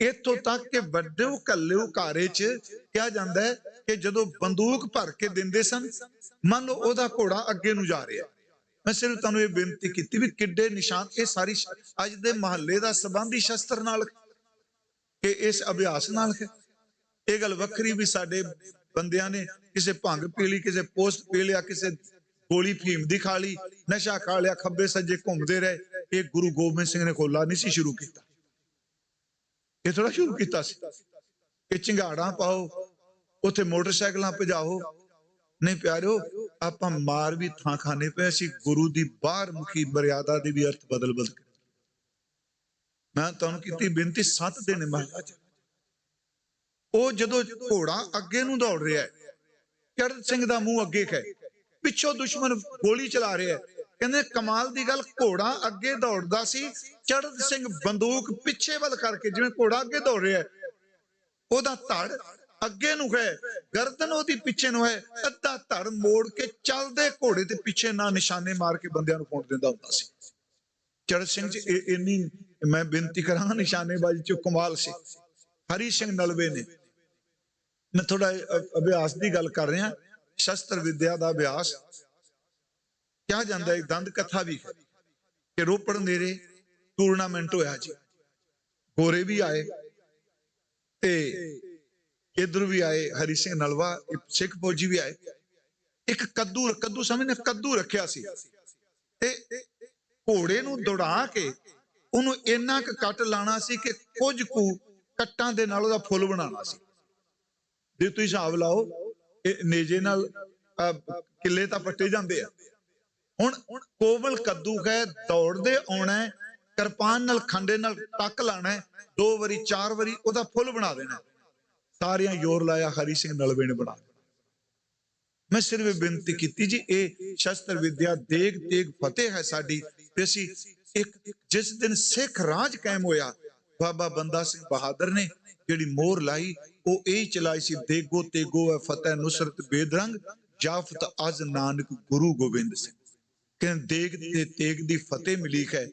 ਇੱਥੋਂ ਤੱਕ ਕਿ ਵੱਡੇ ਘੱਲੇ ਘਾਰੇ ਚ ਕਿਹਾ ਜਾਂਦਾ ਹੈ ਕਿ ਜਦੋਂ ਬੰਦੂਕ ਭਰ ਕੇ ਦਿੰਦੇ ਸਨ, ਮੰਨ ਲਓ ਉਹਦਾ ਘੋੜਾ ਅੱਗੇ ਨੂੰ ਜਾ ਰਿਹਾ। ਮੈਂ ਸਿਰਫ ਤੁਹਾਨੂੰ ਇਹ ਬੇਨਤੀ ਕੀਤੀ ਵੀ ਕਿੱਡੇ ਨਿਸ਼ਾਨ। ਇਹ ਸਾਰੀ ਅੱਜ ਦੇ ਮਹੱਲੇ ਦਾ ਸੰਬੰਧ ਹੀ ਸ਼ਸਤਰ ਨਾਲ, ਕਿ ਇਸ ਅਭਿਆਸ ਨਾਲ ਹੈ। ਇਹ ਗੱਲ ਵੱਖਰੀ ਵੀ ਸਾਡੇ ਬੰਦਿਆਂ ਨੇ ਕਿਸੇ ਭੰਗ ਪੀ ਲਈ, ਕਿਸੇ ਪੋਸਟ ਪੀ ਲਿਆ, ਕਿਸੇ ਗੋਲੀ ਫੀਮ ਦੀ ਖਾ ਲਈ, ਨਸ਼ਾ ਖਾ ਲਿਆ, ਖੱਬੇ ਸੱਜੇ ਘੁੰਮਦੇ ਰਹੇ। ਇਹ ਗੁਰੂ ਗੋਬਿੰਦ ਸਿੰਘ ਨੇ ਖੋਲਾ ਨਹੀਂ ਸੀ ਸ਼ੁਰੂ ਕੀਤਾ, ਇਹ ਥੋੜਾ ਸ਼ੁਰੂ ਕੀਤਾ ਸੀ ਕਿ ਝੰਗਾੜਾਂ ਪਾਓ, ਉੱਥੇ ਮੋਟਰਸਾਈਕਲਾਂ ਭਜਾਓ। ਨਹੀਂ ਪਿਆਰਿਓ, ਆਪਾਂ ਮਾਰ ਵੀ ਥਾਂ ਖਾਣੇ ਪਏ ਸੀ। ਗੁਰੂ ਦੀ ਬਾਹਰ ਮੁਖੀ ਮਰਿਆਦਾ ਦੇ ਵੀ ਅਰਥ ਬਦਲ ਕੇ। ਮੈਂ ਤੁਹਾਨੂੰ ਕੀਤੀ ਬੇਨਤੀ, 7 ਦਿਨ ਮਹੱਲਾ ਚ ਉਹ ਜਦੋਂ ਘੋੜਾ ਅੱਗੇ ਨੂੰ ਦੌੜ ਰਿਹਾ ਹੈ, ਚੜ੍ਹਤ ਸਿੰਘ ਦਾ ਮੂੰਹ ਅੱਗੇ ਹੈ, ਪਿੱਛੋਂ ਦੁਸ਼ਮਣ ਗੋਲੀ ਚਲਾ ਰਿਹਾ ਹੈ। ਕਹਿੰਦੇ ਕਮਾਲ ਦੀ ਗੱਲ, ਘੋੜਾ ਅੱਗੇ ਦੌੜਦਾ ਸੀ, ਚੜ੍ਹਤ ਸਿੰਘ ਬੰਦੂਕ ਪਿੱਛੇ ਵੱਲ ਕਰਕੇ, ਜਿਵੇਂ ਘੋੜਾ ਅੱਗੇ ਦੌੜ ਰਿਹਾ ਹੈ, ਉਹਦਾ ਧੜ ਅੱਗੇ ਨੂੰ ਹੈ, ਗਰਦਨ ਉਹਦੀ ਪਿੱਛੇ ਨੂੰ ਹੈ, ਅੱਧਾ ਧੜ ਮੋੜ ਕੇ ਚੱਲਦੇ ਘੋੜੇ ਤੇ ਪਿੱਛੇ ਨਾ ਨਿਸ਼ਾਨੇ ਮਾਰ ਕੇ ਬੰਦਿਆਂ ਨੂੰ ਫੋੜ ਦਿੰਦਾ ਹੁੰਦਾ ਸੀ। ਚੜ੍ਹਤ ਸਿੰਘ ਚ ਇੰਨੀ ਮੈਂ ਬੇਨਤੀ ਕਰਾਂਗਾ, ਨਿਸ਼ਾਨੇਬਾਜ਼ੀ ਚ ਕਮਾਲ ਸੀ। ਹਰੀ ਸਿੰਘ ਨਲਵੇ ਨੇ, ਮੈਂ ਥੋੜਾ ਅਭਿਆਸ ਦੀ ਗੱਲ ਕਰ ਰਿਹਾ, ਸ਼ਸਤਰ ਵਿਦਿਆ ਦਾ ਅਭਿਆਸ। ਕਿਹਾ ਜਾਂਦਾ ਹੈ, ਦੰਦ ਕਥਾ ਵੀ ਹੈ ਕਿ ਰੋਪੜ ਨੇੜੇ ਟੂਰਨਾਮੈਂਟ ਹੋਇਆ ਜੀ, ਗੋਰੇ ਵੀ ਆਏ ਤੇ ਇਧਰ ਵੀ ਆਏ, ਹਰੀ ਸਿੰਘ ਨਲਵਾ, ਸਿੱਖ ਫੌਜੀ ਵੀ ਆਏ। ਇੱਕ ਕੱਦੂ ਸਮਝਦੇ, ਕੱਦੂ ਰੱਖਿਆ ਸੀ ਤੇ ਘੋੜੇ ਨੂੰ ਦੌੜਾ ਕੇ ਉਹਨੂੰ ਇੰਨਾ ਕੁ ਕੱਟ ਲਾਣਾ ਸੀ ਕਿ ਕੁਝ ਕੁ ਕੱਟਾਂ ਦੇ ਨਾਲ ਉਹਦਾ ਫੁੱਲ ਬਣਾਉਣਾ ਸੀ। ਜੇ ਤੁਸੀਂ ਹਿਸਾਬ ਲਾਓ, ਇਹ ਨੇਜੇ ਨਾਲ ਕਿੱਲੇ ਤਾਂ ਪੱਟੇ ਜਾਂਦੇ ਆ। ਹੁਣ ਕੋਵਲ ਕੱਦੂ ਹੈ, ਦੌੜਦੇ ਆਉਣਾ, ਕਿਰਪਾਨ ਨਾਲ ਖੰਡੇ ਨਾਲ ਟੱਕ ਲਾਣਾ, 2 ਵਾਰੀ 4 ਵਾਰੀ ਉਹਦਾ ਫੁੱਲ ਬਣਾ ਦੇਣਾ। ਸਾਰਿਆਂ ਜ਼ੋਰ ਲਾਇਆ, ਹਰੀ ਸਿੰਘ ਨਲਵੇ ਨੇ ਬਣਾ। ਮੈਂ ਸਿਰਫ ਬੇਨਤੀ ਕੀਤੀ ਜੀ, ਇਹ ਸ਼ਸਤਰ ਵਿਦਿਆ ਦੇਗ ਫਤਿਹ ਹੈ ਸਾਡੀ। ਤੇ ਅਸੀਂ ਜਿਸ ਦਿਨ ਸਿੱਖ ਰਾਜ ਕਾਇਮ ਹੋਇਆ, ਬਾਬਾ ਬੰਦਾ ਸਿੰਘ ਬਹਾਦਰ ਨੇ ਜਿਹੜੀ ਮੋਹਰ ਲਾਈ, ਉਹ ਇਹ ਚਲਾਈ ਸੀ, ਦੇਗੋ ਤੇਗੋ ਹੈ ਫਤਿਹ ਨੁਸਰਤ ਬੇਦਰੰਗ, ਜਾਫਤ ਅਜ ਨਾਨਕ ਗੁਰੂ ਗੋਬਿੰਦ ਸਿੰਘ। ਕਹਿੰਦੇ ਦੇਗ ਤੇ ਤੇਗ ਦੀ ਫਤਿਹ ਮਿਲੀ ਹੈ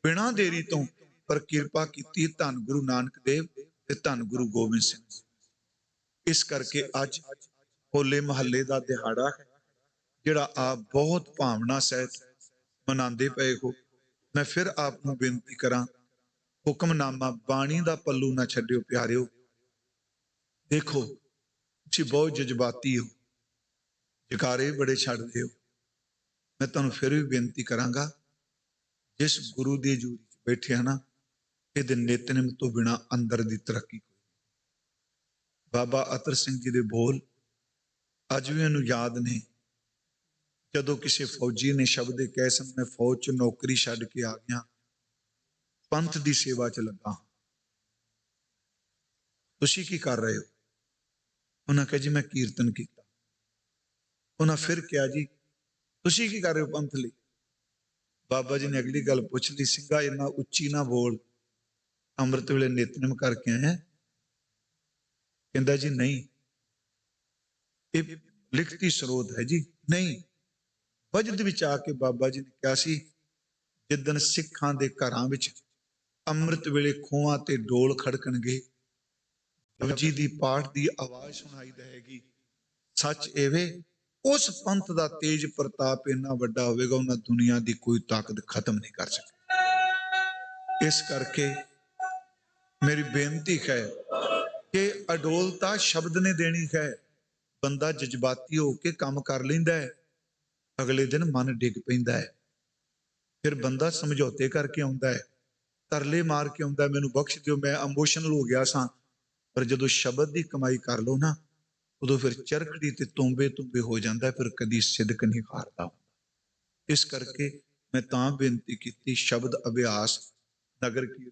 ਬਿਨਾਂ ਦੇਰੀ ਤੋਂ, ਪਰ ਕਿਰਪਾ ਕੀਤੀ ਧੰਨ ਗੁਰੂ ਨਾਨਕ ਦੇਵ ਤੇ ਧੰਨ ਗੁਰੂ ਗੋਬਿੰਦ ਸਿੰਘ। ਇਸ ਕਰਕੇ ਅੱਜ ਹੋਲੇ ਮਹੱਲੇ ਦਾ ਦਿਹਾੜਾ ਹੈ, ਜਿਹੜਾ ਆਪ ਬਹੁਤ ਭਾਵਨਾ ਸਹਿਤ ਮਨਾਉਂਦੇ ਪਏ ਹੋ। ਮੈਂ ਫਿਰ ਆਪ ਨੂੰ ਬੇਨਤੀ ਕਰਾਂ, ਹੁਕਮਨਾਮਾ ਬਾਣੀ ਦਾ ਪੱਲੂ ਨਾ ਛੱਡਿਓ ਪਿਆਰਿਓ। ਦੇਖੋ ਤੁਸੀਂ ਬਹੁਤ ਜਜ਼ਬਾਤੀ ਹੋ, ਜਕਾਰੇ ਬੜੇ ਛੱਡਦੇ ਹੋ। ਮੈਂ ਤੁਹਾਨੂੰ ਫਿਰ ਵੀ ਬੇਨਤੀ ਕਰਾਂਗਾ, ਜਿਸ ਗੁਰੂ ਦੀ ਹਜ਼ੂਰੀ ਚ ਬੈਠੇ ਨਾ, ਇਹਦੇ ਨਿਤਨੇਮ ਤੋਂ ਬਿਨਾਂ ਅੰਦਰ ਦੀ ਤਰੱਕੀ। ਬਾਬਾ ਅਤਰ ਸਿੰਘ ਜੀ ਦੇ ਬੋਲ ਅੱਜ ਵੀ ਇਹਨੂੰ ਯਾਦ ਨੇ, ਜਦੋਂ ਕਿਸੇ ਫੌਜੀ ਨੇ ਸ਼ਬਦ ਇਹ ਕਹਿ ਸਨ, ਮੈਂ ਫੌਜ ਚ ਨੌਕਰੀ ਛੱਡ ਕੇ ਆ ਗਿਆ, ਪੰਥ ਦੀ ਸੇਵਾ ਚ ਲੱਗਾ। ਤੁਸੀਂ ਕੀ ਕਰ ਰਹੇ ਹੋ? ਉਹਨਾਂ ਕਿਹਾ ਜੀ ਮੈਂ ਕੀਰਤਨ ਕੀਤਾ। ਉਹਨਾਂ ਫਿਰ ਕਿਹਾ ਜੀ ਤੁਸੀਂ ਕੀ ਕਰ ਰਹੇ ਹੋ ਪੰਥ ਲਈ? ਬਾਬਾ ਜੀ ਨੇ ਅਗਲੀ ਗੱਲ ਪੁੱਛ ਲਈ, ਸਿੰਘਾ ਇੰਨਾ ਉੱਚੀ ਨਾ ਬੋਲ, ਅੰਮ੍ਰਿਤ ਵੇਲੇ ਨਿਤਨੇਮ ਕਰਕੇ ਆਇਆ? ਕਹਿੰਦਾ ਜੀ ਨਹੀਂ, ਇਹ ਲਿਖਤੀ ਸਰੋਤ ਹੈ ਜੀ। ਨਹੀਂ, ਵਜਦ ਵਿੱਚ ਆ ਕੇ ਬਾਬਾ ਜੀ ਨੇ ਕਿਹਾ ਸੀ, ਜਿੱਦਣ ਸਿੱਖਾਂ ਦੇ ਘਰਾਂ ਵਿੱਚ ਅੰਮ੍ਰਿਤ ਵੇਲੇ ਖੂਹਾਂ ਤੇ ਡੋਲ ਖੜਕਣਗੇ, ਜਪਜੀ ਦੀ ਪਾਠ ਦੀ ਆਵਾਜ਼ ਸੁਣਾਈ ਦੇਗੀ, ਸੱਚ ਐਵੇਂ ਉਸ ਪੰਥ ਦਾ ਤੇਜ ਪ੍ਰਤਾਪ ਇੰਨਾ ਵੱਡਾ ਹੋਵੇਗਾ, ਉਹਨਾਂ ਦੁਨੀਆ ਦੀ ਕੋਈ ਤਾਕਤ ਖਤਮ ਨਹੀਂ ਕਰ ਸਕਦੀ। ਇਸ ਕਰਕੇ ਮੇਰੀ ਬੇਨਤੀ ਹੈ ਕਿ ਅਡੋਲਤਾ ਸ਼ਬਦ ਨੇ ਦੇਣੀ ਹੈ। ਬੰਦਾ ਜਜ਼ਬਾਤੀ ਹੋ ਕੇ ਕੰਮ ਕਰ ਲੈਂਦਾ ਹੈ, ਅਗਲੇ ਦਿਨ ਮਨ ਡਿੱਗ ਪੈਂਦਾ ਹੈ, ਫਿਰ ਬੰਦਾ ਸਮਝੌਤੇ ਕਰਕੇ ਆਉਂਦਾ ਹੈ, ਤਰਲੇ ਮਾਰ ਕੇ ਆਉਂਦਾ, ਮੈਨੂੰ ਬਖਸ਼ ਦਿਓ ਮੈਂ ਇਮੋਸ਼ਨਲ ਹੋ ਗਿਆ ਸਾਂ। ਪਰ ਜਦੋਂ ਸ਼ਬਦ ਦੀ ਕਮਾਈ ਕਰ ਲਓ ਨਾ, ਉਦੋਂ ਫਿਰ ਚਰਖੜੀ ਤੇ ਤੋਂਬੇ ਹੋ ਜਾਂਦਾ, ਫਿਰ ਕਦੀ ਸਿਦਕ ਨਹੀਂ ਹਾਰਦਾ। ਇਸ ਕਰਕੇ ਮੈਂ ਤਾਂ ਬੇਨਤੀ ਕੀਤੀ, ਸ਼ਬਦ ਅਭਿਆਸ, ਨਗਰ ਕੀਰਤਨ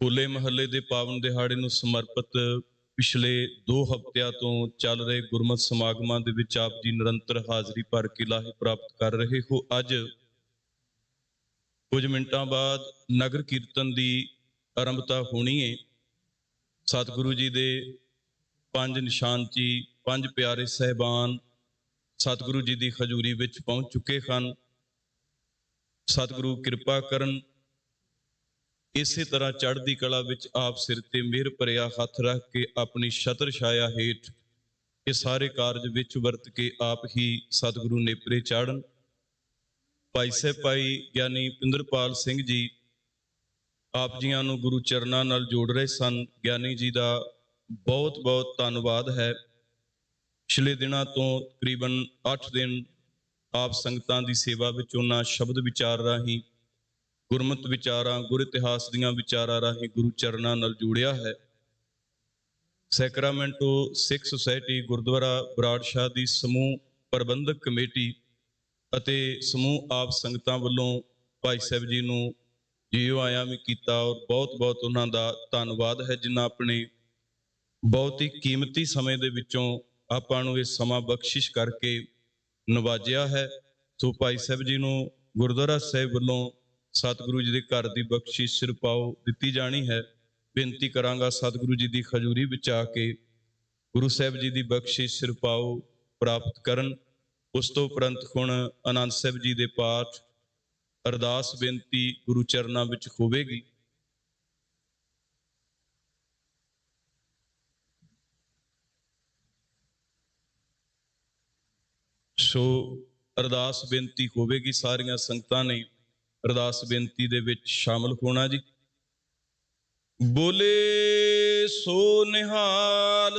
ਹੋਲੇ ਮਹੱਲੇ ਦੇ ਪਾਵਨ ਦਿਹਾੜੇ ਨੂੰ ਸਮਰਪਿਤ ਪਿਛਲੇ 2 ਹਫ਼ਤਿਆਂ ਤੋਂ ਚੱਲ ਰਹੇ ਗੁਰਮਤਿ ਸਮਾਗਮਾਂ ਦੇ ਵਿੱਚ ਆਪ ਜੀ ਨਿਰੰਤਰ ਹਾਜ਼ਰੀ ਭਰ ਕੇ ਲਾਹੇ ਪ੍ਰਾਪਤ ਕਰ ਰਹੇ ਹੋ। ਅੱਜ ਕੁਝ ਮਿੰਟਾਂ ਬਾਅਦ ਨਗਰ ਕੀਰਤਨ ਦੀ ਆਰੰਭਤਾ ਹੋਣੀ ਹੈ। ਸਤਿਗੁਰੂ ਜੀ ਦੇ 5 ਨਿਸ਼ਾਨਚੀ 5 ਪਿਆਰੇ ਸਹਿਬਾਨ ਸਤਿਗੁਰੂ ਜੀ ਦੀ ਹਜ਼ੂਰੀ ਵਿੱਚ ਪਹੁੰਚ ਚੁੱਕੇ ਹਨ। ਸਤਿਗੁਰੂ ਕਿਰਪਾ ਕਰਨ, ਇਸੇ ਤਰ੍ਹਾਂ ਚੜ੍ਹਦੀ ਕਲਾ ਵਿੱਚ ਆਪ ਸਿਰ ਤੇ ਮਿਹਰ ਭਰਿਆ ਹੱਥ ਰੱਖ ਕੇ ਆਪਣੀ ਛਤਰ ਛਾਇਆ ਹੇਠ ਇਹ ਸਾਰੇ ਕਾਰਜ ਵਿੱਚ ਵਰਤ ਕੇ ਆਪ ਹੀ ਸਤਿਗੁਰੂ ਨੇਪਰੇ ਚਾੜਨ। ਭਾਈ ਸਾਹਿਬ ਭਾਈ ਗਿਆਨੀ ਪਿੰਦਰਪਾਲ ਸਿੰਘ ਜੀ ਆਪ ਜੀਆਂ ਨੂੰ ਗੁਰੂ ਚਰਨਾਂ ਨਾਲ ਜੋੜ ਰਹੇ ਸਨ। ਗਿਆਨੀ ਜੀ ਦਾ ਬਹੁਤ ਬਹੁਤ ਧੰਨਵਾਦ ਹੈ। ਪਿਛਲੇ ਦਿਨਾਂ ਤੋਂ ਤਕਰੀਬਨ 8 ਦਿਨ ਆਪ ਸੰਗਤਾਂ ਦੀ ਸੇਵਾ ਵਿੱਚ ਉਹਨਾਂ ਸ਼ਬਦ ਵਿਚਾਰ ਰਾਹੀਂ, ਗੁਰਮਤਿ ਵਿਚਾਰਾਂ, ਗੁਰ ਇਤਿਹਾਸ ਦੀਆਂ ਵਿਚਾਰਾਂ ਰਾਹੀਂ ਗੁਰੂ ਚਰਨਾਂ ਨਾਲ ਜੋੜਿਆ ਹੈ। ਸੈਕਰਾਮੈਂਟੋ ਸਿੱਖ ਸੁਸਾਇਟੀ ਗੁਰਦੁਆਰਾ ਬਰਾੜ ਸ਼ਾਹ ਦੀ ਸਮੂਹ ਪ੍ਰਬੰਧਕ ਕਮੇਟੀ ਅਤੇ ਸਮੂਹ ਆਪ ਸੰਗਤਾਂ ਵੱਲੋਂ ਭਾਈ ਸਾਹਿਬ ਜੀ ਨੂੰ ਜੀਓ ਆਇਆ ਵੀ ਕੀਤਾ ਔਰ ਬਹੁਤ ਬਹੁਤ ਉਹਨਾਂ ਦਾ ਧੰਨਵਾਦ ਹੈ, ਜਿਨ੍ਹਾਂ ਆਪਣੇ ਬਹੁਤ ਹੀ ਕੀਮਤੀ ਸਮੇਂ ਦੇ ਵਿੱਚੋਂ ਆਪਾਂ ਨੂੰ ਇਹ ਸਮਾਂ ਬਖਸ਼ਿਸ਼ ਕਰਕੇ ਨਵਾਜਿਆ ਹੈ। ਸੋ ਭਾਈ ਸਾਹਿਬ ਜੀ ਨੂੰ ਗੁਰਦੁਆਰਾ ਸਾਹਿਬ ਵੱਲੋਂ ਸਤਿਗੁਰੂ ਜੀ ਦੇ ਘਰ ਦੀ ਬਖਸ਼ਿਸ਼ ਸਿਰ ਪਾਓ ਦਿੱਤੀ ਜਾਣੀ ਹੈ। ਬੇਨਤੀ ਕਰਾਂਗਾ ਸਤਿਗੁਰੂ ਜੀ ਦੀ ਹਜ਼ੂਰੀ ਵਿੱਚ ਆ ਕੇ ਗੁਰੂ ਸਾਹਿਬ ਜੀ ਦੀ ਬਖਸ਼ਿਸ਼ ਸਿਰ ਪਾਓ ਪ੍ਰਾਪਤ ਕਰਨ। ਉਸ ਤੋਂ ਉਪਰੰਤ ਹੁਣ ਆਨੰਦ ਸਾਹਿਬ ਜੀ ਦੇ ਪਾਠ, ਅਰਦਾਸ ਬੇਨਤੀ ਗੁਰੂ ਚਰਨਾਂ ਵਿੱਚ ਹੋਵੇਗੀ। ਸੋ ਅਰਦਾਸ ਬੇਨਤੀ ਹੋਵੇਗੀ, ਸਾਰੀਆਂ ਸੰਗਤਾਂ ਨੇ ਅਰਦਾਸ ਬੇਨਤੀ ਦੇ ਵਿੱਚ ਸ਼ਾਮਲ ਹੋਣਾ ਜੀ। ਬੋਲੇ ਸੋ ਨਿਹਾਲ।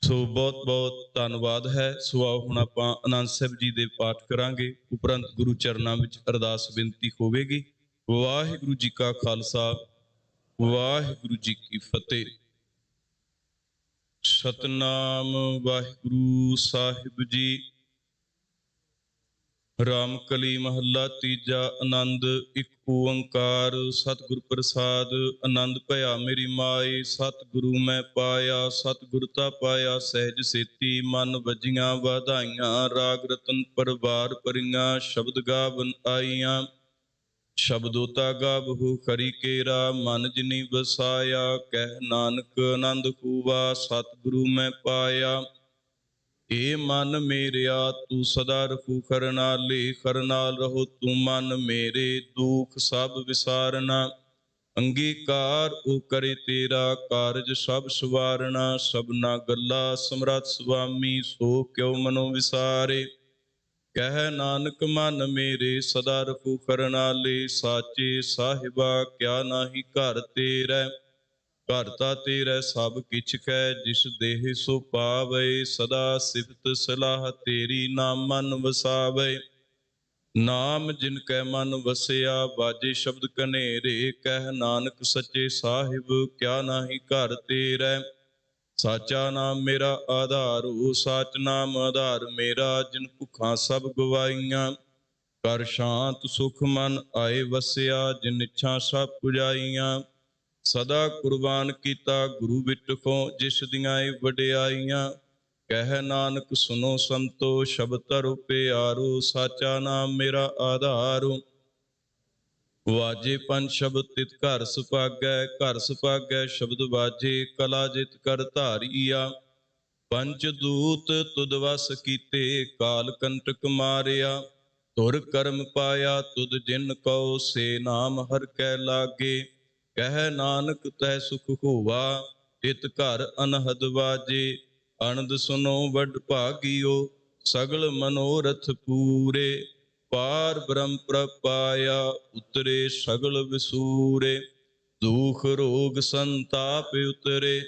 ਸੋ ਬਹੁਤ ਬਹੁਤ ਧੰਨਵਾਦ ਹੈ। ਸੋ ਆਓ ਹੁਣ ਆਪਾਂ ਆਨੰਦ ਸਾਹਿਬ ਜੀ ਦੇ ਪਾਠ ਕਰਾਂਗੇ, ਉਪਰੰਤ ਗੁਰੂ ਚਰਨਾਂ ਵਿੱਚ ਅਰਦਾਸ ਬੇਨਤੀ ਹੋਵੇਗੀ। ਵਾਹਿਗੁਰੂ ਜੀ ਕਾ ਖਾਲਸਾ, ਵਾਹਿਗੁਰੂ ਜੀ ਕੀ ਫਤਿਹ। ਸਤਨਾਮ ਵਾਹਿਗੁਰੂ ਸਾਹਿਬ ਜੀ। ਰਾਮ ਕਲੀ ਮਹੱਲਾ ਤੀਜਾ। ਆਨੰਦ ਇੱਕ ਓੰਕਾਰ ਸਤਿਗੁਰ ਪ੍ਰਸਾਦ। ਆਨੰਦ ਭਇਆ ਮੇਰੀ ਮਾਏ, ਸਤਿਗੁਰੂ ਮੈਂ ਪਾਇਆ। ਸਤਿਗੁਰ ਤਾ ਪਾਇਆ ਸਹਿਜ ਸੇਤੀ, ਮਨ ਵੱਜੀਆਂ ਵਧਾਈਆਂ। ਰਾਗ ਰਤਨ ਪਰਵਾਰ ਭਰੀਆਂ, ਸ਼ਬਦ ਗਾਵਨ ਆਈਆਂ। ਸ਼ਬਦੋ ਤਾ ਗਾਵਹੁ ਹਰਿ ਕੇਰਾ, ਮਨ ਜਿਨੀ ਵਸਾਇਆ। ਕਹਿ ਨਾਨਕ ਆਨੰਦ ਹੂਆ, ਸਤਿਗੁਰੂ ਮੈਂ ਪਾਇਆ। ਏ ਮਨ ਮੇਰਿਆ ਤੂੰ ਸਦਾ ਰਹੂ ਖਰਨਾਲੇ, ਖਰਨਾਲ ਰਹੋ ਤੂੰ ਮਨ ਮੇਰੇ। ਦੁਖ ਸਭ ਵਿਸਾਰਨਾ, ਅੰਗੀਕਾਰ ਉਹ ਕਰੇ ਤੇਰਾ। ਕਾਰਜ ਸਭ ਸਵਾਰਨਾ, ਸਭਨਾ ਗੱਲਾ ਸਮਰੱਥ ਸੁਆਮੀ। ਸੋ ਕਿਉ ਮਨੋ ਵਿਸਾਰੇ, ਕਹਿ ਨਾਨਕ ਮਨ ਮੇਰੇ ਸਦਾ ਰਹੂ ਖਰਨਾਲੇ। ਸਾਚੇ ਸਾਹਿਬਾ ਕਿਆ ਨਾਹੀ ਘਰ ਤੇਰਾ, ਘਰ ਤਾ ਤੇਰਾ ਸਭ ਕਿਛ ਕੈ। ਜਿਸ ਦੇਹ ਸੋ ਪਾਵੇ, ਸਦਾ ਸਿਫਤ ਸਲਾਹ ਤੇਰੀ। ਨਾਮ ਮਨ ਵਸਾਵੇ, ਨਾਮ ਜਿਨ ਕੈ ਮਨ ਵਸਿਆ। ਬਾਜੇ ਸ਼ਬਦ ਕਨੇਰੇ, ਕਹਿ ਨਾਨਕ ਸੱਚੇ ਸਾਹਿਬ ਕਿਆ ਨਾਹੀ ਘਰ ਤੇਰਾ। ਸਾਚਾ ਨਾਮ ਮੇਰਾ ਆਧਾਰੁ, ਸਾਚ ਨਾਮ ਆਧਾਰ ਮੇਰਾ। ਜਿਨ ਭੁੱਖਾਂ ਸਭ ਗਵਾਈਆਂ, ਕਰ ਸ਼ਾਂਤ ਸੁਖ ਮਨ ਆਏ ਵਸਿਆ। ਜਿਨ ਇੱਛਾ ਸਭ ਪੁਜਾਈਆਂ, ਸਦਾ ਕੁਰਬਾਨ ਕੀਤਾ ਗੁਰੂ ਵਿਟਖੋਂ। ਜਿਸ ਦੀਆਂ ਏ ਵਡਿਆਈਆਂ, ਕਹਿ ਨਾਨਕ ਸੁਨੋ ਸੰਤੋ। ਸ਼ਬਦ ਧਰੋ ਪਿਆਰੋ, ਸਾਚਾ ਨਾਮ ਮੇਰਾ ਆਧਾਰੁ। ਵਾਜੇ ਪੰਜ ਸ਼ਬਦ ਤਿਤ ਘਰ ਸੁਭਾਗੈ, ਘਰ ਸੁਭਾਗੈ ਸ਼ਬਦ ਵਾਜੇ। ਕਲਾ ਜਿਤ ਕਰ ਧਾਰੀਆ, ਪੰਚ ਦੂਤ ਤੁਧ ਵਸ ਕੀਤੇ। ਕਾਲ ਕੰਟਕ ਮਾਰਿਆ, ਧੁਰ ਕਰਮ ਪਾਇਆ ਤੁਧ। ਜਿਨ ਕਉ ਸੇ ਨਾਮ ਹਰਿ ਕੈ ਲਾਗੇ, ਕਹਿ ਨਾਨਕ ਤੈ ਸੁਖ ਹੋਵਾ। ਇਤ ਘਰ ਅਨਹਦ ਵਾਜੇ, ਅਨੰਦ ਸੁਨੋ ਵੱਡ ਭਾਗਿਓ। ਸਗਲ ਮਨੋਰਥ ਪੂਰੇ, ਪਾਰ ਬ੍ਰਹਮ ਪ੍ਰਪਾਇਆ। ਉਤਰੇ ਸਗਲ ਵਿਸੂਰੇ, ਦੁਖ ਰੋਗ ਸੰਤਾਪ ਉਤਰੇ।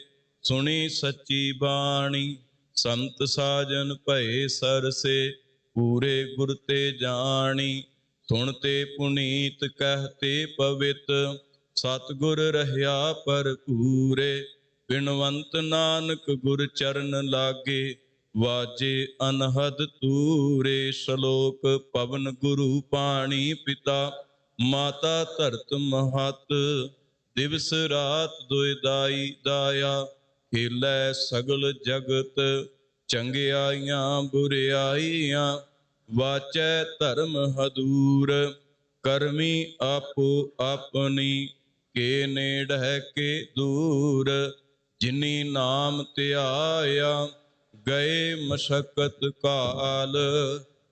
ਸੁਣੀ ਸੱਚੀ ਬਾਣੀ, ਸੰਤ ਸਾਜਨ ਭਏ ਸਰਸੇ। ਪੂਰੇ ਗੁਰ ਤੇ ਜਾਣੀ, ਸੁਣਤੇ ਪੁਨੀਤ ਕਹਤੇ ਪਵਿੱਤ। ਸਤਿਗੁਰ ਰਹਿਆ ਭਰਪੂਰੇ, ਬਿਨਵੰਤ ਨਾਨਕ ਗੁਰ ਚਰਨ ਲਾਗੇ। ਵਾਜੇ ਅਨਹਦ ਤੂਰੇ ਸ਼ਲੋਕ ਪਵਨ ਗੁਰੂ ਪਾਣੀ ਪਿਤਾ ਮਾਤਾ ਧਰਤ ਮਹਤ ਦਿਵਸ ਰਾਤ ਦੁਇ ਦਾਈ ਦਾਇਆ ਖੇਲੈ ਸਗਲ ਜਗਤ ਚੰਗਿਆਈਆਂ ਬੁਰਿਆਈਆਂ ਵਾਚੈ ਧਰਮ ਹਦੂਰ ਕਰਮੀ ਆਪੋ ਆਪਣੀ ਕੇ ਨੇੜ ਹੈ ਕੇ ਦੂਰ ਜਿਨੀ ਨਾਮ ਧਿਆਇਆ ਗਏ ਮਸ਼ਕਤ ਕਾਲ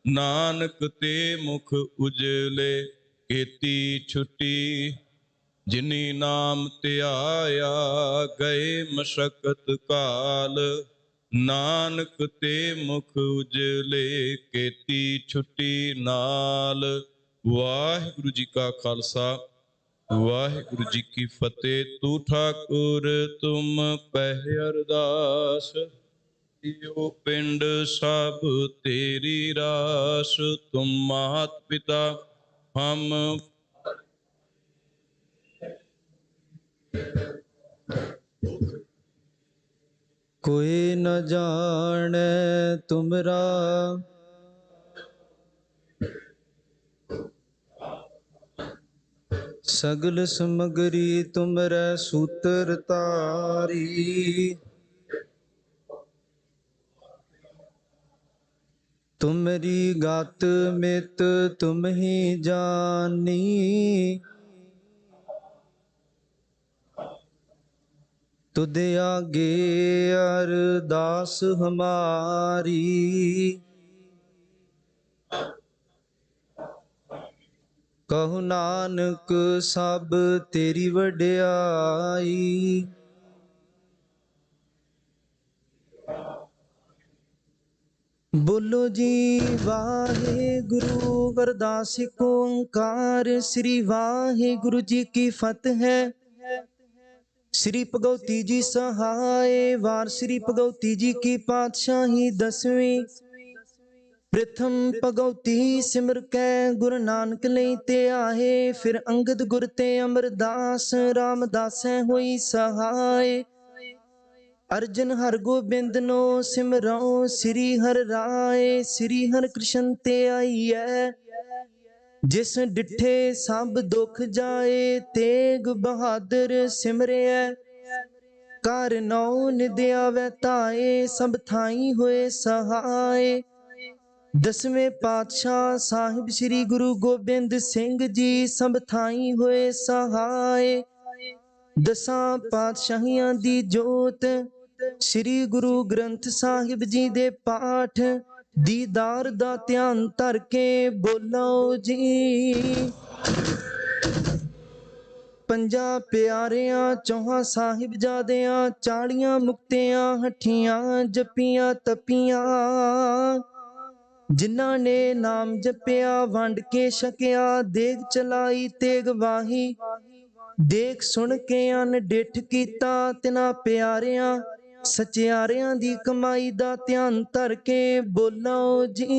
ਨਾਨਕ ਤੇ ਮੁਖ ਉਜਲੇ ਕੀਤੀ ਛੁੱਟੀ ਜਿਨੀ ਨਾਮ ਧਿਆਇਆ ਗਏ ਮਸ਼ਕਤ ਕਾਲ ਨਾਨਕ ਤੇ ਮੁਖ ਉਜਲੇ ਕੀਤੀ ਛੁੱਟੀ ਨਾਲ। ਵਾਹਿਗੁਰੂ ਜੀ ਕਾ ਖਾਲਸਾ ਵਾਹਿਗੁਰੂ ਜੀ ਕੀ ਫਤਿਹ। ਤੂੰ ਠਾਕੁਰ ਤੁਮ ਪਹਿ ਅਰਦਾਸ ਓ ਪਿੰਡ ਸਭ ਤੇਰੀ ਰਾਸ ਤੁਮ ਮਾਤ ਪਿਤਾ ਹਮ कोई न जाने तुमरा सगल समगरी तुमरे सूत्र तारी तुमरी गात मित तुम ही जानी तुद आगे अरदास हमारी कहु नानक सब तेरी वड्याई बोलो जी वाहे गुरु अरदास को ओंकार श्री वाहे गुरु जी की फतह है। श्री भगवती जी सहाय वार श्री भगवती जी की पातशाही दसवीं प्रथम भगवती सिमर कै गुरु नानक लई ते आहे फिर अंगद गुर ते अमरदास रामदास होई सहाय अर्जन हर गोबिंद नो सिमरो श्री हर राय श्री हर कृष्ण ते आई है जिस डिठे सब दुख जाए तेग बहादुर सिमरिया कर नौ निद्या वैताए सब थाई होए सहाय। दसवें पातशाह साहिब श्री गुरु गोबिंद सिंह जी सब थाई होए सहाय। दसां पातशाहियां दी जोत श्री गुरु ग्रंथ साहिब जी दे पाठ दीदार दा ध्यान धर के बोलो जी। पंजा प्यारियां चौहां साहिबजादियां 40 मुक्तियां हठियां जपियां तपियां जिन्हां ने नाम जपिया वंड के छकिया देग चलाई तेग वाही देख सुन के अन डिठ कीता तिना प्यारियां सचियारियां दी कमाई दा ध्यान धर के बोलो जी।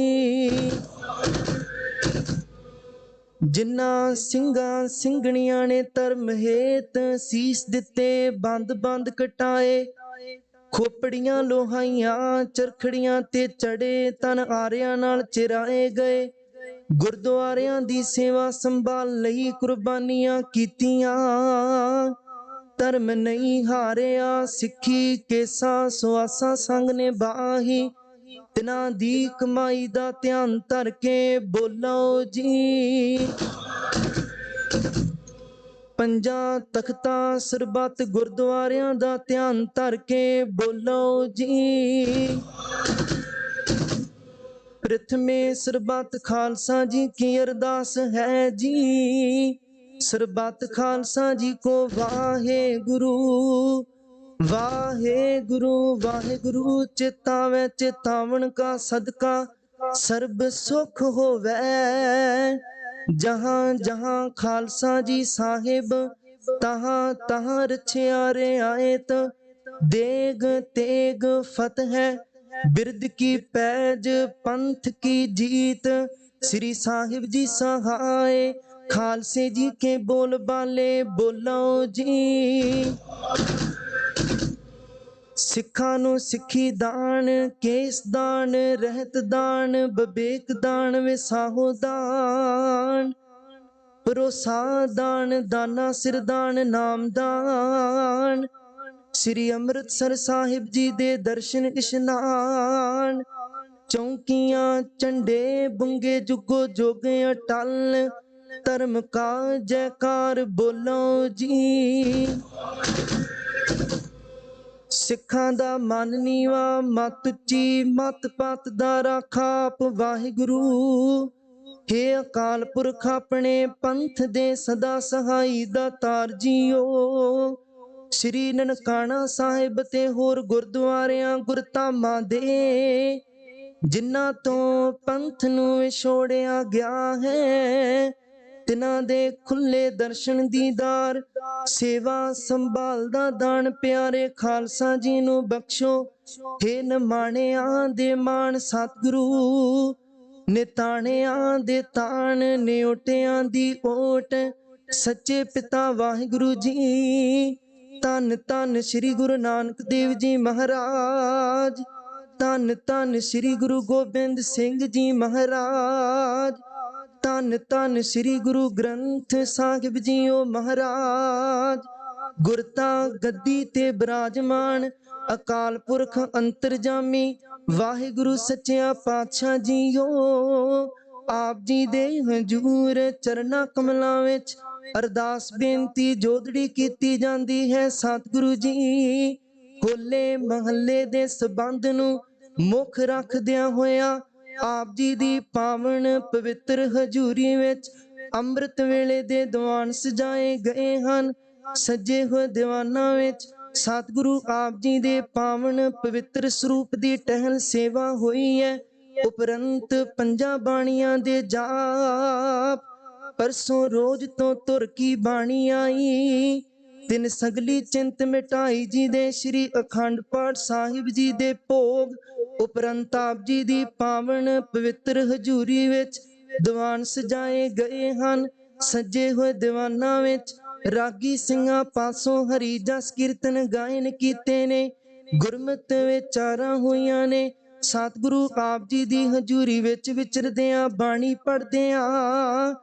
जिन्ना ਸਿੰਘਾਂ ਸਿੰਘਣੀਆਂ ने धर्म हेत ਸੀਸ ਦਿੱਤੇ ਬੰਦ ਬੰਦ ਕਟਾਏ ਖੋਪੜੀਆਂ ਲੋਹਾਈਆਂ ਚਰਖੜੀਆਂ ਤੇ ਚੜੇ ਤਨ ਆਰਿਆਂ ਨਾਲ ਚਿਰਾਏ ਗਏ ਗੁਰਦੁਆਰਿਆਂ ਦੀ ਸੇਵਾ ਸੰਭਾਲ ਲਈ ਕੁਰਬਾਨੀਆਂ ਕੀਤੀਆਂ ਧਰਮ ਨਹੀਂ ਹਾਰਿਆ ਸਿੱਖੀ ਕੇਸਾ ਸੁਆਸਾ ਸੰਗ ਨੇ ਬਾਹੀ ਤਿਨਾਂ ਦੀ ਕਮਾਈ ਦਾ ਧਿਆਨ ਧਰ ਕੇ ਬੋਲੋ ਜੀ। ਪੰਜਾਂ ਤਖਤਾਂ ਸਰਬੱਤ ਗੁਰਦੁਆਰਿਆਂ ਦਾ ਧਿਆਨ ਧਰ ਕੇ ਬੋਲੋ ਜੀ। ਪ੍ਰਥਮੇ ਸਰਬੱਤ ਖਾਲਸਾ ਜੀ ਕੀ ਅਰਦਾਸ ਹੈ ਜੀ ਸਰਬੱਤ ਖਾਲਸਾ ਜੀ ਕੋ ਵਾਹਿਗੁਰੂ वाहेगुरु वाहेगुरु चितावे चितावन का सदका सर्ब सुख होवे जहाँ जहाँ खालसा जी साहिब तहाँ तहाँ रछिया रियायत देग तेग फतह बिरद की पैज पंथ की जीत श्री साहिब जी सहाय खालसे जी के बोल बाले बोलो जी। ਸਿੱਖਾਂ ਨੂੰ ਸਿੱਖੀ ਦਾਨ, ਕੇਸ ਦਾਨ, ਰਹਿਤ ਦਾਨ, ਵਿਵੇਕ ਦਾਨ, ਵਿਸਾਹੋ ਦਾਨ, ਭਰੋਸਾ ਦਾਨ, ਦਾਨਾ ਸਿਰ ਦਾਨ, ਨਾਮ ਦਾਨ, ਸ੍ਰੀ ਅੰਮ੍ਰਿਤਸਰ ਸਾਹਿਬ ਜੀ ਦੇ ਦਰਸ਼ਨ ਇਸ਼ਨਾਨ, ਚੌਂਕੀਆਂ ਝੰਡੇ ਬੁੰਗੇ ਜੁਗੋ ਜੁਗ ਅਟਲ, ਧਰਮ ਕਾ ਜੈਕਾਰ ਬੋਲੋ ਜੀ। ਸਿੱਖਾਂ ਦਾ ਮਨ ਨੀਵਾ, ਮਤ ਉੱਚੀ, ਮਤ ਪਾਤ ਦਾ ਰਾਖਾ ਆਪ ਵਾਹਿਗੁਰੂ। ਹੇ ਅਕਾਲ ਪੁਰਖ ਆਪਣੇ ਪੰਥ ਦੇ ਸਦਾ ਸਹਾਈ ਦਾਤਾਰ ਜੀਓ। ਸ੍ਰੀ ਨਨਕਾਣਾ ਸਾਹਿਬ ਤੇ ਹੋਰ ਗੁਰਦੁਆਰਿਆਂ ਗੁਰਧਾਮਾਂ ਦੇ, ਜਿਨ੍ਹਾਂ ਤੋਂ ਪੰਥ ਨੂੰ ਵਿਛੋੜਿਆ ਗਿਆ ਹੈ, ਤਿਨਾਂ ਦੇ ਖੁੱਲੇ ਦਰਸ਼ਨ ਦੀਦਾਰ, ਸੇਵਾ ਸੰਭਾਲ ਦਾ ਦਾਨ ਪਿਆਰੇ ਖਾਲਸਾ ਜੀ ਨੂੰ ਬਖਸ਼ੋ। ਹੇ ਨਿਮਾਣਿਆਂ ਦੇ ਮਾਣ ਸਤਿਗੁਰੂ, ਨਿਤਾਣਿਆਂ ਦੇ ਤਾਣ, ਨਿਓਟਿਆਂ ਦੀ ਓਟ, ਸੱਚੇ ਪਿਤਾ ਵਾਹਿਗੁਰੂ ਜੀ। ਧੰਨ ਧੰਨ ਸ੍ਰੀ ਗੁਰੂ ਨਾਨਕ ਦੇਵ ਜੀ ਮਹਾਰਾਜ, ਧੰਨ ਧੰਨ ਸ੍ਰੀ ਗੁਰੂ ਗੋਬਿੰਦ ਸਿੰਘ ਜੀ ਮਹਾਰਾਜ, ਧੰਨ ਧੰਨ ਸ੍ਰੀ ਗੁਰੂ ਗ੍ਰੰਥ ਸਾਹਿਬ ਜੀਓ ਮਹਾਰਾਜ। ਗੁਰਤਾ ਗੱਦੀ ਤੇ ਬਿਰਾਜਮਾਨ ਅਕਾਲ ਪੁਰਖ ਅੰਤਰਜਾਮੀ ਵਾਹਿਗੁਰੂ ਸੱਚਿਆ ਪਾਤਸ਼ਾਹ ਜੀਓ। ਆਪ ਜੀ ਦੇ ਹਜ਼ੂਰ ਚਰਨਾਂ ਕਮਲਾਂ ਵਿੱਚ ਅਰਦਾਸ ਬੇਨਤੀ ਜੋਦੜੀ ਕੀਤੀ ਜਾਂਦੀ ਹੈ। ਸਤਿਗੁਰੂ ਜੀ ਹੋਲੇ ਮਹੱਲੇ ਦੇ ਸਬੰਧ ਨੂੰ ਮੁੱਖ ਰੱਖਦਿਆਂ ਹੋਇਆ ਆਪ ਜੀ ਦੀ ਪਾਵਨ ਪਵਿੱਤਰ ਹਜ਼ੂਰੀ ਵਿੱਚ ਅੰਮ੍ਰਿਤ ਵੇਲੇ ਦੇ ਦੀਵਾਨ ਸਜਾਏ ਗਏ ਹਨ। ਸਜੇ ਹੋਏ ਦੀਵਾਨਾਂ ਵਿੱਚ ਸਤਿਗੁਰੂ ਆਪ ਜੀ ਦੇ ਪਾਵਨ ਪਵਿੱਤਰ ਸਰੂਪ ਦੀ ਟਹਿਲ ਸੇਵਾ ਹੋਈ ਹੈ। ਉਪਰੰਤ ਪੰਜਾਂ ਬਾਣੀਆਂ ਦੇ ਜਾਪ, ਪਰਸੋਂ ਰੋਜ਼ ਤੋਂ ਧੁਰ ਕੀ ਬਾਣੀ ਆਈ, ਤਿੰਨ ਸਗਲੀ ਚਿੰਤ ਮਿਟਾਈ ਜੀ ਦੇ ਸ੍ਰੀ ਅਖੰਡ ਪਾਠ ਸਾਹਿਬ ਜੀ ਦੇ ਭੋਗ, ਉਪਰੰਤ ਆਪ ਜੀ ਦੀ ਪਾਵਨ ਪਵਿੱਤਰ ਹਜ਼ੂਰੀ ਵਿੱਚ ਦੀਵਾਨ ਸਜਾਏ ਗਏ ਹਨ। ਸਜੇ ਹੋਏ ਦੀਵਾਨਾਂ ਵਿੱਚ ਰਾਗੀ ਸਿੰਘਾਂ ਪਾਸੋਂ ਹਰੀ ਜਸ ਕੀਰਤਨ ਗਾਇਨ ਕੀਤੇ ਨੇ, ਗੁਰਮਤਿ ਵਿਚਾਰਾਂ ਹੋਈਆਂ ਨੇ। ਸਤਿਗੁਰੂ ਆਪ ਜੀ ਦੀ ਹਜ਼ੂਰੀ ਵਿੱਚ ਵਿਚਰਦਿਆਂ ਬਾਣੀ ਪੜ੍ਹਦਿਆਂ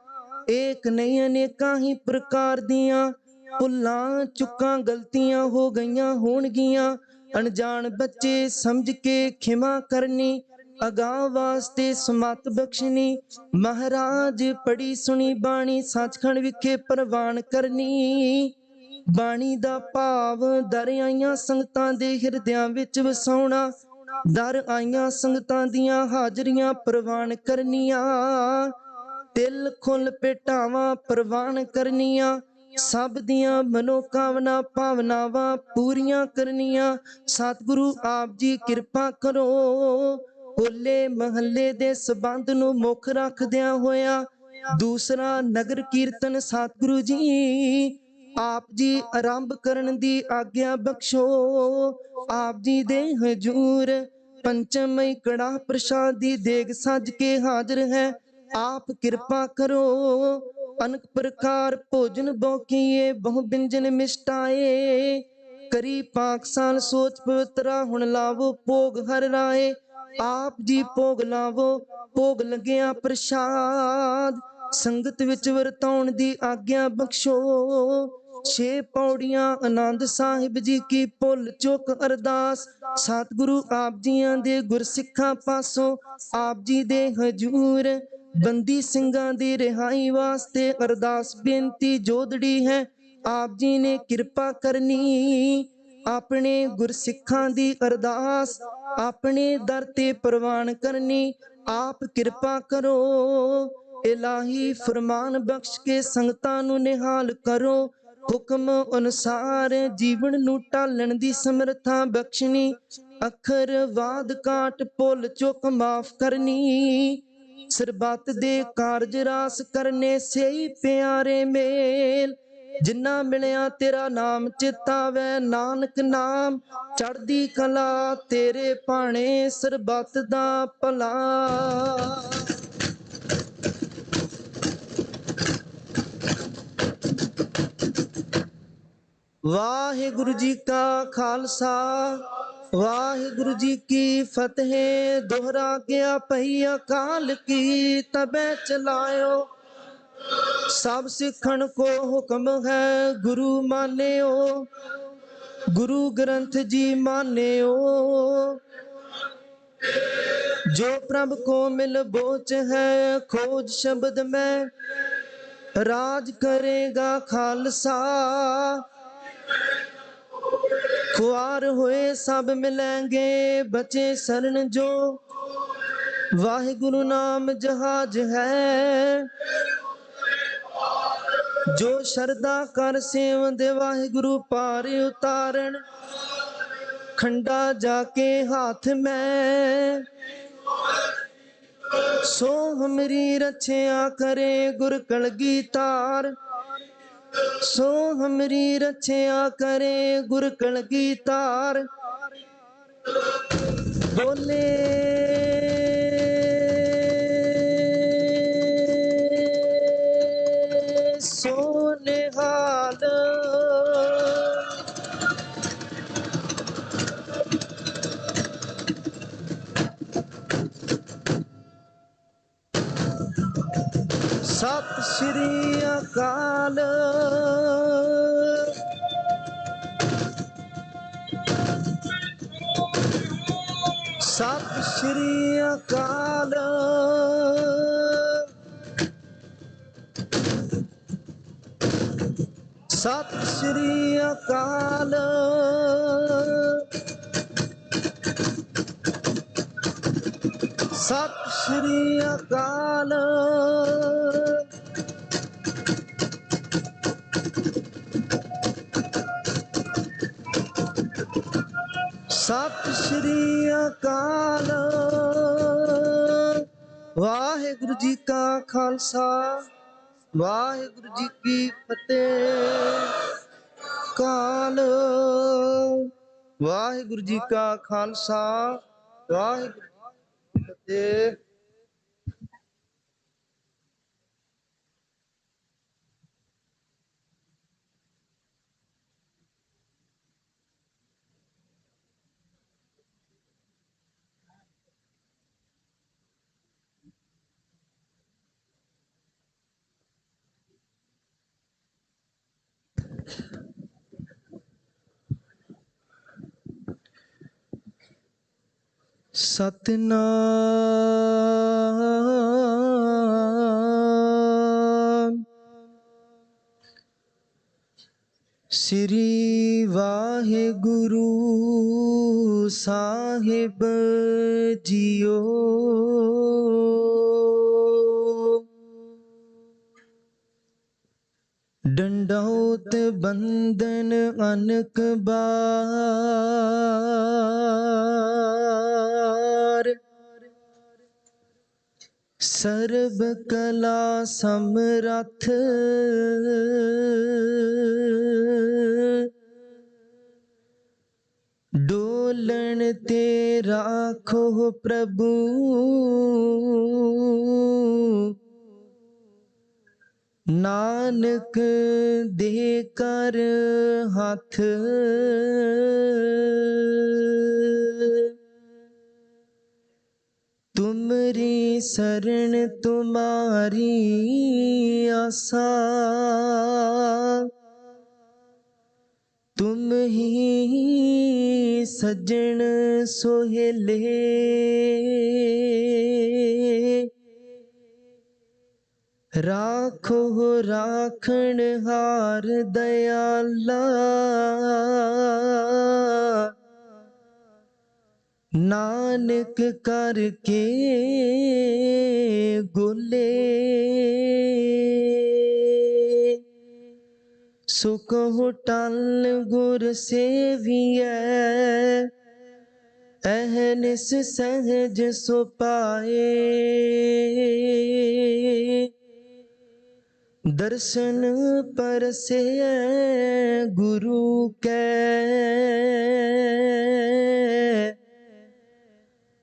ਏਕ ਨਹੀਂ ਅਨੇਕਾਂ ਹੀ ਪ੍ਰਕਾਰ ਦੀਆਂ ਭੁੱਲਾਂ ਚੁੱਕਾਂ ਗਲਤੀਆਂ ਹੋ ਗਈਆਂ ਹੋਣਗੀਆਂ। ਅਣਜਾਣ ਬੱਚੇ ਸਮਝ ਕੇ ਖਿਮਾ ਕਰਨੀ, ਅਗਾਂਹ ਵਾਸਤੇ ਸਮਤ ਬਖਸ਼ਣੀ। ਮਹਾਰਾਜ ਪੜੀ ਸੁਣੀ ਬਾਣੀ ਸੱਚਖੰਡ ਵਿਖੇ ਪ੍ਰਵਾਨ ਕਰਨੀ। ਬਾਣੀ ਦਾ ਭਾਵ ਦਰ ਆਈਆਂ ਸੰਗਤਾਂ ਦੇ ਹਿਰਦਿਆਂ ਵਿੱਚ ਵਸਾਉਣਾ, ਦਰ ਆਈਆਂ ਸੰਗਤਾਂ ਦੀਆਂ ਹਾਜ਼ਰੀਆਂ ਪ੍ਰਵਾਨ ਕਰਨੀਆਂ, ਤਿਲ ਖੁੱਲ ਭੇਟਾਵਾਂ ਪ੍ਰਵਾਨ ਕਰਨੀਆਂ, ਸਭ ਦੀਆਂ ਮਨੋਕਾਮਨਾ ਭਾਵਨਾਵਾਂ ਪੂਰੀਆਂ ਕਰਨੀਆਂ। ਸਤਿਗੁਰੂ ਆਪ ਜੀ ਕਿਰਪਾ ਕਰੋ। ਹੋਲੇ ਮਹੱਲੇ ਦੇ ਸਬੰਧ ਨੂੰ ਮੁੱਖ ਰੱਖਦਿਆਂ ਹੋਇਆ ਦੂਸਰਾ ਨਗਰ ਕੀਰਤਨ ਸਤਿਗੁਰੂ ਜੀ ਆਪ ਜੀ ਆਰੰਭ ਕਰਨ ਦੀ ਆਗਿਆ ਬਖਸ਼ੋ। ਆਪ ਜੀ ਦੇ ਹਜ਼ੂਰ ਪੰਚਮਈ ਕੜਾਹ ਪ੍ਰਸ਼ਾਦ ਦੀ ਦੇਗ ਸੱਜ ਕੇ ਹਾਜ਼ਰ ਹੈ। ਆਪ ਕਿਰਪਾ ਕਰੋ। ਅਨੇਕ ਪ੍ਰਕਾਰ ਭੋਜਨ ਬੋਕੀਏ ਬਹੁ ਬਿੰਜਨ ਮਿਸ਼ਟਾਏ, ਕਰੀ ਪਾਕਸਾਨ ਸੋਚ ਪਵਿੱਤਰਾ ਹੁਣ ਲਾਵੋ ਭੋਗ ਹਰ ਰਾਏ। ਆਪ ਜੀ ਭੋਗ ਲਾਵੋ, ਭੋਗ ਲੱਗਿਆ ਪ੍ਰਸ਼ਾਦ ਸੰਗਤ ਵਿੱਚ ਵਰਤਾਉਣ ਦੀ ਆਗਿਆ ਬਖਸ਼ੋ। 6 ਪੌੜੀਆਂ ਆਨੰਦ ਸਾਹਿਬ ਜੀ ਕੀ ਭੁੱਲ ਚੁੱਕ ਅਰਦਾਸ, ਸਤਿਗੁਰੂ ਆਪ ਜੀਆਂ ਦੇ ਗੁਰਸਿੱਖਾਂ ਪਾਸੋਂ ਆਪ ਜੀ ਦੇ ਹਜ਼ੂਰ ਬੰਦੀ ਸਿੰਘਾਂ ਦੀ ਰਿਹਾਈ ਵਾਸਤੇ ਅਰਦਾਸ ਬੇਨਤੀ ਜੋਦੜੀ ਹੈ। ਆਪ ਜੀ ਨੇ ਕਿਰਪਾ ਕਰਨੀ, ਆਪਣੇ ਗੁਰਸਿੱਖਾਂ ਦੀ ਅਰਦਾਸ ਆਪਣੇ ਦਰ ਤੇ ਪ੍ਰਵਾਨ ਕਰਨੀ। ਆਪ ਕਿਰਪਾ ਕਰੋ। ਇਲਾਹੀ ਫਰਮਾਨ ਬਖਸ਼ ਕੇ ਸੰਗਤਾਂ ਨੂੰ ਨਿਹਾਲ ਕਰੋ। ਹੁਕਮ ਅਨੁਸਾਰ ਜੀਵਨ ਨੂੰ ਢਾਲਣ ਦੀ ਸਮਰੱਥਾ ਬਖਸ਼ਣੀ। ਅੱਖਰ ਵਾਦ ਕਾਟ ਭੁੱਲ ਚੁੱਕ ਮਾਫ ਕਰਨੀ। ਸਰਬੱਤ ਦੇ ਕਾਰਜ ਰਾਸ ਕਰਨੇ ਸਹੀ ਪਿਆਰੇ ਮੇਲ, ਜਿੰਨਾ ਮਿਲਿਆ ਤੇਰਾ ਨਾਮ ਚਿਤਾਵੈ ਨਾਨਕ ਨਾਮ। ਚੜ੍ਹਦੀ ਕਲਾ ਤੇਰੇ ਭਾਣੇ ਸਰਬੱਤ ਦਾ ਭਲਾ। ਵਾਹਿਗੁਰੂ ਜੀ ਕਾ ਖਾਲਸਾ, वाहिगुरु जी की फतेह। दोहरा गया पहिया काल की, तबे चलायो। सब सिखण को हुक्म है, गुरु मान्यो। गुरु ग्रंथ जी मान्यो। जो प्रभ को मिल बोच है, खोज शब्द में राज करेगा खालसा। खुआर हुए सब मिलेंगे, बचे शरण जो। वाहिगुरु नाम जहाज है, जो शरदा कर सेव दे। वाहिगुरु पार उतारण, खंडा जाके हाथ में। सो हमरी रछया करे, गुर कलगी तार। सो हमरी रछया करे, गुर कलगी तार। बोले सोनिहाल। सत श्री अकाल। सत श्री अकाल। सत श्री अकाल। सत श्री अकाल। सत श्री अकाल। वाहिगुरु जी का खालसा, वाहिगुरु जी की फतेह। काल। वाहिगुरु जी का खालसा, वाहिगुरु जी की फतेह। सतनाम श्री वाहिगुरु साहिब जियो। डंडौत बंदन अनक बार। सर्ब कला समरथ, डोलन ते राखो प्रभु। नानक दे कर हाथ। तुमरी शरण तुम्हारी आसा, तुम ही सज्जन सोहेले। राखो राखण हार दयाला, नानक करके गोले। सुख टल गुर सेवियै, अहनिस सहज सो पाए। दर्शन परसे गुरु कै,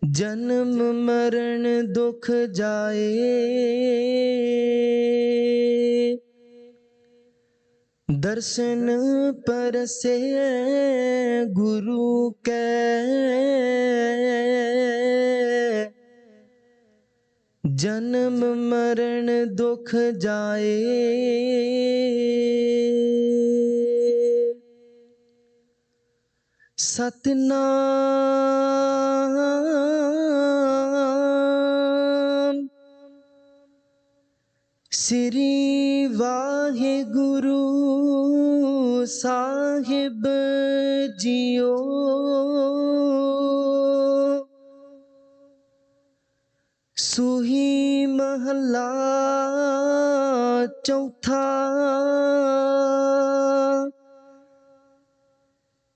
जन्म मरण दुख जाए। दर्शन परसे गुरु कै जन्म मरण दुख जाए। सतनाम श्री वाहिगुरु साहिब जियो। सूही महला चौथा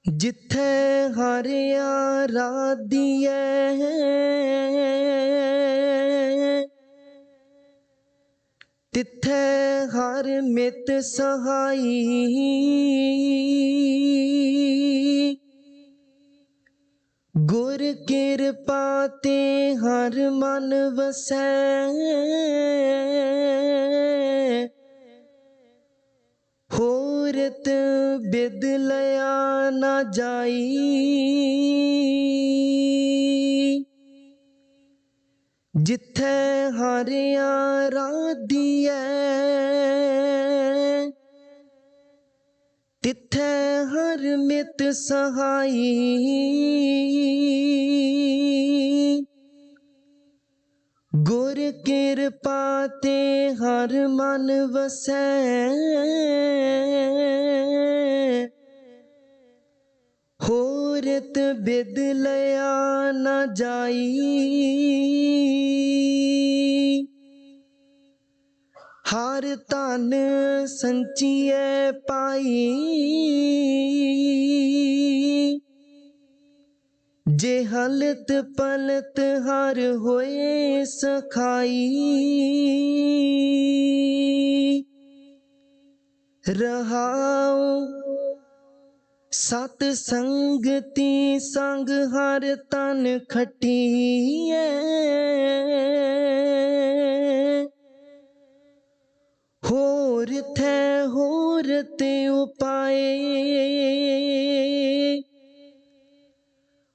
जिथे हरिया राधिए तिथे हर मित सहाई। गुर किरपा ते हर मन वसै होरत बिद लया न जाई। जिथे हरिया राधिए तिथे हर मित सहाई। गुर किरपा ते हर मन वसै होरत बिद लया न जाई। हर धन संचिए पाई जे हलत पलत हर होए सखाई। रहाओ सत संगति संग हर तन खटिए। होर थे होर ते उपाए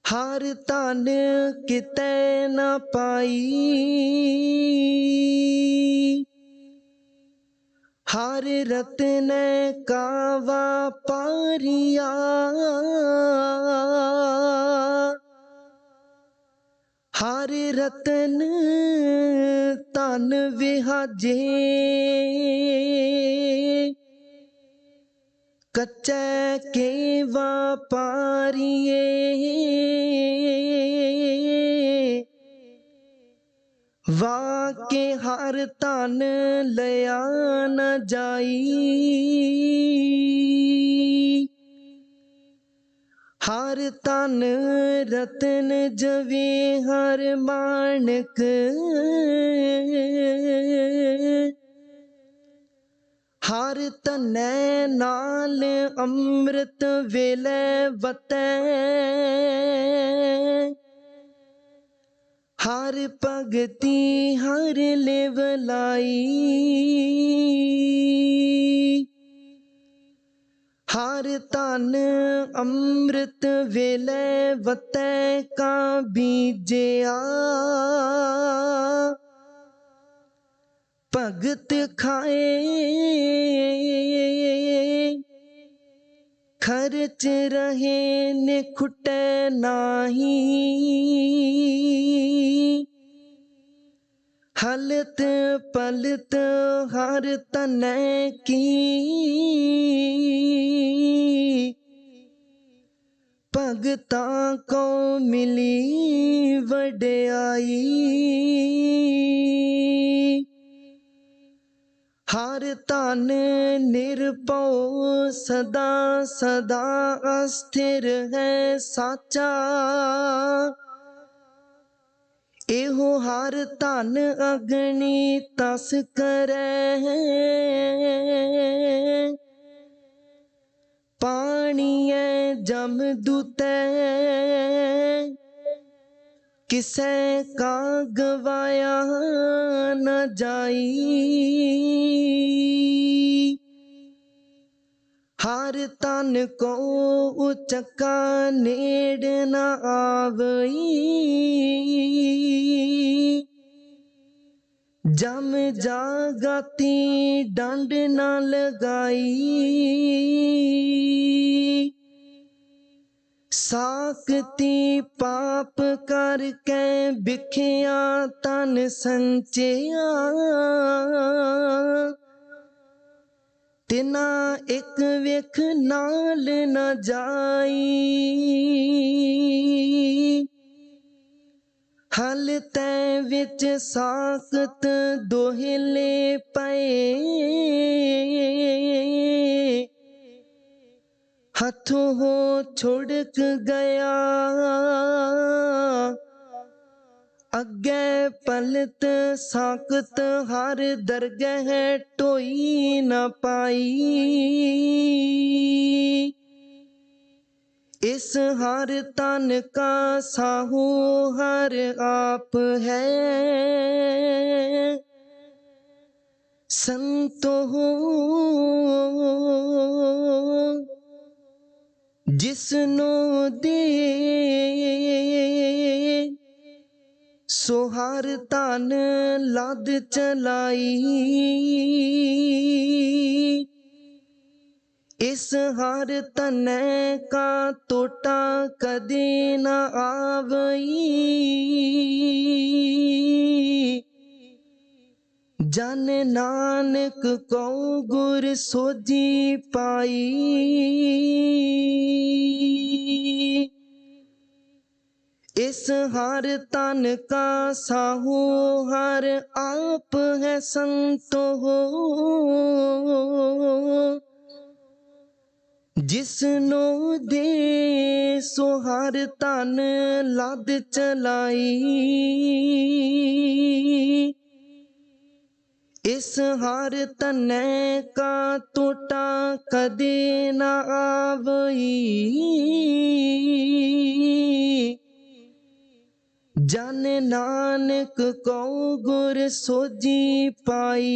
हर तन किते न पाई। हर रतन कावा पारिया हर रतन तन विहाजे। कच्चे के वापारिए वाके हर तन लया न जाई। हर तन रतन जवे हर मानक हर तनै नाल अमृत वेले वतै। हर भगति हर लेवलाई। हर तन अमृत वेले वतै का बीजया। भगत खाए खर्च रहे ने खुटे नाही। हलत पलत हर तनै की भगतां को मिली वड्याई। हर तन निरभउ सदा सदा अस्थिर है साचा। एहो हर धन अग्नि तस करे पानिए जम दूतै किसे का गवाया न जाई। हर तन को उचका नेड़ न आवई, जम जागती डंड न लगाई, साकती पाप करके बिखिया तन संचिया, तिना एक विख नाल न जाई, हल तै विच साकत दोहिले पए, हथों हो छुड़क गया, अगे पलत साकत हर दरगह टोई न पाई, इस हर तन का साहू हर आप है, संतो हो जिसनो दे सो हर तन लद चलाई, इस हर तने का तोटा कदे न आवई, जन नानक को गुर सोजी पाई, इस हर तन का साहू हर आप है संतो हो, जिसनो दे सो हर तन लद चलाई, इस हर तने का तोटा कदे न आवई, जन नानक को गुर सोजी पाई।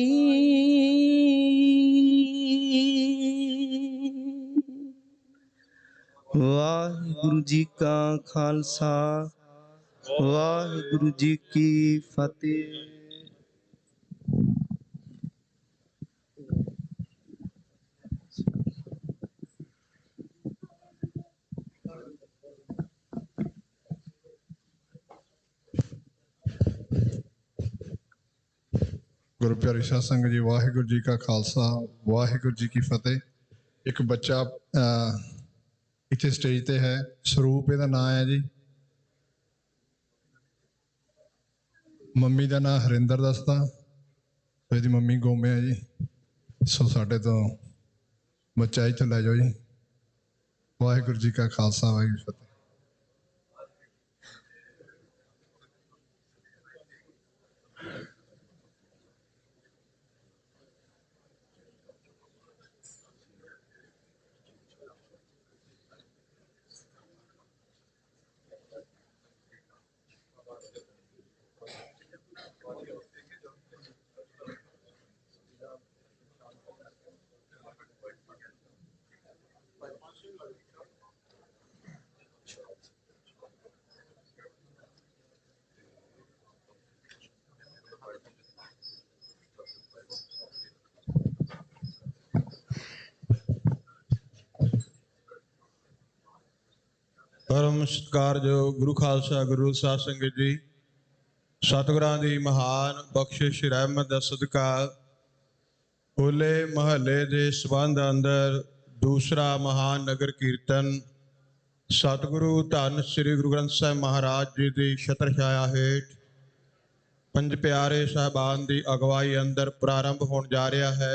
वाहिगुरु जी का खालसा, वाहिगुरु जी की फतेह। ਗੁਰੂ ਪਿਆਰੀ ਸਾਧ ਸੰਗਤ ਜੀ, ਵਾਹਿਗੁਰੂ ਜੀ ਕਾ ਖਾਲਸਾ, ਵਾਹਿਗੁਰੂ ਜੀ ਕੀ ਫਤਿਹ। ਇੱਕ ਬੱਚਾ ਇੱਥੇ ਸਟੇਜ ਤੇ ਹੈ, ਸਰੂਪ ਇਹਦਾ ਨਾਂ ਹੈ ਜੀ। ਮੰਮੀ ਦਾ ਨਾਂ ਹਰਿੰਦਰ ਦੱਸਦਾ, ਇਹਦੀ ਮੰਮੀ ਗੋਮੇ ਹੈ ਜੀ। ਸੋ ਸਾਡੇ ਤੋਂ ਬੱਚਾ ਇੱਥੇ ਲੈ ਜਾਓ ਜੀ। ਵਾਹਿਗੁਰੂ ਜੀ ਕਾ ਖਾਲਸਾ, ਵਾਹਿਗੁਰੂ ਜੀ ਕੀ ਫਤਿਹ। परम सत्कारयोग गुरु खालसा गुरु साध संगत जी, सतगुरां दी महान बख्शिश रहमत दा सदका होले महल्ले दे संबंध अंदर दूसरा महान नगर कीर्तन सतगुरु धन श्री गुरु ग्रंथ साहिब महाराज जी दी छत्र छाया हेठ पंज प्यारे साहबान दी अगवाई अंदर प्रारंभ होण जा रहा है।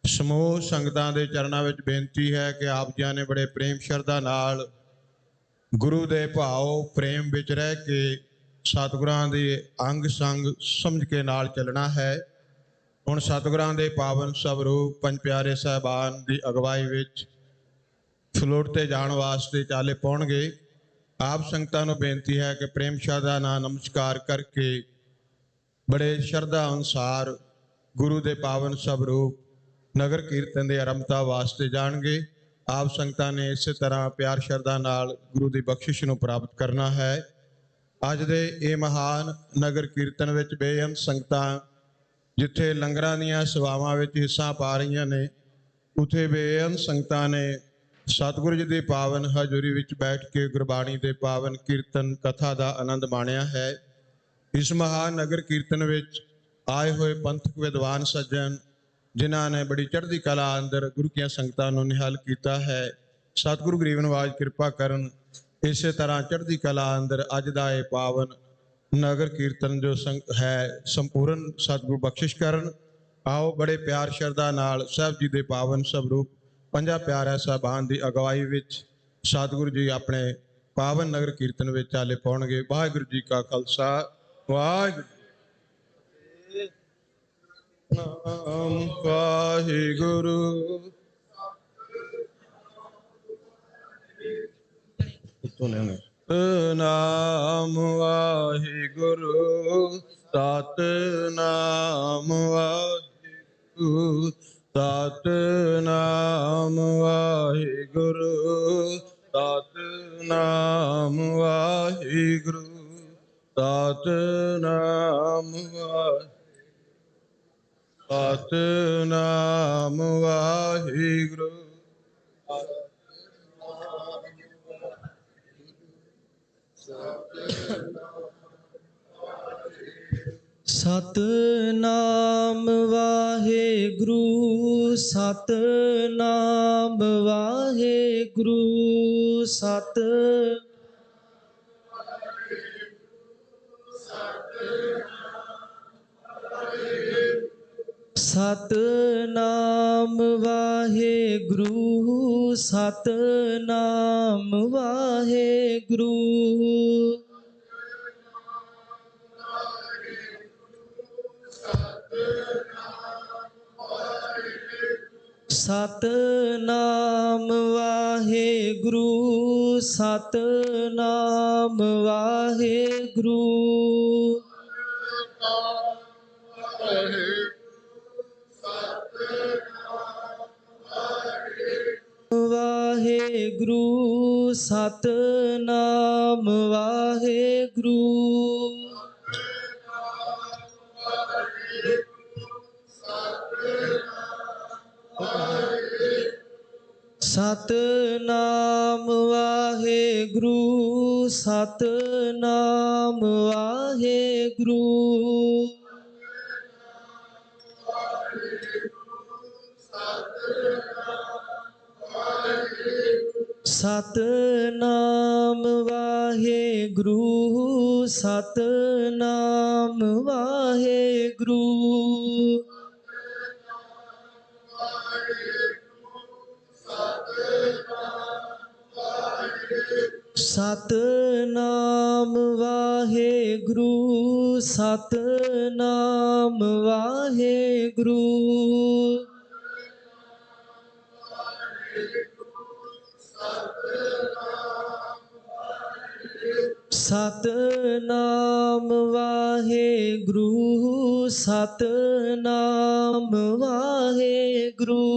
समूह संगतां दे चरणां विच बेनती है कि आप जी ने बड़े प्रेम शरधा नाल गुरु दे भाव प्रेम विच रह के सतगुरां दे अंग संग समझ के नाल चलना है। हुण सतगुरां दे पावन स्वरूप पंज प्यारे साहबान दी अगवाई विच फलोट ते जाण वास्ते चाले पाउणगे। आप संगतां नूं बेनती है कि प्रेम शरधा नाल नमस्कार करके बड़े शरधा अनुसार गुरु दे पावन स्वरूप ਨਗਰ ਕੀਰਤਨ ਦੇ ਆਰੰਭਤਾ ਵਾਸਤੇ ਜਾਣਗੇ। ਆਪ ਸੰਗਤਾਂ ਨੇ ਇਸੇ ਤਰ੍ਹਾਂ ਪਿਆਰ ਸ਼ਰਧਾ ਨਾਲ ਗੁਰੂ ਦੀ ਬਖਸ਼ਿਸ਼ ਨੂੰ ਪ੍ਰਾਪਤ ਕਰਨਾ ਹੈ। ਅੱਜ ਦੇ ਇਹ ਮਹਾਨ ਨਗਰ ਕੀਰਤਨ ਵਿੱਚ ਬੇਅੰਤ ਸੰਗਤਾਂ ਜਿੱਥੇ ਲੰਗਰਾਂ ਦੀਆਂ ਸੇਵਾਵਾਂ ਵਿੱਚ ਹਿੱਸਾ ਪਾ ਰਹੀਆਂ ਨੇ, ਉੱਥੇ ਬੇਅੰਤ ਸੰਗਤਾਂ ਨੇ ਸਤਿਗੁਰੂ ਜੀ ਦੀ ਪਾਵਨ ਹਜ਼ੂਰੀ ਵਿੱਚ ਬੈਠ ਕੇ ਗੁਰਬਾਣੀ ਦੇ ਪਾਵਨ ਕੀਰਤਨ ਕਥਾ ਦਾ ਆਨੰਦ ਮਾਣਿਆ ਹੈ। ਇਸ ਮਹਾਨ ਨਗਰ ਕੀਰਤਨ ਵਿੱਚ ਆਏ ਹੋਏ ਪੰਥਕ ਵਿਦਵਾਨ ਸੱਜਣ ਜਿਨ੍ਹਾਂ ਨੇ ਬੜੀ ਚੜ੍ਹਦੀ ਕਲਾ ਅੰਦਰ ਗੁਰੂ ਕੀਆਂ ਸੰਗਤਾਂ ਨੂੰ ਨਿਹਾਲ ਕੀਤਾ ਹੈ, ਸਤਿਗੁਰੂ ਗਰੀਬ ਨਿਵਾਜ ਕਿਰਪਾ ਕਰਨ ਇਸੇ ਤਰ੍ਹਾਂ ਚੜ੍ਹਦੀ ਕਲਾ ਅੰਦਰ ਅੱਜ ਦਾ ਇਹ ਪਾਵਨ ਨਗਰ ਕੀਰਤਨ ਜੋ ਹੈ ਸੰਪੂਰਨ ਸਤਿਗੁਰੂ ਬਖਸ਼ਿਸ਼ ਕਰਨ। ਆਓ ਬੜੇ ਪਿਆਰ ਸ਼ਰਧਾ ਨਾਲ ਸਾਹਿਬ ਜੀ ਦੇ ਪਾਵਨ ਸਵਰੂਪ ਪੰਜਾਂ ਪਿਆਰਿਆਂ ਸਾਹਿਬਾਨ ਦੀ ਅਗਵਾਈ ਵਿੱਚ ਸਤਿਗੁਰੂ ਜੀ ਆਪਣੇ ਪਾਵਨ ਨਗਰ ਕੀਰਤਨ ਵਿੱਚ ਚਾਲੇ ਪਾਉਣਗੇ। ਵਾਹਿਗੁਰੂ ਜੀ ਕਾ ਖਾਲਸਾ, ਵਾਹਿਗੁਰੂ ਨਾਮ ਵਾਹਿਗੁਰੂ। ਨਾਮ ਵਾਹਿਗੁਰੂ, ਸਤਿਨਾਮ ਵਾਹਿਗੁਰੂ, ਸਤਿਨਾਮ ਵਾਹਿਗੁਰੂ, ਸਤਿਨਾਮ ਵਾਹਿਗੁਰੂ, ਸਤਿਨਾਮ ਵਾਹਿਗੁਰੂ, ਸਤਿਨਾਮ ਵਾਹਿਗੁਰੂ। ਸਤਿਨਾਮ ਵਾਹਿਗੁਰੂ, ਸਤਿਨਾਮ ਵਾਹਿਗੁਰੂ, ਸਤਿਨਾਮ ਵਾਹਿਗੁਰੂ, ਸਤਿਨਾਮ ਵਾਹਿਗੁਰੂ, ਸਤਿਨਾਮ ਵਾਹਿਗੁਰੂ, ਸਤਿਨਾਮ ਵਾਹਿਗੁਰੂ, ਵਾਹਿਗੁਰੂ, ਸਤਿਨਾਮ ਵਾਹਿਗੁਰੂ, ਸਤਿਨਾਮ ਵਾਹਿਗੁਰੂ, ਸਤਿਨਾਮ ਵਾਹਿਗੁਰੂ, ਸਤਿਨਾਮ ਵਾਹਿਗੁਰੂ, ਸਤਿਨਾਮ ਵਾਹਿਗੁਰੂ, ਸਤਿਨਾਮ ਵਾਹਿਗੁਰੂ, ਸਤਿਨਾਮ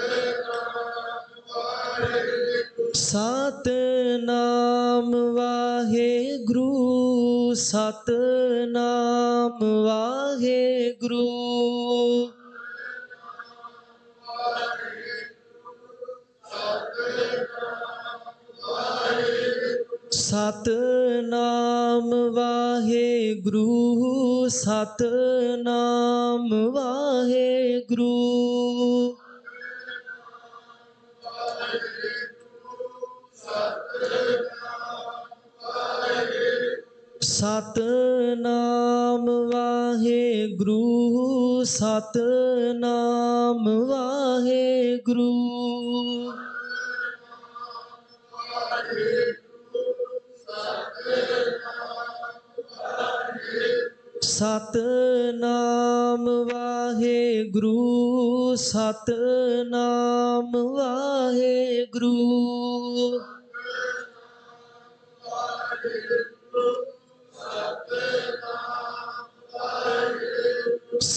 ਵਾਹਿਗੁਰੂ, ਸਤਿਨਾਮ ਵਾਹਿਗੁਰੂ, ਸਤਿਨਾਮ ਵਾਹਿਗੁਰੂ, ਸਤਿਨਾਮ ਵਾਹਿਗੁਰੂ, ਸਤਿਨਾਮ ਵਾਹਿਗੁਰੂ, ਸਤਿਨਾਮ ਵਾਹਿਗੁਰੂ, ਸਤਿਨਾਮ ਵਾਹਿਗੁਰੂ, ਸਤਿਨਾਮ ਵਾਹਿਗੁਰੂ, ਸਤਿਨਾਮ ਵਾਹਿਗੁਰੂ, ਸਤਿਨਾਮ ਵਾਹਿਗੁਰੂ, ਸਤਿਨਾਮ ਵਾਹਿਗੁਰੂ, ਸਤਿਨਾਮ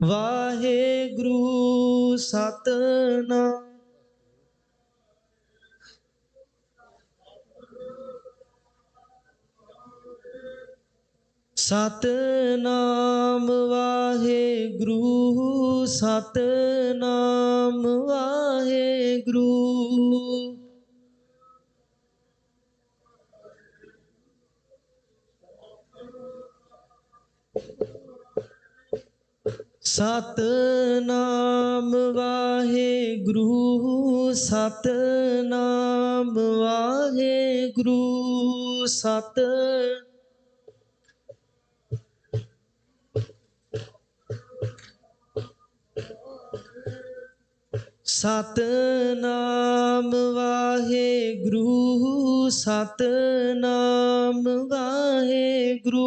ਵਾਹਿਗੁਰੂ ਸਤਨਾਮ। ਸਤਨਾਮ ਵਾਹਿਗੁਰੂ ਸਤਨਾਮ ਵਾਹਿਗੁਰੂ। ਸਤਨਾਮ ਵਾਹਿਗੁਰੂ ਸਤਨਾਮ ਵਾਹਿਗੁਰੂ। ਸਤਨਾਮ ਵਾਹਿਗੁਰੂ ਸਤਨਾਮ ਵਾਹਿਗੁਰੂ।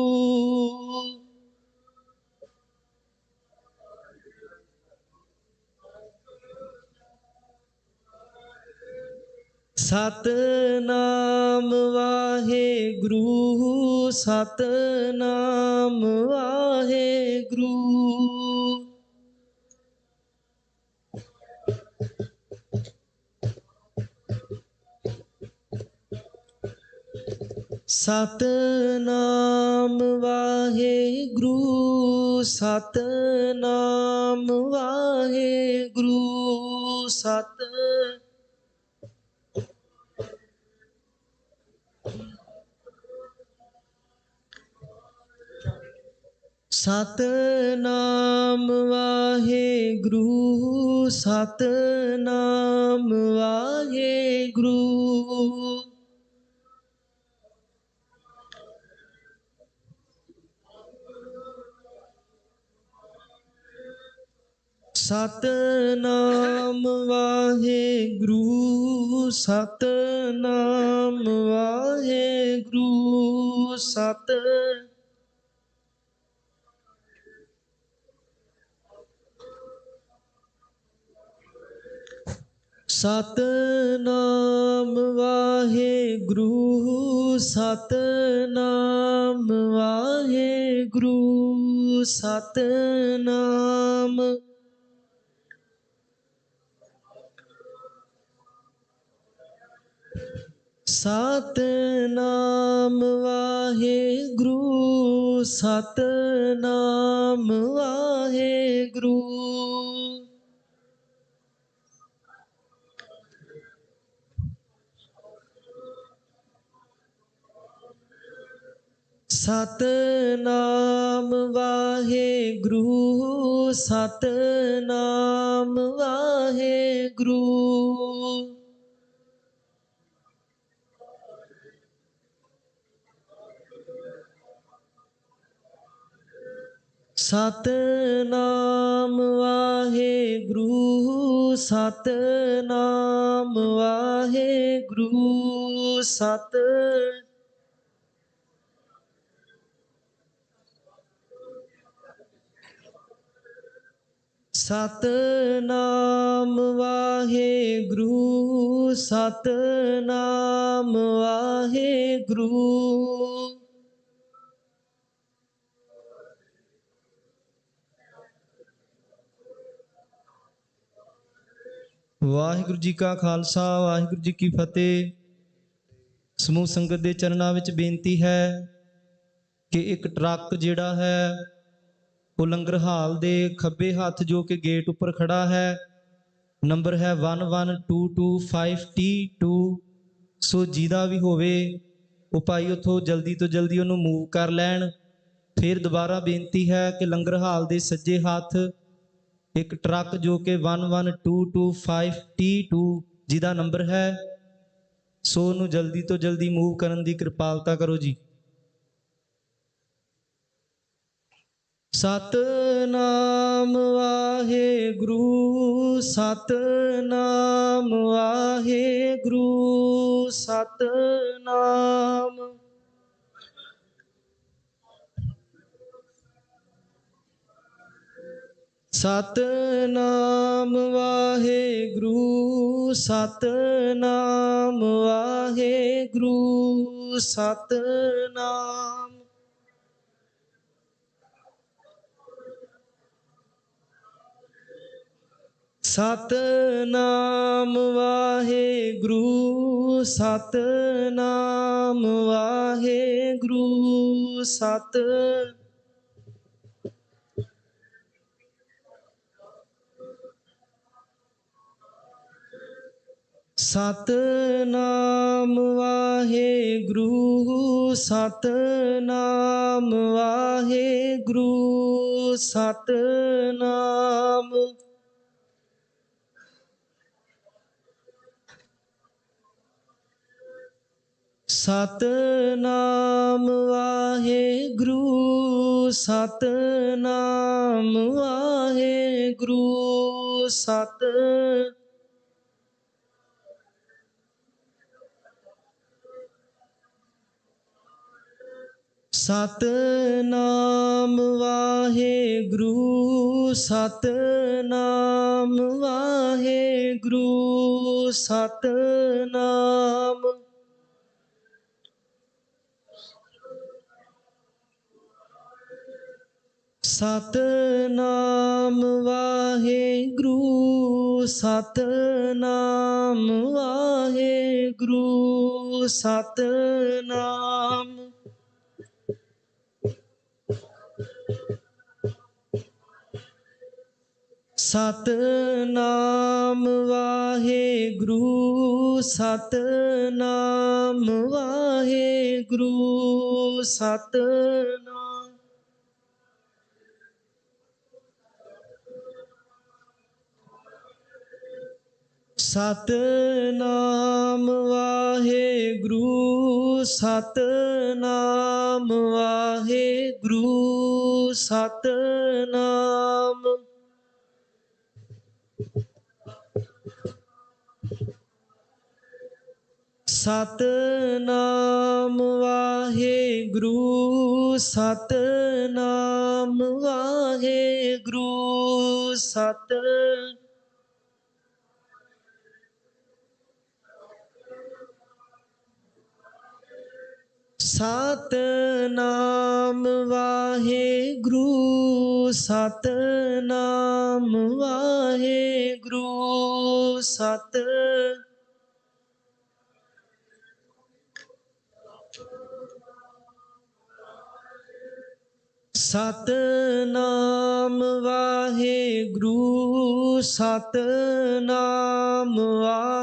ਸਤਨਾਮ ਵਾਹਿਗੁਰੂ ਸਤਨਾਮ ਵਾਹਿਗੁਰੂ। ਸਤਨਾਮ ਵਾਹਿਗੁਰੂ ਸਤਨਾਮ ਵਾਹਿਗੁਰੂ। ਸਤਨਾਮ ਵਾਹਿਗੁਰੂ ਸਤਨਾਮ ਵਾਹਿਗੁਰੂ। ਸਤਨਾਮ ਵਾਹਿਗੁਰੂ ਸਤਨਾਮ ਵਾਹਿਗੁਰੂ। ਸਤਨਾਮ ਵਾਹਿਗੁਰੂ ਸਤਨਾਮ ਵਾਹਿਗੁਰੂ। ਸਤਨਾਮ ਵਾਹਿਗੁਰੂ ਸਤਨਾਮ ਵਾਹਿਗੁਰੂ। ਸਤਨਾਮ ਵਾਹਿਗੁਰੂ ਸਤਨਾਮ ਵਾਹਿਗੁਰੂ। ਸਤਨਾਮ ਵਾਹਿਗੁਰੂ ਸਤਨਾਮ ਵਾਹਿਗੁਰੂ। ਸਤਨਾਮ ਵਾਹਿਗੁਰੂ ਸਤਨਾਮ ਵਾਹਿਗੁਰੂ। ਵਾਹਿਗੁਰੂ ਜੀ ਕਾ ਖਾਲਸਾ ਵਾਹਿਗੁਰੂ ਜੀ ਕੀ ਫਤਿਹ। ਸਮੂਹ ਸੰਗਤ ਦੇ ਚਰਨਾਂ ਵਿੱਚ ਬੇਨਤੀ ਹੈ ਕਿ ਇੱਕ ਟਰੱਕ ਜਿਹੜਾ ਹੈ ਉਹ ਲੰਗਰ ਹਾਲ ਦੇ ਖੱਬੇ ਹੱਥ ਜੋ ਕਿ ਗੇਟ ਉੱਪਰ ਖੜਾ ਹੈ, ਨੰਬਰ ਹੈ 11225T2। ਸੋ ਜਿਹਦਾ ਵੀ ਹੋਵੇ ਉਹ ਭਾਈ ਉੱਥੋਂ ਜਲਦੀ ਤੋਂ ਜਲਦੀ ਉਹਨੂੰ ਮੂਵ ਕਰ ਲੈਣ। ਫਿਰ ਦੁਬਾਰਾ ਬੇਨਤੀ ਹੈ ਕਿ ਲੰਗਰ ਹਾਲ ਦੇ ਸੱਜੇ ਹੱਥ ਇੱਕ ਟਰੱਕ ਜੋ ਕਿ 11225T2 ਜਿਹਦਾ ਨੰਬਰ ਹੈ, ਸੋ ਉਹਨੂੰ ਜਲਦੀ ਤੋਂ ਜਲਦੀ ਮੂਵ ਕਰਨ ਦੀ ਕਿਰਪਾਲਤਾ ਕਰੋ ਜੀ। ਸਤਨਾਮ ਵਾਹਿਗੁਰੂ ਸਤਨਾਮ ਵਾਹਿਗੁਰੂ। ਸਤਨਾਮ ਸਤਨਾਮ ਵਾਹਿਗੁਰੂ ਸਤਨਾਮ ਵਾਹਿਗੁਰੂ। ਸਤਨਾਮ ਸਤਨਾਮ ਵਾਹਿਗੁਰੂ ਸਤਨਾਮ ਵਾਹਿਗੁਰੂ ਸਤਨਾਮ ਵਾਹਿਗੁਰੂ ਸਤਨਾਮ ਵਾਹਿਗੁਰੂ ਸਤਨਾਮ ਸਤਨਾਮ ਵਾਹਿਗੁਰੂ ਸਤਨਾਮ ਵਾਹਿਗੁਰੂ ਸਤਨਾਮ ਵਾਹਿਗੁਰੂ ਸਤਨਾਮ ਵਾਹਿਗੁਰੂ ਸਤਨਾਮ ਸਤਨਾਮ ਵਾਹਿਗੁਰੂ ਸਤਨਾਮ ਵਾਹਿਗੁਰੂ ਸਤਨਾਮ ਸਤਨਾਮ ਵਾਹਿਗੁਰੂ ਸਤਨਾਮ ਵਾਹਿਗੁਰੂ ਸਤਨਾਮ ਸਤਨਾਮ ਵਾਹਿਗੁਰੂ ਸਤਨਾਮ ਵਾਹਿਗੁਰੂ ਸਤਨਾਮ ਸਤਨਾਮ ਵਾਹਿਗੁਰੂ ਸਤਨਾਮ ਵਾਹਿਗੁਰੂ ਸਤਨਾਮ ਵਾਹਿਗੁਰੂ ਸਤਨਾਮ ਵਾਹਿਗੁਰੂ ਸਤਨਾਮ ਵਾਹਿਗੁਰੂ ਸਤਨਾਮ ਵਾਹਿਗੁਰੂ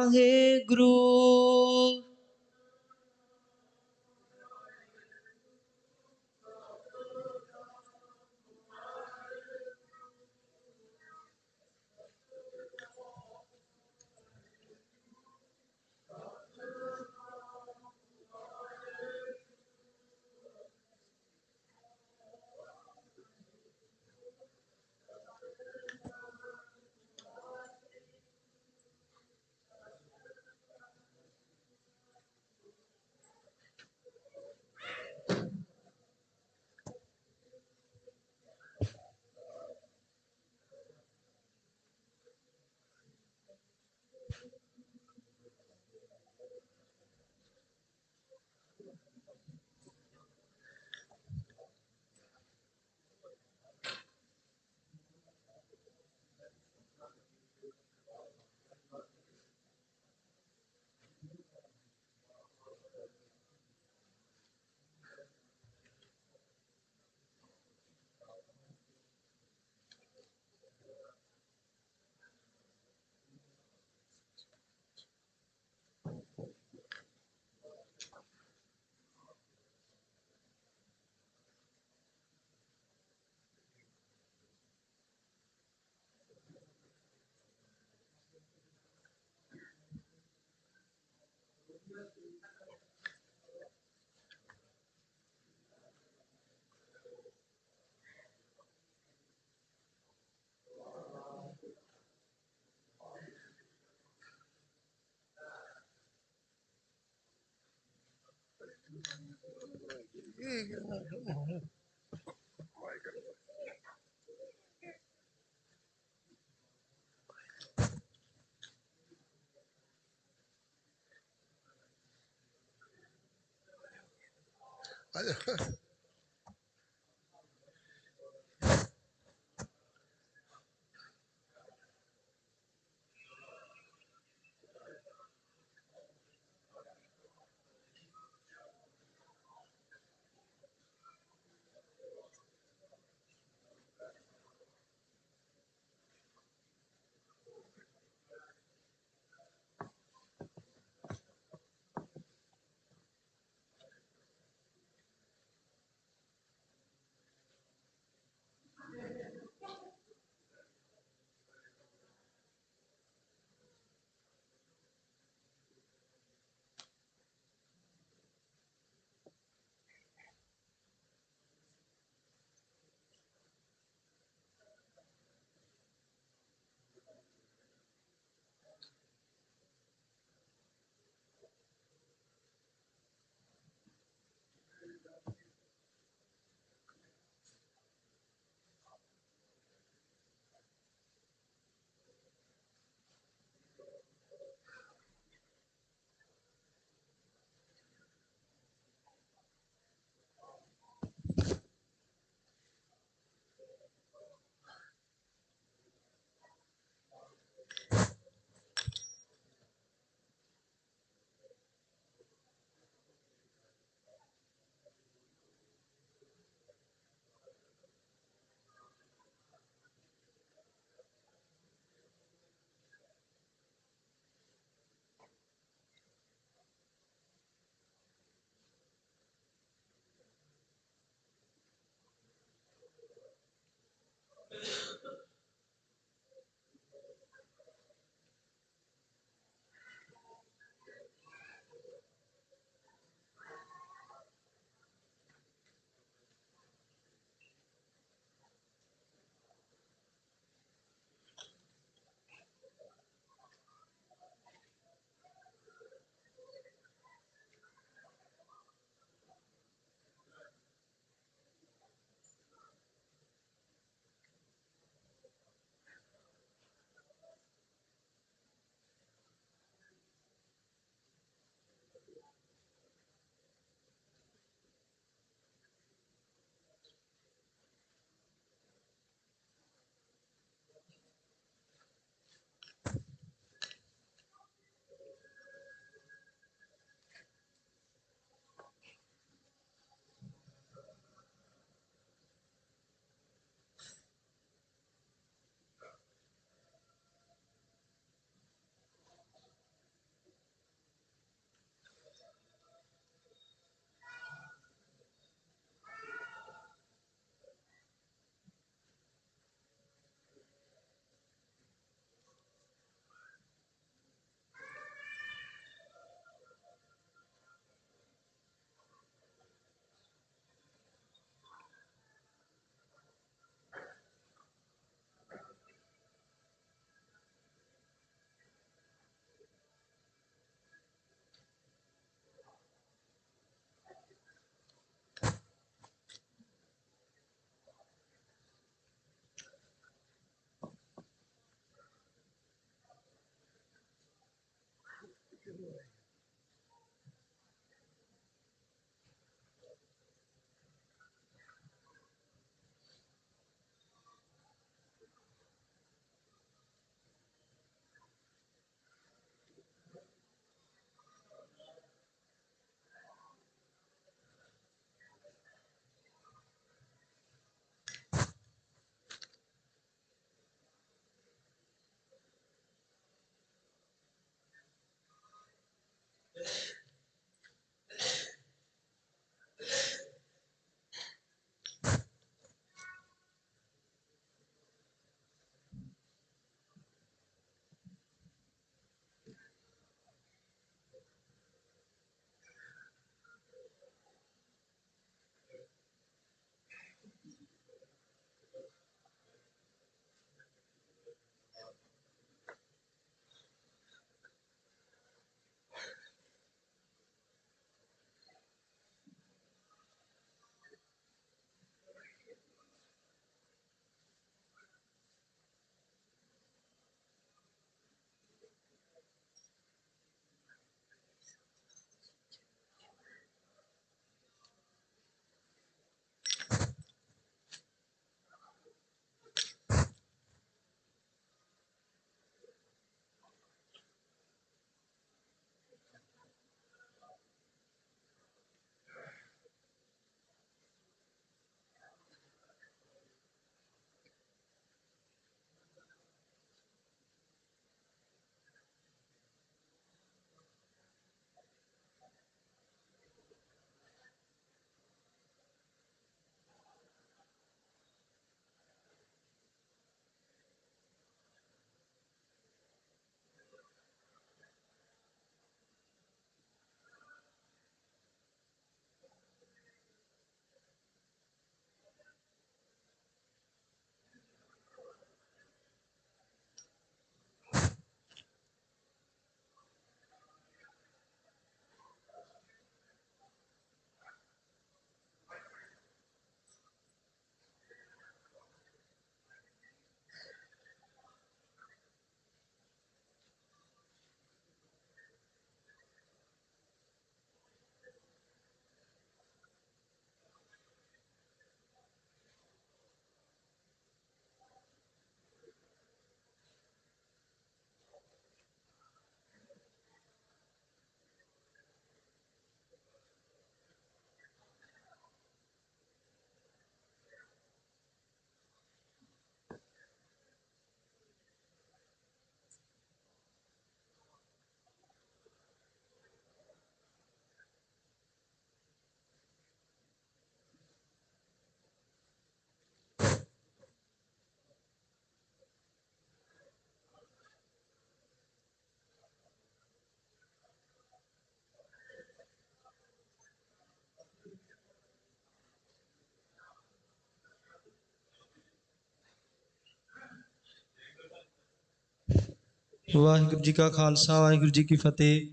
ਵਾਹਿਗੁਰੂ ਜੀ ਕਾ ਖਾਲਸਾ, ਵਾਹਿਗੁਰੂ ਜੀ ਕੀ ਫਤਿਹ।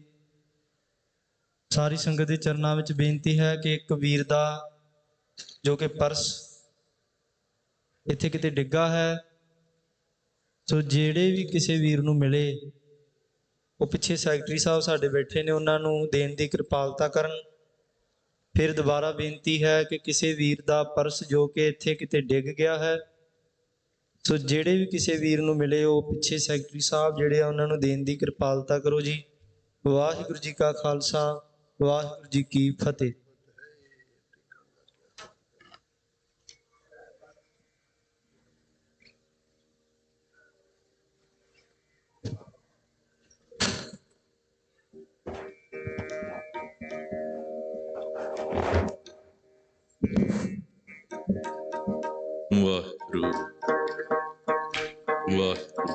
ਸਾਰੀ ਸੰਗਤ ਦੇ ਚਰਨਾਂ ਵਿੱਚ ਬੇਨਤੀ ਹੈ ਕਿ ਇੱਕ ਵੀਰ ਦਾ ਜੋ ਕਿ ਪਰਸ ਇੱਥੇ ਕਿਤੇ ਡਿੱਗਾ ਹੈ, ਸੋ ਜਿਹੜੇ ਵੀ ਕਿਸੇ ਵੀਰ ਨੂੰ ਮਿਲੇ, ਉਹ ਪਿੱਛੇ ਸੈਕਟਰੀ ਸਾਹਿਬ ਸਾਡੇ ਬੈਠੇ ਨੇ, ਉਹਨਾਂ ਨੂੰ ਦੇਣ ਦੀ ਕਿਰਪਾਲਤਾ ਕਰਨ। ਫਿਰ ਦੁਬਾਰਾ ਬੇਨਤੀ ਹੈ ਕਿ ਕਿਸੇ ਵੀਰ ਦਾ ਪਰਸ ਜੋ ਕਿ ਇੱਥੇ ਕਿਤੇ ਡਿੱਗ ਗਿਆ ਹੈ, ਸੋ ਜਿਹੜੇ ਵੀ ਕਿਸੇ ਵੀਰ ਨੂੰ ਮਿਲੇ, ਉਹ ਪਿੱਛੇ ਸੈਕਟਰੀ ਸਾਹਿਬ ਜਿਹੜੇ ਆ ਉਹਨਾਂ ਨੂੰ ਦੇਣ ਦੀ ਕਿਰਪਾਲਤਾ ਕਰੋ ਜੀ। ਵਾਹਿਗੁਰੂ ਜੀ ਕਾ ਖਾਲਸਾ, ਵਾਹਿਗੁਰੂ ਜੀ ਕੀ ਫਤਿਹ। ਵਾਹਿਗੁਰੂ ਵਾਹਿਗੁਰੂ।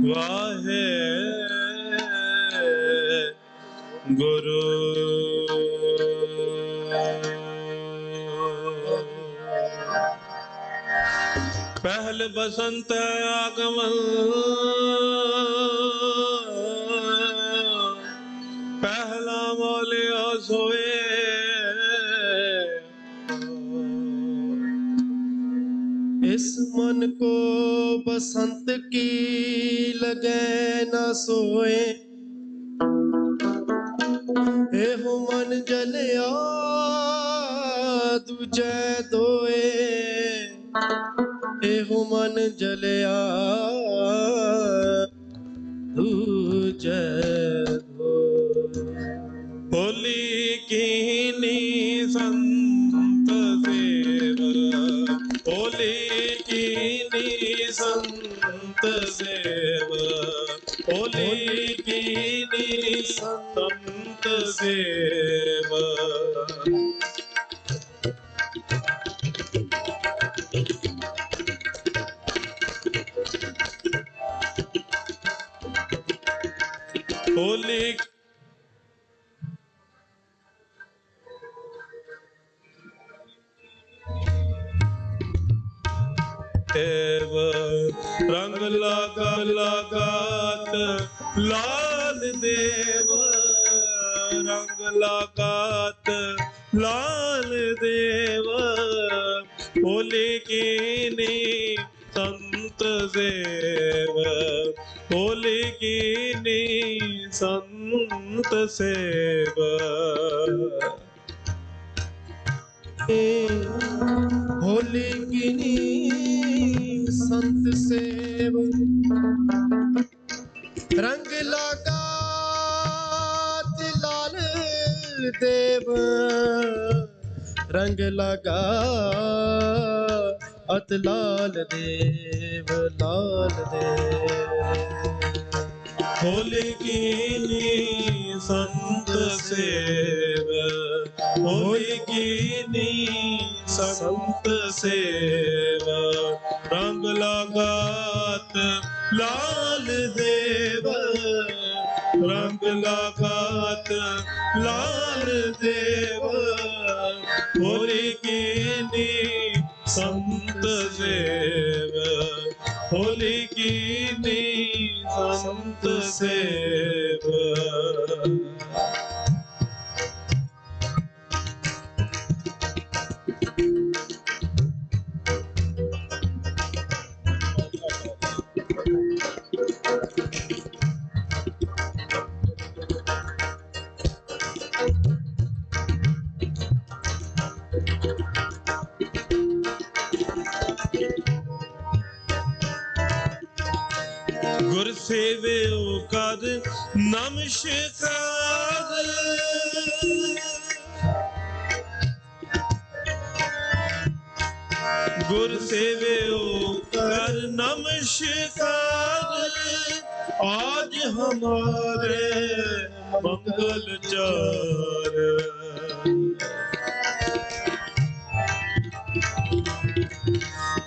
वाहे गुरु पहल बसंत आगमन पहला मोलिया सोए इस मन को बसंत की लगे न सोए, एहो मन जलिया दूजे दोए, एहो मन जलिया दूजे होली कीनी संत सेवा, होली कीनी संत सेवा, होली कीनी संत सेवा। होली रंग लगा लगात लाल देव, रंग लगात लाल देव, होली कीनी संत सेव, होली कीनी संत सेव। होली कीनी संत सेव, रंग लगा लाल देव, रंग लगा अत लाल देव, लाल देव। होली कीनी संत सेव, होली कीनी संत सेव, रंग लगात लाल देव, रंग लगात लाल देव, होली कीनी संत सेव, होली कीनी संत सेव। गुर सेवियो कर नमस्कार। गुर सेवियो कर नमस्कार। आज हमारे मंगल चार।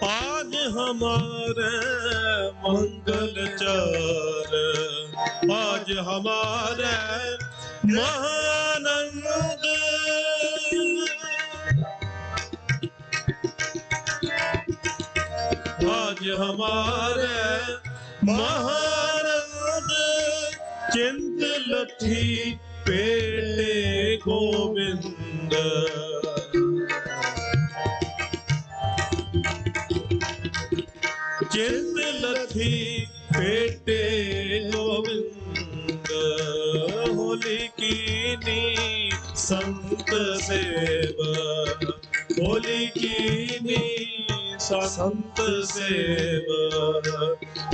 आज हमारे मंगल चार। आज हमारे महानंद। आज हमारे महानंद। चिंत लथी पेटे गोविंद। चिंत लथी पेटे गोविंद। होली कीनी संत सेवा। होली कीनी संत सेवा।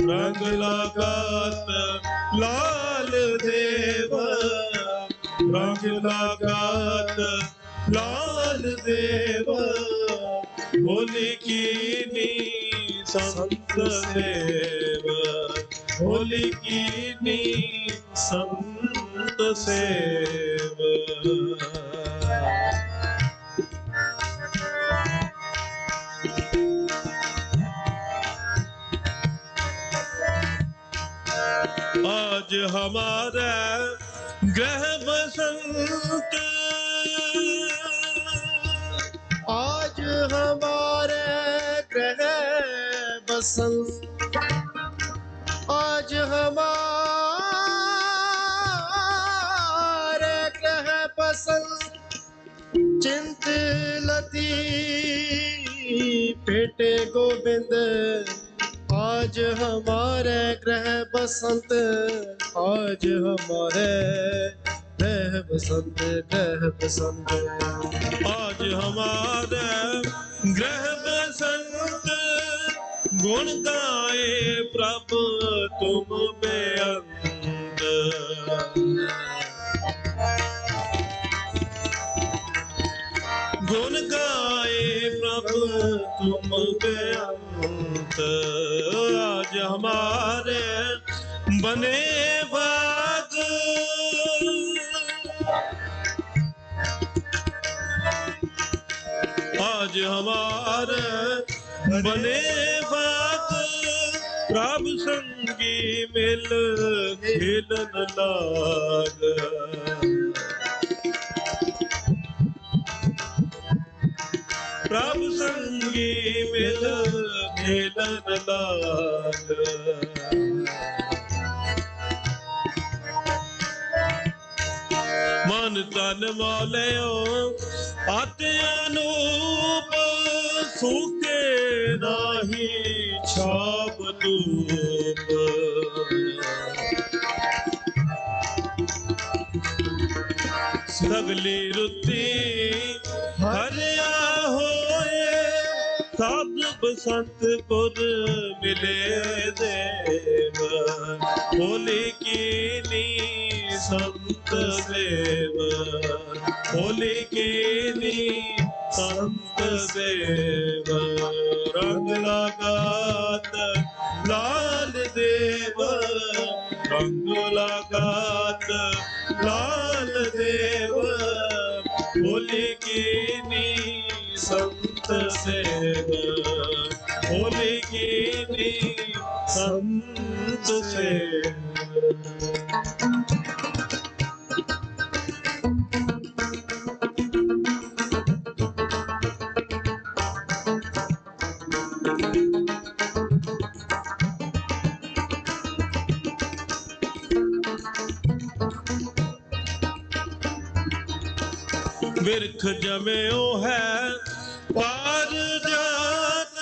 रंग लगात लाल देवा। रंग लगात लाल देवा। होली कीनी संत सेवा। होली कीनी संत सेवा। आज हमारा ग्रह बसंत। आज हमारे ग्रह बसंत। आज हमारे ग्रह बसंत। चिंत लती पेटे गोविंद। आज हमारे ग्रह बसंत। आज हमारे ग्रह बसंत। ग्रह बसंत। आज हमारे ग्रह बसंत। गुण गाए प्रभु तुम बेअंत। गुण गाए प्रभु तुम बेअंत। आज हमारे बने भाग। आज हमारे बने भाग। प्रभु संगी मिल खेलन लाग। प्रभु संगी मिल खेलन लाग। मन तन मौलियो अति अनूप। सूखे नाही छाप धूप। सगली रुती हरिया होए। साध बसंत पुर मिले देव। होली कीनी संत सेवा। होली कीनी संत सेवा। रंग लगात लाल देवा। रंग लगात लाल देवा। होली कीनी संत सेवा। होली कीनी संत सेवा। बिरख जमेओ है पार जात।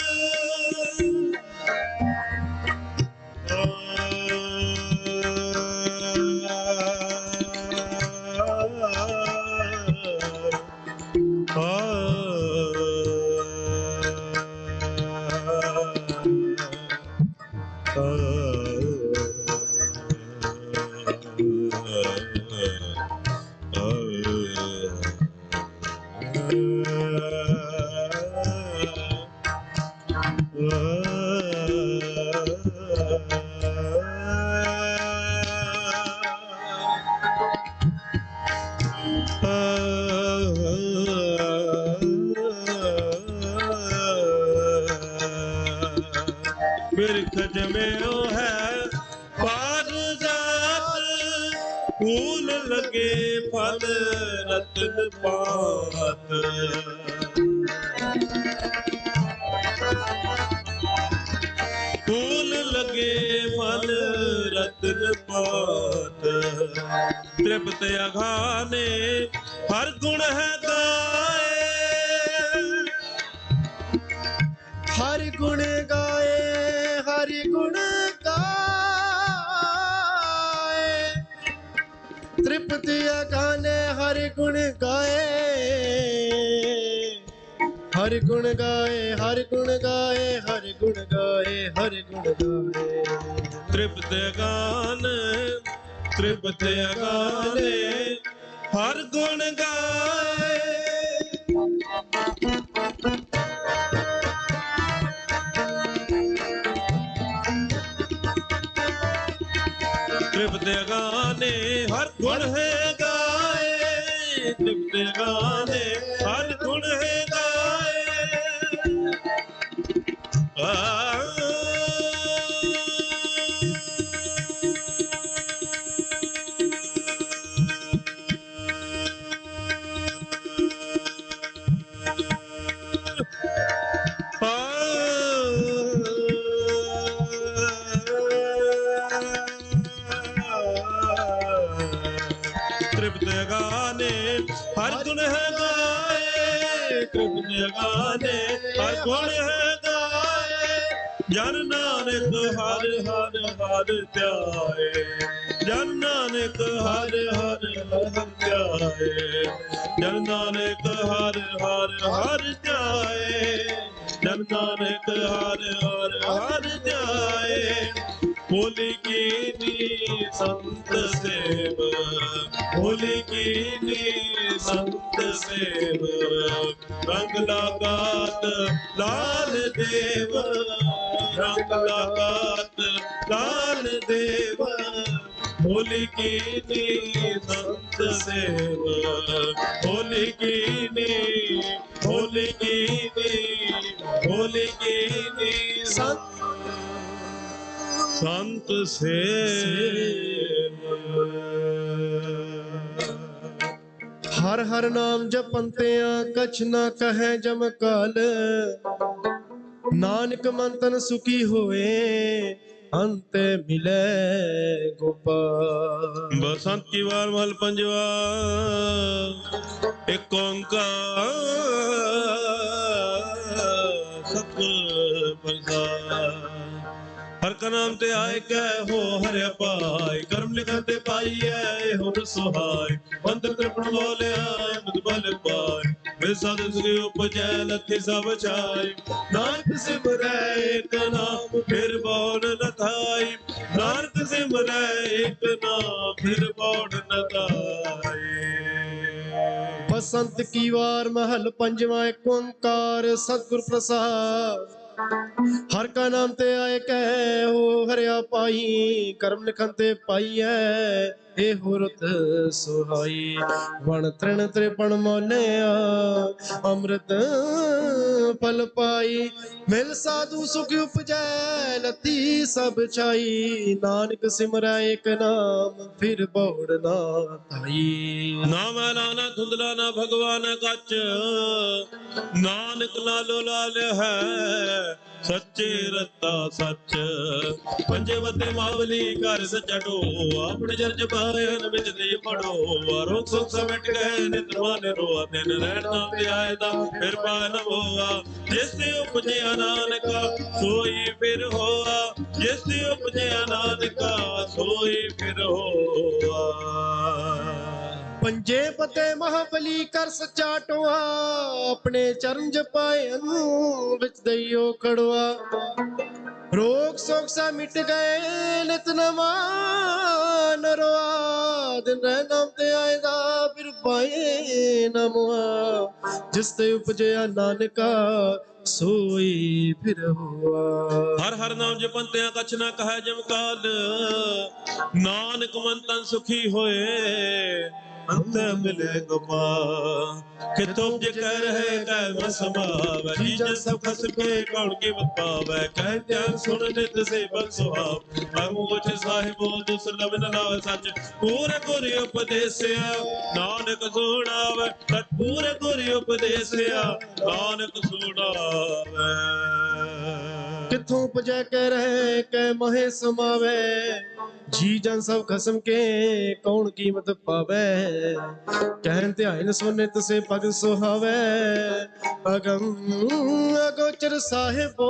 ਬਿਰਖ ਜਮਿਓ ਹੈ ਪਾਰਿਜਾਤ, ਫੂਲ ਲਗੇ ਫਲ ਰਤਨ ਪਾਤ। ਫੂਲ ਲਗੇ ਫਲ ਰਤਨ ਪਾਤ, ਤ੍ਰਿਪਤ ਅਘਾਨੇ ਹਰ ਗੁਣ ਹੈ ਗਾਏ। ਹਰਿ ਗੁਣ ਗਾਏ, ਹਰਿ ਗੁਣ ਗਾਏ, ਤ੍ਰਿਪਤ ਅਗਾਨੇ ਹਰਿ ਗੁਣ ਗਾਏ। ਹਰਿ ਗੁਣ ਗਾਏ, ਹਰਿ ਗੁਣ ਗਾਏ, ਹਰਿ ਗੁਣ ਗਾਏ, ਹਰਿ ਗੁਣ ਗਾਏ। ਤ੍ਰਿਪਤ ਅਗਾਨ, ਤ੍ਰਿਪਤ ਅਗਾਨੇ ਹਰ ਗੁਣ ਗਾਏ। ਤ੍ਰਿਪਤ ਅਗਾਨੇ ਹਰ ਗੁਣ ਹੈ ਗਾਏ, ਤ੍ਰਿਪਤ ਅਗਾਨੇ ਹਰ ਗੁਣ ਹੈ ਗਾਏ। ਤ੍ਰਿਪਤ ਅਗਾਨੇ ਹਰ ਗੁਣ ਹੈ ਗਾਏ, ਤ੍ਰਿਪਤ ਅਗਾਨੇ ਹਰ ਗੁਣ ਹੈ ਗਾਏ। ਜਨ ਨਾਨਕ ਹਰ ਹਰ ਹਰ ਧਿਆਏ, ਜਨ ਨਾਨਕ ਹਰ ਹਰ ਹਰ ਧਿਆਏ, ਜਨ ਨਾਨਕ ਹਰ ਹਰ ਹਰ ਧਿਆਏ, ਜਨ ਨਾਨਕ ਹਰ ਹਰ ਹਰ ਧਿਆਏ। ਹੋਲੀ ਕੀਨੀ ਸੰਤ ਸੇਵ, ਹੋਲੀ ਕੀਨੀ ਸੰਤ ਸੇਵ, ਰੰਗ ਲਾਗਾਤ ਲਾਲ ਦੇਵ, ਰੰਗ ਲਾਗਾਤ ਲਾਲ ਦੇਵ। ਹੋਲੀ ਕੀਨੀ ਸੰਤ ਸੇਵ, ਹੋਲੀ ਕੀਨੀ, ਹੋਲੀ ਕੀਨੀ, ਹੋਲੀ ਕੀਨੀ ਸੰਤ ਸੇਵ। ਹਰ ਹਰ ਨਾਮ ਜਪੰਤਿਆਂ ਕਛ ਨਾ ਕਹੈ ਜਮ ਕਾਲ, ਨਾਨਕ ਮਨ ਤਨ ਸੁਖੀ ਹੋਏ ਅੰਤ ਮਿਲੇ ਗੋਪਾਲ। ਬਸੰਤ ਕੀ ਵਾਰ ਮਹਲ ਪੰਜਵਾ। ਏਕ ਓੰਕਾਰ ਸਤਿਗੁਰ ਪ੍ਰਸਾਦਿ। ਹਰ ਕਾ ਨਾਮ ਤੇ ਆਏ ਕਹਿ ਹੋ ਹਰਿਆ ਪਾਈ, ਕਰਮ ਲਿਖਨ ਤੇ ਪਾਈਐ ਹੋ ਸੁਹਾਈ। ਅੰਤਰ ਤ੍ਰਿਪਣ ਬੋਲਿਆ ਮੁਦ ਬਲ ਪਾਈ, ਵਿਸਦ ਸੁਖੀ ਉਪਜੈ ਲੱਥੀ ਸਭ ਛਾਈ। ਨਾਨਕ ਸਿਮਰੈ ਏਕ ਨਾਮ ਫਿਰ ਬੋੜ ਨ ਥਾਈ, ਨਾਨਕ ਸਿਮਰੈ ਏਕ ਨਾਮ ਫਿਰ ਬੋੜ ਨ ਥਾਈ। ਬਸੰਤ ਕੀ ਵਾਰ ਮਹਲ ਪੰਜਵਾ। ਏਕ ਓੰਕਾਰ ਸਤਿਗੁਰ ਪ੍ਰਸਾਦਿ। ਹਰ ਕਾ ਨਾਮ ਤੇ ਆਏ ਕਹਿ ਹੋ ਹਰਿਆ ਪਾਈ, ਕਰਮ ਲਿਖਨ ਤੇ ਪਾਈਐ ਇਹੋ ਰਤ ਸੁਹਾਈ। ਵਣ ਤ੍ਰਿਣ ਤ੍ਰਿਪਣ ਮੋਲਿਆ ਅੰਮ੍ਰਿਤ ਫਲ ਪਾਈ, ਮਿਲ ਸਾਧੂ ਸੁਖ ਉਪਜੈ ਲੱਥੀ ਸਭ ਛਾਈ। ਨਾਨਕ ਸਿਮਰੈ ਏਕ ਨਾਮ ਫਿਰ ਬੋੜ ਨਾ ਧਾਈ। ਨਾਮ ਲਾਣਾ ਧੁੰਦਲਾ ਨਾ ਭਗਵਾਨ ਕੱਚ, ਨਾਨਕ ਲਾਲੋ ਲਾਲ ਹੈ ਸੱਚੇ ਰਤਾ ਸੱਚ। ਪੰਜੇ ਵਤੇ ਮਾਵਲੀ ਘਰ ਸੱਚਾ ਢੋ, ਆਪਣੇ ਜਰਜ ਪਾਇਨ ਵਿੱਚ ਦੇ ਪੜੋ। ਰੋਗ ਸੁਖ ਸਮਟ ਗਏ ਨਿਤ ਮਾਨੇ ਰੋਆ, ਦਿਨ ਰਹਿਣ ਨਾਮ ਤੇ ਆਏ ਦਾ ਫਿਰ ਪਾਨ ਹੋਆ। ਜਿਸ ਤੇ ਉਪਜਿਆ ਨਾਨਕਾ ਸੋਈ ਫਿਰ ਹੋਆ, ਜਿਸ ਤੇ ਉਪਜਿਆ ਨਾਨਕਾ ਸੋਈ ਫਿਰ ਹੋਆ। ਪੰਜੇ ਪਤੇ ਮਹਾਬਲੀ ਕਰ ਸੱਚਾ ਟੋਆ, ਆਪਣੇ ਚਰਨ ਜਪਾਏ ਵਿੱਚ ਦਈਓ ਖੜਵਾ। ਰੋਗ ਸੋਗ ਸਾ ਮਿਟ ਗਏ ਨਿਤ ਨਵਾ ਨਰਵਾ। ਦਿਨ ਰਹਿ ਨਾਮ ਤੇ ਆਏਗਾ ਫਿਰ ਪਾਏ ਨਮਵਾ, ਜਿਸ ਤੇ ਉਪਜਿਆ ਨਾਨਕਾ ਸੋਈ ਫਿਰ ਹੋਆ। ਹਰ ਹਰ ਨਾਮ ਜਪੰਤਿਆਂ ਕਛ ਨਾ ਕਹੈ ਜਮ ਕਾਲ, ਨਾਨਕ ਮਨ ਤਨ ਸੁਖੀ ਹੋਏ अंत मिले गोपाल। कि तुम जे कह रहे कह में समावै, जी जन सब खस के कौन की मत पावै। कह ध्यान सुन नित सेवक सुहाव, अगम गोचर साहिबो दुर्लभ न लावै। सच पूरे गुर उपदेसिया नानक सुनावै, सच पूरे गुर उपदेसिया नानक सुनावै। किथों उपजै कह रहे कह महे समावै, जी जन सब खसम के कौन कीमत पावै। कहन ध्यान सुनित से पग सुहावै, अगम अगोचर साहिबो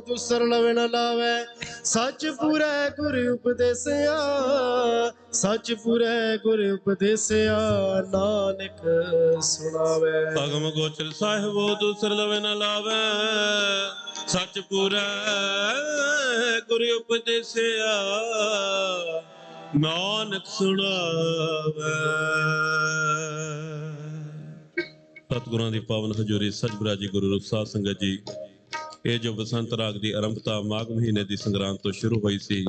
दुसरलव न लावै। सच पूरै गुर उपदेसिया, सच पूरै गुर उपदेसिया नानक सुनावै। अगम गोचर साहिबो दुसरलव न लावै, सच पूरै गुर उपदेसिया नानक सुनावै। ਸਤਿਗੁਰਾਂ ਦੀ ਪਾਵਨ ਹਜ਼ੂਰੀ ਸੱਚਬੁਰਾ ਜੀ ਗੁਰੂ ਰੂਪ ਸਾਧ ਸੰਗਤ ਜੀ, ਇਹ ਜੋ ਬਸੰਤ ਰਾਗ ਦੀ ਆਰੰਭਤਾ ਮਾਘ ਮਹੀਨੇ ਦੀ ਸੰਗਰਾਂਦ ਤੋਂ ਸ਼ੁਰੂ ਹੋਈ ਸੀ,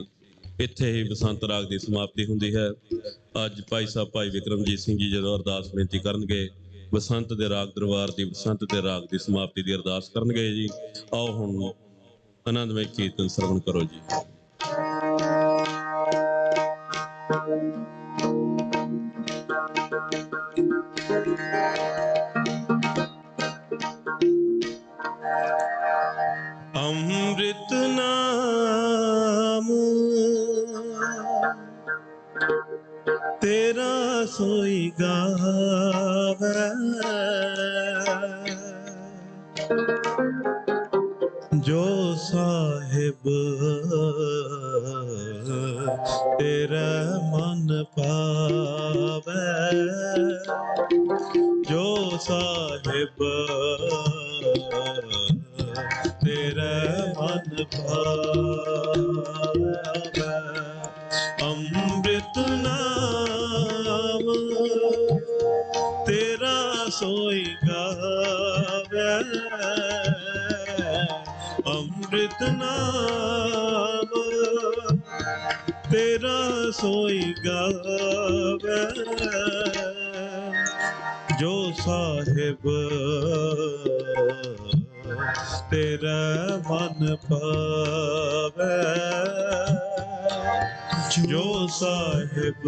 ਇੱਥੇ ਹੀ ਬਸੰਤ ਰਾਗ ਦੀ ਸਮਾਪਤੀ ਹੁੰਦੀ ਹੈ। ਅੱਜ ਭਾਈ ਸਾਹਿਬ ਭਾਈ ਵਿਕਰਮਜੀਤ ਸਿੰਘ ਜੀ ਜਦੋਂ ਅਰਦਾਸ ਬੇਨਤੀ ਕਰਨਗੇ, ਬਸੰਤ ਦੇ ਰਾਗ ਦਰਬਾਰ ਦੀ ਬਸੰਤ ਦੇ ਰਾਗ ਦੀ ਸਮਾਪਤੀ ਦੀ ਅਰਦਾਸ ਕਰਨਗੇ ਜੀ। ਆਓ ਹੁਣ ਆਨੰਦਮਈ ਕੀਰਤਨ ਸਰਵਣ ਕਰੋ ਜੀ। ਅੰਮ੍ਰਿਤ ਨਾਮ ਤੇਰਾ ਸੋਈ ਗਾਵੈ, ਜੋ ਸਾਹਿਬ ਤੇਰਾ ਮਨ ਪਾਵੈ। ਜੋ ਸਾਹਿਬ तेरा मन पावै। अमृत नाम तेरा सोई गावै, अमृत नाम तेरा सोई गावै। जो साहिब तेरा मन पावै, जो साहिब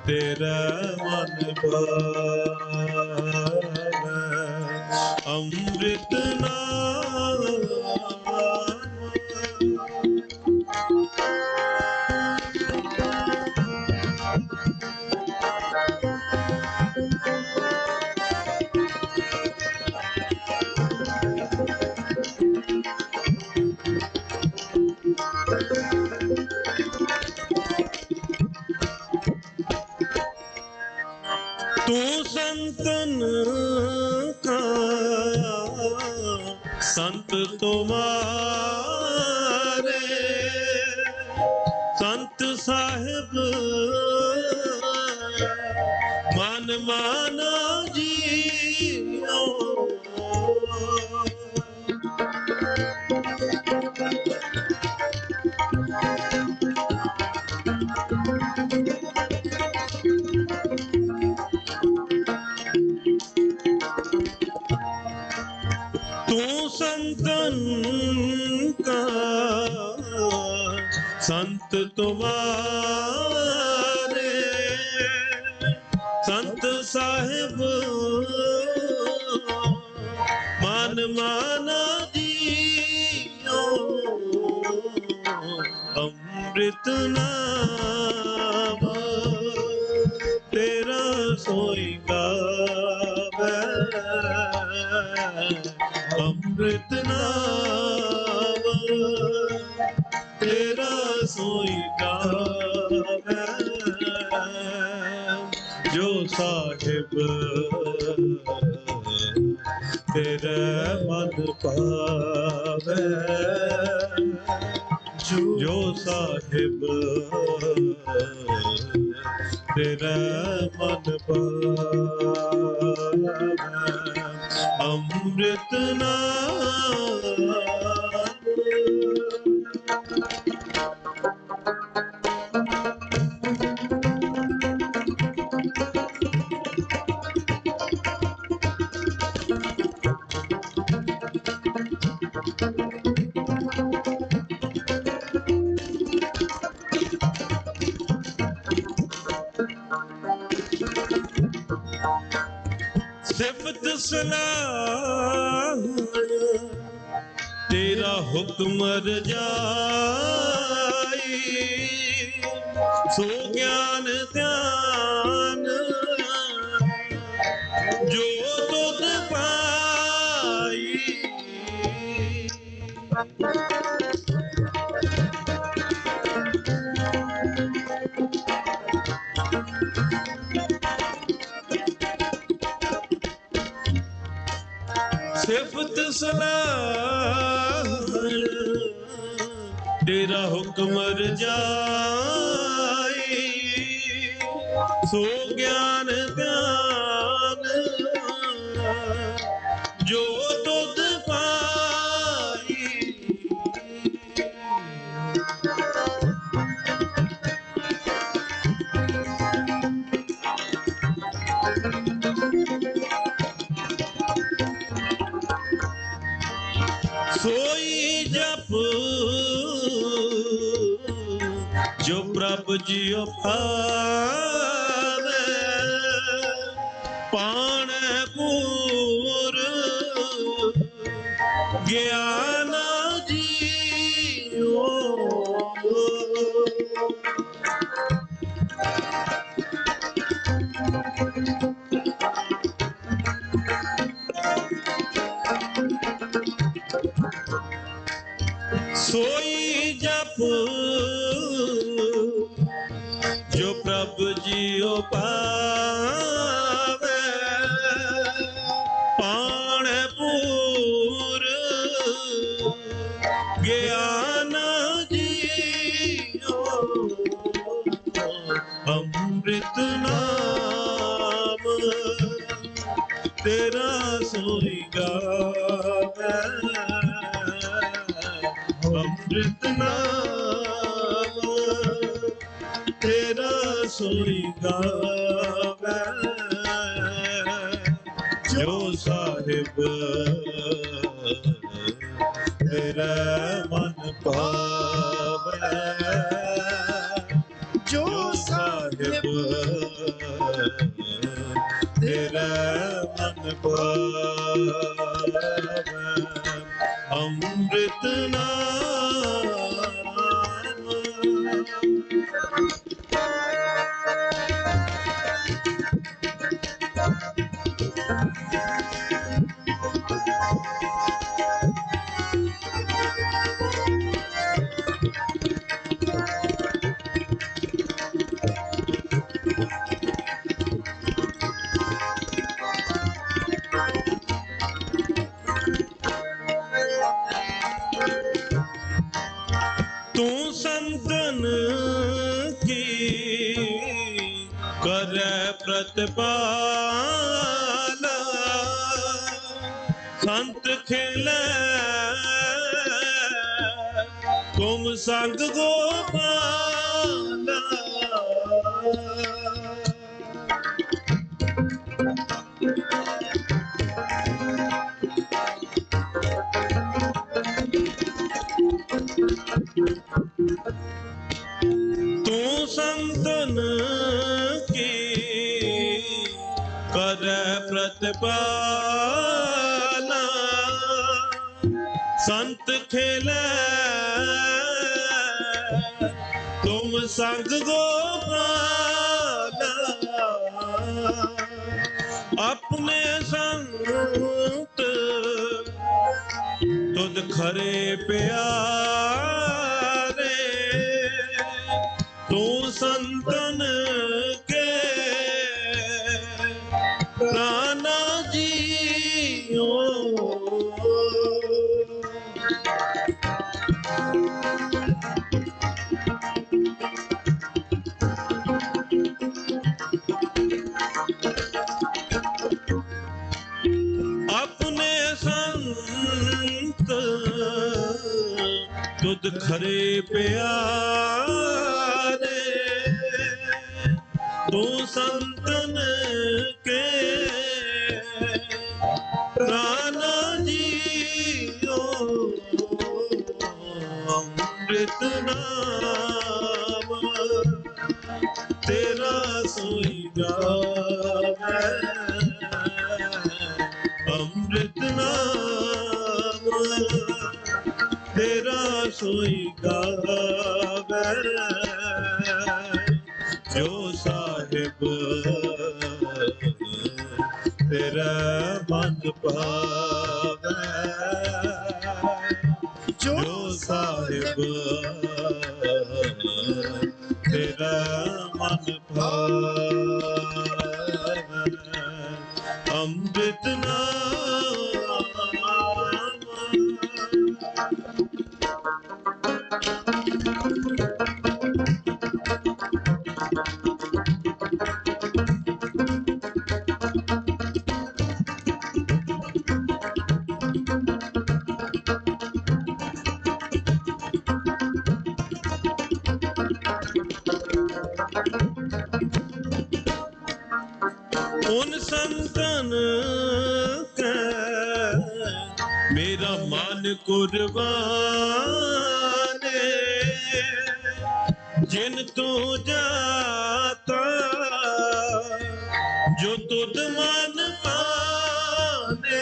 तेरा मन पावै। अमृत नाम तू संतन का संत तुम्हारे, संत साहिब मन माना जियो। तू संतन का संत तुम्हारे, संत साहिब मन माना जियो। अमृत नाम तेरा सोई गावै, अमृत नाम तेरा सोई गावै। जो साहिब तेरा मन पावै, जो साहिब तेरा मन पावै। अमृत नाम सलाह तेरा हुक्म रजाई सो ज्ञान ध्यान जो तुध पाई सिफत सलाह तेरा हुक्म रजाई सो ज्ञान ध्यान जो तुध पाई सोई जप जो प्रभु जियो पावे पाण पूर ज्ञान जियो सोई जप जो प्रभु जियो पावे पाण पूर ज्ञान जियो अमृत नाम तेरा सोई गावे अमृत नाम तेरा सोई गावे जो साहिब तेरा मन पावे जो साहिब तेरा मन पावे अमृत नाम तू संतन की करे प्रतिपाला संत खेले तुम संग गोपाला तू संतन की कर प्रतिपाला संत खेले तुम संग गोपाला अपने संत तुद खरे प्यारे तू संतन के प्राणा जियो अपने संत तुद खरे प्यारे तू संतन के प्राणा जियो अमृत नाम तेरा सोई गावे तेरा सोई गावे जो साहिब तेरा मन पावे जो साहिब तेरा मन पावे अमृत उन संतन के मेरा मन कुर्बाने जिन तू जाता जो तुद मन पाने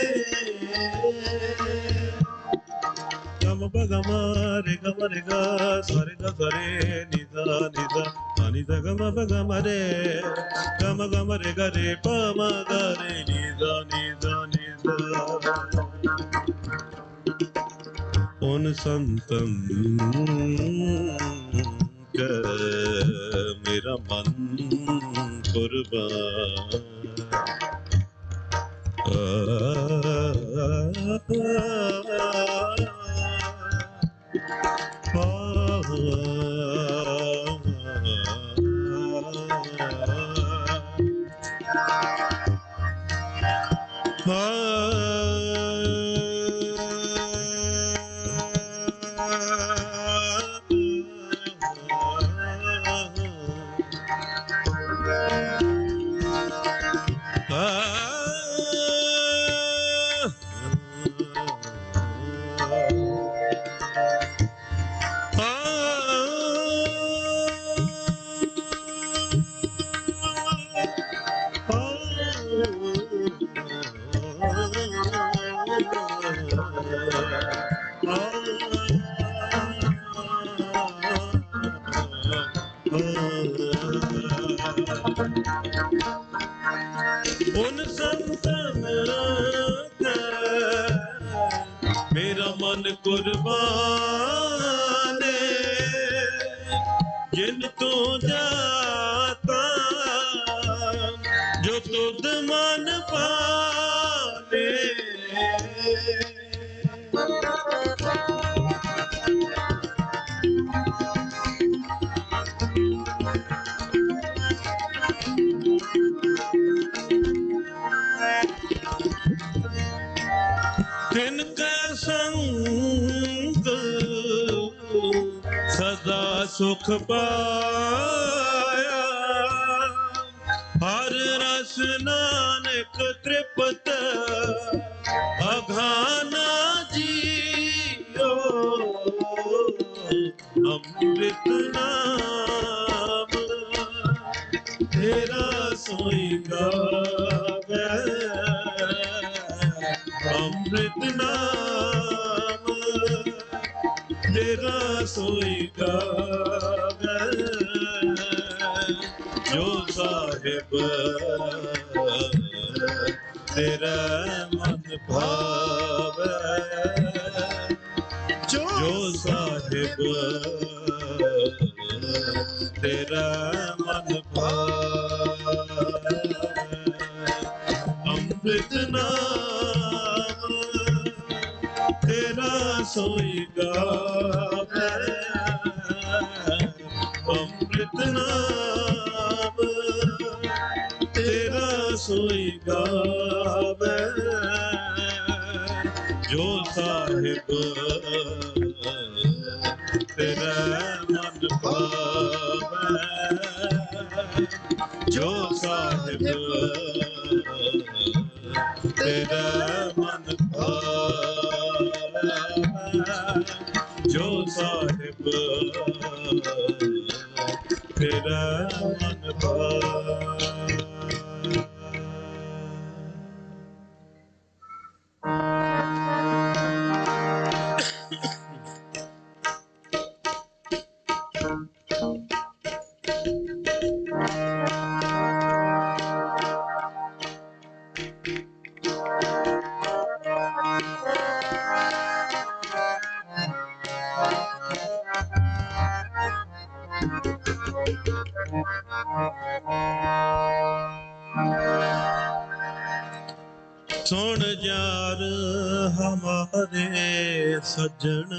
गम बगम रे गम रे गा सरे गा सरे निदा निदा निदा गम बगम रे गम गम रे गा रे प म गा रे निदा निदा निदा उन संतन के मेरा मन कुर्बान उन संतन का मेरा मन कुर्बान जिन तू जाता जो तुद मन पाने तिनका संग सदा सुख पाया हर रस नानक तृप्त अघाना जियो अमृत नाम तेरा सोई गावे अमृत नाम तेरा सोई गावे जो साहिब तेरा मन भावे जो साहिब तेरा मन भावे अमृत नाम तेरा सोई गावे अमृत नाम तेरा सोई गावे जो साहिब तेरा मन भावे जो साहिब तेरा मन भावे जो साहिब तेरा मन भावे सुन जार हमारे सज्जन,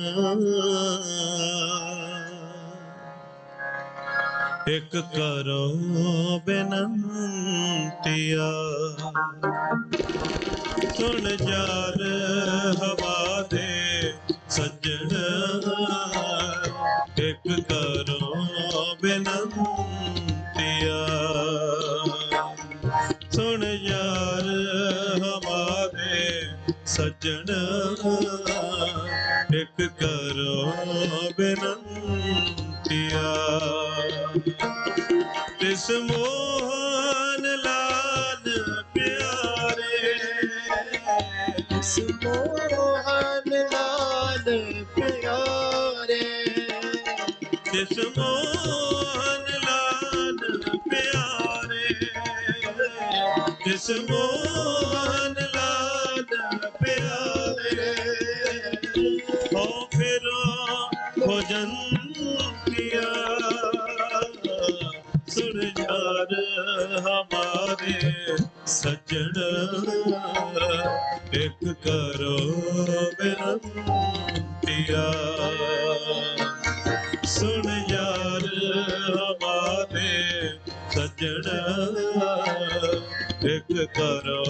एक करो बेनंतिया। सुन जार हमारे सज्जन, एक करो बेनंतिया। सुन यार हमारे सज्जन, एक करो बेनंतिया। तिस मोहन लाल प्यारे, तिस मोहन लाल प्यारे, तिस मोहन लाल प्यारे, तिस मोहन लाल प्यारे। हो फिरो भोजन किया, सुन यार हमारे सज्जन, एक करो बेनंतिया। सुन यार हमारे सज्जन, एक करो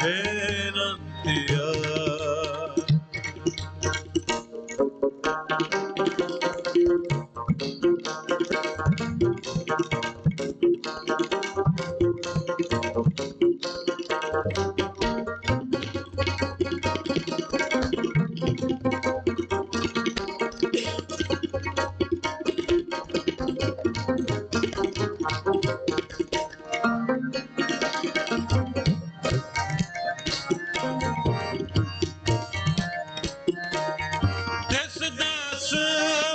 बेनंतिया। तिस दास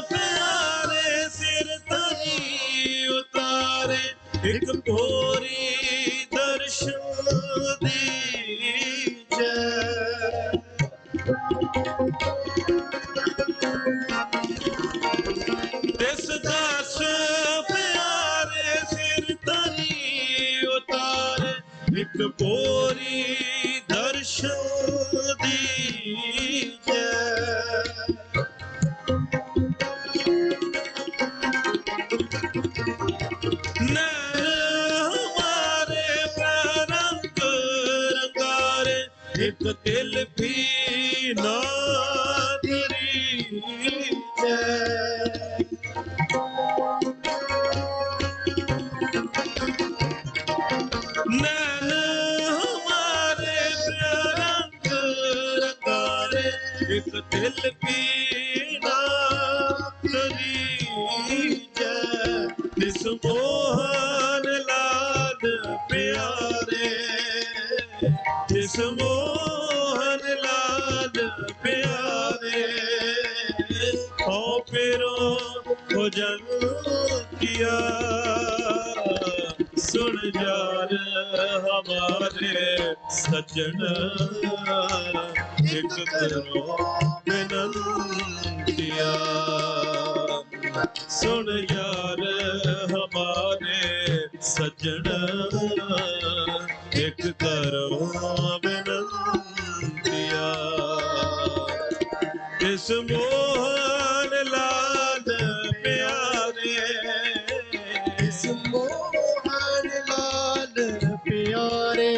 प्यारे सिर तनी उतारे, एक भोरी दर्शन दीजै। तिस दास प्यारे सिर तनी उतारे, एक भोरी दर्शन दीजै। हमारे रंग रंगारे, एक दिल भी ना दरीजै। नैन हमारे रंग रंगारे, एक दिल भी ना दरीजै। तिस मोहन लाल प्यारे, तिस मोहन लाल प्यारे। हो फिरो भोजन किया, सुन यार हमारे सज्जन, एक करो बेनंतिया। सुन यार हमारे सज्जन, एक करो बेनंतिया। तिस मोहन लाल प्यारे, तिस मोहन लाल प्यारे,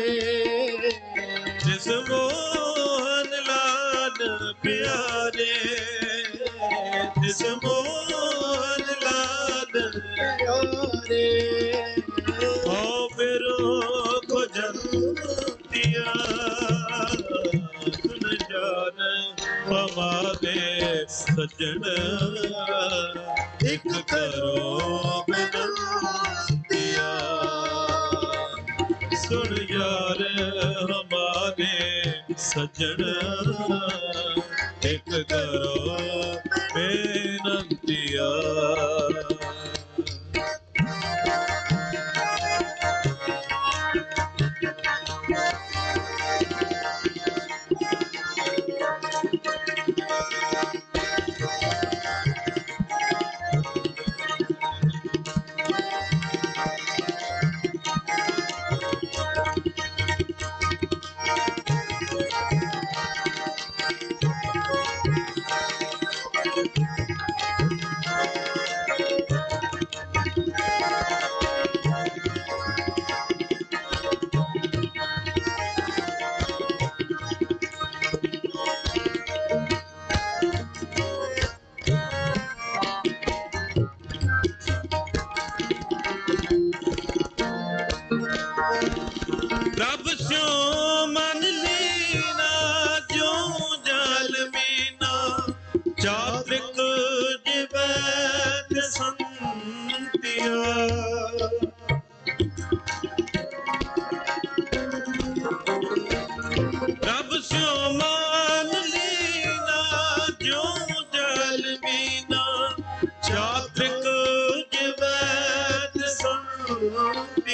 तिस मोहन लाल प्यारे, तिस मोहन लाल प्यारे। आओ फिरो भोजन दिया। सुन यार हमारे सज्जन, एक करो बेनंतिया। सुन यार हमारे सज्जन, एक करो बेनंतिया।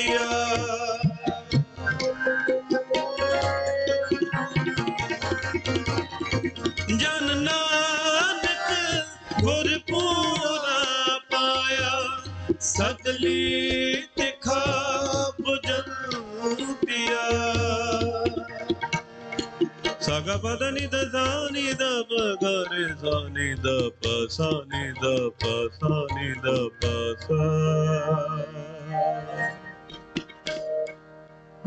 पिया जन नानक गुर पूरा पाया सकली तिखा भुजन पिया सागा पदनी दानी द गरे सानी द पसानी द पसानी द पसा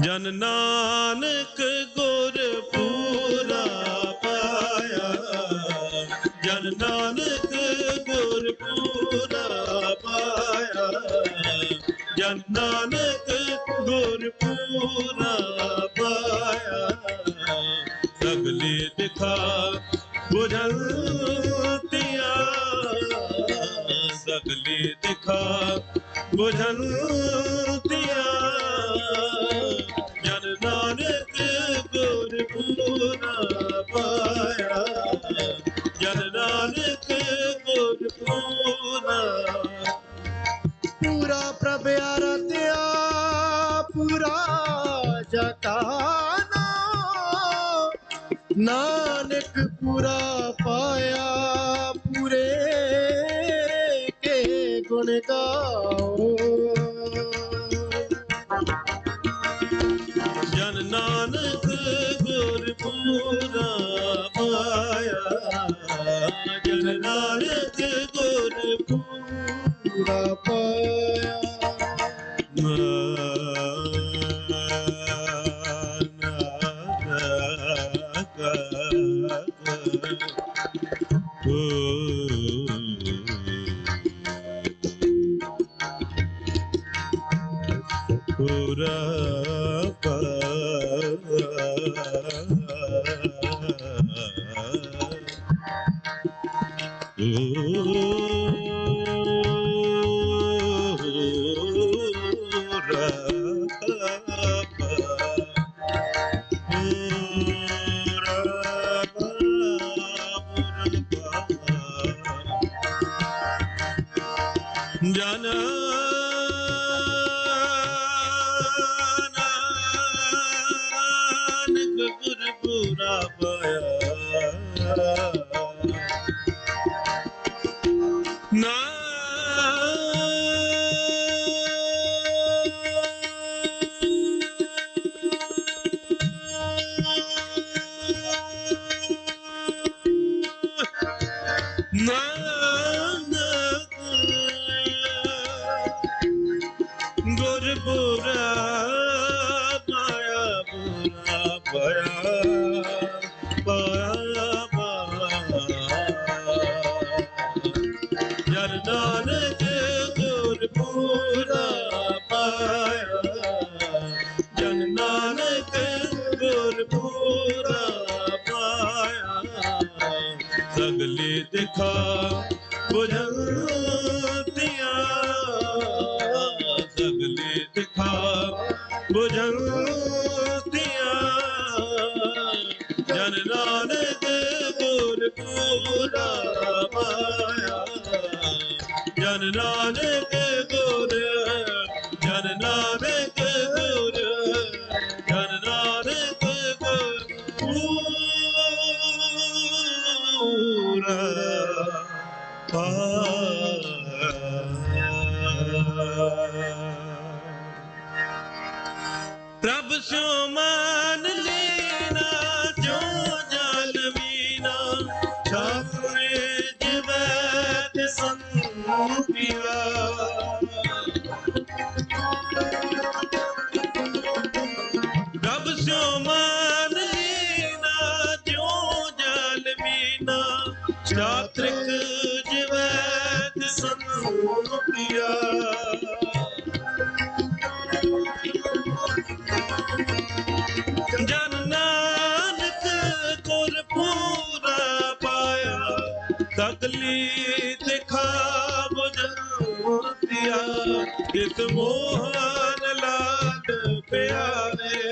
जन नानक गुर पूरा पाया जन नानक गुर पूरा पाया जन नानक गुर पूरा पाया सगली दिखा बुझलतिया सगली दिखा बुझलतिया जन नानक गुर पूरा पाया जन नानक गुर पूरा पूरा प्रभ आराध्या पूरा जकाना नानक पूरा पाया पूरे के गुण गाओ जन नानक गुर पूरा पाया जन नानक गुर पूरा पाया पूरा जन नानक गुर पूरा पाया नानक गुर पूरा पाया पूरा पाया पाया जन नानक गुर पूरा पाया जन नानक गुर पूरा पाया सगली दिखा बुझलतिया सगली दिखा बुझलतिया जन नानक गुर पूरा पाया जन नानक गुर जन नानक गुर जन नानक गुर पूरा प्रभ सो मान लीना जो जल मीना ठाकुरे जिवैत संपिया प्रभ सो मान लीना जो जल मीना चात्रिक जिवैत संपिया जन नानक गुर पूरा पाया सकली दिखा बुझलतिया इस मोहन लाल प्यारे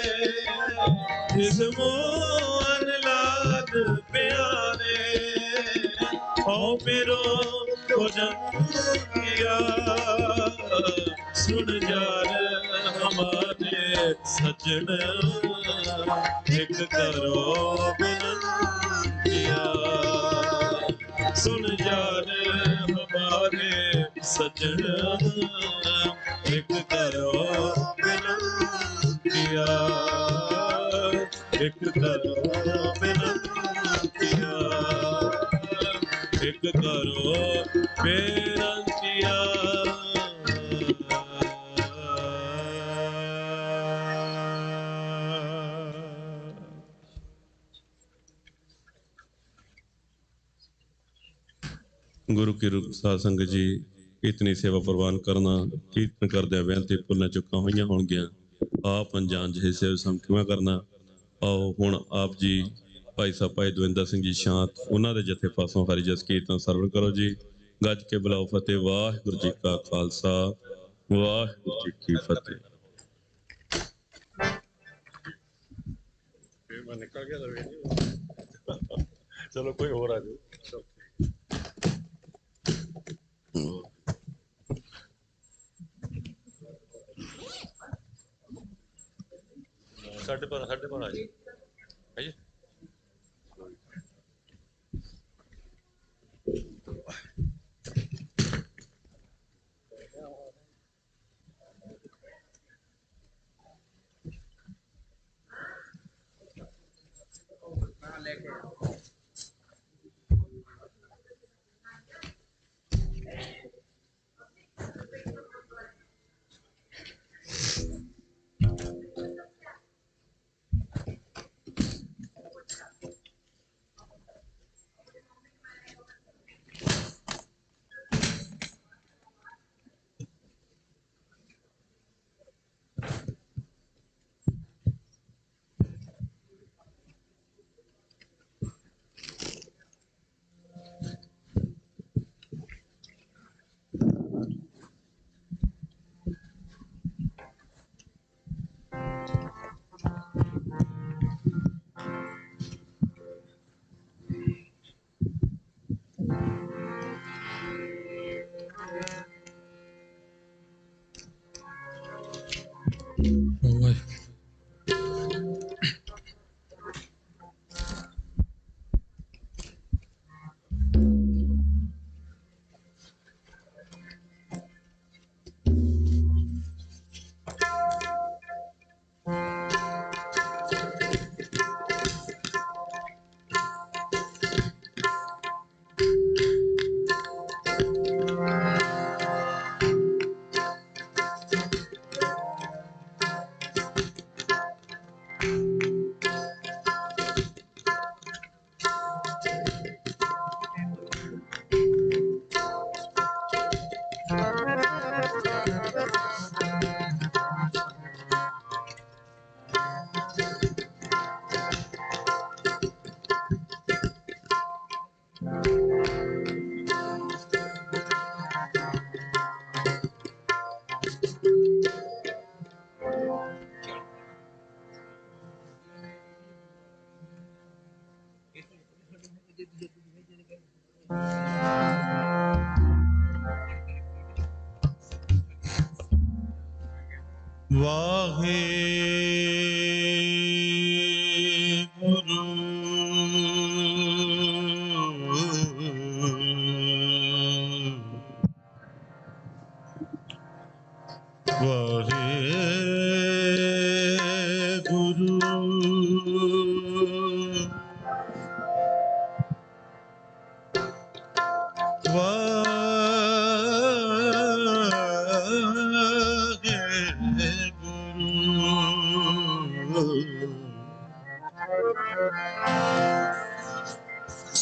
इस मोहन लाल प्यारे ओ मेरो भोजन किया सुन जार हमारे सजन एक करो बिनतिया सुन यार हमारे सजन एक करो बिनतिया एक करो बिनतिया एक करो बेनतिया गुरु की रूप साध संगत जी इतनी सेवा प्रवान करना कीर्तन करदे बेनती भुल्लां चुक्कां होईयां होणगीਆਂ आप अनजान ਜਿਹੇ सेवा ਸਮਖਿਆ करना आओ ਹੁਣ आप जी भाई साहब भाई ਦਵਿੰਦਰ ਸਿੰਘ जी शांत ਉਹਨਾਂ ਦੇ ਜਥੇ ਪਾਸੋਂ ਹਰੀ ਜਸ ਕੀਰਤਨ ਸਰਵਣ ਕਰੋ ਜੀ ਗੱਜ ਕੇ ਬੁਲਾਓ ਫਤਿਹ ਵਾਹਿਗੁਰੂ ਜੀ ਕਾ ਖਾਲਸਾ ਵਾਹਿਗੁਰੂ ਜੀ ਕੀ ਫਤਿਹ ਮੈਂ ਨਿਕਲ ਗਿਆ ਤਾਂ ਚਲੋ ਕੋਈ ਹੋਰ ਆ ਜਾਓ साढ़े पर आ जाए है वाहेगुरु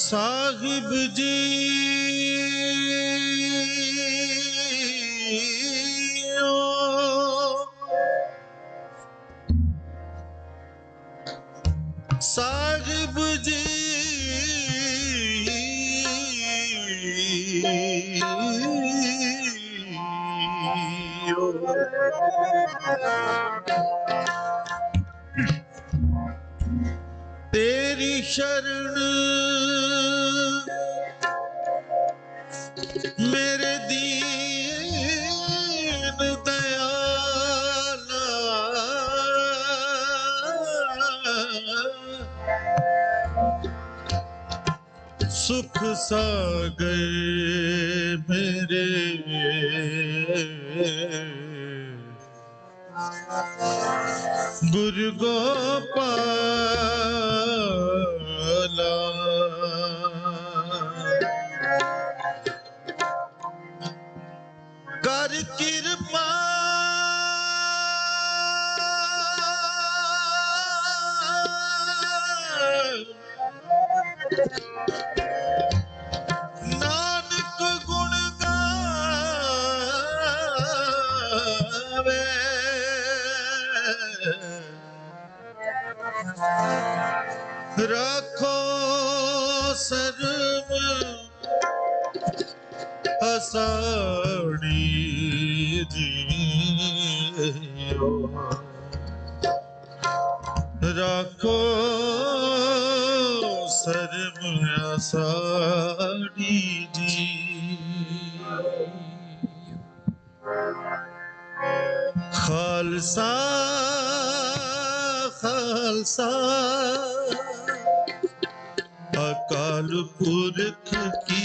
साहिब जी साहिब जी तेरी शरण मेरे दीन दयाल सुख सागर मेरे गुरु गोपाला कर कृपा नानक गुण गावे रखो सर्व असाड़ी जियो रखो सर्व असाड़ी जियो खालसा खालसा अकाल पुरख की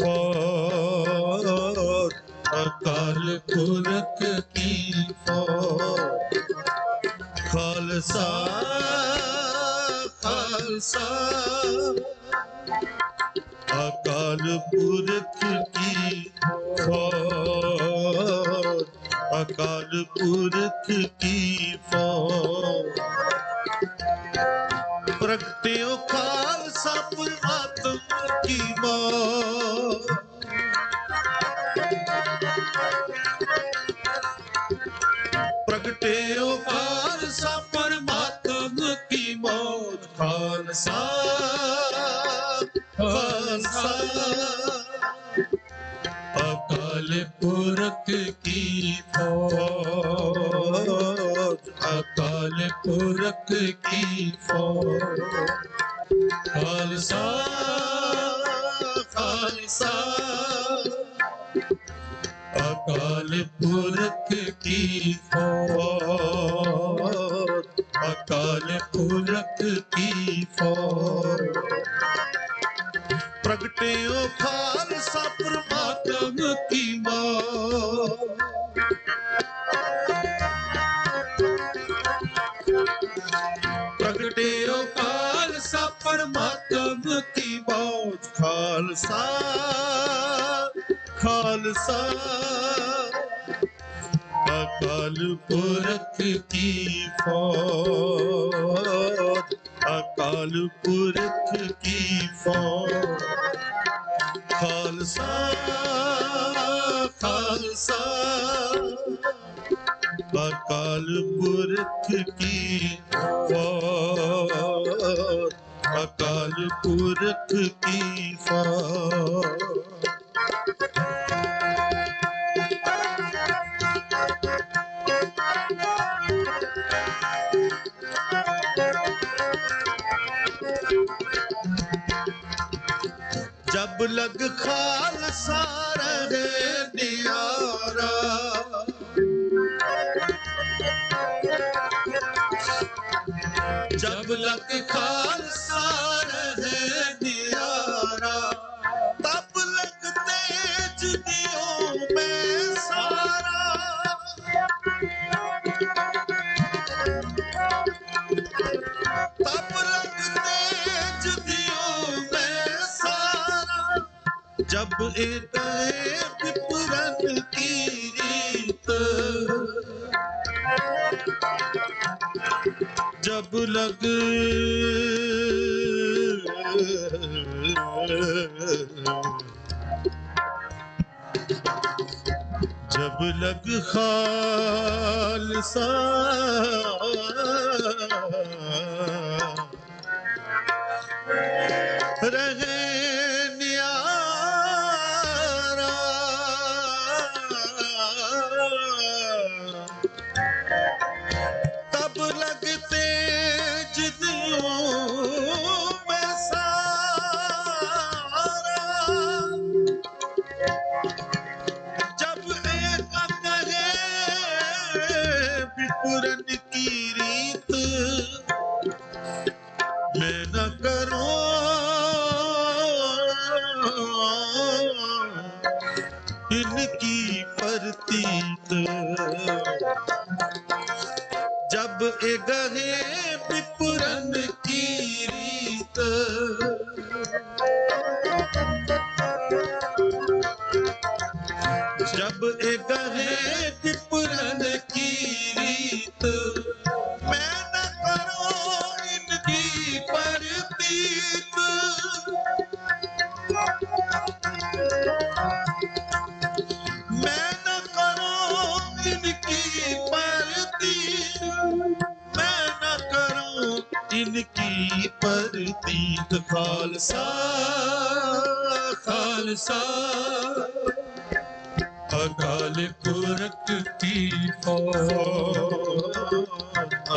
फौज अकाल पुरख की फौज खालसा खालसा अकाल पुरख की फौज अकाल पुरख की फौज प्रगट्यो खालसा परमात्मा की मौत प्रगट्यो खालसा परमात्मा की मौत खालसा खालसा अकाल पुरख की फौज अकाल पुरख की फौज खालसा खालसा अकाल पुरख की फौज अकाल पुरख की फौज प्रगट्यो खालसा परमात्मा की मौत प्रगट्यो खालसा परमात्मा की मौत खालसा खालसा अकाल पुरख की फौज अकाल पुरख की फौज खालसा खालसा अकाल पुरख की फौज अकाल पुरख की फौज जब लग खालसा रहे नियारा जब लग खालसा रहे नियारा तब लग तेज दियो में सारा तब लग तेज दियो में सारा जब एक विपुरन की रीत जब लग जब लग खालसा रहे नियारा तब लगते जिदियों में सारा जब एक कहे विपुरन की रीत इनकी प्रतीत जब ए गहे विपुरन की रीत जब ए गहे विपुरन की रीत मैं न करो इनकी प्रतीत मैं न करूं इनकी प्रतीत मैं न करूं इनकी प्रतीत खालसा खालसा अकाल पुरख की फौज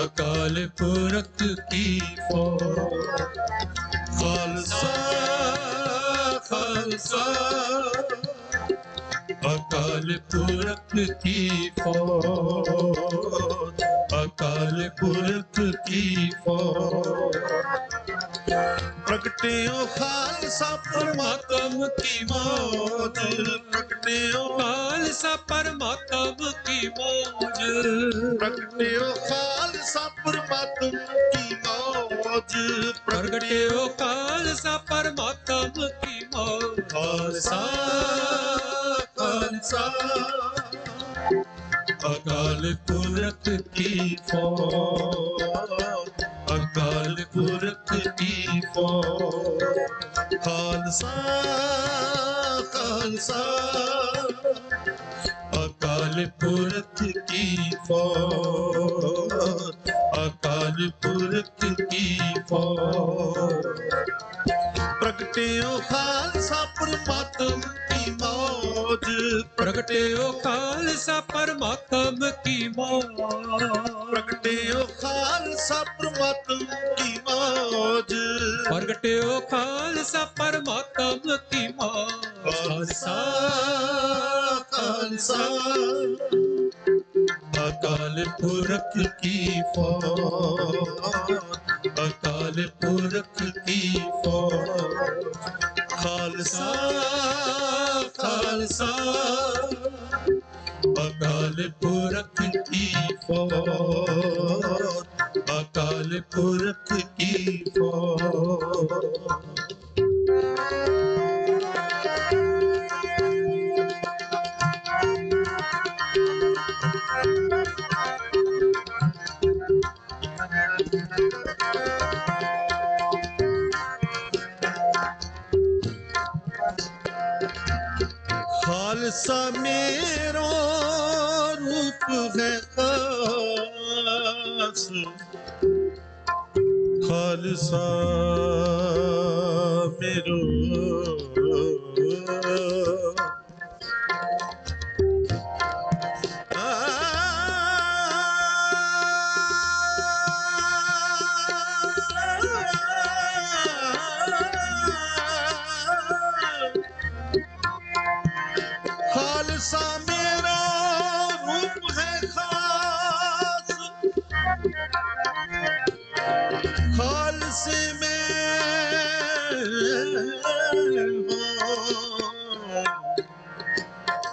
अकाल पुरख की फौज खालसा खालसा अकाल पुरख की फौज अकाल पुरख की फौज प्रगटे ओ खालसा परमात्म की मौज प्रगटे ओ खालसा परमात्म की मौज प्रगटे ओ खालसा परमात्म की मौज प्रगटे ओ खालसा परमात्म की मौज खालसा खालसा अकाल पुरख की फौज अकाल पुरख की फौज खालसा खालसा अकाल पुरख की फौज अकाल पुरख की फौज प्रगटे ओ खालसा परमात्म की मौज प्रगटे ओ खालसा परमात्म की मौज प्रगटे ओ खालसा परमात्म की मौज प्रगटे ओ खालसा परमात्म की मौज खालसा खालसा अकाल पुरख की फौज अकाल पुरख की फौज खालसा खालसा अकाल पुरख की फौज अकाल पुरख की फौज खालसा मेरो रूप है खास खालसा मेरो खालसा मेरा रूप है खास खालसे में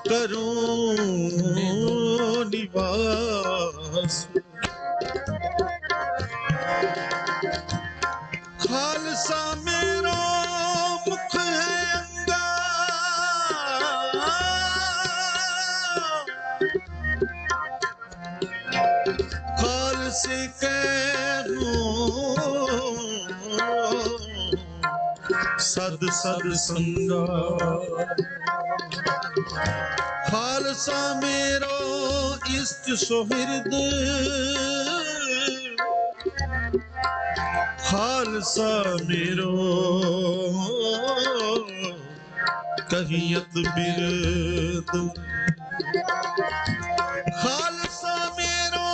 करूं निवास खालसा मेरा मुख है अंगा खालसे सद सद संगा खालसा मेरो इष्ट सुहृद खालसा मेरो कहियत बिरद खालसा मेरो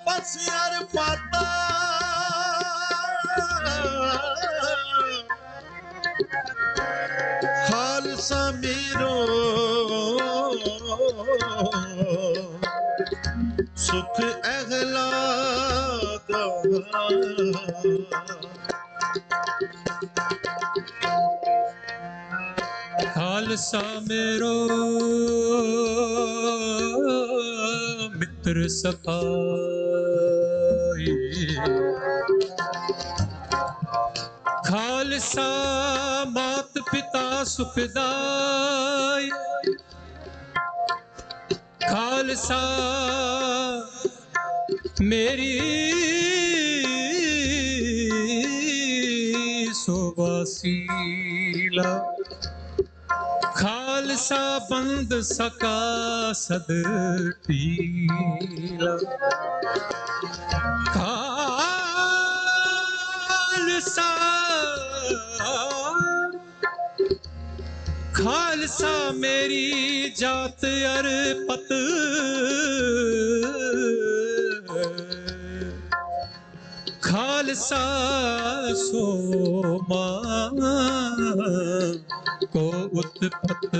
पसियर पाता खालसा मेरो सुख अहलादा खालसा मेरो मित्र सपाई, खालसा मात पिता सुखदाई, खालसा मेरी सुवासीला, खालसा बंद सका सद पीला, खालसा खालसा मेरी जात अरपत, खालसा सोमा को उत्पत,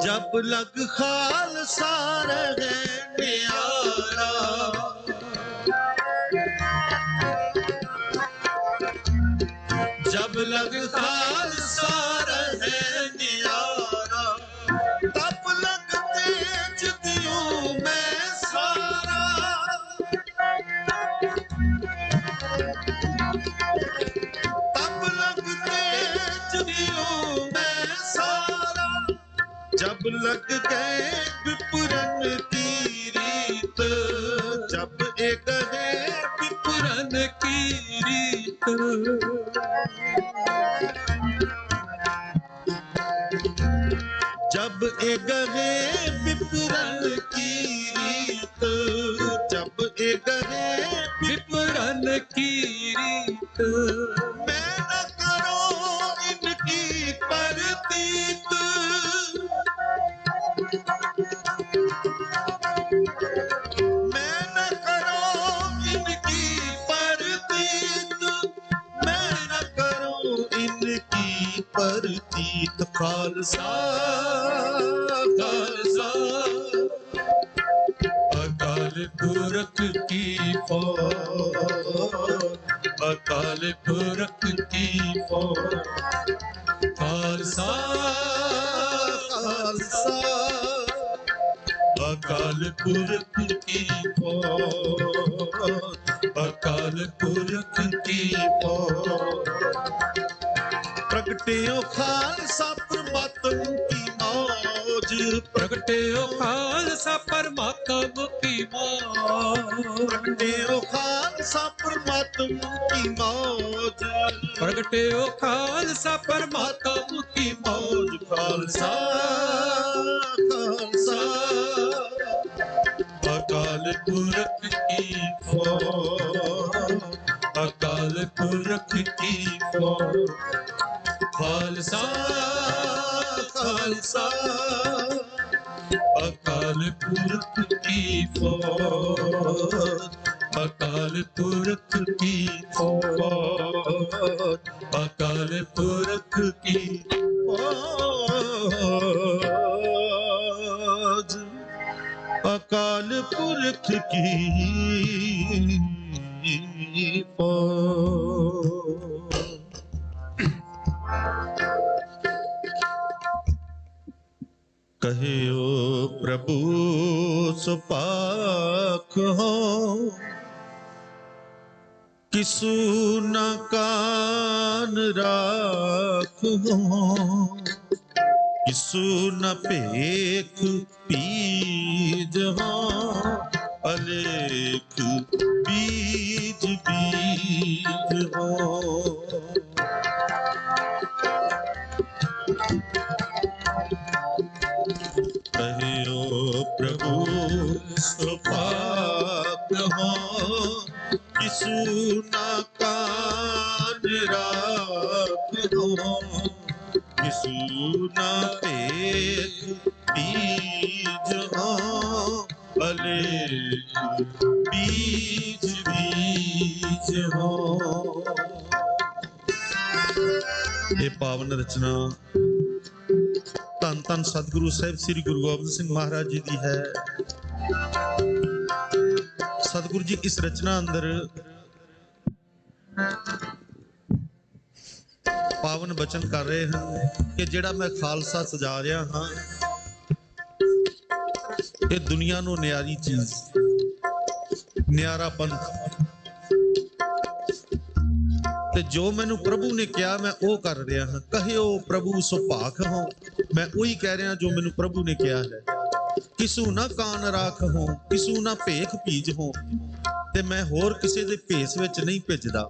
जब लग खालसा रहे न्यारा, जब लग खालसा रहे न्यारा, तब लग तेज दियूं मैं सारा, तब लग तेज दियूं मैं सारा, जब लग गए विपुरन की रीत, जब एक है विपुरन की रीत, जब एक है विपुरन की रीत, जब एक है विपुरन की रीत, मैं न करो इनकी परतीत, मैं न करो इनकी परतीत, मैं न करो इनकी परतीत, खालसा खालसा अकाल पुरख की फौज, अकाल पुरख की फौज, खालसा खालसा अकाल पुरख की फौज, अकाल पुरख की फौज, प्रगटियो खालसा परमात्म की मौज, प्रगटियो खालसा परमात्म की मौज, प्रगटियो खालसा परमात्म की मौज, प्रगटियो खालसा परमात्म की मौज, खालसा खालसा अकाल पुरख की फौज, अकाल पुरख की फौज, खालसा खालसा अकाल पुरख की फौज, अकाल पुरख की फौज, अकाल पुरख की फौज, अकाल पुरख की फौज। कहे ओ प्रभु सुपाख हो, किसु न कान राख हो, किसु न पेख पीज हो, अलेख बीज बीज हो। कहे ओ प्रभु सुपाक हो, किसु न कान राख हो, किसु न पेख बीज हो, भले बीज बीज हो। ये पावन रचना ਧੰਨ ਧੰਨ ਸਤਿਗੁਰੂ ਸਾਹਿਬ ਸ੍ਰੀ ਗੁਰੂ ਗੋਬਿੰਦ ਸਿੰਘ ਮਹਾਰਾਜ ਜੀ ਦੀ ਹੈ। ਸਤਿਗੁਰੂ ਜੀ ਇਸ ਰਚਨਾ ਅੰਦਰ पावन बचन कर रहे हैं कि जिहड़ा मैं खालसा सजा रहा हाँ, ये दुनिया नूं न्यारी चीज, न्यारा पंथ, ते जो मैनू प्रभु ने कहा मैं वो कर रहा हाँ। कहियो प्रभु सुभाख हो, मैं वही कह रहा जो मैनू प्रभु ने कहा है। किसू ना कान राख हो, किसू ना भेख भीज हो, ते मैं होर किसी दे भेस विच नहीं भेजदा।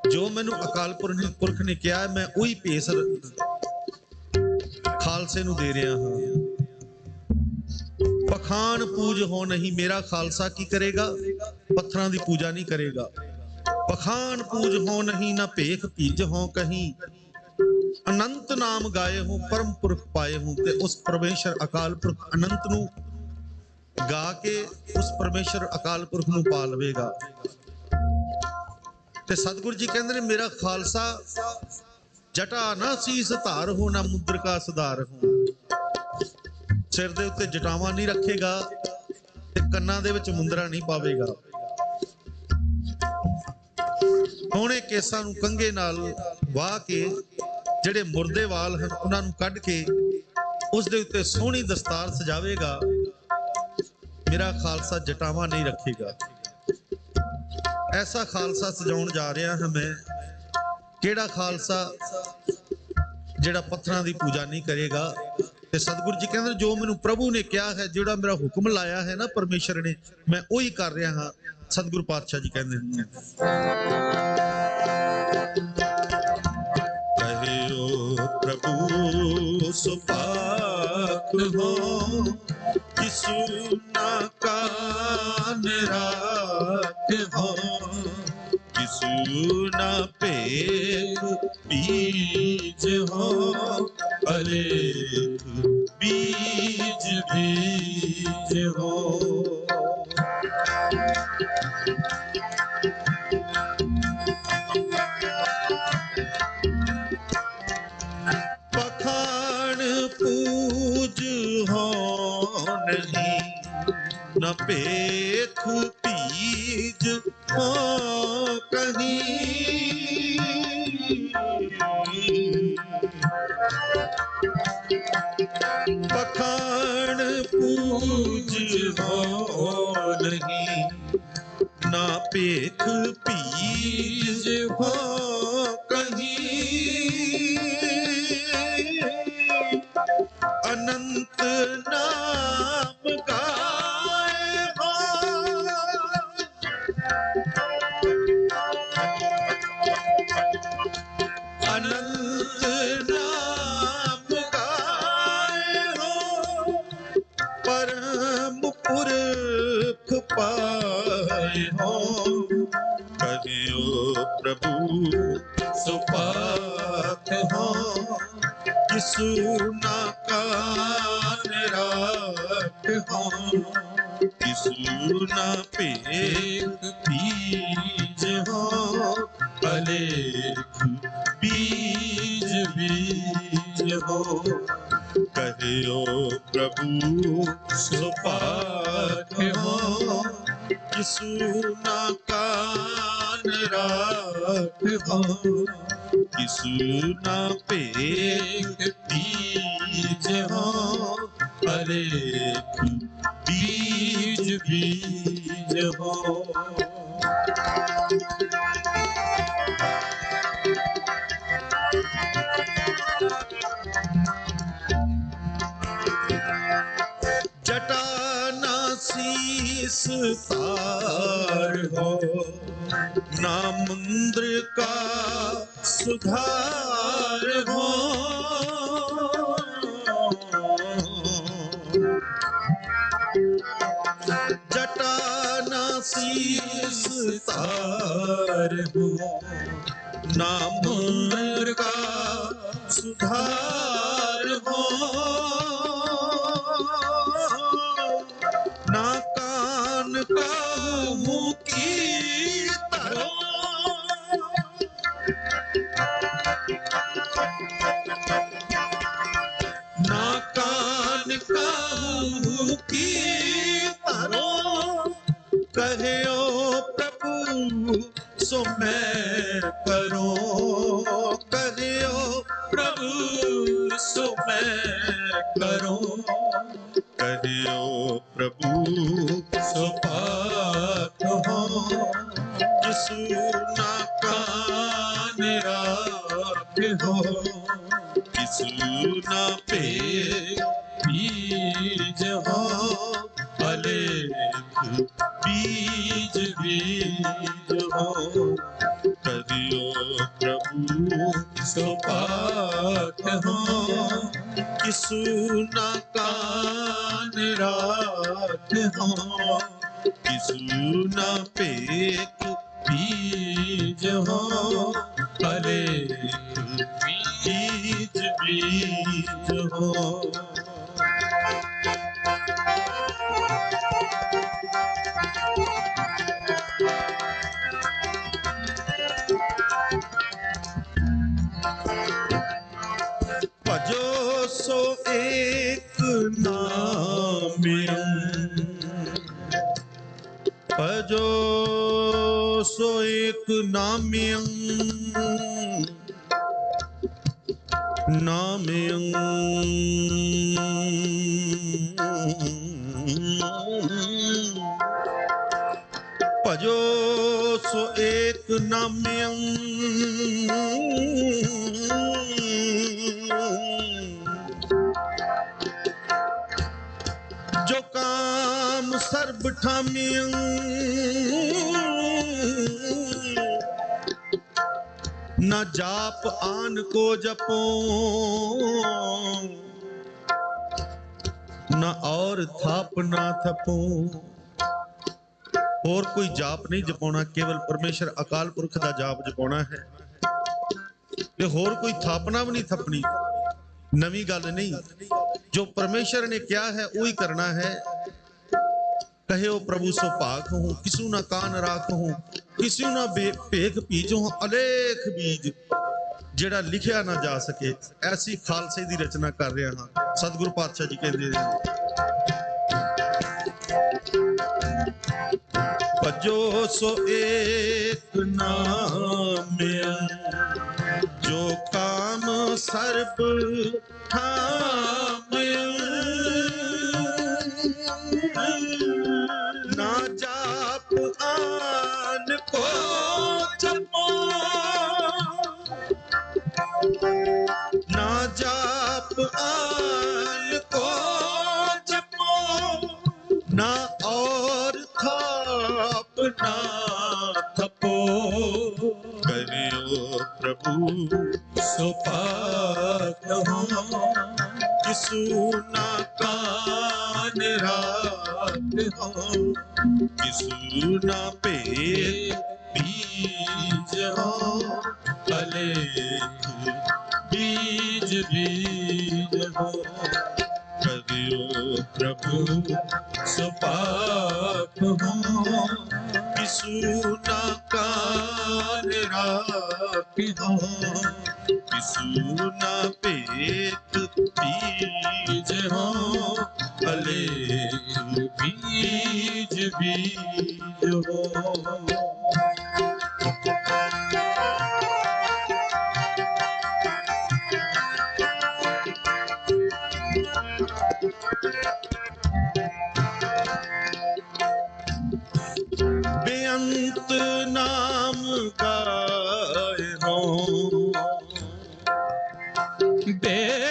जो मैनू अकाल पुरख ने कहा है मैं वही भेस खालसे नू दे रहा हाँ। पखान पूज हो नहीं, मेरा खालसा की करेगा? पत्थरां दी पूजा नहीं करेगा। पखान पूज हो नहीं, ना भेख भीज हो कहीं, अनंत नाम गाए हो, परम पुरख पाए हो। ते उस परमेश्वर अकाल पुरख अनंत नू गा के उस परमेश्वर अकाल पुरख नू पा लवेगा। ते सतगुरु जी कहंदे ने मेरा खालसा जटा ना सीस धार हो, ना मुद्र का सुधार हो। सिर दे उत्ते जटावां नहीं रखेगा ते कन्नां दे विच मुंदरा नहीं पावेगा। होने केसां नूं कंघे नाल वाह के ਜਿਹੜੇ ਮੁਰਦੇ ਵਾਲ ਹਨ ਉਹਨਾਂ ਨੂੰ ਕੱਢ ਕੇ ਉਸ ਦੇ ਉੱਤੇ ਸੋਹਣੀ ਦਸਤਾਰ ਸਜਾਵੇਗਾ। ਮੇਰਾ ਖਾਲਸਾ ਜਟਾਵਾਂ ਨਹੀਂ ਰੱਖੇਗਾ। ਐਸਾ ਖਾਲਸਾ ਸਜਾਉਣ ਜਾ ਰਿਹਾ ਹਾਂ ਮੈਂ। ਕਿਹੜਾ ਖਾਲਸਾ? ਜਿਹੜਾ ਪੱਥਰਾਂ ਦੀ ਪੂਜਾ ਨਹੀਂ ਕਰੇਗਾ। ਤੇ ਸਤਿਗੁਰੂ ਜੀ ਕਹਿੰਦੇ ਜੋ ਮੈਨੂੰ ਪ੍ਰਭੂ ਨੇ ਕਿਹਾ ਹੈ, ਜਿਹੜਾ ਮੇਰਾ ਹੁਕਮ ਲਾਇਆ ਹੈ ਨਾ ਪਰਮੇਸ਼ਰ ਨੇ, ਮੈਂ ਉਹੀ ਕਰ ਰਿਹਾ ਹਾਂ। ਸਤਿਗੁਰੂ ਪਾਤਸ਼ਾਹ ਜੀ ਕਹਿੰਦੇ ਨੇ प्रभु सुभाख हो, किसु ना कान राख हो, किसु ना भेख बीज हो, अलेख बीज बीज हो। पूज हो नहीं, न भेख बीज हो कहीं, पखान पूज हो नहीं, न भेख बीज हो कहीं, अनंत नाम गाए हो, अनंत नाम गाए हो, परम पुरख पाए हो। कहियो प्रभु सुभाख हो, किसु ना कान राख हो, किसु ना भेख बीज हो, अलेख बीज बीज हो। कहियो प्रभु सुभाख हो, किसु ना कान राख हो, किसु ना भेख बीज हो, अलेख बीज बीज हो। जटा ना शीस तार हो, ना मुंद्र का सुधार हो, जटा ना शीस तार हो, ना मुंद्र का सुधार हो, ना कान का मुंह की तरो, ना कान का मुंह की तरो। कहे ओ प्रभु सो मैं करो, सो मैं करूं, कहियो प्रभु सो पात हो। किसु ना कान राख हो, किसु ना पे बीज हो, अलेख बीज बीज हो। कहियो प्रभु सो पात हो, किसु ना कान राख हो, किसु ना पेख बीज हो, अलेख बीज बीज हो। भजो सो एक नाम, भजो सो एक नाम्यं, नाम्यं भजो सो एक नाम्यं, जो काम सर्ब ठाम्यं, न जाप आन को जपो, न और थाप ना थपो। और कोई जाप नहीं जपाना, केवल परमेश्वर अकाल पुरख दा जाप जपाना है। ये होर कोई थापना भी नहीं थपनी, नवी गल नहीं। जो परमेश्वर ने क्या है वही करना है। कहो प्रभु सो पाक हूं, किसू ना कान राख हूं, किसू ना भेख बीजो, अलेख बीज जेड़ा लिखिया ना जा सके। ऐसी खालसे दी रचना कर रहे हां। सतगुरु पातशाह जी कहते हैं, भजो सो एक नाम, जो काम सर्ब ठाम, ना जाप आन को जपो, ना जाप आन को जपो, ना और थाप ना थपो। करियो प्रभु सो पात हो, किसु ना कान राख हो, किसु ना पे बीज हो, अलेख बीज बीज हो। करियो प्रभु सो पात हो, किसु ना कान राख हो, किसु ना पेट बीज हो, अलेख बीज बीज हो। बेअंत नाम गाए हो, बेअंत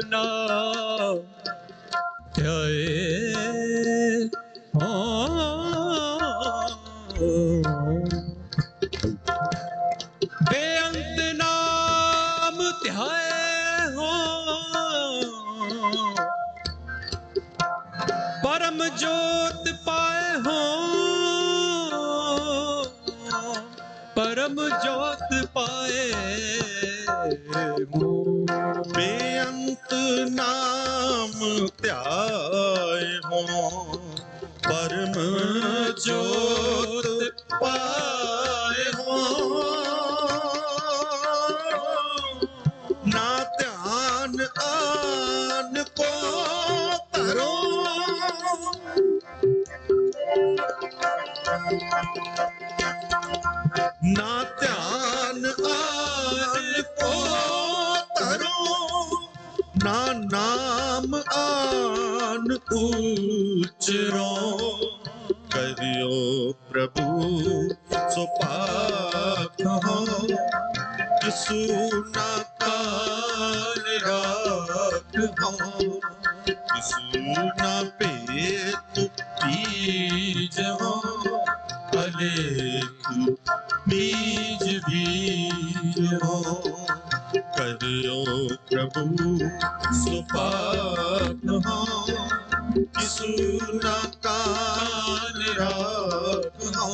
नाम ध्याए हो, बेअंत नाम ध्याए हो, परम जोत पाए हो, परम जोत पाए हो। बेअंत नाम ध्याए हो, परम जोत पाए हो, ना ध्यान आन को करो, ना ध्यान आन को धरो, ना नाम आन उचरो, करियो प्रभु सो पाप हो, किसु न काल राख हो, किसु न पेट बीज हो, अलेख बीज बीज हो, करियो प्रभु सो पाप हो, किसु न काल राख हो,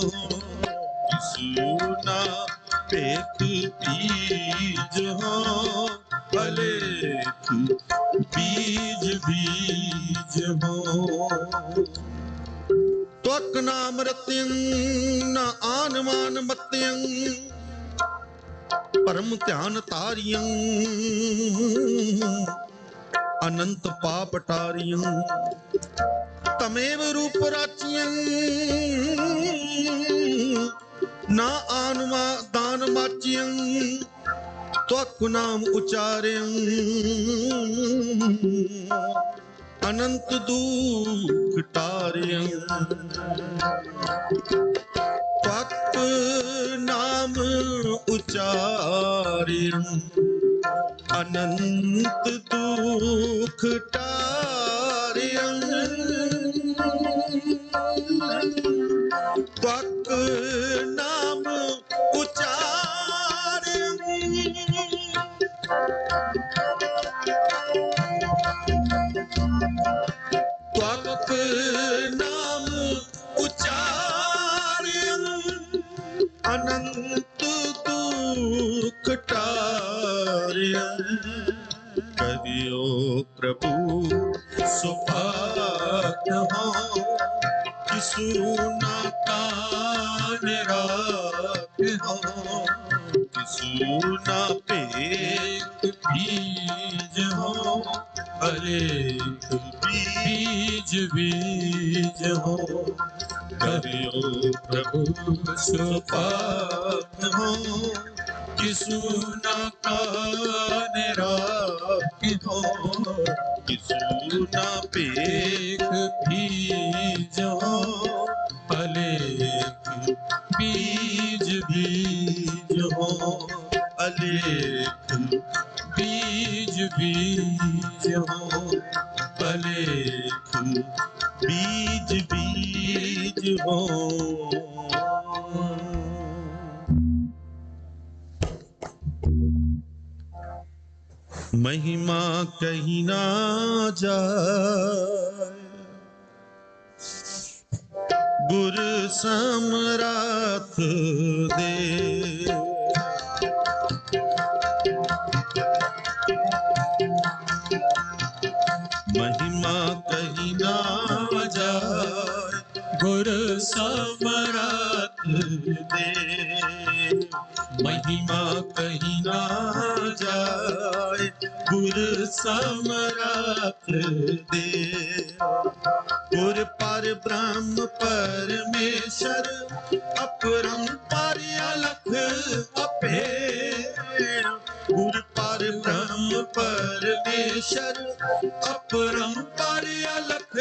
किसु न पेट बीज हो, अलेख बीज बीज हो। त्वक नाम रत्यं न आन मान मत्यं, परम ध्यान तारियं, अनंत पाप टारियं, तमेव रूप राचियं, ना आनमा दान माचियं, त्वक नाम उचार्यं, अनंत दुख टार्यं, त्वक नाम उचार्यं, अनंत दुख टार्यं, त्वक नाम उचार्यं, त्वक नाम उचार्यं, अनंत दुख टार्यं, करियो प्रभु सो पाप हो, किसु न कान राख हो, किसु न पेट बीज हो, अलेख बीज बीज हो, करियो प्रभु सो पाप हो, किसु न कान राख हो, किसु न पेट बीज हो, अलेख बीज बीज हो, अलेख बीज बीज हो, अलेख बीज बीज हो। महिमा कहीं ना जाए, गुर समराथ दे, महिमा कहीं ना जाए, गुर समराथ दे, महिमा कहीं ना जाए, गुर समराथ दे, गुर पर ब्रह्म परमेश्वर, अपरंपार अलख अपेर, गुर पर ब्रह्म परमेश्वर, अपरंपार अलख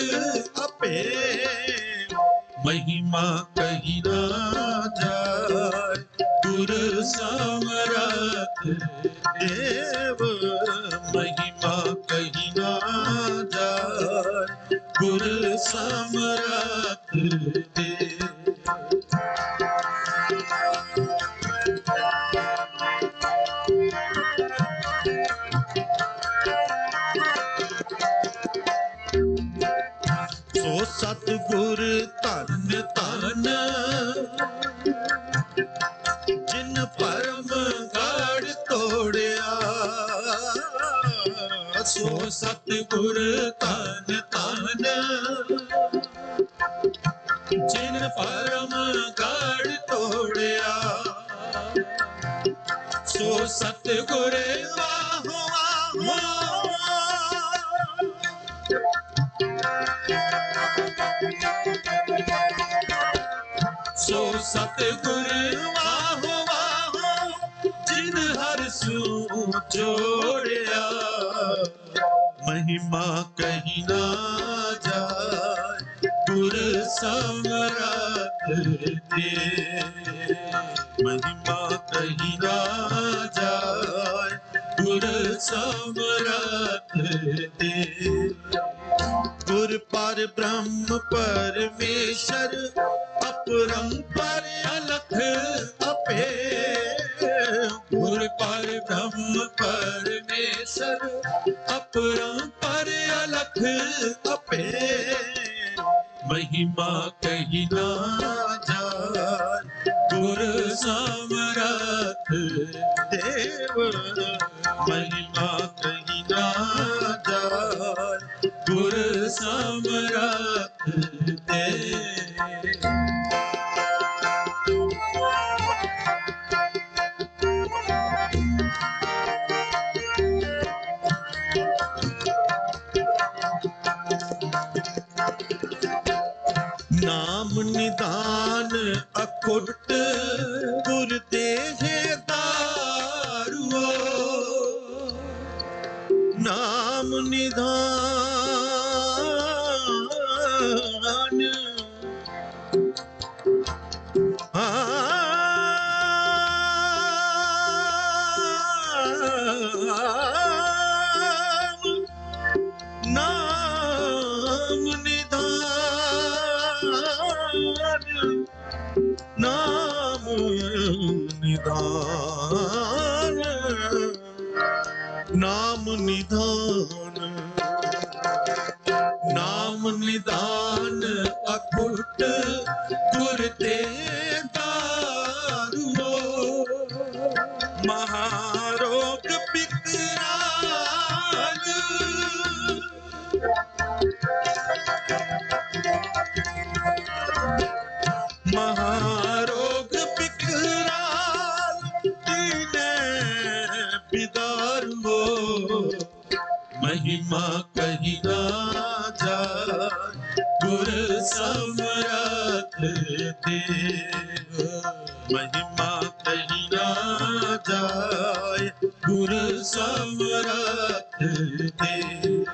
अपेर, महिमा कहीं ना जाए, गुर समराथ देव, महिमा कहीं ना जाए, गुर समराथ देव। सो सतगुर धन धन, जिन परम गढ़ तोड़िया, सो सतगुर धन धन, जिन परम गढ़ तोड़िया, सो सतगुर वाहो वाहो, सो सतगुर वाहो सू जोड़िया महिमा कही ना जाए गुर समरथ दे महिमा कही ना जाए गुर समरथ दे गुर पर ब्रह्म परमेश्वर अपरंपर अलख अपे गुर पर ब्रह्म परमेश्वर अपरंपर अलख अपे महिमा कही ना जाए गुर समरथ देव महिमा कही ना जाए गुर समरथ देव नाम निदान अकुट गुर देहे दारुओ नाम निदान नाम निदान नाम निदान नाम निदान नाम निदान अकुट गुर दे दारुओ महारोग बिकराल महारोग बिकराल दीने बिदारुओ महिमा कही ना जाए गुर समरथ देव महिमा कही ना जाए गुर समरथ देव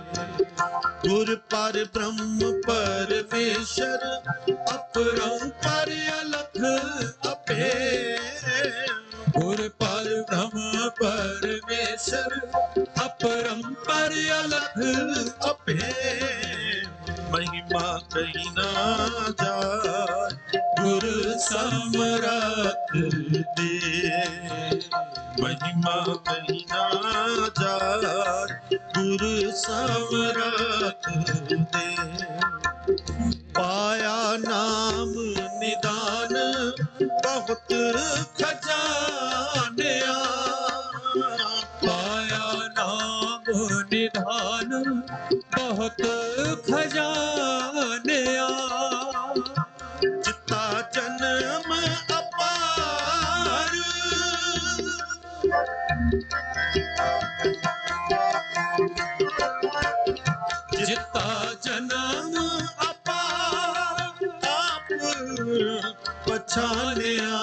गुर पर ब्रह्म परमेश्वर अपरंपर अलख अपे गुर पर ब्रह्म परमेश्वर अपरंपर अलख अपे महिमा कही ना जाए गुर समरथ दे महिमा कही ना जाए गुर समरथ दे पाया नाम निदान बहुत खजानिया पाया नाम निधान बहुत खजानिया जिता जन्म अपार जिता जन्म अपार आप पछानिया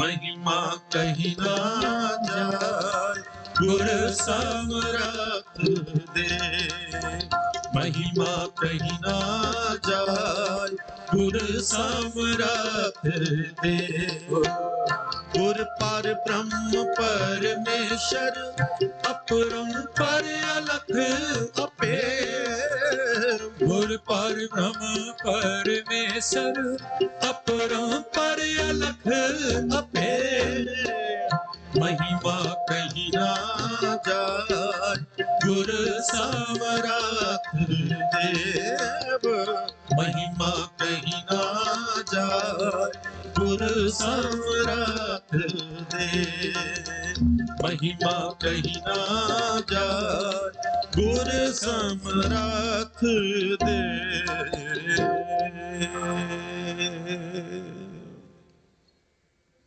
महिमा कही ना जाए गुर समरथ दे महिमा कही ना जाए गुर समरथ दे गुर पर ब्रह्म परमेश्वर अपरंपर अलख अपे गुर पर ब्रह्म परमेश्वर अपरंपर अलख अपे महिमा कही ना जाए गुर समरथ देव महिमा कही ना जाए गुर समरथ देव महिमा कही ना जाए गुर समरथ देव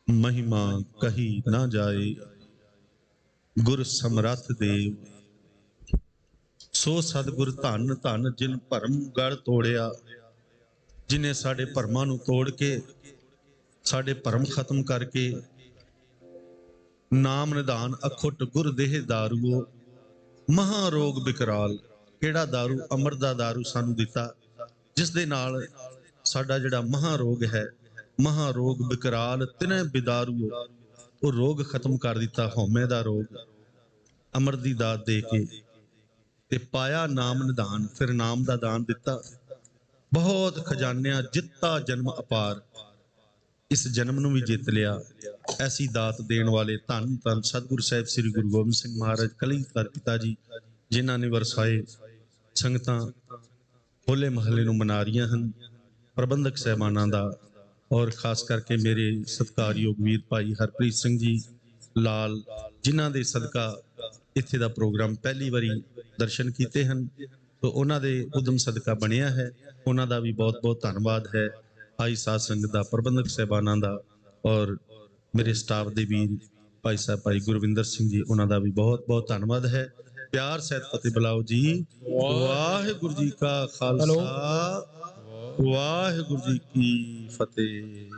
महिमा कही ना जाए गुर समरथ देव सो सतगुर धन धन जिन भरम गढ़ तोड़िया जिन्हें साडे भरमां नूं तोड़ के साडे भरम खत्म करके ਨਾਮ ਨਿਧਾਨ ਅਖੁੱਟ ਗੁਰ ਦੇਹ ਦਾਰੂਓ, ਮਹਾ ਰੋਗ ਵਿਕਰਾਲ। ਕਿਹੜਾ ਦਾਰੂ? ਅੰਮ੍ਰਿਤ ਦਾ ਦਾਰੂ ਸਾਨੂੰ ਦਿੱਤਾ, ਜਿਸ ਦੇ ਨਾਲ ਸਾਡਾ ਜਿਹੜਾ ਮਹਾ ਰੋਗ ਹੈ, ਮਹਾ ਰੋਗ ਵਿਕਰਾਲ ਤਿਨੈ ਬਿਦਾਰੂਓ, ਉਹ ਰੋਗ ਖਤਮ ਕਰ ਦਿੱਤਾ, ਹਉਮੈ ਦਾ ਰੋਗ, ਅੰਮ੍ਰਿਤ ਦੀ ਦਾਤ ਦੇ ਕੇ। ਤੇ ਪਾਇਆ ਨਾਮ ਨਿਧਾਨ, ਫਿਰ ਨਾਮ ਦਾ ਦਾਨ ਦਿੱਤਾ। ਬਹੁਤ ਖਜ਼ਾਨਿਆਂ ਜਿੱਤਾ ਜਨਮ ਅਪਾਰ, ਇਸ ਜਨਮ ਨੂੰ ਵੀ ਜਿੱਤ ਲਿਆ। ਐਸੀ ਦਾਤ ਦੇਣ ਵਾਲੇ ਧੰਨ ਧੰਨ ਸਤਿਗੁਰੂ ਸਾਹਿਬ ਸ੍ਰੀ ਗੁਰੂ ਗੋਬਿੰਦ ਸਿੰਘ ਮਹਾਰਾਜ ਕਲਗੀਧਰ ਪਿਤਾ ਜੀ, ਜਿਨ੍ਹਾਂ ਨੇ ਵਰਸਾਏ ਸੰਗਤਾਂ ਹੋਲੇ ਮਹੱਲੇ ਨੂੰ ਮਨਾ ਰਹੀਆਂ ਹਨ, ਪ੍ਰਬੰਧਕ ਸਹਿਬਾਨਾਂ ਦਾ, ਔਰ ਖਾਸ ਕਰਕੇ ਮੇਰੇ ਸਤਿਕਾਰਯੋਗ ਵੀਰ ਭਾਈ ਹਰਪ੍ਰੀਤ ਸਿੰਘ ਜੀ ਲਾਲ, ਜਿਨ੍ਹਾਂ ਦੇ ਸਦਕਾ ਇੱਥੇ ਦਾ ਪ੍ਰੋਗਰਾਮ ਪਹਿਲੀ ਵਾਰੀ ਦਰਸ਼ਨ ਕੀਤੇ ਹਨ। ਤੋ ਉਹਨਾਂ ਦੇ ਉਦਮ ਸਦਕਾ ਬਣਿਆ ਹੈ, ਉਹਨਾਂ ਦਾ ਵੀ ਬਹੁਤ ਬਹੁਤ ਧੰਨਵਾਦ ਹੈ। ਆਈ ਸਾਧ ਸੰਗਤ ਦਾ, ਪ੍ਰਬੰਧਕ ਸਹਿਬਾਨਾਂ ਦਾ, ਔਰ ਮੇਰੇ ਸਟਾਫ ਦੇ ਵੀਰ ਭਾਈ ਸਾਹਿਬ ਭਾਈ ਗੁਰਵਿੰਦਰ ਸਿੰਘ ਜੀ, ਉਹਨਾਂ ਦਾ ਵੀ ਬਹੁਤ ਬਹੁਤ ਧੰਨਵਾਦ ਹੈ। ਪਿਆਰ ਸਹਿਤ ਫਤਿਹ ਬੁਲਾਓ ਜੀ। ਵਾਹਿਗੁਰੂ ਜੀ ਕਾ ਖਾਲਸਾ, ਵਾਹਿਗੁਰੂ ਜੀ ਕੀ ਫਤਿਹ।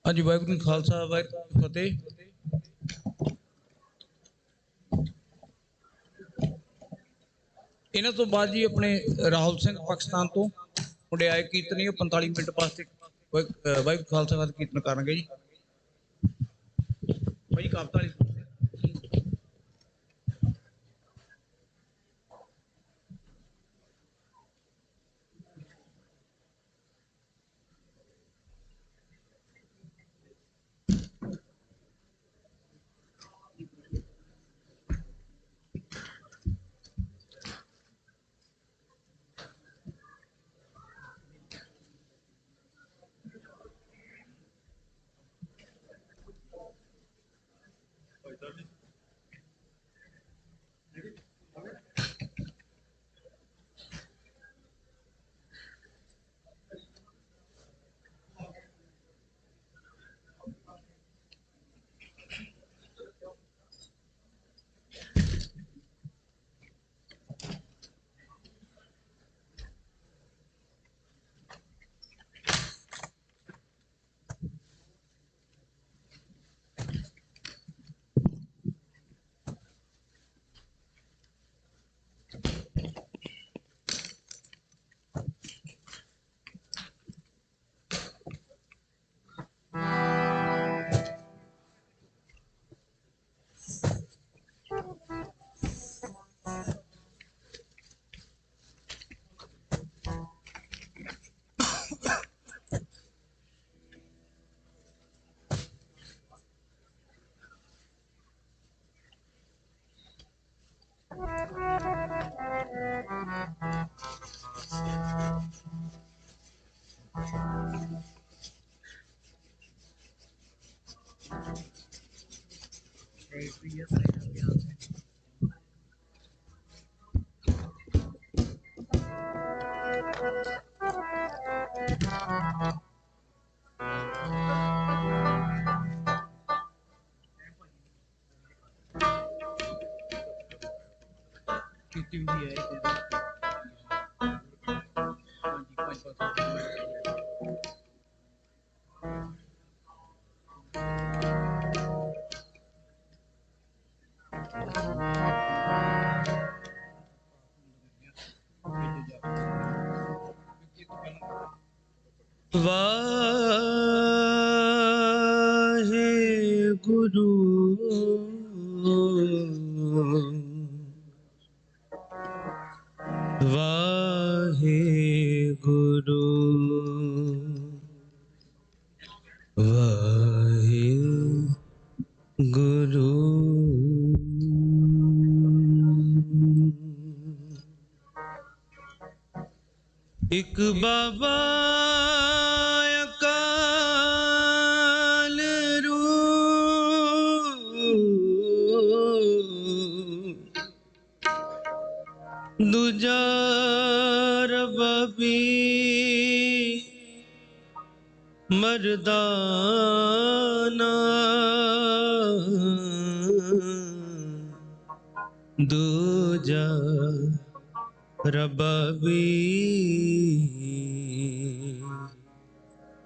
ਹਾਂਜੀ, ਵਾਹਿਗੁਰੂ ਜੀ ਖਾਲਸਾ, ਵਾਹਿਗੁਰੂ ਫਤਿਹ। ਇਹਨਾਂ ਤੋਂ ਬਾਅਦ ਜੀ ਆਪਣੇ ਰਾਹੁਲ ਸਿੰਘ ਪਾਕਿਸਤਾਨ ਤੋਂ ਮੁੰਡੇ ਆਏ ਕੀਰਤਨੀ, ਉਹ 45 ਮਿੰਟ ਵਾਸਤੇ ਵਾਹਿਗੁਰੂ ਖਾਲਸਾ ਵਾਹਿਗੁਰੂ ਕੀਰਤਨ ਕਰਨਗੇ ਜੀ। ਭਾਈ ਕਵਿਤਾ ਵਾਲੀ ਵਾਹਿਗੁਰੂ ਵਾਹਿਗੁਰੂ ਵਾਹਿਗੁਰੂ। ਇੱਕ ਬਾਬਾ ਅਕਾਲ ਰੂਪ, ਦੂਜਾ ਰਬਾਬੀ ਮਰਦਾਨਾ, ਦੂਜਾ ਰਬਾਬੀ,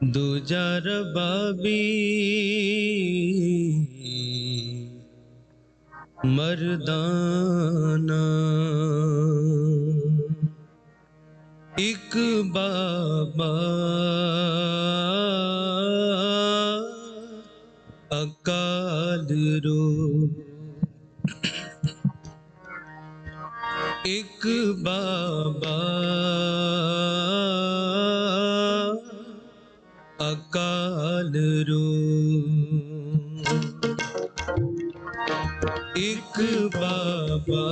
ਦੂਜਾ ਰਬਾਬੀ मर्दाना एक बाबा अकाल रूप, एक बाबा अकाल रूप, एक बाबा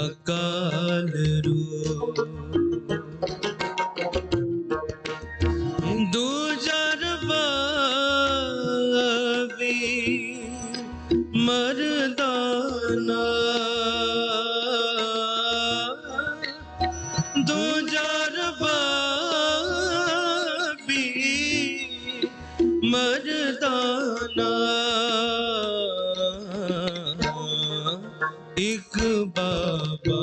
अकाल रूप, दूजा रबावी मर्दाना, दूजा रबावी मर्दाना, एक बाबा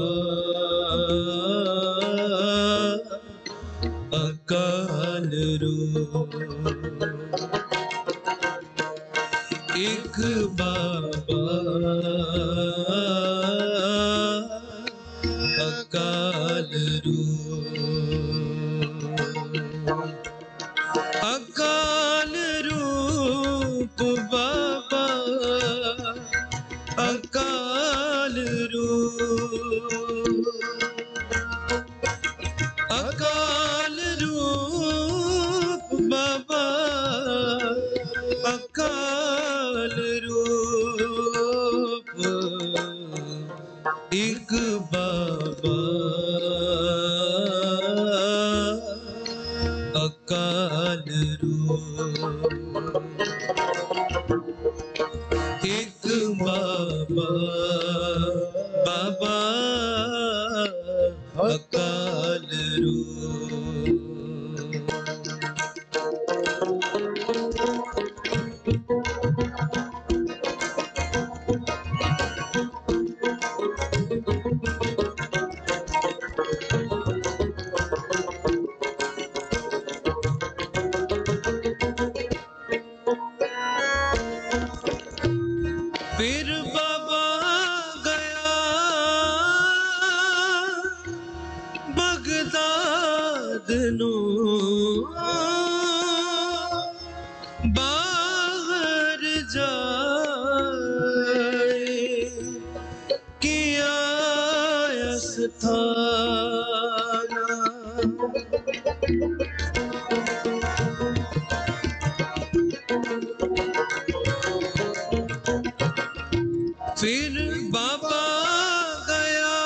अकाल रूप, एक बाबा अकाल रूप, अकाल रूप बाबा अकाल रूप, अकाल रूप बाबा अकाल रूप, एक बाबा अकाल रूप, एक बाबा बाबा अकाल रूप। फिर बाबा गया बगदाद नू, बाहर जाए किया स्थाना, फिर बाबा गया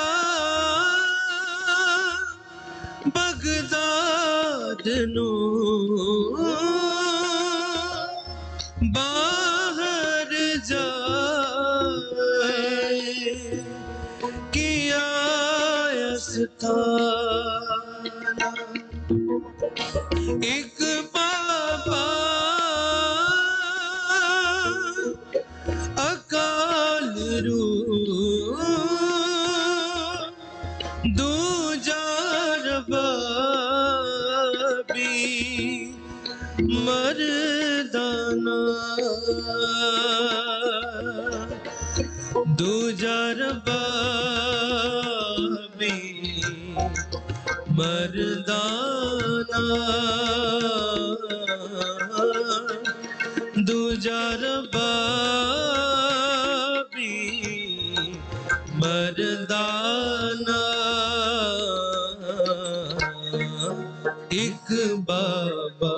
बगदाद नू, बाहर जाए किया स्थाना, एक बाबा अकाल रूप, दूजा रबाबी मर्दाना, दूजा रबाबी मर्दाना, दूजा रबाबी मर्दाना, एक बाबा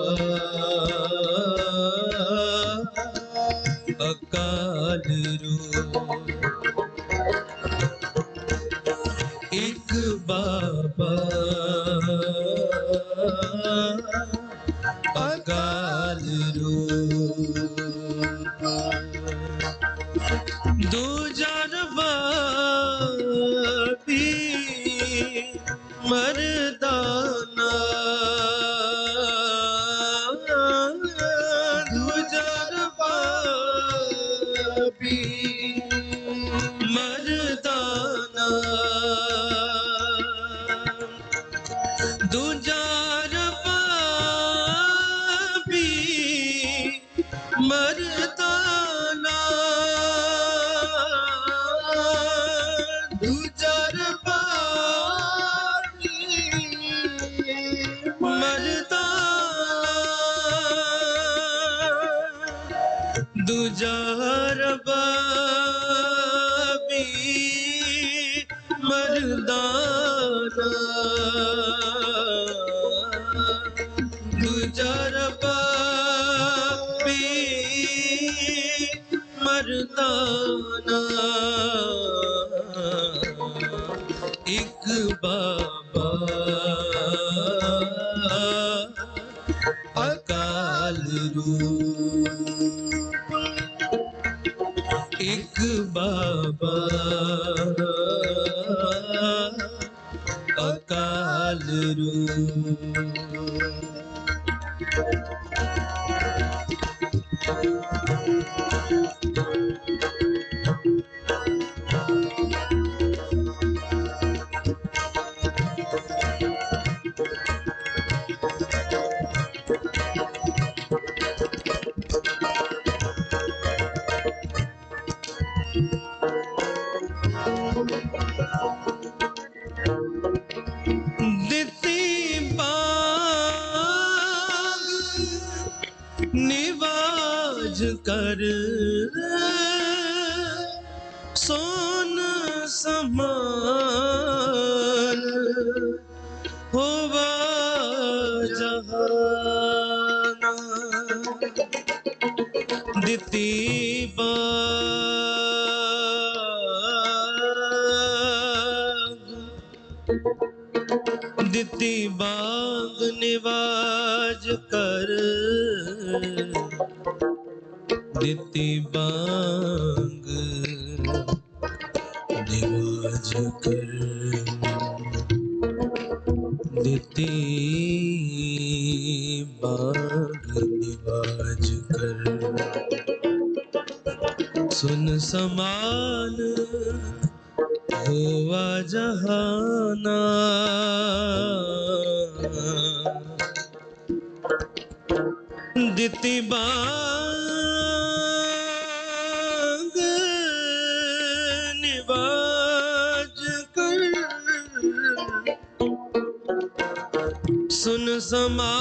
अकाल रूप, एक बाबा अकाल रूप, दूजा रबाबी मर्दाना, दूजा रबाबी मर्दाना, दूजा रबाबी दूजा रबा भी मर्दाना दूजा रबा भी मर्दाना एक बाबा अकाल रूप एक बाबा अकाल रूप कर सोन समान होवा जहाना दिती बाग निवाज कर दिती बाग निवाज कर दिती बाग निवाज कर सुन समान होवा जहाना दिती बाग निवाज कर सुन समान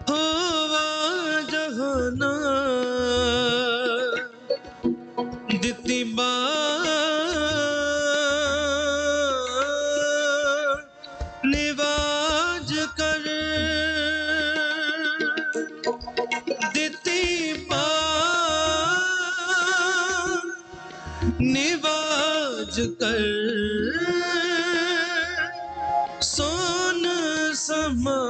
होवा जहाना दिती निवाज कर दिती निवाज कर सोन समान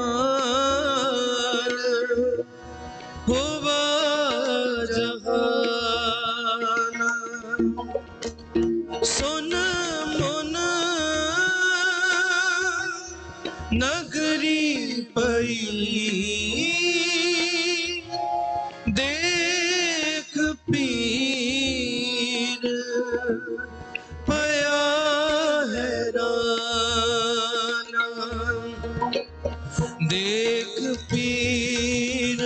होवा जहाना सुन मुन नगरी पई देख पीर पया हैराना देख पीर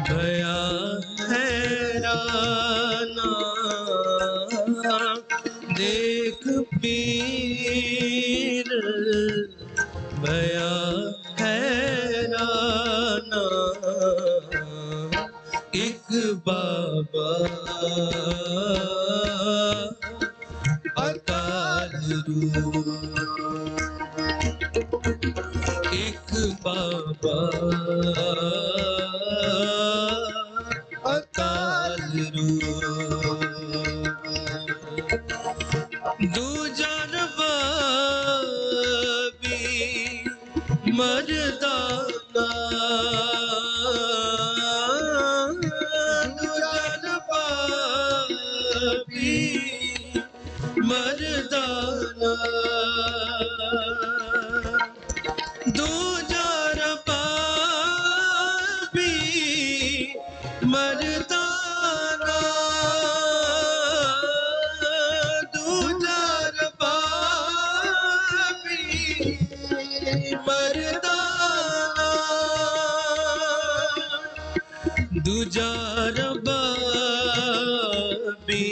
भया हैराना देख पीर भया हैराना एक बाबा अकाल रूप एक बाबा अकाल रूप दूजा रबा भी मर्दाना दूजा रबा भी मर्दाना दूजा रबा भी मर्दाना दूजा रबा भी मर्दाना दूजा रबा भी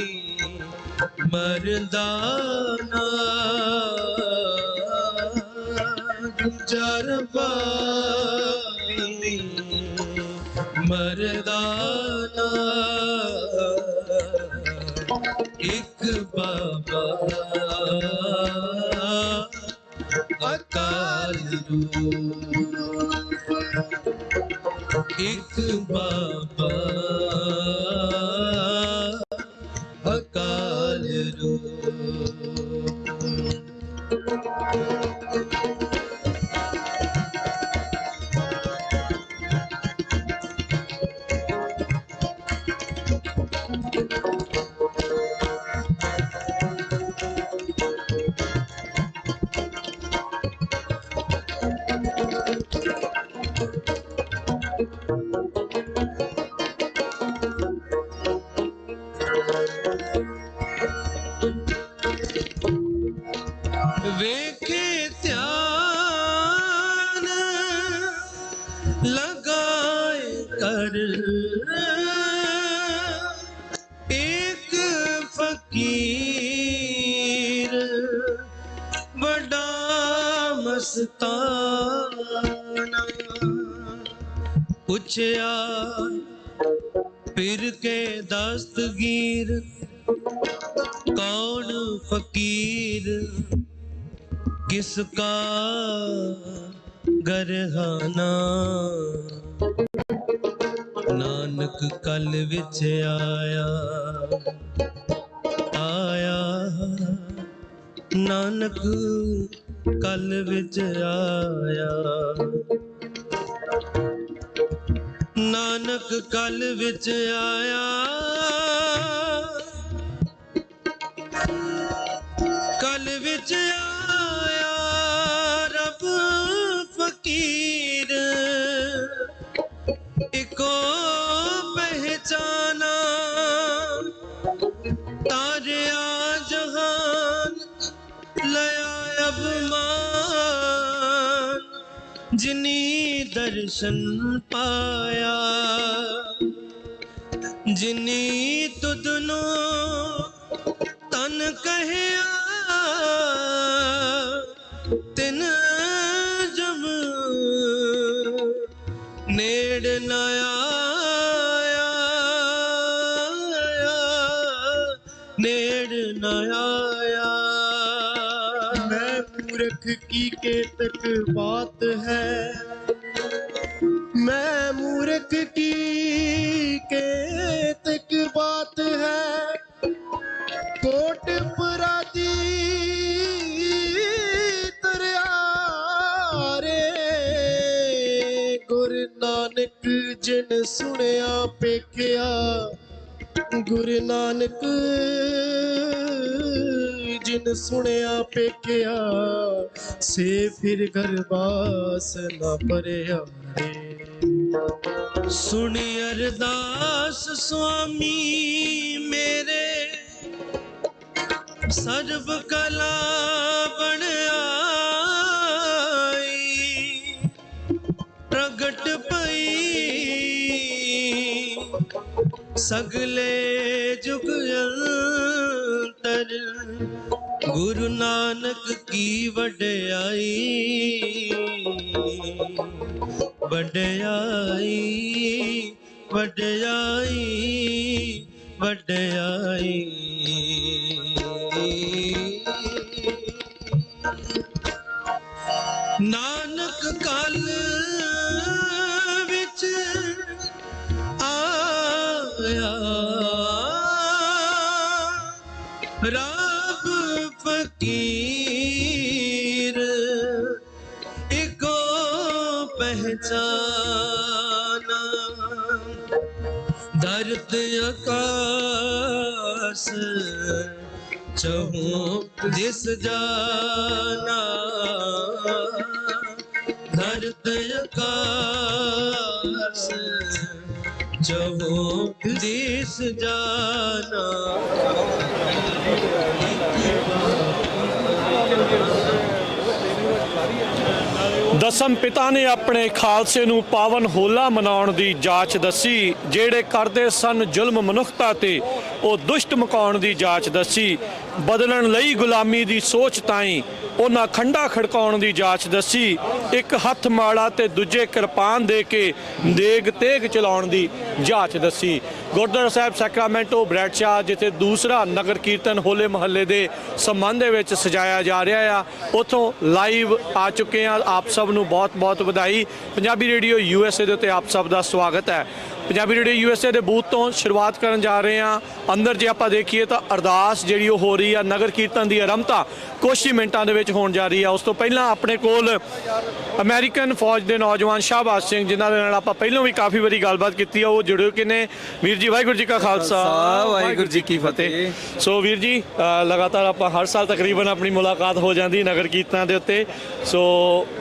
ਮਰਦਾਨਾ ਗੁਜਰ ਪਾਵੀ ਮਰਦਾਨਾ ਇੱਕ ਬਾਬਾ ਅਕਾਲ ਰੂਪ ਇੱਕ ਬਾਬਾ ਅਕਾਲ ਰੂਪ ਵੇਖੇ ਧਿਆਨ ਲਗਾਏ ਕਰ ਇੱਕ ਫਕੀਰ ਵੱਡਾ ਮਸਤਾਨਾ ਪੁੱਛਿਆ ਫਿਰ ਕੇ ਦਸਤਗੀਰ कौन फकीर किसका गरहाना नानक कल विच आया नानक कल विच आया नानक कल विच आया कल विच आया रब फकीर इको पहचाना तारिया जहान लया अभिमान जिनी दर्शन पाया जिनी तुदनो तन कहया तिन जब नेड़ न आया नेड़ न आया मैं मूर्ख की केतक बात है मैं मूर्ख की केतक बात है कोट परादी तरियारे गुरु नानक जिन सुनिया पेखिया गुरु नानक जिन सुनिया पेखिया से फिर घरबास न भरिया सुनी अरदास स्वामी मेरे सर्व कला बन आई प्रगट पई सगले जुग अंतर गुरु नानक की वड्याई वड्याई वड्याई वड्याई नानक कल विच आया रब फकीर इको पहचाना धरत आकाश चहूं दिस जाना धरत आकाश चहूं दिस जाना ਦਸਮ ਪਿਤਾ ਨੇ ਆਪਣੇ ਖਾਲਸੇ ਨੂੰ ਪਾਵਨ ਹੋਲਾ ਮਨਾਉਣ ਦੀ ਜਾਚ ਦੱਸੀ। ਜਿਹੜੇ ਕਰਦੇ ਸਨ ਜ਼ੁਲਮ ਮਨੁੱਖਤਾ ਤੇ ਉਹ ਦੁਸ਼ਟ ਮੁਕਾਉਣ ਦੀ ਜਾਚ ਦੱਸੀ। ਬਦਲਣ ਲਈ ਗੁਲਾਮੀ ਦੀ ਸੋਚ ਤਾਈਂ ਉਹਨਾਂ ਖੰਡਾ ਖੜਕਾਉਣ ਦੀ ਜਾਚ ਦੱਸੀ। ਇੱਕ ਹੱਥ ਮਾੜਾ ਤੇ ਦੂਜੇ ਕਿਰਪਾਨ ਦੇ ਕੇ ਦੇਗ ਤੇਗ ਚਲਾਉਣ ਦੀ ਜਾਚ ਦੱਸੀ। ਗੁਰਦੁਆਰਾ ਸਾਹਿਬ ਸੈਕਰਾਮੈਂਟੋ ਬਰੈਡਸ਼ਾਹ, ਜਿੱਥੇ ਦੂਸਰਾ ਨਗਰ ਕੀਰਤਨ ਹੋਲੇ ਮਹੱਲੇ ਦੇ ਸੰਬੰਧ ਦੇ ਵਿੱਚ ਸਜਾਇਆ ਜਾ ਰਿਹਾ ਆ, ਉੱਥੋਂ ਲਾਈਵ ਆ ਚੁੱਕੇ ਆ। ਆਪ ਸਭ ਨੂੰ ਬਹੁਤ ਬਹੁਤ ਵਧਾਈ। ਪੰਜਾਬੀ ਰੇਡੀਓ USA ਦੇ ਉੱਤੇ ਆਪ ਸਭ ਦਾ ਸਵਾਗਤ ਹੈ। ਪੰਜਾਬੀ ਰੇਡੀਓ USA ਦੇ ਬੂਥ ਤੋਂ ਸ਼ੁਰੂਆਤ ਕਰਨ ਜਾ ਰਹੇ ਹਾਂ। ਅੰਦਰ ਜੇ ਆਪਾਂ ਦੇਖੀਏ ਤਾਂ ਅਰਦਾਸ ਜਿਹੜੀ ਉਹ ਹੋ ਰਹੀ ਆ। ਨਗਰ ਕੀਰਤਨ ਦੀ ਆਰੰਭਤਾ ਕੁਛ ਹੀ ਮਿੰਟਾਂ ਦੇ ਵਿੱਚ ਹੋਣ ਜਾ ਰਹੀ ਆ। ਉਸ ਤੋਂ ਪਹਿਲਾਂ ਆਪਣੇ ਕੋਲ ਅਮਰੀਕਨ ਫੌਜ ਦੇ ਨੌਜਵਾਨ ਸ਼ਾਹਬਾਜ਼ ਸਿੰਘ, ਜਿਨ੍ਹਾਂ ਦੇ ਨਾਲ ਆਪਾਂ ਪਹਿਲਾਂ ਵੀ ਕਾਫੀ ਵਾਰੀ ਗੱਲਬਾਤ ਕੀਤੀ ਆ, ਉਹ ਜੁੜੇ ਕਿ ਨੇ। ਵੀਰ ਜੀ, ਵਾਹਿਗੁਰੂ ਜੀ ਕਾ ਖਾਲਸਾ, ਵਾਹਿਗੁਰੂ ਜੀ ਕੀ ਫਤਿਹ। ਸੋ ਵੀਰ ਜੀ, ਲਗਾਤਾਰ ਆਪਾਂ ਹਰ ਸਾਲ ਤਕਰੀਬਨ ਆਪਣੀ ਮੁਲਾਕਾਤ ਹੋ ਜਾਂਦੀ ਨਗਰ ਕੀਰਤਨਾਂ ਦੇ ਉੱਤੇ। ਸੋ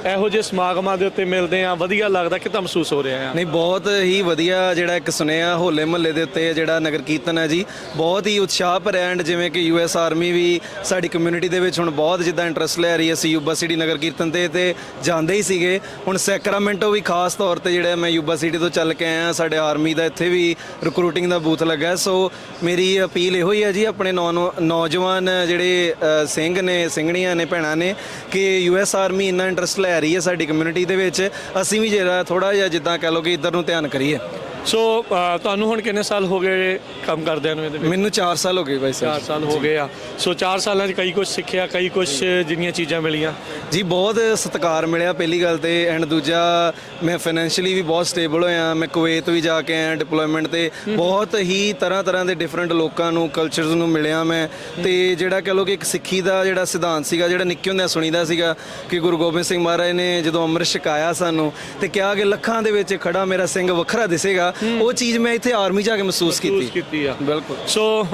ਇਹੋ ਜਿਹੇ ਸਮਾਗਮਾਂ ਦੇ ਉੱਤੇ ਮਿਲਦੇ ਆ, ਵਧੀਆ ਲੱਗਦਾ। ਕਿੱਦਾਂ ਮਹਿਸੂਸ ਹੋ ਰਿਹਾ ਆ? ਨਹੀਂ, ਬਹੁਤ ਹੀ ਵਧੀਆ। ਜਿਹੜਾ ਇੱਕ ਸੁਨੇਹਾ ਹੋਲੇ ਮਹੱਲੇ ਦੇ ਉੱਤੇ ਜਿਹੜਾ ਨਗਰ ਕੀਰਤਨ ਹੈ ਜੀ, ਬਹੁਤ ਹੀ ਉਤਸ਼ਾਹ ਭਰਿਆ। ਐਂਡ ਜਿਵੇਂ ਕਿ US ਆਰਮੀ ਵੀ ਸਾਡੀ ਕਮਿਊਨਿਟੀ ਦੇ ਵਿੱਚ ਹੁਣ ਬਹੁਤ ਜਿੱਦਾਂ ਇੰਟਰਸਟ ਲੈ ਰਹੀ ਹੈ। ਅਸੀਂ ਯੂਬਾ ਸਿਟੀ ਨਗਰ ਕੀਰਤਨ ਤੇ ਜਾਂਦੇ ਹੀ ਸੀਗੇ। ਹੁਣ ਸੈਕਰਾਮੈਂਟੋ ਵੀ ਖਾਸ ਤੌਰ ਤੇ ਜਿਹੜਾ ਮੈਂ ਯੂਬਾ ਸਿਟੀ ਤੋਂ ਚੱਲ ਕੇ ਆਇਆ, ਸਾਡੇ ਆਰਮੀ ਦਾ ਇੱਥੇ ਵੀ ਰਿਕਰੂਟਿੰਗ ਦਾ ਬੂਥ ਲੱਗਾ। ਸੋ ਮੇਰੀ ਅਪੀਲ ਇਹੋ ਹੀ ਹੈ ਜੀ, ਆਪਣੇ ਨੌਜਵਾਨ ਜਿਹੜੇ ਸਿੰਘ ਨੇ, ਸਿੰਘਣੀਆਂ ਨੇ, ਭੈਣਾਂ ਨੇ, ਕਿ US ਆਰਮੀ ਇੰਨਾ ਇੰਟਰਸਟ ਲੈ ਰਹੀ ਹੈ ਸਾਡੀ ਕਮਿਊਨਿਟੀ ਦੇ ਵਿੱਚ, ਅਸੀਂ ਵੀ ਜਿਹੜਾ ਥੋੜ੍ਹਾ ਜਿਹਾ ਜਿੱਦਾਂ ਕਹਿ ਲਓ ਕਿ ਇੱਧਰ ਨੂੰ ਧਿਆਨ ਕਰੀਏ। ਸੋ ਤੁਹਾਨੂੰ ਹੁਣ ਕਿੰਨੇ ਸਾਲ ਹੋ ਗਏ ਕੰਮ ਕਰਦਿਆਂ ਨੂੰ ਇਹਦੇ ਵਿੱਚ? ਮੈਨੂੰ 4 ਸਾਲ ਹੋ ਗਏ ਬਾਈ ਸਾਹਿਬ। 4 ਸਾਲ ਹੋ ਗਏ ਆ। ਸੋ 4 ਸਾਲਾਂ 'ਚ ਕਈ ਕੁਝ ਸਿੱਖਿਆ, ਕਈ ਕੁਝ ਜਿੰਨੀਆਂ ਚੀਜ਼ਾਂ ਮਿਲੀਆਂ ਜੀ, ਬਹੁਤ ਸਤਿਕਾਰ ਮਿਲਿਆ ਪਹਿਲੀ ਗੱਲ ਤੇ। ਐਂਡ ਦੂਜਾ, ਮੈਂ ਫਾਈਨੈਂਸ਼ੀਅਲੀ ਵੀ ਬਹੁਤ ਸਟੇਬਲ ਹੋਇਆ। ਮੈਂ ਕੁਵੈਤ ਵੀ ਜਾ ਕੇ ਆਇਆ ਡਿਪਲੋਇਮੈਂਟ ਤੇ। ਬਹੁਤ ਹੀ ਤਰ੍ਹਾਂ ਦੇ ਡਿਫਰੈਂਟ ਲੋਕਾਂ ਨੂੰ, ਕਲਚਰਸ ਨੂੰ ਮਿਲਿਆ ਮੈਂ। ਤੇ ਜਿਹੜਾ ਕਹਿ ਲਓ ਕਿ ਇੱਕ ਸਿੱਖੀ ਦਾ ਜਿਹੜਾ ਸਿਧਾਂਤ ਸੀਗਾ, ਜਿਹੜਾ ਨਿੱਕੇ ਹੁੰਦਿਆਂ ਸੁਣੀਦਾ ਸੀਗਾ ਕਿ ਗੁਰੂ ਗੋਬਿੰਦ ਸਿੰਘ ਮਹਾਰਾਜ ਨੇ ਜਦੋਂ ਅੰਮ੍ਰਿਤ ਛਕਾਇਆ ਸਾਨੂੰ ਤੇ ਕਿਹਾ ਕਿ ਲੱਖਾਂ ਦੇ ਵਿੱਚ ਖੜਾ ਮੇਰਾ ਸਿੰਘ ਵੱਖਰਾ ਦਿਸੇਗਾ, ਉਹ ਚੀਜ਼ ਮੈਂ ਇੱਥੇ ਆਰਮੀ ਜਾ ਕੇ ਮਹਿਸੂਸ ਕੀਤੀ ਆ। ਬਿਲਕੁਲ। ਸੋ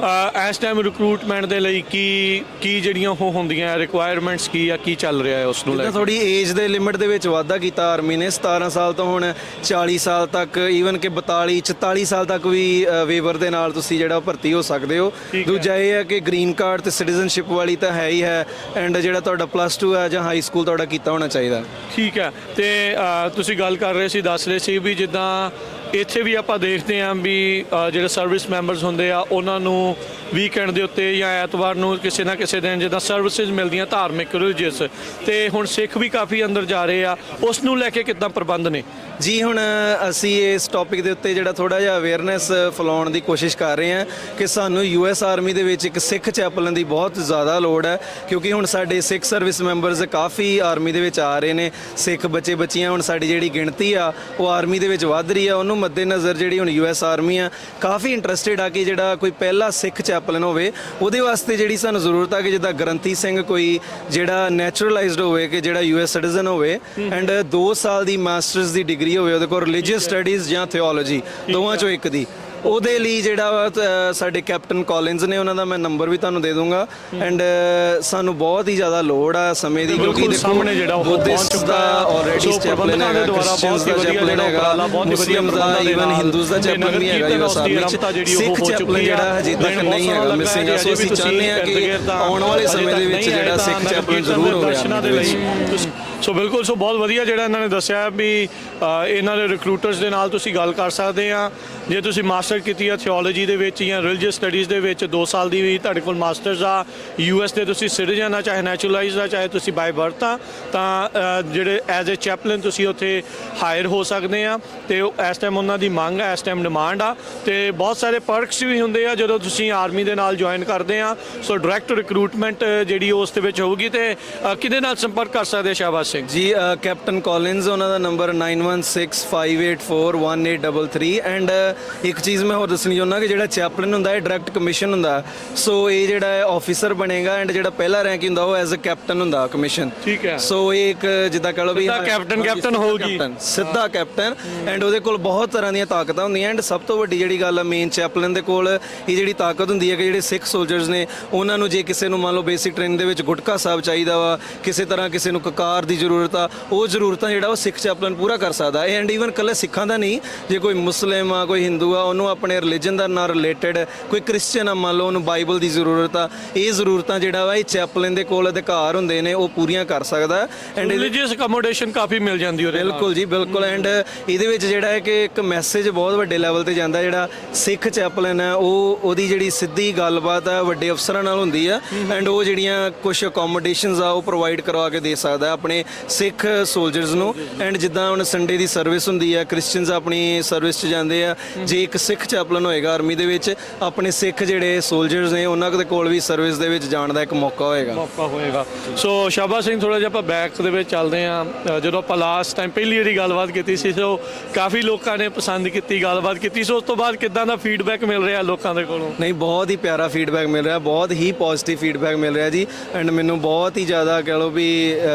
ਇਸ ਟਾਈਮ ਰਿਕਰੂਟਮੈਂਟ ਦੇ ਲਈ ਕੀ ਜਿਹੜੀਆਂ ਉਹ ਹੁੰਦੀਆਂ ਰਿਕੁਆਇਰਮੈਂਟਸ ਕੀ ਆ, ਕੀ ਚੱਲ ਰਿਹਾ ਹੈ ਉਸ ਨੂੰ ਲੈ ਕੇ? ਥੋੜੀ ਏਜ ਦੇ ਲਿਮਿਟ ਦੇ ਵਿੱਚ ਵਾਧਾ ਕੀਤਾ ਆਰਮੀ ਨੇ। 17 ਸਾਲ ਤੋਂ ਹੁਣ 40 ਸਾਲ ਤੱਕ, ਈਵਨ ਕਿ 42 44 ਸਾਲ ਤੱਕ ਵੀ ਵੇਵਰ ਦੇ ਨਾਲ ਤੁਸੀਂ ਜਿਹੜਾ ਭਰਤੀ ਹੋ ਸਕਦੇ ਹੋ। ਦੂਜਾ ਇਹ ਹੈ ਕਿ ਗ੍ਰੀਨ ਕਾਰਡ ਤੇ ਸਿਟੀਜ਼ਨਸ਼ਿਪ ਵਾਲੀ ਤਾਂ ਹੈ ਹੀ ਹੈ। ਐਂਡ ਜਿਹੜਾ ਤੁਹਾਡਾ +2 ਹੈ ਜਾਂ ਹਾਈ ਸਕੂਲ ਤੁਹਾਡਾ ਕੀਤਾ ਹੋਣਾ ਚਾਹੀਦਾ। ਠੀਕ ਹੈ। ਤੇ ਤੁਸੀਂ ਗੱਲ ਕਰ ਰਹੇ ਸੀ, ਦੱਸ ਰਹੇ ਸੀ ਵੀ ਜਿੱਦਾਂ ਇੱਥੇ ਵੀ ਆਪਾਂ ਦੇਖਦੇ ਹਾਂ ਵੀ ਜਿਹੜੇ ਸਰਵਿਸ ਮੈਂਬਰਸ ਹੁੰਦੇ ਆ, ਉਹਨਾਂ ਨੂੰ ਵੀਕਐਂਡ ਦੇ ਉੱਤੇ ਜਾਂ ਐਤਵਾਰ ਨੂੰ ਕਿਸੇ ਨਾ ਕਿਸੇ ਦਿਨ ਜਿੱਦਾਂ ਸਰਵਿਸਿਜ਼ ਮਿਲਦੀਆਂ ਧਾਰਮਿਕ, ਰਿਲੀਜੀਅਸ, ਤੇ ਹੁਣ ਸਿੱਖ ਵੀ ਕਾਫੀ ਅੰਦਰ ਜਾ ਰਹੇ ਆ। ਉਸ ਨੂੰ ਲੈ ਕੇ ਕਿੱਦਾਂ ਪ੍ਰਬੰਧ ਨੇ? ਜੀ, ਹੁਣ ਅਸੀਂ ਇਸ ਟੌਪਿਕ ਦੇ ਉੱਤੇ ਜਿਹੜਾ ਥੋੜਾ ਜਿਹਾ ਅਵੇਅਰਨੈਸ ਫੈਲਾਉਣ ਦੀ ਕੋਸ਼ਿਸ਼ ਕਰ ਰਹੇ ਹਾਂ ਕਿ ਸਾਨੂੰ US ਆਰਮੀ ਦੇ ਵਿੱਚ ਇੱਕ ਸਿੱਖ ਚੈਪਲਨ ਦੀ ਬਹੁਤ ਜ਼ਿਆਦਾ ਲੋੜ ਹੈ। ਕਿਉਂਕਿ ਹੁਣ ਸਾਡੇ ਸਿੱਖ ਸਰਵਿਸ ਮੈਂਬਰਸ ਕਾਫੀ ਆਰਮੀ ਦੇ ਵਿੱਚ ਆ ਰਹੇ ਨੇ। ਸਿੱਖ ਬੱਚੇ ਬੱਚੀਆਂ, ਹੁਣ ਸਾਡੀ ਜਿਹੜੀ ਗਿਣਤੀ ਆ ਉਹ ਆਰਮੀ ਦੇ ਵਿੱਚ ਵੱਧ ਰਹੀ ਆ। ਉਹਨੂੰ ਮੱਦੇਨਜ਼ਰ ਜਿਹੜੀ ਹੁਣ US ਆਰਮੀ ਆ ਕਾਫੀ ਇੰਟਰਸਟਿਡ ਆ ਕਿ ਜਿਹੜਾ ਕੋਈ ਪਹਿਲਾ ਸਿੱਖ ਚੈਪਲਨ ਹੋਵੇ। ਉਹਦੇ ਵਾਸਤੇ ਜਿਹੜੀ ਸਾਨੂੰ ਜ਼ਰੂਰਤ ਆ ਕਿ ਜਿੱਦਾਂ ਗ੍ਰੰਥੀ ਸਿੰਘ ਕੋਈ ਜਿਹੜਾ ਨੈਚੁਰਲਾਈਜ਼ਡ ਹੋਵੇ, ਕਿ ਜਿਹੜਾ US ਸਿਟੀਜ਼ਨ ਹੋਵੇ ਐਂਡ 2 ਸਾਲ ਦੀ ਮਾਸਟਰਸ ਦੀ ਡਿਗਰੀ ਹੋਵੇ ਉਹਦੇ ਕੋਲ, ਰਿਲੀਜੀਅਸ ਸਟੱਡੀਜ਼ ਜਾਂ ਥਿਓਲੋਜੀ, ਦੋਵਾਂ ਚੋਂ ਇੱਕ ਦੀ। ਉਹਦੇ ਲਈ ਜਿਹੜਾ ਸਾਡੇ ਕੈਪਟਨ ਕਾਲਿੰਸ ਨੇ, ਉਹਨਾਂ ਦਾ ਮੈਂ ਨੰਬਰ ਵੀ ਤੁਹਾਨੂੰ ਦੇ ਦੂੰਗਾ। ਐਂਡ ਸਾਨੂੰ ਬਹੁਤ ਹੀ ਜ਼ਿਆਦਾ ਲੋੜ ਆ ਸਮੇਂ ਦੀ, ਕਿਉਂਕਿ ਦੇਖੋ ਬੁੱਧਿਸਟ ਦਾ ਆਲਰੇਡੀ ਚੈਪਲਨ ਹੈਗਾ, ਕ੍ਰਿਸਚੀਅਨਸ ਦਾ ਚੈਪਲਨ ਹੈਗਾ, ਮੁਸਲਿਮ ਦਾ, ਈਵਨ ਹਿੰਦੂਜ਼ ਦਾ ਚੈਪਲਨ ਵੀ ਹੈਗਾ US ਆਰਮੀ ਵਿੱਚ। ਸਿੱਖ ਚੈਪਲਨ ਜਿਹੜਾ ਹਜੇ ਤੱਕ ਨਹੀਂ ਹੈਗਾ, ਮਿਸਿੰਗ ਆ। ਸੋ ਅਸੀਂ ਚਾਹੁੰਦੇ ਹਾਂ ਕਿ ਆਉਣ ਵਾਲੇ ਸਮੇਂ ਦੇ ਵਿੱਚ ਜਿਹੜਾ ਸਿੱਖ ਚੈਪਲਨ ਜ਼ਰੂਰ ਹੋਵੇ। ਸੋ ਬਿਲਕੁਲ। ਸੋ ਬਹੁਤ ਵਧੀਆ ਜਿਹੜਾ ਇਹਨਾਂ ਨੇ ਦੱਸਿਆ ਵੀ ਇਹਨਾਂ ਦੇ ਰਿਕਰੂਟਰਸ ਦੇ ਨਾਲ ਤੁਸੀਂ ਗੱਲ ਕਰ ਸਕਦੇ ਆ। ਜੇ ਤੁਸੀਂ ਮਾਸਟਰ ਕੀਤੀ ਆ ਥਿਓਲੋਜੀ ਦੇ ਵਿੱਚ ਜਾਂ ਰਿਲੀਜੀਅਸ ਸਟੱਡੀਜ਼ ਦੇ ਵਿੱਚ, 2 ਸਾਲ ਦੀ ਵੀ ਤੁਹਾਡੇ ਕੋਲ ਮਾਸਟਰਸ ਆ, US ਦੇ ਤੁਸੀਂ ਸਿਟੀਜ਼ਨ ਆ, ਚਾਹੇ ਨੈਚੁਰਲਾਈਜ਼ਡ ਆ, ਚਾਹੇ ਤੁਸੀਂ ਬਾਈ ਬਰਥ ਆ, ਤਾਂ ਜਿਹੜੇ ਐਜ਼ ਅ ਚੈਪਲਨ ਤੁਸੀਂ ਉੱਥੇ ਹਾਇਰ ਹੋ ਸਕਦੇ ਆ। ਤੇ ਇਸ ਟਾਈਮ ਉਹਨਾਂ ਦੀ ਮੰਗ ਆ, ਇਸ ਟਾਈਮ ਡਿਮਾਂਡ ਆ। ਤੇ ਬਹੁਤ ਸਾਰੇ ਪਰਕਸ ਵੀ ਹੁੰਦੇ ਆ ਜਦੋਂ ਤੁਸੀਂ ਆਰਮੀ ਦੇ ਨਾਲ ਜੁਆਇਨ ਕਰਦੇ ਆ। ਸੋ ਡਾਇਰੈਕਟ ਰਿਕਰੂਟਮੈਂਟ ਜਿਹੜੀ ਉਸ ਦੇ ਵਿੱਚ ਹੋਊਗੀ। ਤੇ ਕਿਹਦੇ ਨਾਲ ਸੰਪਰਕ ਕਰ ਸਕਦੇ ਸ਼ਾਹਬਾਜ਼ ਸਿੰਘ ਜੀ? ਕੈਪਟਨ ਕਾਲਿੰਸ, ਉਹਨਾਂ ਦਾ ਨੰਬਰ 9165841833। ਐਂਡ ਇੱਕ ਚੀਜ਼ ਮੈਂ ਹੋਰ ਦੱਸਣੀ ਚਾਹੁੰਦਾ ਕਿ ਜਿਹੜਾ ਚੈਪਲਨ ਹੁੰਦਾ ਹੈ ਡਾਇਰੈਕਟ ਕਮਿਸ਼ਨ ਹੁੰਦਾ। ਸੋ ਇਹ ਜਿਹੜਾ ਹੈ ਆਫੀਸਰ ਬਣੇਗਾ ਐਂਡ ਜਿਹੜਾ ਪਹਿਲਾ ਰੈਂਕ ਹੁੰਦਾ ਉਹ ਐਜ਼ ਅ ਕੈਪਟਨ ਹੁੰਦਾ ਕਮਿਸ਼ਨ। ਠੀਕ ਹੈ। ਸੋ ਇਹ ਇੱਕ ਜਿੱਦਾਂ ਕਹ ਲਓ ਵੀ ਕੈਪਟਨ ਹੋਊਗੀ, ਸਿੱਧਾ ਕੈਪਟਨ। ਐਂਡ ਉਹਦੇ ਕੋਲ ਬਹੁਤ ਤਰ੍ਹਾਂ ਦੀਆਂ ਤਾਕਤਾਂ ਹੁੰਦੀਆਂ। ਐਂਡ ਸਭ ਤੋਂ ਵੱਡੀ ਜਿਹੜੀ ਗੱਲ ਹੈ, ਮੇਨ ਚੈਪਲਨ ਦੇ ਕੋਲ ਇਹ ਜਿਹੜੀ ਤਾਕਤ ਹੁੰਦੀ ਹੈ ਕਿ ਜਿਹੜੇ ਸਿੱਖ ਸੋਲਜਰਸ ਨੇ ਉਹਨਾਂ ਨੂੰ ਜੇ ਕਿਸੇ ਨੂੰ ਮੰਨ ਲਓ ਬੇਸਿਕ ਟ੍ਰੇਨਿੰਗ ਦੇ ਵਿੱਚ ਗੁਟਕਾ ਸਾਹਿਬ ਚਾਹੀਦਾ ਵਾ, ਕਿਸੇ ਤਰ੍ਹਾਂ ਕਿਸੇ ਨੂੰ ਕਕਾਰ ਦੀ ਜ਼ਰੂਰਤ ਆ, ਉਹ ਜ਼ਰੂਰਤਾਂ ਜਿਹੜਾ ਉਹ ਸਿੱਖ ਚੈਪਲਨ ਪੂਰਾ ਕਰ ਸਕਦਾ। ਐਂਡ ਈਵਨ ਇਕੱਲੇ ਸਿੱਖਾਂ ਦਾ ਨਹੀਂ, ਜੇ ਕੋਈ ਮੁਸਲਿਮ ਆ, ਕੋਈ ਹਿੰਦੂ ਆ, ਉਹਨੂੰ ਆਪਣੇ ਰਿਲੀਜਨ ਦਾ ਨਾਲ ਰਿਲੇਟਡ, ਕੋਈ ਕ੍ਰਿਸਚਨ ਆ ਮੰਨ ਲਓ, ਉਹਨੂੰ ਬਾਈਬਲ ਦੀ ਜ਼ਰੂਰਤ ਆ, ਇਹ ਜ਼ਰੂਰਤਾਂ ਜਿਹੜਾ ਵਾ ਇਹ ਚੈਪਲਨ ਦੇ ਕੋਲ ਅਧਿਕਾਰ ਹੁੰਦੇ ਨੇ, ਉਹ ਪੂਰੀਆਂ ਕਰ ਸਕਦਾ। ਐਂਡ ਰਿਲੀਜੀਅਸ ਅਕੋਮੋਡੇਸ਼ਨ ਕਾਫੀ ਮਿਲ ਜਾਂਦੀ ਉਹਦੇ ਨਾਲ। ਬਿਲਕੁਲ ਜੀ ਬਿਲਕੁਲ। ਐਂਡ ਇਹਦੇ ਵਿੱਚ ਜਿਹੜਾ ਹੈ ਕਿ ਇੱਕ ਮੈਸੇਜ ਬਹੁਤ ਵੱਡੇ ਲੈਵਲ ਤੇ ਜਾਂਦਾ। ਜਿਹੜਾ ਸਿੱਖ ਚੈਪਲਨ ਹੈ ਉਹਦੀ ਜਿਹੜੀ ਸਿੱਧੀ ਗੱਲਬਾਤ ਆ ਵੱਡੇ ਅਫਸਰਾਂ ਨਾਲ ਹੁੰਦੀ ਆ, ਐਂਡ ਉਹ ਜਿਹੜੀਆਂ ਕੁਝ ਅਕੋਮੋਡੇਸ਼ਨਸ ਆ ਉਹ ਪ੍ਰੋਵਾਈਡ ਕਰਵਾ ਕੇ ਦੇ ਸਕਦਾ ਆਪਣੇ ਸਿੱਖ ਸੋਲਜਰਸ ਨੂੰ। ਐਂਡ ਜਿੱਦਾਂ ਹੁਣ ਸੰਡੇ ਦੀ ਸਰਵਿਸ ਹੁੰਦੀ ਆ, ਕ੍ਰਿਸਚੀਅਨਸ ਆਪਣੀ ਸਰਵਿਸ 'ਚ ਜਾਂਦੇ ਆ, ਜੇ ਇੱਕ ਸਿੱਖ ਚੈਪਲਨ ਹੋਏਗਾ ਆਰਮੀ ਦੇ ਵਿੱਚ, ਆਪਣੇ ਸਿੱਖ ਜਿਹੜੇ ਸੋਲਜਰਸ ਨੇ ਉਹਨਾਂ ਦੇ ਕੋਲ ਵੀ ਸਰਵਿਸ ਦੇ ਵਿੱਚ ਜਾਣ ਦਾ ਇੱਕ ਮੌਕਾ ਹੋਏਗਾ। ਸੋ ਸ਼ਾਬਾਸ਼ ਸਿੰਘ, ਥੋੜਾ ਜਿਹਾ ਆਪਾਂ ਬੈਕ ਦੇ ਵਿੱਚ ਚੱਲਦੇ ਹਾਂ। ਜਦੋਂ ਆਪਾਂ ਲਾਸਟ ਟਾਈਮ ਪਹਿਲੀ ਵਾਰੀ ਗੱਲਬਾਤ ਕੀਤੀ ਸੀ, ਸੋ ਕਾਫੀ ਲੋਕਾਂ ਨੇ ਪਸੰਦ ਕੀਤੀ, ਗੱਲਬਾਤ ਕੀਤੀ, ਸੋ ਉਸ ਤੋਂ ਬਾਅਦ ਕਿੱਦਾਂ ਦਾ ਫੀਡਬੈਕ ਮਿਲ ਰਿਹਾ ਲੋਕਾਂ ਦੇ ਕੋਲੋਂ? ਨਹੀਂ, ਬਹੁਤ ਹੀ ਪਿਆਰਾ ਫੀਡਬੈਕ ਮਿਲ ਰਿਹਾ, ਬਹੁਤ ਹੀ ਪੋਜ਼ਿਟਿਵ ਫੀਡਬੈਕ ਮਿਲ ਰਿਹਾ ਜੀ। ਐਂਡ ਮੈਨੂੰ ਬਹੁਤ ਹੀ ਜ਼ਿਆਦਾ ਕਹਿ ਲਓ ਵੀ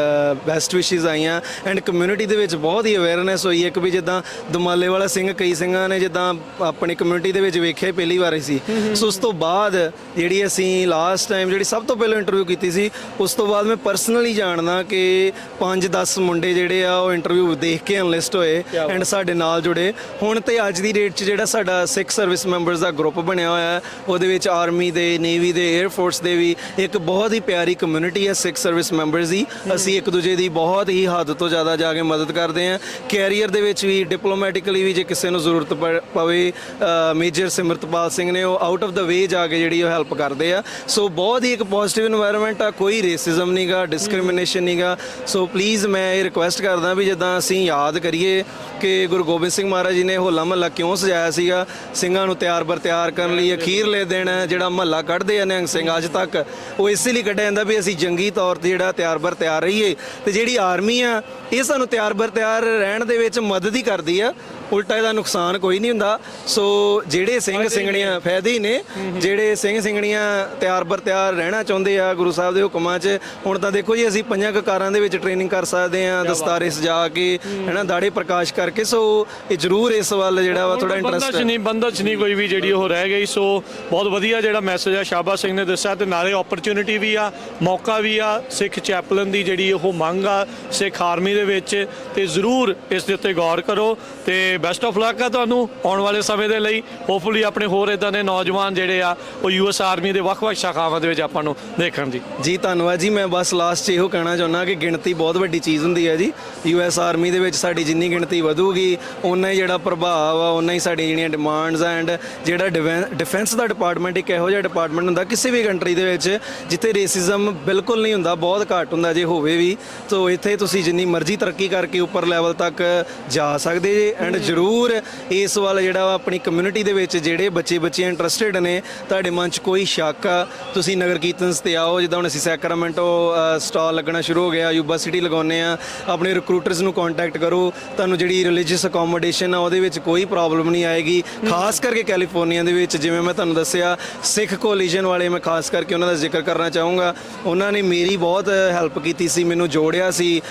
ਬੈਸਟ ਵਿਸ਼ੇਸ ਆਈਆਂ। ਐਂਡ ਕਮਿਊਨਿਟੀ ਦੇ ਵਿੱਚ ਬਹੁਤ ਹੀ ਅਵੇਅਰਨੈਸ ਹੋਈ ਹੈ ਕਿ ਵੀ ਜਿੱਦਾਂ ਦੁਮਾਲੇ ਵਾਲਾ ਸਿੰਘ, ਕਈ ਸਿੰਘਾਂ ਨੇ ਜਿੱਦਾਂ ਆਪਣੀ ਕਮਿਊਨਿਟੀ ਦੇ ਵਿੱਚ ਵੇਖਿਆ ਪਹਿਲੀ ਵਾਰ ਸੀ। ਸੋ ਉਸ ਤੋਂ ਬਾਅਦ ਜਿਹੜੀ ਅਸੀਂ ਲਾਸਟ ਟਾਈਮ ਜਿਹੜੀ ਸਭ ਤੋਂ ਪਹਿਲਾਂ ਇੰਟਰਵਿਊ ਕੀਤੀ ਸੀ, ਉਸ ਤੋਂ ਬਾਅਦ ਮੈਂ ਪਰਸਨਲੀ ਜਾਣਦਾ ਕਿ 5-10 ਮੁੰਡੇ ਜਿਹੜੇ ਆ ਉਹ ਇੰਟਰਵਿਊ ਦੇਖ ਕੇ ਐਨਲਿਸਟ ਹੋਏ ਐਂਡ ਸਾਡੇ ਨਾਲ ਜੁੜੇ। ਹੁਣ ਤੇ ਅੱਜ ਦੀ ਡੇਟ 'ਚ ਜਿਹੜਾ ਸਾਡਾ ਸਿੱਖ ਸਰਵਿਸ ਮੈਂਬਰਸ ਦਾ ਗਰੁੱਪ ਬਣਿਆ ਹੋਇਆ ਹੈ, ਉਹਦੇ ਵਿੱਚ ਆਰਮੀ ਦੇ, ਨੇਵੀ ਦੇ, 에ਅਰ ਫੋਰਸ ਦੇ ਵੀ ਇੱਕ ਬਹੁਤ ਹੀ ਪਿਆਰੀ ਕਮਿਊਨਿਟੀ ਹੈ ਸਿੱਖ ਸਰਵਿਸ ਮੈਂਬਰਸ ਦੀ। ਅਸੀਂ ਇੱਕ ਦੂਜੇ ਦੀ ਬਹੁਤ ਹੀ ਹੱਦ ਤੋਂ ਜ਼ਿਆਦਾ ਜਾ ਕੇ ਮਦਦ ਕਰਦੇ ਹਾਂ। ਕੈਰੀਅਰ ਦੇ ਵਿੱਚ ਵੀ, ਡਿਪਲੋਮੈਟਿਕਲੀ ਵੀ, ਜੇ ਕਿਸੇ ਨੂੰ ਜ਼ਰੂਰਤ ਪਵੇ, ਮੇਜਰ ਸਿਮਰਤਪਾਲ ਸਿੰਘ ਨੇ ਉਹ ਆਊਟ ਆਫ ਦਾ ਵੇ ਜਾ ਕੇ ਜਿਹੜੀ ਉਹ ਹੈਲਪ ਕਰਦੇ ਆ। ਸੋ ਬਹੁਤ ਹੀ ਇੱਕ ਪੋਜ਼ਿਟਿਵ ਇਨਵਾਇਰਨਮੈਂਟ ਆ, ਕੋਈ ਰੇਸਿਜ਼ਮ ਨਹੀਂਗਾ, ਡਿਸਕ੍ਰਿਮੀਨੇਸ਼ਨ ਨਹੀਂਗਾ। ਸੋ ਪਲੀਜ਼ ਮੈਂ ਇਹ ਰਿਕੁਐਸਟ ਕਰਦਾ ਵੀ ਜਿੱਦਾਂ ਅਸੀਂ ਯਾਦ ਕਰੀਏ ਕਿ ਗੁਰੂ ਗੋਬਿੰਦ ਸਿੰਘ ਮਹਾਰਾਜ ਜੀ ਨੇ ਹੋਲਾ ਮਹੱਲਾ ਕਿਉਂ ਸਜਾਇਆ ਸੀਗਾ, ਸਿੰਘਾਂ ਨੂੰ ਤਿਆਰ ਬਰ ਤਿਆਰ ਕਰਨ ਲਈ। ਅਖੀਰਲੇ ਦਿਨ ਜਿਹੜਾ ਮਹੱਲਾ ਕੱਢਦੇ ਆ ਨਿਹੰਗ ਸਿੰਘ ਅੱਜ ਤੱਕ, ਉਹ ਇਸੇ ਲਈ ਕੱਢਿਆ ਜਾਂਦਾ ਵੀ ਅਸੀਂ ਜੰਗੀ ਤੌਰ ਤੇ ਜਿਹੜਾ ਤਿਆਰ ਬਰ ਤਿਆਰ ਰਹੀਏ। ਤੇ ਜਿਹੜੀ ਆਰਮੀ ਆ ਇਹ ਸਾਨੂੰ ਤਿਆਰ ਬਰ ਤਿਆਰ ਰਹਿਣ ਦੇ ਵਿੱਚ ਮਦਦ ਹੀ ਕਰਦੀ ਆ, ਉਲਟਾ ਇਹਦਾ ਨੁਕਸਾਨ ਕੋਈ ਨਹੀਂ ਹੁੰਦਾ। ਸੋ ਜਿਹੜੇ ਸਿੰਘ ਸਿੰਘਣੀਆਂ ਫਾਇਦੇ ਹੀ ਨੇ, ਜਿਹੜੇ ਸਿੰਘ ਸਿੰਘਣੀਆਂ ਤਿਆਰ ਬਰ ਤਿਆਰ ਰਹਿਣਾ ਚਾਹੁੰਦੇ ਆ ਗੁਰੂ ਸਾਹਿਬ ਦੇ ਹੁਕਮਾਂ 'ਚ। ਹੁਣ ਤਾਂ ਦੇਖੋ ਜੀ, ਅਸੀਂ 5 ਕਕਾਰਾਂ ਦੇ ਵਿੱਚ ਟ੍ਰੇਨਿੰਗ ਕਰ ਸਕਦੇ ਆ, ਦਸਤਾਰੇ ਸਜਾ ਕੇ, ਹੈਨਾ, ਦਾੜੇ ਪ੍ਰਕਾਸ਼ ਕਰਕੇ। ਸੋ ਇਹ ਜ਼ਰੂਰ ਇਸ ਵੱਲ ਜਿਹੜਾ ਵਾ ਥੋੜਾ ਇੰਟਰਸਟ ਹੈ। ਬੰਦਸ਼ ਨਹੀਂ ਕੋਈ ਵੀ ਜਿਹੜੀ ਉਹ ਰਹਿ ਗਈ। ਸੋ ਬਹੁਤ ਵਧੀਆ ਜਿਹੜਾ ਮੈਸੇਜ ਆ ਸ਼ਾਬਾਸ਼ ਸਿੰਘ ਨੇ ਦੱਸਿਆ, ਤੇ ਨਾਲੇ ਓਪਰਚੁਨਿਟੀ ਵੀ ਆ, ਮੌਕਾ ਵੀ ਆ। ਸਿੱਖ ਚੈਪਲਨ ਦੀ ਜਿਹੜੀ ਉਹ ਮੰਗ ਆ ਸਿੱਖ ਆਰਮੀ ਦੇ ਵਿੱਚ, ਤੇ ਜ਼ਰੂਰ ਇਸ ਦੇ ਉੱਤੇ ਗੌਰ ਕਰੋ। ਤੇ ਬੈਸਟ ਆਫ ਲੱਕ ਆ ਤੁਹਾਨੂੰ ਆਉਣ ਵਾਲੇ ਸਮੇਂ ਦੇ ਲਈ। ਹੋਪਫੁਲੀ ਆਪਣੇ ਹੋਰ ਇਦਾਂ ਦੇ ਨੌਜਵਾਨ ਜਿਹੜੇ ਆ ਉਹ US ਆਰਮੀ ਦੇ ਵੱਖ-ਵੱਖ ਸ਼ਾਖਾਵਾਂ ਦੇ ਵਿੱਚ ਆਪਾਂ ਨੂੰ ਦੇਖਣ ਜੀ। ਧੰਨਵਾਦ ਜੀ। ਮੈਂ ਬਸ ਲਾਸਟ 'ਚ ਇਹੋ ਕਹਿਣਾ ਚਾਹੁੰਦਾ ਕਿ ਗਿਣਤੀ ਬਹੁਤ ਵੱਡੀ ਚੀਜ਼ ਹੁੰਦੀ ਹੈ ਜੀ। US ਆਰਮੀ ਦੇ ਵਿੱਚ ਸਾਡੀ ਜਿੰਨੀ ਗਿਣਤੀ ਵਧੂਗੀ, ਓਨਾ ਹੀ ਜਿਹੜਾ ਪ੍ਰਭਾਵ ਆ, ਓਨਾ ਹੀ ਸਾਡੀਆਂ ਜਿਹੜੀਆਂ ਡਿਮਾਂਡਸ ਐਂਡ ਜਿਹੜਾ ਡਿਫੈਂਸ ਦਾ ਡਿਪਾਰਟਮੈਂਟ ਇੱਕ ਇਹੋ ਜਿਹਾ ਡਿਪਾਰਟਮੈਂਟ ਹੁੰਦਾ ਕਿਸੇ ਵੀ ਕੰਟਰੀ ਦੇ ਵਿੱਚ ਜਿੱਥੇ ਰੇਸਿਜ਼ਮ ਬਿਲਕੁਲ ਨਹੀਂ ਹੁੰਦਾ, ਬਹੁਤ ਘੱਟ ਹੁੰਦਾ ਜੇ ਹੋਵੇ ਵੀ। ਸੋ ਇੱਥੇ ਤੁਸੀਂ ਜਿੰਨੀ ਮਰਜ਼ੀ ਤਰੱਕੀ ਕਰਕੇ ਉੱਪਰ ਲੈਵਲ ਤੱਕ ਜਾ ਸਕਦੇ ਜੇ। ਐਂਡ ਜ਼ਰੂਰ ਇਸ ਵੱਲ ਜਿਹੜਾ ਆਪਣੀ ਕਮਿਊਨਿਟੀ ਦੇ ਵਿੱਚ ਜਿਹੜੇ ਬੱਚੇ ਇੰਟਰਸਟਿਡ ਨੇ, ਤੁਹਾਡੇ ਮਨ 'ਚ ਕੋਈ ਸ਼ੱਕ ਆ, ਤੁਸੀਂ ਨਗਰ ਕੀਰਤਨਸ ਤੇ ਆਓ। ਜਿੱਦਾਂ ਹੁਣ ਅਸੀਂ ਸੈਕਰਾਮੈਂਟੋ ਸਟਾਲ ਲੱਗਣਾ ਸ਼ੁਰੂ ਹੋ ਗਿਆ, ਯੂਬਾ ਸਿਟੀ ਲਗਾਉਂਦੇ ਆ। ਆਪਣੇ ਰਿਕਰੂਟਰਸ ਨੂੰ ਕੰਟੈਕਟ ਕਰੋ, ਤੁਹਾਨੂੰ ਜਿਹੜੀ ਰਿਲੀਜੀਅਸ ਅਕੋਮੋਡੇਸ਼ਨ ਆ ਉਹਦੇ ਵਿੱਚ ਕੋਈ ਪ੍ਰੋਬਲਮ ਨਹੀਂ ਆਏਗੀ। ਖਾਸ ਕਰਕੇ ਕੈਲੀਫੋਰਨੀਆ ਦੇ ਵਿੱਚ, ਜਿਵੇਂ ਮੈਂ ਤੁਹਾਨੂੰ ਦੱਸਿਆ, ਸਿੱਖ ਕੋਲੀਜਨ ਵਾਲੇ, ਮੈਂ ਖਾਸ ਕਰਕੇ ਉਹਨਾਂ ਦਾ ਜ਼ਿਕਰ ਕਰਨਾ ਚਾਹੂੰਗਾ। ਉਹਨਾਂ ਨੇ ਮੇਰੀ ਬਹੁਤ ਹੈਲਪ ਕੀਤੀ ਸੀ, ਮੈਨੂੰ ਜੋੜਿਆ ਸੀ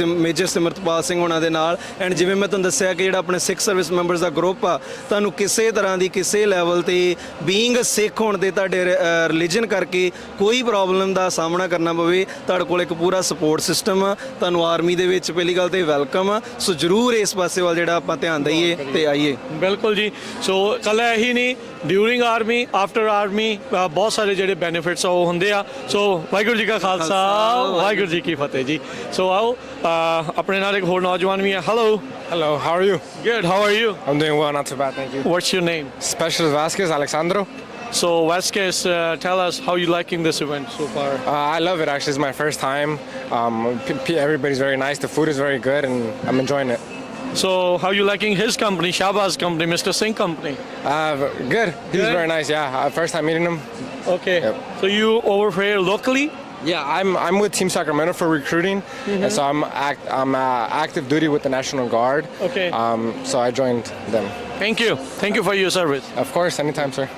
ਮੇਜਰ ਸਿਮਰਤਪਾਲ ਸਿੰਘ ਉਹਨਾਂ ਦੇ ਨਾਲ। ਐਂਡ ਜਿਵੇਂ ਮੈਂ ਤੁਹਾਨੂੰ ਦੱਸਿਆ ਕਿ ਜਿਹੜਾ ਆਪਣੇ ਸਿੱਖ ਸਰਵਿਸ ਮੈਂਬਰਸ ਦਾ ਗਰੁੱਪ ਆ, ਤੁਹਾਨੂੰ ਕਿਸੇ ਤਰ੍ਹਾਂ ਦੀ ਕਿਸੇ ਲੈਵਲ ਤੇ ਬੀਇੰਗ ਸਿੱਖ ਹੋਣ ਦੇ ਤੁਹਾਡੇ ਰਿਲੀਜਨ ਕਰਕੇ ਕੋਈ ਪ੍ਰੋਬਲਮ ਦਾ ਸਾਹਮਣਾ ਕਰਨਾ ਪਵੇ, ਤੁਹਾਡੇ ਕੋਲ ਇੱਕ ਪੂਰਾ ਸਪੋਰਟ ਸਿਸਟਮ ਆ। ਤੁਹਾਨੂੰ ਆਰਮੀ ਦੇ ਵਿੱਚ ਪਹਿਲੀ ਗੱਲ ਤੇ ਵੈਲਕਮ ਆ। ਸੋ ਜ਼ਰੂਰ ਇਸ ਪਾਸੇ ਵੱਲ ਜਿਹੜਾ ਆਪਾਂ ਧਿਆਨ ਦਈਏ ਤੇ ਆਈਏ। ਬਿਲਕੁਲ ਜੀ। ਸੋ ਕੱਲਾ ਇਹੀ ਨਹੀਂ, ਡਿਊਰਿੰਗ ਆਰਮੀ, ਆਫਟਰ ਆਰਮੀ ਬਹੁਤ ਸਾਰੇ ਜਿਹੜੇ ਬੈਨੀਫਿਟਸ ਉਹ ਹੁੰਦੇ ਆ। ਸੋ ਵਾਹਿਗੁਰੂ ਜੀ ਕਾ ਖਾਲਸਾ, ਵਾਹਿਗੁਰੂ ਜੀ ਕੀ ਫਤਿਹ ਜੀ। ਸੋ ਆਓ ਆਪਣੇ ਨਾਲ ਇੱਕ ਹੋਰ ਨੌਜਵਾਨ ਵੀ ਹੈ। Hello. Hello, how are you? Good, how are you? I'm doing well, not too bad, thank you. What's your name? Specialist Vasquez, Alexandro. So Vasquez, tell us how you liking this event so far. I love it actually, it's my first time. Everybody's very nice, the food is very good and I'm enjoying it. So how you liking his company, Shahbaz company, Mr. Singh company? Good, he's very nice, yeah. First time meeting him. Okay, yep. So you over here locally? Yeah, I'm with Team Sacramento for recruiting, and so I'm active duty with the National Guard. Okay. So I joined them. Thank you for your service. Of course, anytime, sir.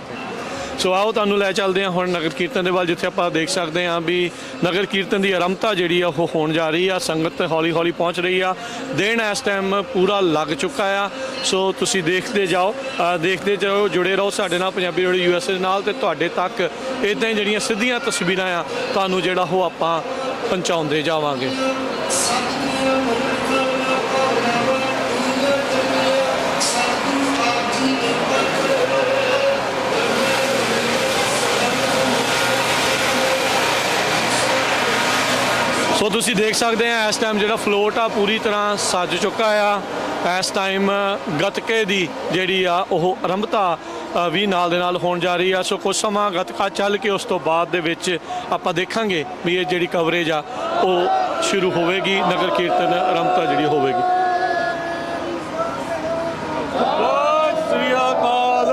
ਸੋ ਆਓ ਤੁਹਾਨੂੰ ਲੈ ਚੱਲਦੇ ਹਾਂ ਹੁਣ ਨਗਰ ਕੀਰਤਨ ਦੇ ਵੱਲ, ਜਿੱਥੇ ਆਪਾਂ ਦੇਖ ਸਕਦੇ ਹਾਂ ਵੀ ਨਗਰ ਕੀਰਤਨ ਦੀ ਆਰੰਭਤਾ ਜਿਹੜੀ ਆ ਉਹ ਹੋਣ ਜਾ ਰਹੀ ਆ। ਸੰਗਤ ਹੌਲੀ ਹੌਲੀ ਪਹੁੰਚ ਰਹੀ ਆ। ਦਿਨ ਇਸ ਟਾਈਮ ਪੂਰਾ ਲੱਗ ਚੁੱਕਾ ਆ। ਸੋ ਤੁਸੀਂ ਦੇਖਦੇ ਜਾਓ, ਜੁੜੇ ਰਹੋ ਸਾਡੇ ਨਾਲ, ਪੰਜਾਬੀ ਰੇਡੀਓ USA ਦੇ ਨਾਲ, ਤੇ ਤੁਹਾਡੇ ਤੱਕ ਇੱਦਾਂ ਹੀ ਜਿਹੜੀਆਂ ਸਿੱਧੀਆਂ ਤਸਵੀਰਾਂ ਆ ਤੁਹਾਨੂੰ ਜਿਹੜਾ ਉਹ ਆਪਾਂ ਪਹੁੰਚਾਉਂਦੇ ਜਾਵਾਂਗੇ। ਸੋ ਤੁਸੀਂ ਦੇਖ ਸਕਦੇ ਆ ਇਸ ਟਾਈਮ ਜਿਹੜਾ ਫਲੋਟ ਆ ਪੂਰੀ ਤਰ੍ਹਾਂ ਸੱਜ ਚੁੱਕਾ ਆ। ਇਸ ਟਾਈਮ ਗੱਤਕੇ ਦੀ ਜਿਹੜੀ ਆ ਉਹ ਆਰੰਭਤਾ ਵੀ ਨਾਲ ਦੇ ਨਾਲ ਹੋਣ ਜਾ ਰਹੀ ਆ। ਸੋ ਕੁਝ ਸਮਾਂ ਗੱਤਕਾ ਚੱਲ ਕੇ ਉਸ ਤੋਂ ਬਾਅਦ ਦੇ ਵਿੱਚ ਆਪਾਂ ਦੇਖਾਂਗੇ ਵੀ ਇਹ ਜਿਹੜੀ ਕਵਰੇਜ ਆ ਉਹ ਸ਼ੁਰੂ ਹੋਵੇਗੀ, ਨਗਰ ਕੀਰਤਨ ਆਰੰਭਤਾ ਜਿਹੜੀ ਹੋਵੇਗੀ। ਸਤਿ ਸ੍ਰੀ ਅਕਾਲ।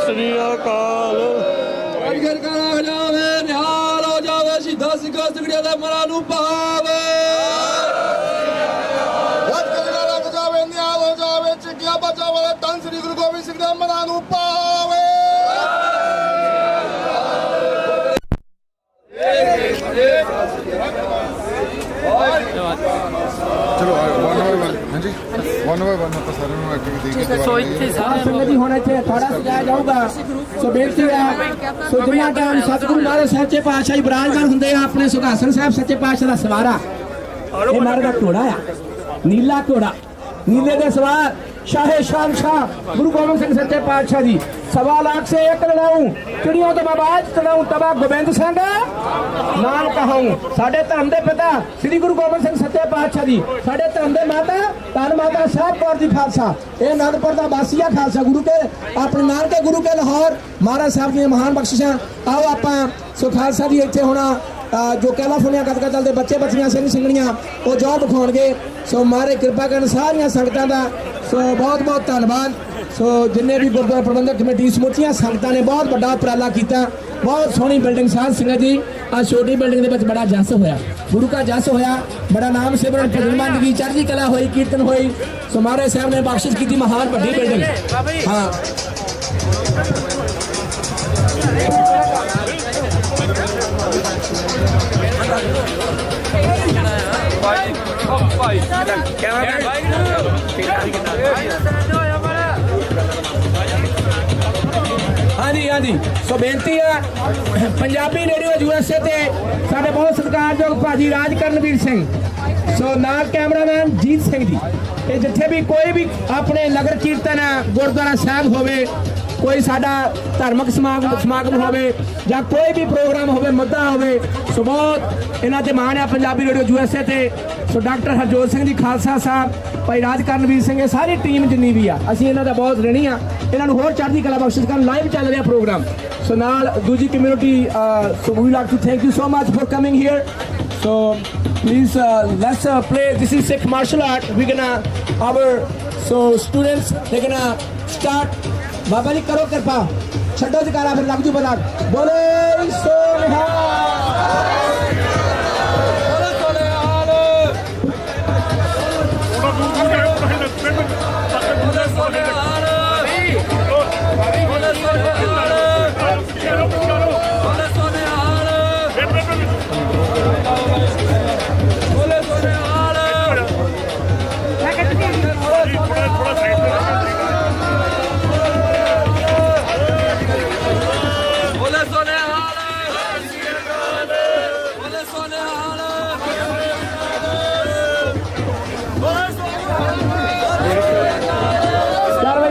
ਸ੍ਰੀ ਅਕਾਲ। ਅਗਰ ਕਰਾ ਜਾਵੇ ਨਿਹਾਲ ਹੋ ਜਾਵੇ ਸਿੱਧਾ ਸਿੱਖਾ ਸਿਗੜਿਆ ਦਾ ਮਰਾਂ ਨੂੰ ਪਾਵੇ। ਅਗਰ ਕਰਾ ਜਾਵੇ ਨਿਹਾਲ ਹੋ ਜਾਵੇ ਚਿੱਕਿਆ ਬਚਾ ਵਾਲਾ ਤਨ ਸ੍ਰੀ ਗੁਰੂ ਗੋਬਿੰਦ ਸਿੰਘ ਦਾ ਮਰਾਂ ਨੂੰ ਪਾਵੇ। ਚਲੋ ਹਾਂਜੀ ਵਨ ਬਾਏ ਵਨ ਆਪਾਂ ਸਾਰਿਆਂ ਨੂੰ ਐਕਟੀਵਿਟੀ ਦੇ ਕੇ ਸੋ ਇੱਥੇ ਸੰਗਤ ਜੀ ਹੁਣ ਇੱਥੇ ਅਖਾੜਾ ਸਜਾਇਆ ਜਾਊਗਾ। ਸੋ ਬੇਨਤੀ ਹੈ ਸੋ ਜਿੰਨਾ ਟਾਈਮ ਸਤਿਗੁਰੂ ਮਹਾਰਾਜ ਸੱਚੇ ਪਾਤਸ਼ਾਹ ਵਿਰਾਜਮਾਨ ਹੁੰਦੇ ਆ ਆਪਣੇ ਸੁਖਾਸਨ ਸਾਹਿਬ ਸੱਚੇ ਪਾਤਸ਼ਾਹ ਦਾ ਸਵਾਰਾ ਇਹ ਮਹਾਰਾਜ ਦਾ ਘੋੜਾ ਆ, ਨੀਲਾ ਘੋੜਾ, ਨੀਲੇ ਦੇ ਸਵਾਰ शाहे शहंशाह गुरु गोबिंद सिंह सच्चे पातशाह जी। 1.25 लाख से एक लड़ाऊं चिड़ियों तो मैं बाज चढ़ाऊं तबा गोबिंद सिंह नाम कहूं। साडे धर्म दे पिता श्री गुरु गोबिंद सिंह सच्चे पातशाह जी, साडे धर्म दे माता धन माता साहब कौर जी खालसा, ये आनंदपुर का वासी है खालसा गुरु के अपने नानके गुरु के लाहौर महाराज साहब दी महान बख्शिशां। आओ आपां सो खालसा जी इत्थे होना जो कैलाफोनिया गतका दल के बच्चे बच्चियां सिंह सिंगड़ियां वो जॉब दिखाउणगे। सो मारे कृपा करन सारियां संगतां दा सो बहुत बहुत धन्यवाद। सो जिन्ने भी गुरुद्वारा प्रबंधक कमेटी समूचियां संगतां ने बहुत बड़ा उपराला किया। बहुत सोहनी बिल्डिंग साध सिंह जी आ छोटी बिल्डिंग दे विच बड़ा जस होया, गुरु का जस होया, बड़ा नाम सिमरन भजन मंडली चढ़दी कला होई, कीर्तन होई। सो महाराज साहब ने बख्शिश की महान बड़ी बिल्डिंग। हाँ हाँ जी हाँ जी। सो बेनती है पंजाबी रेडियो यूएसए ते साडे बहुत सत्कारयोग भाजी राज करनवीर सिंह, सो नाल कैमरामैन जीत सिंह जी। ये जिथे भी कोई भी अपने नगर कीर्तन गुरुद्वारा साहब होवे, कोई साडा धार्मिक समागम होवे या कोई भी प्रोग्राम होवे, मुद्दा होवे, सो बहुत इन्हां ते मान है पंजाबी रेडियो यूएसए ते। सो डॉक्टर हरजोत सिंह जी खालसा साहब, भाई राज करनवीर सिंह, ये सारी टीम जिन्नी भी आ असीं इन्हां दा बहुत ऋणी आ। इन्हां नूं होर चढ़दी कला बख्शिश करन। लाइव चल रहा प्रोग्राम। सो नाल दूजी community so we like to thank you so much for coming here. So please let's play, this is Sikh martial art. We're gonna our so students they're gonna start। बाबा जी करो कृपा, छड्डो जकारा फिर लग जू पता। बोले सो निहाल।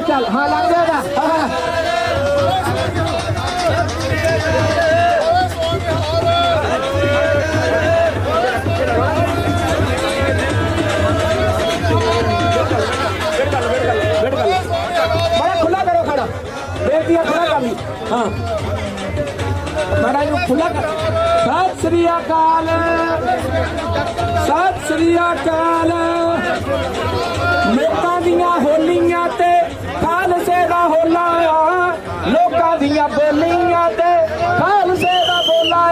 चल हाँ लग जाएगा। हाँ बड़ा खुला करो खड़ा, देख दिया खुला कर ली। हाँ बड़ा खुला कर। सत श्री अकाल, सत श्री अकाल। लोकां दियां होलियां ते खालसे दा होला, लोकां दियां बोलियां ते खालसे दा बोला।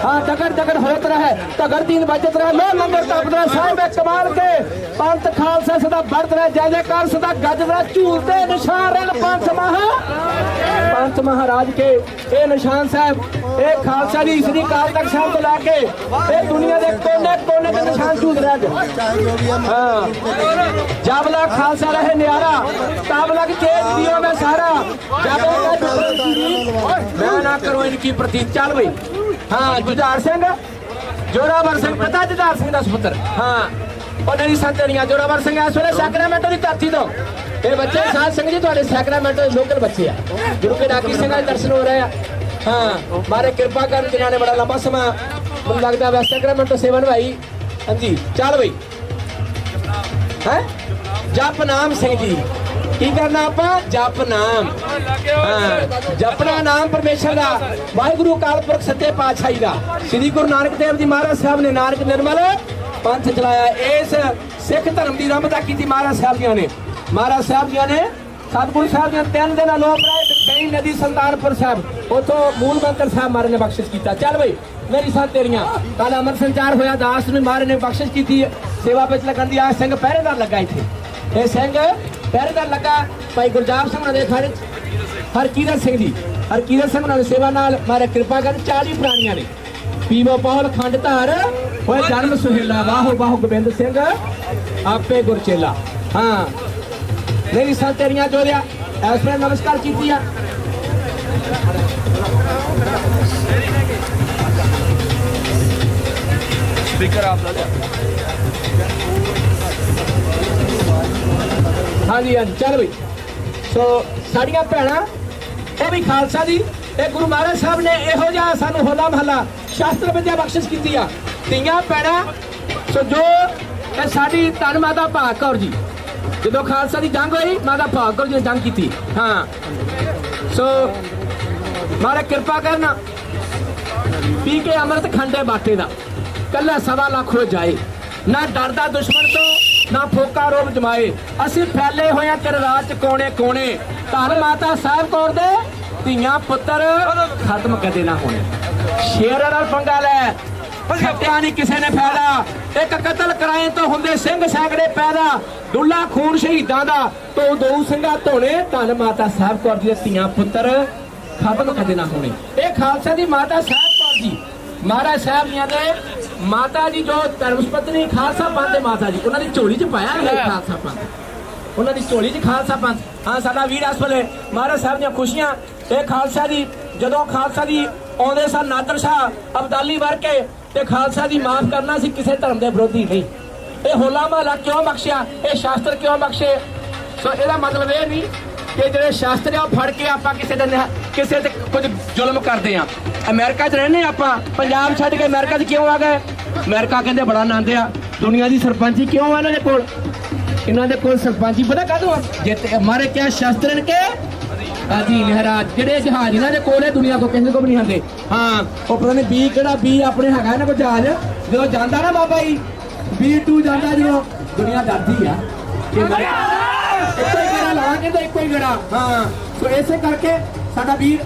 हाँ जगड़ जगड़ होत रहे तगड़ दीन बचत रहे लो लंगर तपद रहे साहिब कमाल के पंथ खालसा सदा बढ़त रहे जय जयकार सदा गज रहे झूलते निशान रहे पंथ महाराज के ये निशान साहब ये खालसा जी श्री अकाल तख्त साहब को लैके ये दुनिया के कोने कोने के निशान झूल रहे। हाँ जबला खालसा रहे न्यारा तब लग चेत दियो में सारा मैं ना करो इनकी प्रतीक चल भाई। हाँ जुझार सिंह जोरावर सिंह पता जुझार सिंह का सुपुत्र। हाँ और नहीं संतरियां जोरावर सिंह इस वेले सैक्रामेंटो की धरती तो ये बच्चे साध सिंह जी थोड़े सैक्रामेंटो के लोकल बच्चे आ गुरु के डाकी सिंह के दर्शन हो रहे हैं। हाँ मारे कृपा कर जिन्होंने बड़ा लंबा समय मुझे लगता है सैक्रामेंटो सेवन भाई। हाँ जी चल भाई है जप नाम सिंह जी की करना आप जप नाम। हाँ जपना नाम परमेश्वर का वाहिगुरु अकाल पुरख सच्चे पातशाही का श्री गुरु नानक देव जी महाराज साहब ने नानक निर्मल पंथ चलाया। इस सिख धर्म की रमता की महाराज साहब जी ने सतगुरु साहब ने 3 दिन अलोप रहे नदी सुल्तानपुर साहब उतो मूल मंत्र साहब महाराज ने बख्शिश किया। चल भाई मेरी साथ तेरियां कल अमर संचार होया दास ने महाराज ने बख्शिश की सेवा विच लगन दी। आ सिंह पहरेदार लगा इत्थे ये सिंह पहरेदार लगा भाई गुरजाप सिंह उन्होंने खारिज हरकीरत सिंह जी हरकीरत सिंह उन्होंने सेवा नाल मारे कृपा कर 40 प्राणियां ने पीवो पौल खंड धार होए जन्म सुहेला वाहो वाहो गोबिंद सिंह आपे गुरचेला। हाँ मेरी साथ तेरियां जोड़िया इस पर नमस्कार की स्पीकर आप हाँ जी हाँ जी चल भाई। सो साड़ियां भैणा ये भी खालसा जी ये गुरु महाराज साहब ने यहो जिहा सानू होला महला शास्त्र विद्या बख्शिश की धीआं भैणा। सो जो साडी धन माता भाग कौर जी जो खालसा की जंग हुई माता भाग कौर जी ने जंग की। हाँ सो मारे कृपा करना पी के अमृत खंडे बाटे का कला 1.25 लाख हो जाए ना डरदा दुश्मन तो ना फोका रोब जमाए असी फैले हुए तेरे राज कोने कोने धन माता साहब कौर दे धीआं पुत्र खत्म कदे ना होने। शेर नाल पंगा लै सत्या नहीं किसी ने फायदा एक कतल कराए तो होंदे सिंह सैकड़े पैदा डुला खून शहीदां दा तो 2 सिंघा धोने धन माता साहब कौर दी धीआं पुत्र खत्म कदे ना होने। ये खालसा दी माता साहब कौर जी महाराज साहब जी ने माता जी जो धर्मपत्नी खालसा पंथ माता जी उन्होंने झोली च पाया है खालसा पंथ उन्होंने झोली च खालसा पंथ। हाँ साडा वीर इस वेले महाराज साहब दी खुशियां ये खालसा जी जदों खालसा जी आउंदे सन नादर शाह अब्दाली वर्के ते खालसा जी माफ करना सी किसी धर्म के विरोधी नहीं। ये होला महला क्यों बख्शिया ये शास्त्र क्यों बख्शे। सो ਇਹਦਾ मतलब ये नहीं कि ਜਿਹੜੇ शास्त्र ਆ ਫੜ ਕੇ ਆਪਾਂ ਕਿਸੇ ਤੇ ਕੁਝ ਜ਼ੁਲਮ ਕਰਦੇ ਆ। ਅਮਰੀਕਾ 'ਚ ਰਹਿੰਦੇ ਆਪਾਂ ਪੰਜਾਬ ਛੱਡ ਕੇ ਅਮਰੀਕਾ 'ਚ ਕਿਉਂ ਆ ਗਏ। ਅਮਰੀਕਾ ਕਹਿੰਦੇ ਬੜਾ ਆਨੰਦ ਆ ਦੁਨੀਆ ਦੀ ਸਰਪੰਚੀ ਕਿਉਂ ਆ ਇਹਨਾਂ ਦੇ ਕੋਲ ਸਰਪੰਚੀ ਪਤਾ ਕਾਹਦੋਂ ਆ ਜਿੱਤੇ ਹਮਾਰੇ ਕਿਆ ਸ਼ਾਸਤਰਨ ਕੇ ਅਧੀਨ ਮਹਾਰਾਜ ਜਿਹੜੇ ਜਹਾਜ਼ ਇਹਨਾਂ ਦੇ ਕੋਲ ਹੈ ਦੁਨੀਆ ਕੋ ਕਿਸੇ ਕੋ ਵੀ ਨਹੀਂ ਆਉਂਦੇ। ਹਾਂ ਉਹ ਪਤਾ ਨਹੀਂ ਬੀ ਕਿਹੜਾ ਬੀ ਆਪਣੇ ਹੈਗਾ ਨਾ ਕੋਈ ਜਹਾਜ਼ ਜਦੋਂ ਜਾਂਦਾ ਨਾ ਬਾਬਾ ਜੀ B2 ਜਾਂਦਾ ਜਦੋਂ ਦੁਨੀਆ ਡਰਦੀ ਆ ਕਿ ਇੱਕੋ ਹੀ ਗੇੜਾ ਲਾਵਾਂਗੇ ਤਾਂ ਇੱਕੋ ਹੀ ਗੇੜਾ। ਹਾਂ ਸੋ ਇਸੇ ਕਰਕੇ ਸਾਡਾ ਵੀਰ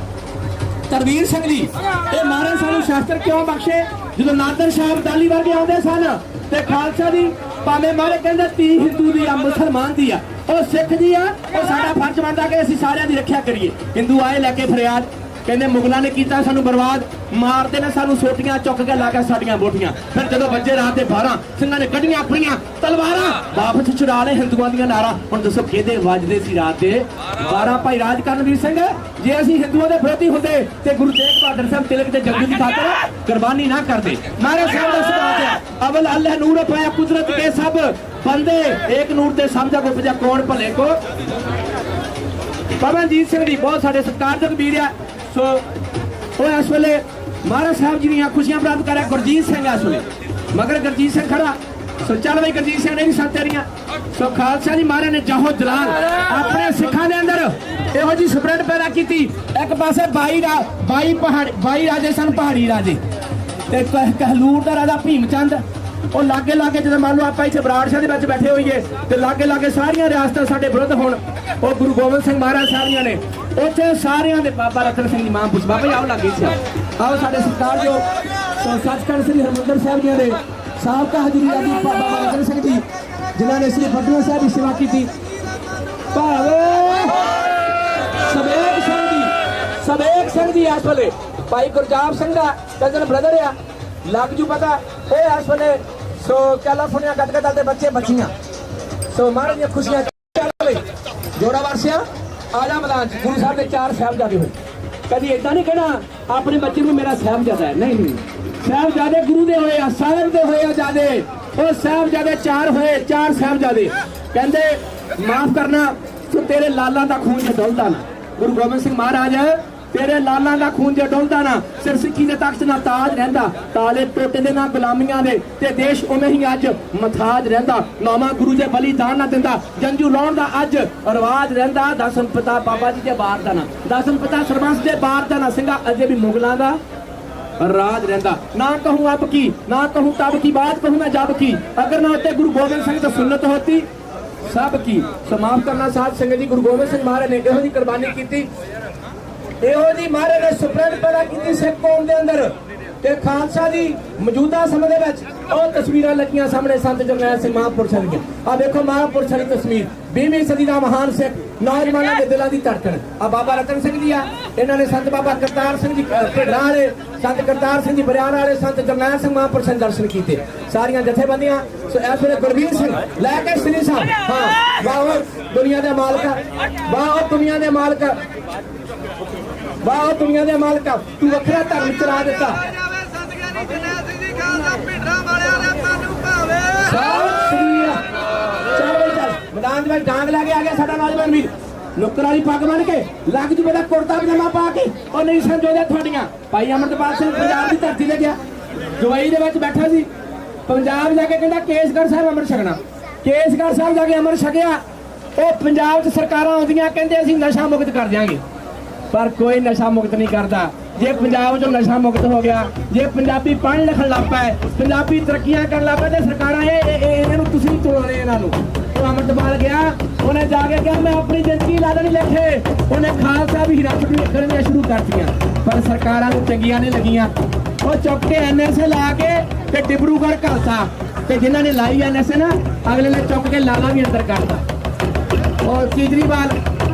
ਤਰਵੀਰ ਸਿੰਘ ਜੀ ਇਹ ਮਹਾਰਾਜ ਸਾਨੂੰ ਸ਼ਾਸਤਰ ਕਿਉਂ ਬਖਸ਼ੇ ਜਦੋਂ ਨਾਦਰ ਸ਼ਾਹ ਅਬਦਾਲੀ ਵਰਗੇ ਆਉਂਦੇ ਸਨ ਤੇ ਖਾਲਸਾ ਦੀ ਭਾਵੇਂ ਮਾਰੇ ਕਹਿੰਦੇ ਤੀ ਹਿੰਦੂ ਦੀ ਆ ਮੁਸਲਮਾਨ ਦੀ ਆ ਉਹ ਸਿੱਖ ਦੀ ਆ ਉਹ ਸਾਡਾ ਫਰਜ਼ ਬਣਦਾ ਕਿ ਅਸੀਂ ਸਾਰਿਆਂ ਦੀ ਰੱਖਿਆ ਕਰੀਏ। ਹਿੰਦੂ ਆਏ ਲੈ ਕੇ ਫਰਿਆਦ ਕਹਿੰਦੇ ਮੁਗਲਾਂ ਨੇ ਕੀਤਾ ਸਾਨੂੰ ਬਰਬਾਦ ਮਾਰਦੇ ਨੇ ਸਾਨੂੰ ਸੋਟੀਆਂ ਚੁੱਕ ਕੇ ਲਾ ਕੇ ਸਾਡੀਆਂ ਬੋਟੀਆਂ ਫਿਰ ਜਦੋਂ ਵੱਜੇ ਰਾਤ ਦੇ 12 ਸਿੰਘਾਂ ਨੇ ਕੱਢੀਆਂ ਆਪਣੀਆਂ ਤਲਵਾਰਾਂ ਵਾਪਸ ਛੁਡਾ ਲਏ ਹਿੰਦੂਆਂ ਦੀਆਂ ਨਾਰਾ। ਹੁਣ ਦੱਸੋ ਕਿਹਦੇ ਵੱਜਦੇ ਸੀ ਰਾਤ ਦੇ 12 ਭਾਈ ਰਾਜ ਕਰਨਵੀਰ ਸਿੰਘ ਜੇ ਅਸੀਂ ਹਿੰਦੂਆਂ ਦੇ ਵਿਰੋਧੀ ਹੁੰਦੇ ਤੇ ਗੁਰੂ ਤੇਗ ਬਹਾਦਰ ਸਾਹਿਬ ਤਿਲਕ ਦੇ ਜੰਗ ਦੀ ਖਾਤਰ ਕੁਰਬਾਨੀ ਨਾ ਕਰਦੇ। ਮਹਾਰਾਜ ਸਾਹਿਬ ਦਾ ਸਿਧਾਂਤ ਹੈ ਅਵਲ ਅੱਲਾਹ ਨੂਰ ਪਾਇਆ ਕੁਦਰਤ ਕੇ ਸਭ ਬੰਦੇ ਇੱਕ ਨੂਰ ਤੇ ਸਮਝਾ ਕੋ ਪਜਾ ਕੌਣ ਭਲੇ ਕੋ। ਪਵਨਜੀਤ ਸਿੰਘ ਜੀ ਬਹੁਤ ਸਾਡੇ ਸਤਿਕਾਰਯੋਗ ਵੀਰ ਆ। ਸੋ ਉਹ ਇਸ ਵੇਲੇ ਮਹਾਰਾਜ ਸਾਹਿਬ ਜੀ ਦੀਆਂ ਖੁਸ਼ੀਆਂ ਪ੍ਰਾਪਤ ਕਰ ਰਿਹਾ ਗੁਰਜੀਤ ਸਿੰਘ ਇਸ ਵੇਲੇ ਮਗਰ ਗੁਰਜੀਤ ਸਿੰਘ ਖੜਾ। ਸੋ ਚੱਲ ਬਈ ਗੁਰਜੀਤ ਸਿੰਘ ਨੇ ਵੀ ਸਾਥ ਤੇਰੀਆਂ। ਸੋ ਖਾਲਸਾ ਜੀ ਮਹਾਰਾਜ ਨੇ ਜਾਹੋ ਜਲਾਲ ਆਪਣੇ ਸਿੱਖਾਂ ਦੇ ਅੰਦਰ ਇਹੋ ਜੀ ਸਪਰਿਟ ਪੈਦਾ ਕੀਤੀ। ਇੱਕ ਪਾਸੇ 22 ਰਾਜੇ ਸਨ ਪਹਾੜੀ ਰਾਜੇ ਤੇ ਕਹਲੂਰ ਦਾ ਰਾਜਾ ਭੀਮ ਚੰਦ ਉਹ ਲਾਗੇ ਲਾਗੇ ਜਦੋਂ ਮੰਨ ਲਓ ਆਪਾਂ ਇੱਥੇ ਬਰਾੜਸ਼ਾਹ ਦੇ ਵਿੱਚ ਬੈਠੇ ਹੋਈਏ ਤੇ ਲਾਗੇ ਲਾਗੇ ਸਾਰੀਆਂ ਰਿਆਸਤਾਂ ਸਾਡੇ ਵਿਰੁੱਧ ਹੋਣ ਉਹ ਗੁਰੂ ਗੋਬਿੰਦ ਸਿੰਘ ਮਹਾਰਾਜ ਸਾਹਿਬ ਜੀ ਨੇ ਉੱਥੇ ਸਾਰਿਆਂ ਦੇ ਬਾਬਾ ਰਤਨ ਸਿੰਘ ਦੀ ਮਾਂ ਪੁੱਛ ਬਾਬਾ ਜੀ ਆਓ ਲੱਗੇ ਸੀ ਆਓ ਸਾਡੇ ਸਰਕਾਰ ਜੋ ਸੋ ਸੱਚਖੰਡ ਸ੍ਰੀ ਹਰਿਮੰਦਰ ਸਾਹਿਬ ਜੀ ਦੇ ਸਾਬਕਾ ਹਜ਼ੂਰੀ ਆਦੀ ਬਾਬਾ ਰਤਨ ਸਿੰਘ ਜੀ ਜਿਨ੍ਹਾਂ ਨੇ ਸ੍ਰੀ ਫਤਿਹ ਸਾਹਿਬ ਦੀ ਸੇਵਾ ਕੀਤੀ। ਭਾਵੇਂ ਸਬੇਕ ਸਿੰਘ ਜੀ ਇਸ ਵੇਲੇ ਭਾਈ ਗੁਰਜਾਪ ਸਿੰਘ ਦਾ ਕਜ਼ਨ ਬ੍ਰਦਰ ਆ, ਲੱਗ ਜੂ ਪਤਾ। ਇਹ ਇਸ ਵੇਲੇ ਸੋ ਕੈਲੀਫੋਰਨੀਆ ਗੱਤਕਾ ਦੇ ਬੱਚੇ ਬੱਚੀਆਂ ਸੋ ਮਹਾਰਾਜ ਦੀਆਂ ਖੁਸ਼ੀਆਂ ਜੋੜਾ ਵਾਰਸਿਆ ਆਲਾ ਮੈਦਾਨ ਚ ਗੁਰੂ ਸਾਹਿਬ ਦੇ 4 ਸਾਹਿਬਜ਼ਾਦੇ ਹੋਏ। ਕਦੀ ਇਦਾਂ ਨਹੀਂ ਕਹਿਣਾ ਆਪਣੇ ਬੱਚੇ ਨੂੰ ਮੇਰਾ ਸਾਹਿਬਜ਼ਾਦਾ ਹੈ, ਨਹੀਂ ਨਹੀਂ, ਸਾਹਿਬਜ਼ਾਦੇ ਗੁਰੂ ਦੇ ਹੋਏ ਆ, ਸਾਹਿਬ ਦੇ ਹੋਏ ਆ ਜਾਦੇ। ਉਹ ਸਾਹਿਬਜ਼ਾਦੇ 4 ਹੋਏ, 4 ਸਾਹਿਬਜ਼ਾਦੇ। ਕਹਿੰਦੇ ਮਾਫ ਕਰਨਾ ਤੂੰ ਤੇਰੇ ਲਾਲਾਂ ਦਾ ਖੂਨ ਚ ਡੁੱਲਦਾ ਨਾ। ਗੁਰੂ ਗੋਬਿੰਦ ਸਿੰਘ ਮਹਾਰਾਜ ਤੇਰੇ ਲਾਲਾਂ ਦਾ ਖੂਨ ਜੇ ਡੁੱਲਦਾ ਨਾ, ਸਿਰ ਸਿੱਖੀ ਦੇ ਤਖਤ ਨਾ ਤਾਜ ਰਹਿੰਦਾ, ਤਾਲੇ ਟੋਟੇ ਦੇ ਨਾ ਗੁਲਾਮੀਆਂ ਦੇ, ਤੇ ਦੇਸ਼ ਉਵੇਂ ਹੀ ਅੱਜ ਮਥਾਜ ਰਹਿੰਦਾ। ਨਾਮਾ ਗੁਰੂ ਜੇ ਬਲੀਦਾਨ ਨਾ ਦਿੰਦਾ, ਜੰਜੂ ਲਾਉਣ ਦਾ ਅੱਜ ਰਿਵਾਜ ਰਹਿੰਦਾ। ਦਸਮ ਪਿਤਾ ਬਾਬਾ ਜੀ ਦੇ ਬਾਰ ਦਾ ਨਾ, ਦਸਮ ਪਿਤਾ ਸਰਬੰਸ ਦੇ ਬਾਰ ਦਾ ਨਾ, ਸਿੰਘਾ ਅਜੇ ਵੀ ਮੁਗਲਾਂ ਦਾ ਰਾਜ ਰਹਿੰਦਾ। ना कहूँ अब की, ना कहूँ तब की, बात कहूँ मैं जब की, अगर ना होते गुरु गोबिंद सिंह तो सुन्नत होती सब की। समाप्त करना साथ संगत जी, गुरु गोबिंद सिंह महाराज ने ਇਹੋ जी कुर्बानी की, ਇਹੋ जी महाराज ने सुप्रीम पैदा की सिख कौम के अंदर। ਤੇ ਖਾਲਸਾ ਦੀ ਮੌਜੂਦਾ ਸਮੇਂ ਦੇ ਵਿੱਚ ਉਹ ਤਸਵੀਰਾਂ ਲੱਗੀਆਂ ਸਾਹਮਣੇ ਸੰਤ ਜਰਨੈਲ ਸਿੰਘ ਮਹਾਂਪੁਰਸ਼ਾਂ ਦੀਆਂ। ਆ ਦੇਖੋ ਮਹਾਂਪੁਰਸ਼ਾਂ ਦੀ ਤਸਵੀਰ, 20ਵੀਂ ਸਦੀ ਦਾ ਮਹਾਨ ਸਿੱਖ, ਨੌਜਵਾਨਾਂ ਦੇ ਦਿਲਾਂ ਦੀ ਧੜਕਣ। ਆ ਬਾਬਾ ਰਤਨ ਸਿੰਘ ਜੀ ਆ, ਇਹਨਾਂ ਨੇ ਸੰਤ ਬਾਬਾ ਕਰਤਾਰ ਸਿੰਘ ਜੀ ਢਿੱਡਰਾਂ ਵਾਲੇ, ਸੰਤ ਕਰਤਾਰ ਸਿੰਘ ਜੀ ਬਰਿਆਰ ਵਾਲੇ, ਸੰਤ ਜਰਨੈਲ ਸਿੰਘ ਮਹਾਂਪੁਰਸ਼ਾਂ ਦੇ ਦਰਸ਼ਨ ਕੀਤੇ। ਸਾਰੀਆਂ ਜਥੇਬੰਦੀਆਂ ਸੋ ਇਸ ਵੇਲੇ ਗੁਰਵੀਰ ਸਿੰਘ ਲੈ ਕੇ ਸ੍ਰੀ ਸਾਹਿਬ। ਹਾਂ ਵਾਹ ਦੁਨੀਆ ਦੇ ਮਾਲਕ, ਵਾਹ ਦੁਨੀਆ ਦੇ ਮਾਲਕ, ਵਾਹ ਦੁਨੀਆ ਦੇ ਮਾਲਕ, ਤੂੰ ਵੱਖਰਾ ਧਰਮ ਚਲਾ ਦਿੱਤਾ। मैदान में डांग लगे आ गया साडा नौजवान वीर, नुक्कर वाली पग बन के लग जू मेरा कुर्ता पजामा पा के और नहीं समझौदे थोड़ियां। भाई अमृतपाल सिंह पंजाब की धरती ते गया, दुबई दे विच बैठा सी, पंजाब जाके कहंदा केसगढ़ साहब अमृत छकना। केसगढ़ साहब जाके अमृत छकिया। ਉਹ ਪੰਜਾਬ 'ਚ ਸਰਕਾਰਾਂ ਆਉਂਦੀਆਂ ਕਹਿੰਦੇ ਅਸੀਂ ਨਸ਼ਾ ਮੁਕਤ ਕਰ ਦਿਆਂਗੇ, ਪਰ ਕੋਈ ਨਸ਼ਾ ਮੁਕਤ ਨਹੀਂ ਕਰਦਾ। ਜੇ ਪੰਜਾਬ 'ਚੋਂ ਨਸ਼ਾ ਮੁਕਤ ਹੋ ਗਿਆ, ਜੇ ਪੰਜਾਬੀ ਪੜ੍ਹਨ ਲਿਖਣ ਲੱਗ ਪਏ, ਪੰਜਾਬੀ ਤਰੱਕੀਆਂ ਕਰਨ ਲੱਗ ਪਏ, ਤੇ ਸਰਕਾਰਾਂ ਇਹਨਾਂ ਨੂੰ ਤੁਸੀਂ ਚੁਣਾਉਣੇ ਇਹਨਾਂ ਨੂੰ। ਉਹ ਅਮਰਤਪਾਲ ਗਿਆ, ਉਹਨੇ ਜਾ ਕੇ ਕਿਹਾ ਮੈਂ ਆਪਣੀ ਜ਼ਿੰਦਗੀ ਲਾ ਦੇਣੀ ਲਿਖੇ। ਉਹਨੇ ਖਾਲਸਾ ਵੀ ਰੱਖ ਕਰਨੀਆਂ ਸ਼ੁਰੂ ਕਰਤੀਆਂ, ਪਰ ਸਰਕਾਰਾਂ ਨੂੰ ਚੰਗੀਆਂ ਨਹੀਂ ਲੱਗੀਆਂ। ਉਹ ਚੁੱਕ ਕੇ ਐਨਐਸਏ ਲਾ ਕੇ ਤੇ ਡਿਬਰੂਗੜ੍ਹ ਘਲਤਾ, ਤੇ ਜਿਨ੍ਹਾਂ ਨੇ ਲਾਈ ਐਨਐਸਏ ਨਾ ਅਗਲੇ ਨੇ ਚੁੱਕ ਕੇ ਲਾਲਾ ਵੀ ਅੰਦਰ ਕਰਤਾ। और केजरीवाल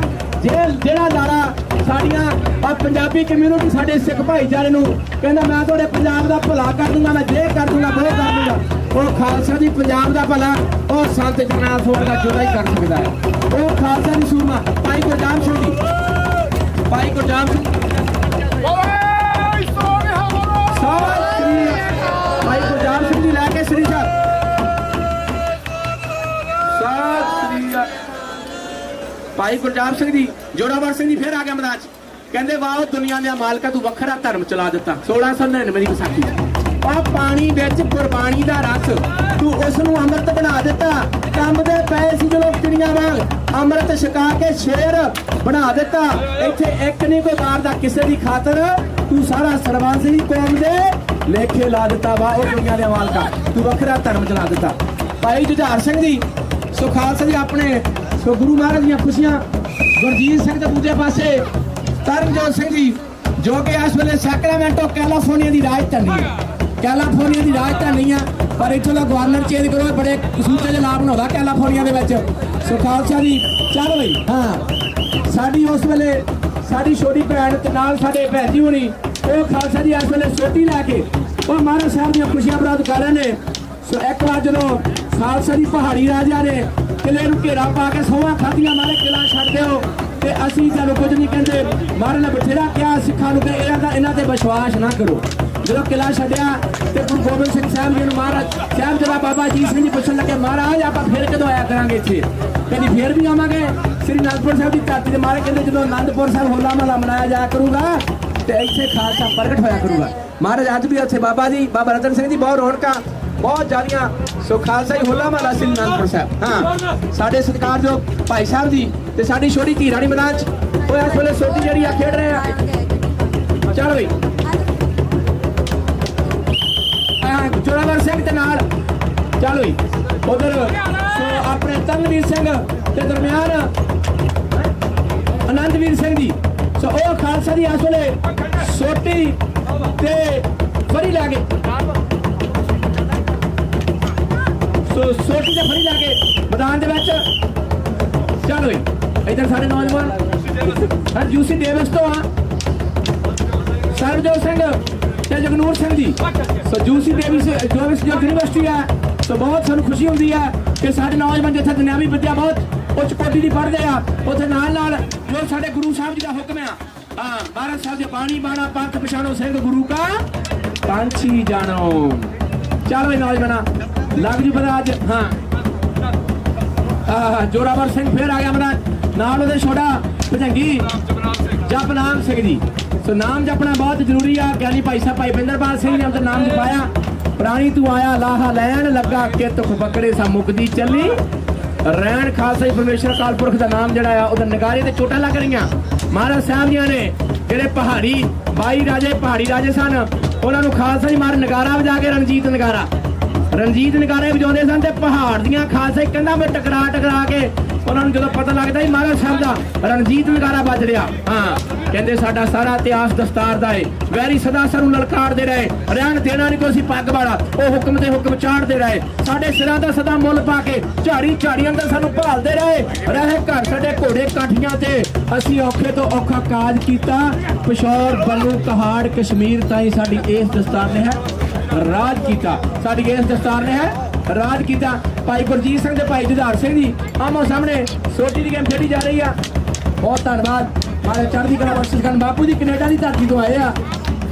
ਜਿਹੜਾ ਲਾਰਾ ਸਾਡੀਆਂ ਆ ਪੰਜਾਬੀ ਕਮਿਊਨਿਟੀ ਸਾਡੇ ਸਿੱਖ ਭਾਈਚਾਰੇ ਨੂੰ ਕਹਿੰਦਾ ਮੈਂ ਤੁਹਾਡੇ ਪੰਜਾਬ ਦਾ ਭਲਾ ਕਰ ਦੂੰਗਾ, ਮੈਂ ਜੇ ਕਰ ਦੂੰਗਾ ਉਹ ਕਰ ਦੂੰਗਾ। ਉਹ ਖਾਲਸਾ ਦੀ ਪੰਜਾਬ ਦਾ ਭਲਾ ਉਹ ਸੰਤ ਜਰਨੈਲ ਸਿੰਘ ਦਾ ਜੋੜਾ ਹੀ ਕਰ ਸਕਦਾ ਹੈ। ਉਹ ਖਾਲਸਾ ਦੀ ਸੂਰਮਾ ਭਾਈ ਗੁਰਜਾਮ ਸਿੰਘ ਜੀ, ਭਾਈ ਗੁਰਜਾਮ ਸਿੰਘ ਭਾਈ ਗੁਰਜਾਮ ਸਿੰਘ ਜੀ ਲੈ ਕੇ ਸ੍ਰੀ ਸਾਹਿਬ ਭਾਈ ਗੁਰਜਾਪ ਸਿੰਘ ਜੀ, ਜੋੜਾਵਰ ਸਿੰਘ ਜੀ ਫਿਰ ਆ ਗਿਆ ਮੈਦਾਨ 'ਚ। ਕਹਿੰਦੇ ਵਾਹ ਦੁਨੀਆ ਦੇ ਮਾਲਕਾ ਤੂੰ ਵੱਖਰਾ ਧਰਮ ਚਲਾ ਦਿੱਤਾ। 1699 ਦੀ ਵਿਸਾਖੀ ਆ ਪਾਣੀ ਵਿੱਚ ਕੁਰਬਾਨੀ ਦਾ ਰਸ ਤੂੰ ਉਸ ਨੂੰ ਅੰਮ੍ਰਿਤ ਬਣਾ ਦਿੱਤਾ। ਕੰਬਦੇ ਪਏ ਸੀ ਜਦੋਂ ਚਿੜੀਆਂ ਵਾਂਗ ਅੰਮ੍ਰਿਤ ਛਕਾ ਕੇ ਸ਼ੇਰ ਬਣਾ ਦਿੱਤਾ। ਇੱਥੇ ਇੱਕ ਨਹੀਂ ਕੋਈ ਮਾਰਦਾ ਕਿਸੇ ਦੀ ਖਾਤਰ, ਤੂੰ ਸਾਰਾ ਸਰਬੰਸ ਦੀ ਕੌਮ ਦੇ ਲੇਖੇ ਲਾ ਦਿੱਤਾ। ਵਾਹ ਉਹ ਦੁਨੀਆ ਦੇ ਮਾਲਕਾ ਤੂੰ ਵੱਖਰਾ ਧਰਮ ਚਲਾ ਦਿੱਤਾ। ਭਾਈ ਜੁਝਾਰ ਸਿੰਘ ਜੀ ਸੋ ਖਾਲਸਾ ਜੀ ਆਪਣੇ ਸੋ ਗੁਰੂ ਮਹਾਰਾਜ ਦੀਆਂ ਖੁਸ਼ੀਆਂ। ਗੁਰਜੀਤ ਸਿੰਘ ਦੇ ਦੂਜੇ ਪਾਸੇ ਤਰਨਜੋਤ ਸਿੰਘ ਜੀ ਜੋ ਕਿ ਇਸ ਵੇਲੇ ਸੈਕਰਾਮੈਂਟੋ ਕੈਲੀਫੋਰਨੀਆ ਦੀ ਰਾਜਧਾਨੀ ਹੈ। ਕੈਲੀਫੋਰਨੀਆ ਦੀ ਰਾਜਧਾਨੀ ਆ, ਪਰ ਇੱਥੋਂ ਦਾ ਗਵਰਨਰ ਚੇਂਜ ਕਰੋ, ਬੜੇ ਕਸੂਤੇ ਦੇ ਲਾਭ ਬਣਾਉਂਦਾ ਕੈਲੀਫੋਰਨੀਆ ਦੇ ਵਿੱਚ। ਸੋ ਖਾਲਸਾ ਜੀ ਚੱਲ ਬਈ। ਹਾਂ ਸਾਡੀ ਉਸ ਵੇਲੇ ਸਾਡੀ ਛੋਟੀ ਭੈਣ ਤੇ ਨਾਲ ਸਾਡੇ ਭੈਣ ਜੀ ਹੋਣੀ ਉਹ ਖਾਲਸਾ ਜੀ ਇਸ ਵੇਲੇ ਸੋਟੀ ਲੈ ਕੇ ਉਹ ਮਹਾਰਾਜ ਸਾਹਿਬ ਦੀਆਂ ਖੁਸ਼ੀਆਂ ਪ੍ਰਾਪਤ ਕਰ ਰਹੇ ਨੇ। ਸੋ ਇੱਕ ਵਾਰ ਜਦੋਂ ਖਾਲਸਾ ਦੀ ਪਹਾੜੀ ਰਾਜਾ ਨੇ ਕਿਲੇ ਨੂੰ ਘੇਰਾ ਪਾ ਕੇ ਸੋਹਾਂ ਖਾਧੀਆਂ, ਮਾਰੇ ਕਿਲਾ ਛੱਡ ਦਿਓ ਤੇ ਅਸੀਂ ਤੁਹਾਨੂੰ ਕੁਝ ਨਹੀਂ ਕਹਿੰਦੇ। ਮਹਾਰਾਜ ਨੇ ਬਥੇਰਾ ਕਿਹਾ ਸਿੱਖਾਂ ਨੂੰ ਕਿ ਇਹਨਾਂ ਤੇ ਵਿਸ਼ਵਾਸ ਨਾ ਕਰੋ। ਜਦੋਂ ਕਿਲਾ ਛੱਡਿਆ ਤੇ ਗੁਰੂ ਗੋਬਿੰਦ ਸਿੰਘ ਸਾਹਿਬ ਜੀ ਨੂੰ ਮਹਾਰਾਜ ਸਾਹਿਬ ਜਿਹੜਾ ਬਾਬਾ ਅਜੀਤ ਸਿੰਘ ਜੀ ਪੁੱਛਣ ਲੱਗੇ ਮਹਾਰਾਜ ਆਪਾਂ ਫਿਰ ਕਦੋਂ ਆਇਆ ਕਰਾਂਗੇ ਇੱਥੇ, ਕਹਿੰਦੀ ਫਿਰ ਵੀ ਆਵਾਂਗੇ ਸ੍ਰੀ ਅਨੰਦਪੁਰ ਸਾਹਿਬ ਦੀ ਧਰਤੀ ਤੇ। ਮਹਾਰਾਜ ਕਹਿੰਦੇ ਜਦੋਂ ਅਨੰਦਪੁਰ ਸਾਹਿਬ ਹੋਲਾ ਮਹੱਲਾ ਮਨਾਇਆ ਜਾਇਆ ਕਰੂਗਾ ਤੇ ਇੱਥੇ ਖਾਲਸਾ ਪ੍ਰਗਟ ਹੋਇਆ ਕਰੂਗਾ। ਮਹਾਰਾਜ ਅੱਜ ਵੀ ਉੱਥੇ ਬਾਬਾ ਜੀ ਬਾਬਾ ਰਤਨ ਸਿੰਘ ਦੀ ਬਹੁਤ ਰੌਣਕਾਂ ਬਹੁਤ ਜ਼ਿਆਦੀਆਂ। ਸੋ ਖਾਲਸਾ ਹੀ ਹੋਲਾ ਮਹੱਲਾ ਸ੍ਰੀ ਅਨੰਦਪੁਰ ਸਾਹਿਬ। ਹਾਂ ਸਾਡੇ ਸਤਿਕਾਰਯੋਗ ਭਾਈ ਸਾਹਿਬ ਜੀ ਤੇ ਸਾਡੀ ਛੋਟੀ ਧੀ ਰਾਣੀ ਮੈਦਾਨ 'ਚ ਉਹ ਇਸ ਵੇਲੇ ਸੋਟੀ ਜਿਹੜੀ ਆ ਖੇਡ ਰਹੇ ਆ। ਚੱਲ ਬਈ ਜੋਰਾਵਰ ਸਿੰਘ ਦੇ ਨਾਲ ਚੱਲ ਬਈ ਉਧਰ ਸੋ ਆਪਣੇ ਤਨਵੀਰ ਸਿੰਘ ਤੇ ਦਰਮਿਆਨ ਆਨੰਦਵੀਰ ਸਿੰਘ ਜੀ। ਸੋ ਉਹ ਖਾਲਸਾ ਦੀ ਇਸ ਵੇਲੇ ਸੋਟੀ ਤੇ ਫਰੀ ਲੈ ਕੇ ਸੋ ਸੋਟੀ ਤੇ ਫਰੀ ਲੈ ਕੇ ਮੈਦਾਨ ਦੇ ਵਿੱਚ ਚੱਲ ਓਏ ਇਧਰ ਸਾਡੇ ਨੌਜਵਾਨ ਹਰ ਯੂਸੀ ਡੇਵਿਸ ਤੋਂ ਆ ਸਰਬਜੋਤ ਸਿੰਘ ਤੇ ਜਗਨੂਰ ਸਿੰਘ ਜੀ ਸੋ ਯੂਸੀ ਡੇਵਿਸ ਜੋ ਯੂਨੀਵਰਸਿਟੀ ਆ ਸੋ ਬਹੁਤ ਸਾਨੂੰ ਖੁਸ਼ੀ ਹੁੰਦੀ ਆ ਕਿ ਸਾਡੇ ਨੌਜਵਾਨ ਜਿੱਥੇ ਦੁਨਿਆਵੀ ਵਿੱਦਿਆ ਬਹੁਤ ਉੱਚ ਕੋਟੀ ਦੀ ਪੜ੍ਹਦੇ ਆ ਉੱਥੇ ਨਾਲ ਨਾਲ ਜੋ ਸਾਡੇ ਗੁਰੂ ਸਾਹਿਬ ਜੀ ਦਾ ਹੁਕਮ ਆ ਹਾਂ ਮਹਾਰਾਜ ਸਾਹਿਬ ਦੇ ਬਾਣੀ ਬਾਣਾ ਪੰਥ ਪਛਾਣੋ ਸਿੰਘ ਗੁਰੂ ਕਾ ਪੰਛੀ ਜਾਣੋ ਚਲੋ ਨੌਜਵਾਨਾ ਲੱਗ ਜੂ ਪਤਾ ਅੱਜ ਹਾਂ ਜੋਰਾਵਰ ਸਿੰਘ ਫੇਰ ਆ ਗਿਆ ਮੇਰਾ ਨਾਲ ਉਹਦੇ ਛੋਟਾ ਭਜੰਗੀ ਜਪਨਾਮ ਸਿੰਘ ਜੀ ਸੋ ਨਾਮ ਜਪਣਾ ਬਹੁਤ ਜ਼ਰੂਰੀ ਆ ਗਿਆਨੀ ਭਾਈ ਸਾਹਿਬ ਭਾਈ ਬਿੰਦਰਪਾਲ ਸਿੰਘ ਨੇ ਉਹਦਾ ਨਾਮ ਜਪਾਇਆ ਪ੍ਰਾਣੀ ਤੂੰ ਆਇਆ ਲਾਹਾ ਲੈਣ ਲੱਗਾ ਕਿ ਤੁਖ ਬੱਕੜੇ ਸਾ ਮੁਕਦੀ ਚੱਲੀ ਰਹਿਣ ਖਾਲਸਾ ਜੀ ਪਰਮੇਸ਼ਰ ਅਕਾਲ ਪੁਰਖ ਦਾ ਨਾਮ ਜਿਹੜਾ ਆ ਉਹਦਾ ਨਗਾਰੇ ਤੇ ਚੋਟਾਂ ਲੱਗ ਰਹੀਆਂ ਮਹਾਰਾਜ ਸਾਹਿਬ ਜੀਆਂ ਨੇ ਜਿਹੜੇ ਪਹਾੜੀ 22 ਰਾਜੇ ਪਹਾੜੀ ਰਾਜੇ ਸਨ ਉਹਨਾਂ ਨੂੰ ਖਾਲਸਾ ਜੀ ਮਾਰ ਨਗਾਰਾ ਵਜਾ ਕੇ ਰਣਜੀਤ ਨਗਾਰੇ ਵਜਾਉਂਦੇ ਸਨ ਤੇ ਪਹਾੜ ਦੀਆਂ ਖਾਲਸਾ ਕੰਧਾਂ 'ਤੇ ਟਕਰਾ ਕੇ ਉਹਨਾਂ ਨੂੰ ਜਦੋਂ ਪਤਾ ਲੱਗਦਾ ਸੀ ਮਹਾਰਾਜ ਸਾਹਿਬ ਦਾ ਰਣਜੀਤ ਨਗਾਰਾ ਵੱਜ ਰਿਹਾ ਹਾਂ ਕਹਿੰਦੇ ਸਾਡਾ ਸਾਰਾ ਇਤਿਹਾਸ ਦਸਤਾਰ ਦਾ ਏ ਵੈਰੀ ਸਦਾ ਸਾਨੂੰ ਲਲਕਾਰਦੇ ਰਹੇ ਰਹਿਣ ਦੇਣਾ ਨਹੀਂ ਕੋਈ ਅਸੀਂ ਪੱਗ ਵਾਲਾ ਉਹ ਹੁਕਮ ਤੇ ਹੁਕਮ ਚਾੜਦੇ ਰਹੇ ਸਾਡੇ ਸਿਰਾਂ ਦਾ ਸਦਾ ਮੁੱਲ ਪਾ ਕੇ ਝਾੜੀ ਅੰਦਰ ਸਾਨੂੰ ਭਾਲਦੇ ਰਹੇ ਘਰ ਸਾਡੇ ਘੋੜੇ ਕਾਠੀਆਂ ਤੇ ਅਸੀਂ ਔਖੇ ਤੋਂ ਔਖਾ ਕਾਜ ਕੀਤਾ ਪਿਸ਼ੌਰ ਬੱਲੂ ਕਹਾੜ ਕਸ਼ਮੀਰ ਤਾਈਂ ਸਾਡੀ ਇਸ ਦਸਤਾਰ ਨੇ ਹੈ ਰਾਜ ਕੀਤਾ ਸਾਡੀ ਇਸ ਦਸਤਾਰ ਨੇ ਹੈ ਰਾਜ ਕੀਤਾ ਭਾਈ ਗੁਰਜੀਤ ਸਿੰਘ ਤੇ ਭਾਈ ਜੁਝਾਰ ਸਿੰਘ ਜੀ ਆਮੋ ਸਾਹਮਣੇ ਸੋਟੀ ਦੀ ਗੇਮ ਖੇਡੀ ਜਾ ਰਹੀ ਆ ਬਹੁਤ ਧੰਨਵਾਦ ਮਾਰੇ ਚੜ੍ਹਦੀ ਕਲਾ ਬਖਸ਼ਿਸ਼ ਕਰਨ ਬਾਪੂ ਜੀ ਕੈਨੇਡਾ ਦੀ ਧਰਤੀ ਤੋਂ ਆਏ ਆ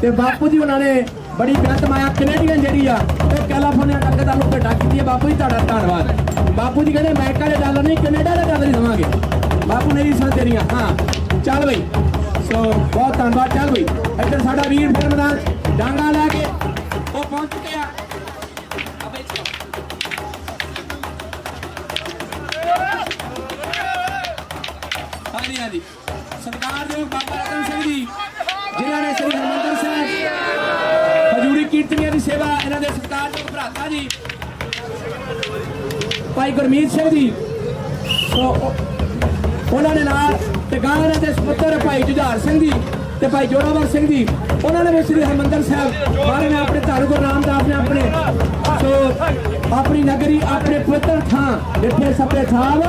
ਤੇ ਬਾਪੂ ਜੀ ਉਹਨਾਂ ਨੇ ਬੜੀ ਬੇਅੰਤ ਮਾਇਆ ਕੈਨੇਡੀਅਨ ਜਿਹੜੀ ਆ ਉਹ ਕੈਲੀਫੋਰਨੀਆ ਤੱਕ ਦਾ ਨੂੰ ਭੇਟਾ ਕੀਤੀ ਹੈ ਬਾਪੂ ਜੀ ਤੁਹਾਡਾ ਧੰਨਵਾਦ ਬਾਪੂ ਜੀ ਕਹਿੰਦੇ ਅਮਰੀਕਾ ਦੇ ਡਾਲਰ ਨਹੀਂ ਕੈਨੇਡਾ ਦੇ ਡਾਲਰ ਹੀ ਦੇਵਾਂਗੇ ਬਾਪੂ ਨੇ ਵੀ ਸਾਥ ਦੇਣੀਆਂ ਹਾਂ ਚੱਲ ਬਈ ਸੋ ਬਹੁਤ ਧੰਨਵਾਦ ਚੱਲ ਬਈ ਇੱਧਰ ਸਾਡਾ ਵੀਰ ਫਿਰ ਮੈਦਾਨ ਡਾਂਗਾ ਲੈ ਕੇ ਉਹ ਪਹੁੰਚ ਚੁੱਕਿਆ ਹਾਂਜੀ ਸਰਦਾਰਯੋਗ ਬਾਬਾ ਰਤਨ ਸਿੰਘ ਜੀ ਜਿਨ੍ਹਾਂ ਨੇ ਸ੍ਰੀ ਹਰਿਮੰਦਰ ਸਾਹਿਬ ਹਜ਼ੂਰੀ ਕੀਰਤਨੀਆਂ ਦੀ ਸੇਵਾ ਇਹਨਾਂ ਦੇ ਸਰਦਾਰਯੋਗ ਭਰਾਤਾ ਜੀ ਭਾਈ ਗੁਰਮੀਤ ਸਿੰਘ ਜੀ ਸੋ ਉਹਨਾਂ ਨੇ ਨਾਲ ਤੇ ਗਾਣਾ ਦੇ ਸੁਪੁੱਤਰ ਭਾਈ ਜੁਝਾਰ ਸਿੰਘ ਜੀ ਤੇ ਭਾਈ ਜੋਰਾਵਰ ਸਿੰਘ ਜੀ ਉਹਨਾਂ ਨੇ ਵੀ ਸ੍ਰੀ ਹਰਿਮੰਦਰ ਸਾਹਿਬ ਬਾਰੇ ਨੇ ਆਪਣੇ ਧੰਨ ਗੁਰੂ ਰਾਮਦਾਸ ਨੇ ਆਪਣੇ ਸੋ ਆਪਣੀ ਨਗਰੀ ਆਪਣੇ ਪਵਿੱਤਰ ਥਾਂ ਜਿੱਥੇ ਸਭੇ ਥਾਵ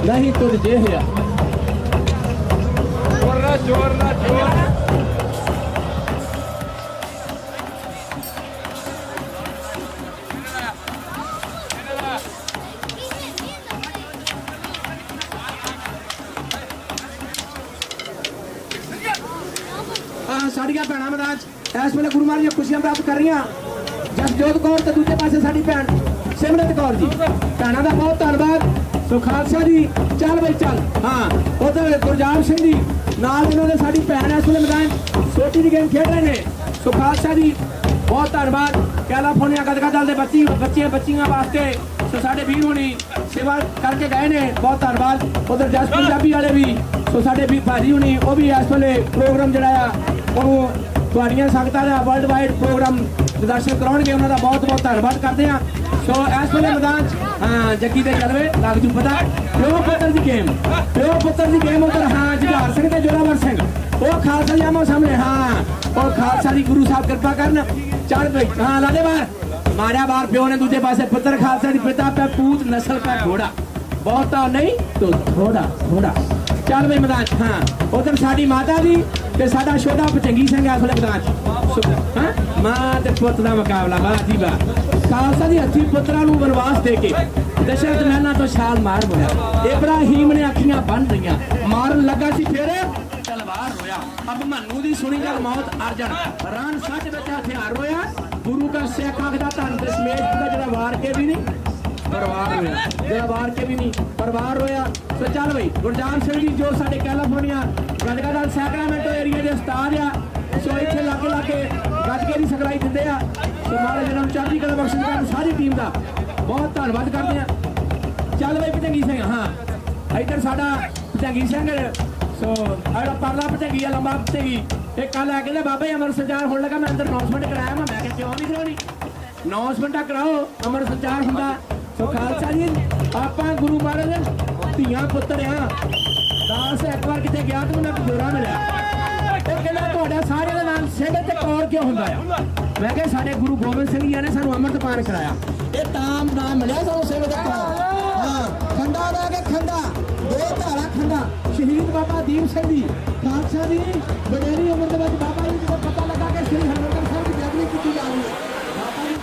ਨਹੀਂ ਤੁਝ ਜਿਹਿਆ ਜੋਰ ਸਾਡੀਆਂ ਭੈਣਾਂ ਮਹਾਰਾਜ ਇਸ ਵੇਲੇ ਗੁਰੂ ਮਹਾਰਾਜ ਦੀਆਂ ਖੁਸ਼ੀਆਂ ਪ੍ਰਾਪਤ ਕਰ ਰਹੀਆਂ ਜਸਜੋਤ ਕੌਰ ਤੇ ਦੂਜੇ ਪਾਸੇ ਸਾਡੀ ਭੈਣ ਸਿਮਰਤ ਕੌਰ ਜੀ ਭੈਣਾਂ ਦਾ ਬਹੁਤ ਧੰਨਵਾਦ ਸੋ ਖਾਲਸਾ ਜੀ ਚੱਲ ਬਈ ਚੱਲ ਹਾਂ ਉਧਰ ਗੁਰਜਾਮ ਸਿੰਘ ਜੀ ਨਾਲ ਇਹਨਾਂ ਦੇ ਸਾਡੀ ਭੈਣ ਇਸ ਵੇਲੇ ਮੈਦਾਨ ਛੋਟੀ ਦੀ ਗੇਮ ਖੇਡ ਰਹੇ ਨੇ ਸੋ ਖਾਲਸਾ ਜੀ ਬਹੁਤ ਧੰਨਵਾਦ ਕੈਲੀਫੋਰਨੀਆ ਗਦਗਾ ਦਲ ਦੇ ਬੱਚੀਆਂ ਵਾਸਤੇ ਸੋ ਸਾਡੇ ਵੀਰ ਹੁਣੀ ਸੇਵਾ ਕਰਕੇ ਗਏ ਨੇ ਬਹੁਤ ਧੰਨਵਾਦ ਉਧਰ ਜਸ ਪੰਜਾਬੀ ਵਾਲੇ ਵੀ ਸੋ ਸਾਡੇ ਵੀਰ ਭਾਜੀ ਹੁਣੀ ਉਹ ਵੀ ਇਸ ਵੇਲੇ ਪ੍ਰੋਗਰਾਮ ਜਿਹੜਾ ਆ ਉਹ ਤੁਹਾਡੀਆਂ ਸੰਗਤਾਂ ਦਾ ਵਰਲਡ ਵਾਈਡ ਪ੍ਰੋਗਰਾਮ ਦਰਸ਼ਨ ਕਰਾਉਣਗੇ ਉਹਨਾਂ ਦਾ ਬਹੁਤ ਬਹੁਤ ਧੰਨਵਾਦ ਕਰਦੇ ਆ ਸੋ ਇਸ ਵੇਲੇ ਮੈਦਾਨ ਹਾਂ ਜੱਗੀ ਦੇ ਚੱਲਵੇ ਲੱਗ ਜੂ ਪਤਾ ਪਿਓ ਪੁੱਤਰ ਦੀ ਗੇਮ ਉਧਰ ਹਾਂ ਜੁਝਾਰ ਸਿੰਘ ਤੇ ਜੋਰਾਵਰ ਸਿੰਘ ਉਹ ਖਾਲਸਾ ਜੀ ਆਮੋ ਸਾਹਮਣੇ ਹਾਂ ਉਹ ਖਾਲਸਾ ਦੀ ਗੁਰੂ ਸਾਹਿਬ ਕਿਰਪਾ ਕਰਨ ਚੱਲ ਬਈ ਹਾਂ ਲਾਦੇ ਬਾਹਰ ਮਾਰਿਆ ਬਾਹਰ ਪਿਓ ਨੇ ਦੂਜੇ ਪਾਸੇ ਪੁੱਤਰ ਖਾਲਸਾ ਦੀ ਪਿਤਾ ਪੈ ਪੂਤ ਨਸਲ ਪੈ ਘੋੜਾ ਬਹੁਤਾ ਨਹੀਂ ਤੋ ਥੋੜਾ ਚੱਲ ਬਈ ਮੈਦਾਨ ਹਾਂ ਉਧਰ ਸਾਡੀ ਮਾਤਾ ਜੀ ਤੇ ਸਾਡਾ ਛੋਟਾ ਭਜੰਗੀ ਸਿੰਘ ਇਸ ਵੇਲੇ ਮੈਦਾਨ ਹਾਂ ਮਾਂ ਤੇ ਪੁੱਤ ਦਾ ਮੁਕਾਬਲਾ ਵਾਹ ਜੀ ਵਾਹ ਖਾਲਸਾ ਦੀ ਹੱਥੀ ਪੁੱਤਰਾਂ ਨੂੰ ਵਨਵਾਸ ਦੇ ਕੇ ਦਸ਼ਰਥ ਮਹਿਲਾਂ ਤੋਂ ਛਾਲ ਮਾਰ ਹੋਇਆ ਇਬਰਾਹੀਮ ਨੇ ਅੱਖੀਆਂ ਬੰਨ ਰਹੀਆਂ ਮਾਰਨ ਲੱਗਾ ਸੀ ਫਿਰ ਤਲਵਾਰ ਰੋਇਆ ਅਭਿਮਨੂ ਦੀ ਸੁਣੀ ਜਦ ਮੌਤ ਅਰਜਨ ਰਨ ਸੱਚ ਵਿੱਚ ਹਥਿਆਰ ਰੋਇਆ ਗੁਰੂ ਦਾ ਸਿੱਖ ਆਖਦਾ ਧੰਨ ਤੇ ਸਮੇਤ ਦਾ ਜਿਹੜਾ ਵਾਰ ਕੇ ਵੀ ਨਹੀਂ ਪਰਿਵਾਰ ਰੋਇਆ ਸੋ ਚੱਲ ਬਈ ਗੁਰਜਾਨ ਸਿੰਘ ਜੀ ਜੋ ਸਾਡੇ ਕੈਲੀਫੋਰਨੀਆ ਗਦਗਾ ਦਾ ਸੈਕਰਾਮੈਂਟੋ ਏਰੀਆ ਦੇ ਉਸਤਾਦ ਆ ਸੋ ਇੱਥੇ ਲਾਗੇ ਗੱਜਕੇ ਦੀ ਸਿਖਲਾਈ ਦਿੰਦੇ ਆ ਸੋ ਮਹਾਰਾਜ ਜਨਮ ਚੜ੍ਹਦੀ ਕਲਾ ਬਖਸ਼ਿਸ਼ ਕਰਨ ਸਾਰੀ ਟੀਮ ਦਾ ਬਹੁਤ ਧੰਨਵਾਦ ਕਰਦੇ ਆ ਚੱਲ ਬਈ ਭਜੰਗੀ ਸਿੰਘ ਹਾਂ ਇੱਧਰ ਸਾਡਾ ਭਜੰਗੀ ਸਿੰਘ ਸੋ ਆੜਾ ਪਰਲਾ ਭਜੰਗੀ ਆ ਲੰਬਾ ਭਜੰਗੀ ਇਹ ਕੱਲ ਆ ਕੇ ਬਾਬਾ ਜੀ ਅਮਰ ਸੰਚਾਰ ਹੋਣ ਲੱਗਾ ਮੈਂ ਅੰਦਰ ਅਨਾਉਂਸਮੈਂਟ ਕਰਾਇਆ ਮੈਂ ਕਿਹਾ ਕਿਉਂ ਨਹੀਂ ਕਰਾਉਣੀ ਅਨਾਉਂਸਮੈਂਟਾਂ ਕਰਾਓ ਅਮਰ ਸੰਚਾਰ ਹੁੰਦਾ ਸੋ ਖਾਲਸਾ ਜੀ ਆਪਾਂ ਗੁਰੂ ਮਹਾਰਾਜ ਧੀਆਂ ਪੁੱਤਰ ਆ ਦਾਸ ਇੱਕ ਵਾਰ ਕਿਤੇ ਗਿਆ ਤੇ ਮੈਨੂੰ ਇੱਕ ਜੋੜਾ ਮਿਲਿਆ ਉਹ ਕਹਿੰਦਾ ਤੁਹਾਡਾ ਸਾਰਿਆਂ ਦਾ ਨਾਮ ਸਿੰਘ ਤੇ ਕੌਰ ਕਿਉਂ ਹੁੰਦਾ ਆ ਮੈਂ ਕਿਹਾ ਸਾਡੇ ਗੁਰੂ ਗੋਬਿੰਦ ਸਿੰਘ ਜੀ ਨੇ ਸਾਨੂੰ ਅੰਮ੍ਰਿਤਪਾਨ ਕਰਾਇਆ। ਇਹ ਤਾਮ ਨਾਮ ਮਿਲਿਆ ਸਾਨੂੰ ਸੇਵਾ ਦਾ। ਹਾਂ, ਖੰਡਾ ਲੈ ਕੇ ਖੰਡਾ, ਦੋ ਧਾਰਾ ਖੰਡਾ। ਸ਼ਹੀਦ ਬਾਬਾ ਦੀਪ ਸਿੰਘ ਜੀ ਖਾਲਸਾ ਦੀ ਵਡੇਰੀ ਉਮਰ ਦੇ ਵਿੱਚ ਬਾਬਾ ਜੀ ਨੂੰ ਪਤਾ ਲੱਗਾ ਕਿ ਸ੍ਰੀ ਹਰਿਮੰਦਰ ਸਾਹਿਬ ਦੀ ਜਗਨੀ ਕੀਤੀ ਜਾ ਰਹੀ ਹੈ। ਬਾਬਾ ਜੀ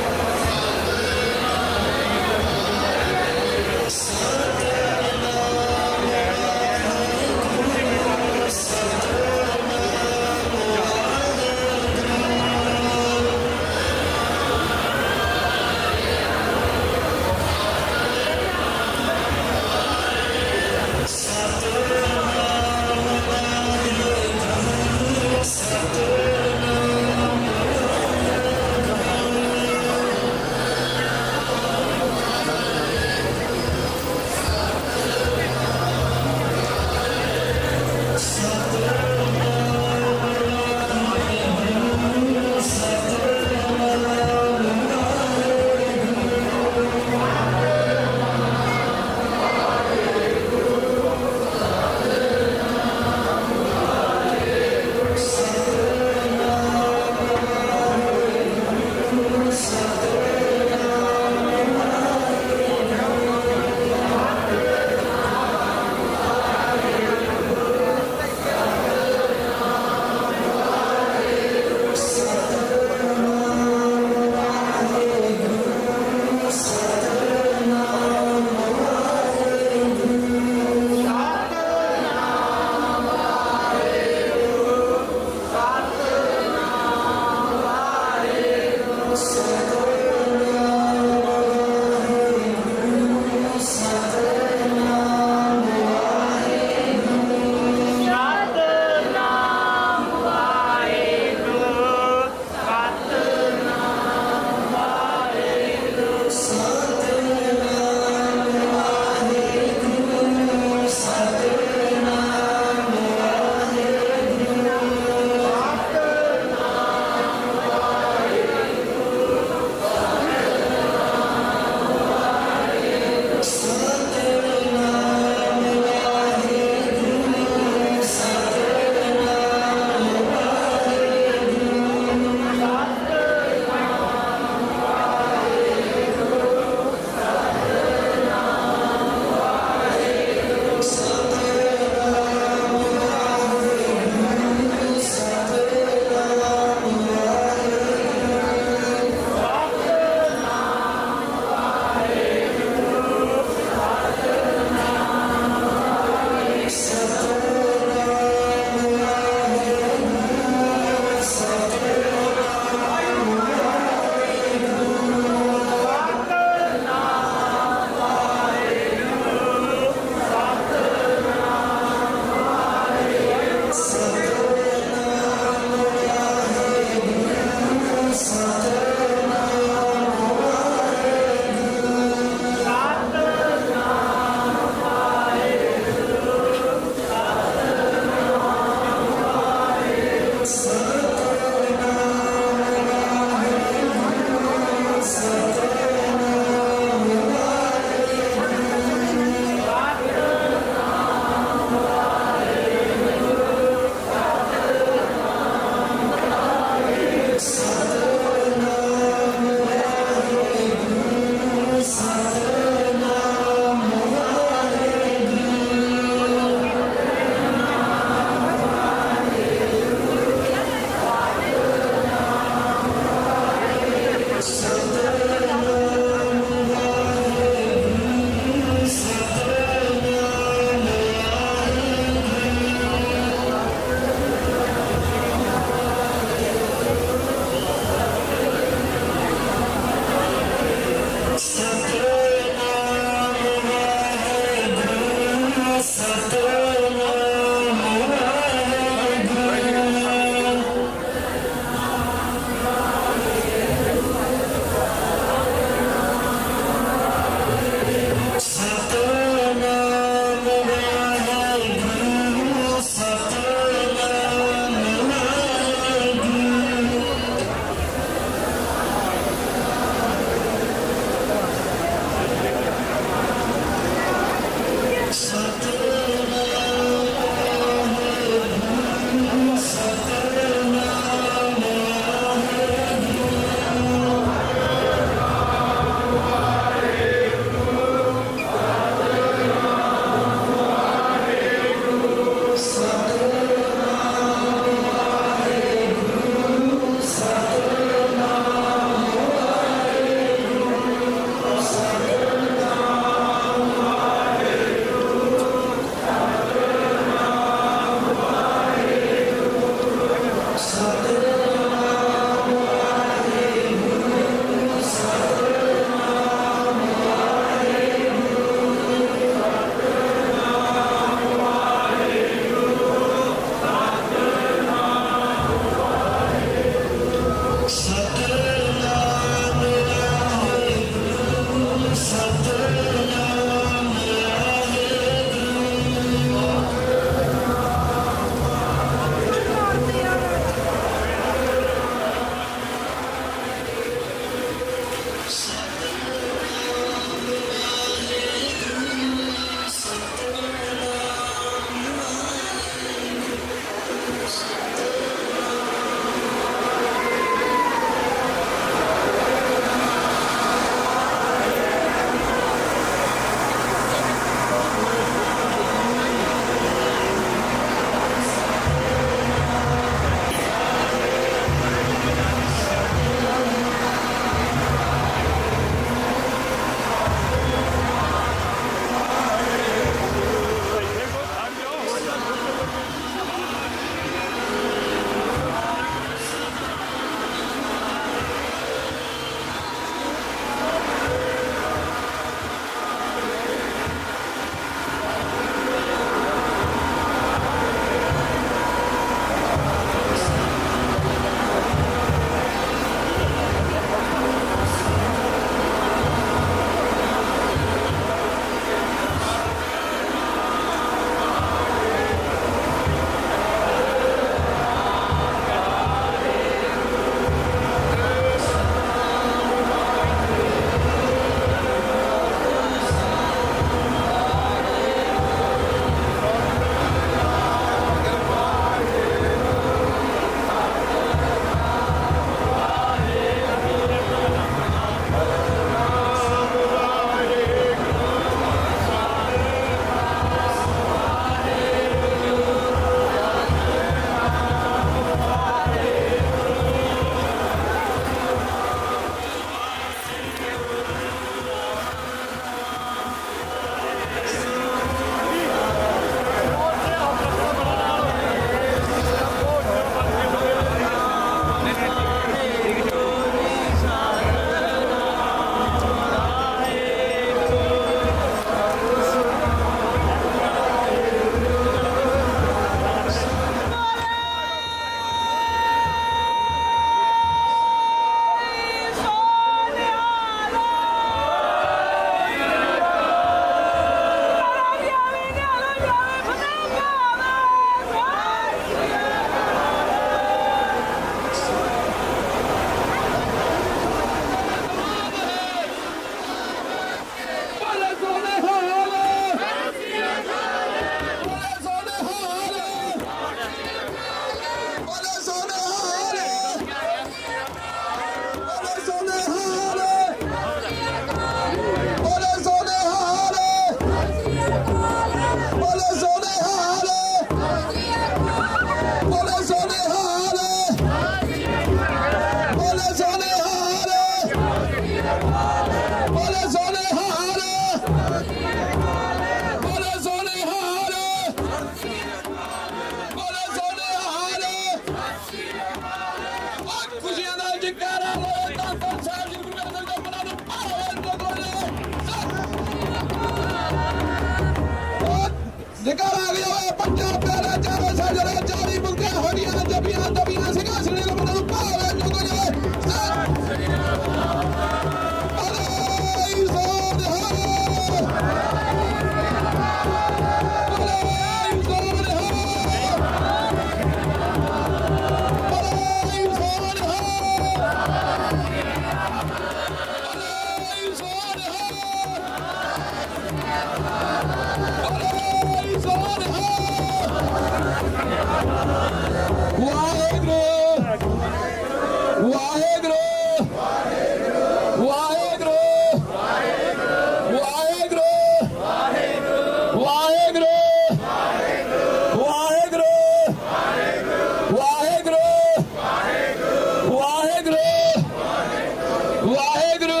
ਵਾਹਿਗੁਰੂ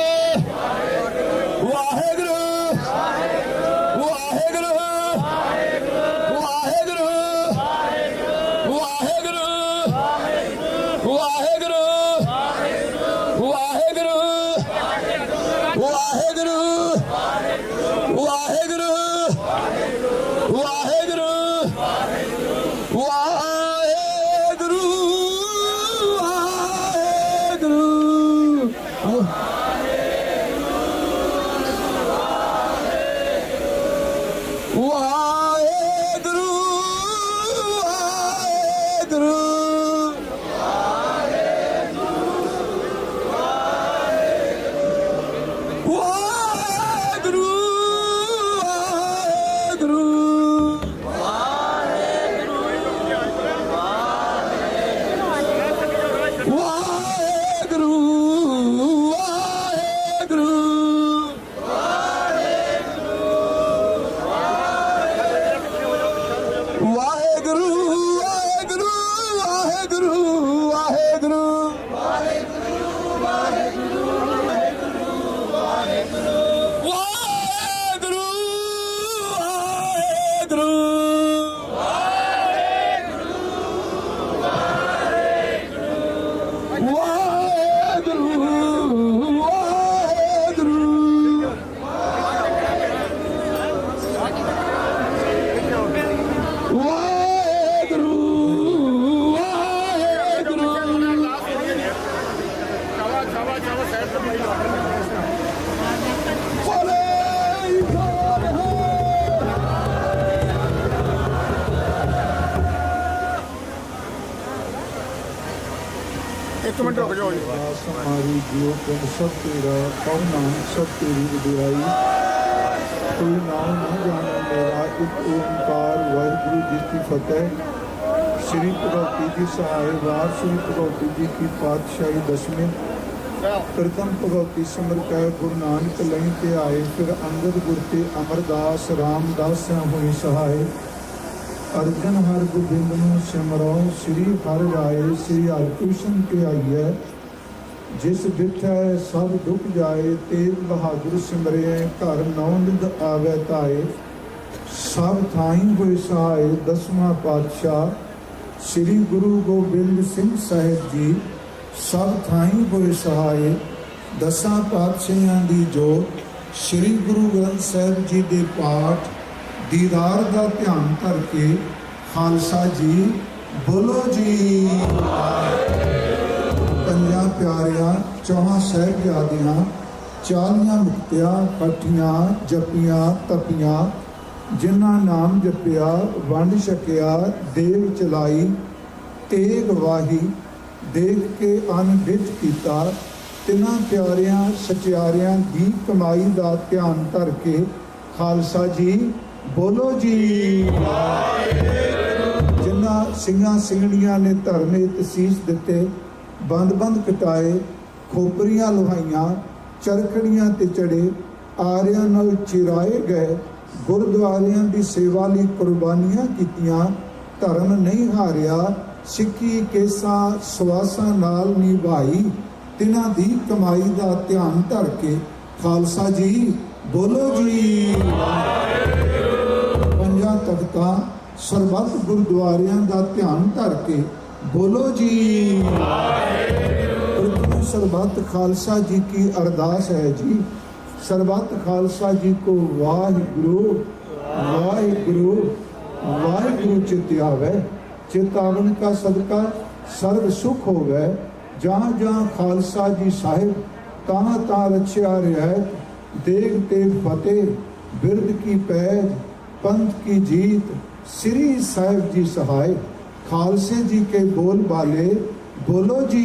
ਵਾਹਿਗੁਰੂ ਵਾਹਿਗੁਰੂ ਵਾਹਿਗੁਰੂ ਵਾਹਿਗੁਰੂ ਵਾਹਿਗੁਰੂ ਵਾਹਿਗੁਰੂ ਵਾਹਿਗੁਰੂ ਵਾਹਿਗੁਰੂ ਵਾਹਿਗੁਰੂ ਇੱਕ ਮਿੰਟ ਰੁਕ ਜਾਓ ਜੀ। हमारी जियो पिंड सब तेरा कौ नाम सब तेरी वडियाई कोई नाम न जाने मेरा एक ओंकार वाहिगुरु जी की फतेह। श्री भगवती जी सहाय वार श्री भगवती जी की पातशाही दसवीं प्रथम भगवती सिमर कै गुरु नानक लई ते आए फिर अंगद गुर ते अमरदास रामदास हुई सहाय। अर्जन हर गोबिंद ਨੂੰ ਸਿਮਰੋ श्री हर राय श्री हरकृष्ण ते आइए जिस बिठै सब दुख जाए तेग बहादुर सिमरे घर नौ निध आवे ताए। सब थाई होए सहाय दसवां पातशाह श्री गुरु गोबिंद सिंह साहिब जी सब थाई होए सहाय। दसां पातशाहां दी जोत श्री गुरु ग्रंथ साहिब जी दे पाठ दीदार का ध्यान करके खालसा जी बोलो जी। पंजा प्यारिया चौहां साहिबजादियां 40 मुक्तियां कठियां जपियां तपियां जिन्हां नाम जपिया वंड छकिया देव चलाई तेग वाही देख के अनबिच कीता। तिन्हां प्यारियां सचियारियां दी कमाई का ध्यान करके खालसा जी बोलो जी। जिन्हां ਸਿੰਘਾਂ ਸਿੰਘਣੀਆਂ ने धरने तसीस दिते बंद बंद कटाए खोपरियां लुहाइयां चरखड़ियां ते चढ़े आरियां नाल चिराए गए गुरुद्वारियां दी सेवा लई कुर्बानियां कीतियां धर्म नहीं हारिया सिੱਖੀ केसां ਸਵਾਸਾਂ नाल निभाई। तिन्हां दी कमाई दा ध्यान धर के खालसा जी बोलो जी। पंजा तख्तां ਸਰਬੱਤ ਗੁਰਦੁਆਰਿਆਂ ਦਾ ਧਿਆਨ ਧਰ ਕੇ ਬੋਲੋ ਜੀ। ਪ੍ਰਥਮ ਸਰਬੱਤ ਖਾਲਸਾ ਜੀ की अरदास है जी। ਸਰਬੱਤ ਖਾਲਸਾ जी को वाहिगुरु वाहिगुरु वाहिगुरु चित आवे। चेतावन का सदका सर्व सुख होवे। जहाँ जहाँ खालसा जी साहिब तहाँ तहाँ रचिया रियायत देग तेग फतेह बिरद की पैज पंथ की जीत श्री साहिब जी सहाय। खालसे जी के बोल बाले बोलो जी।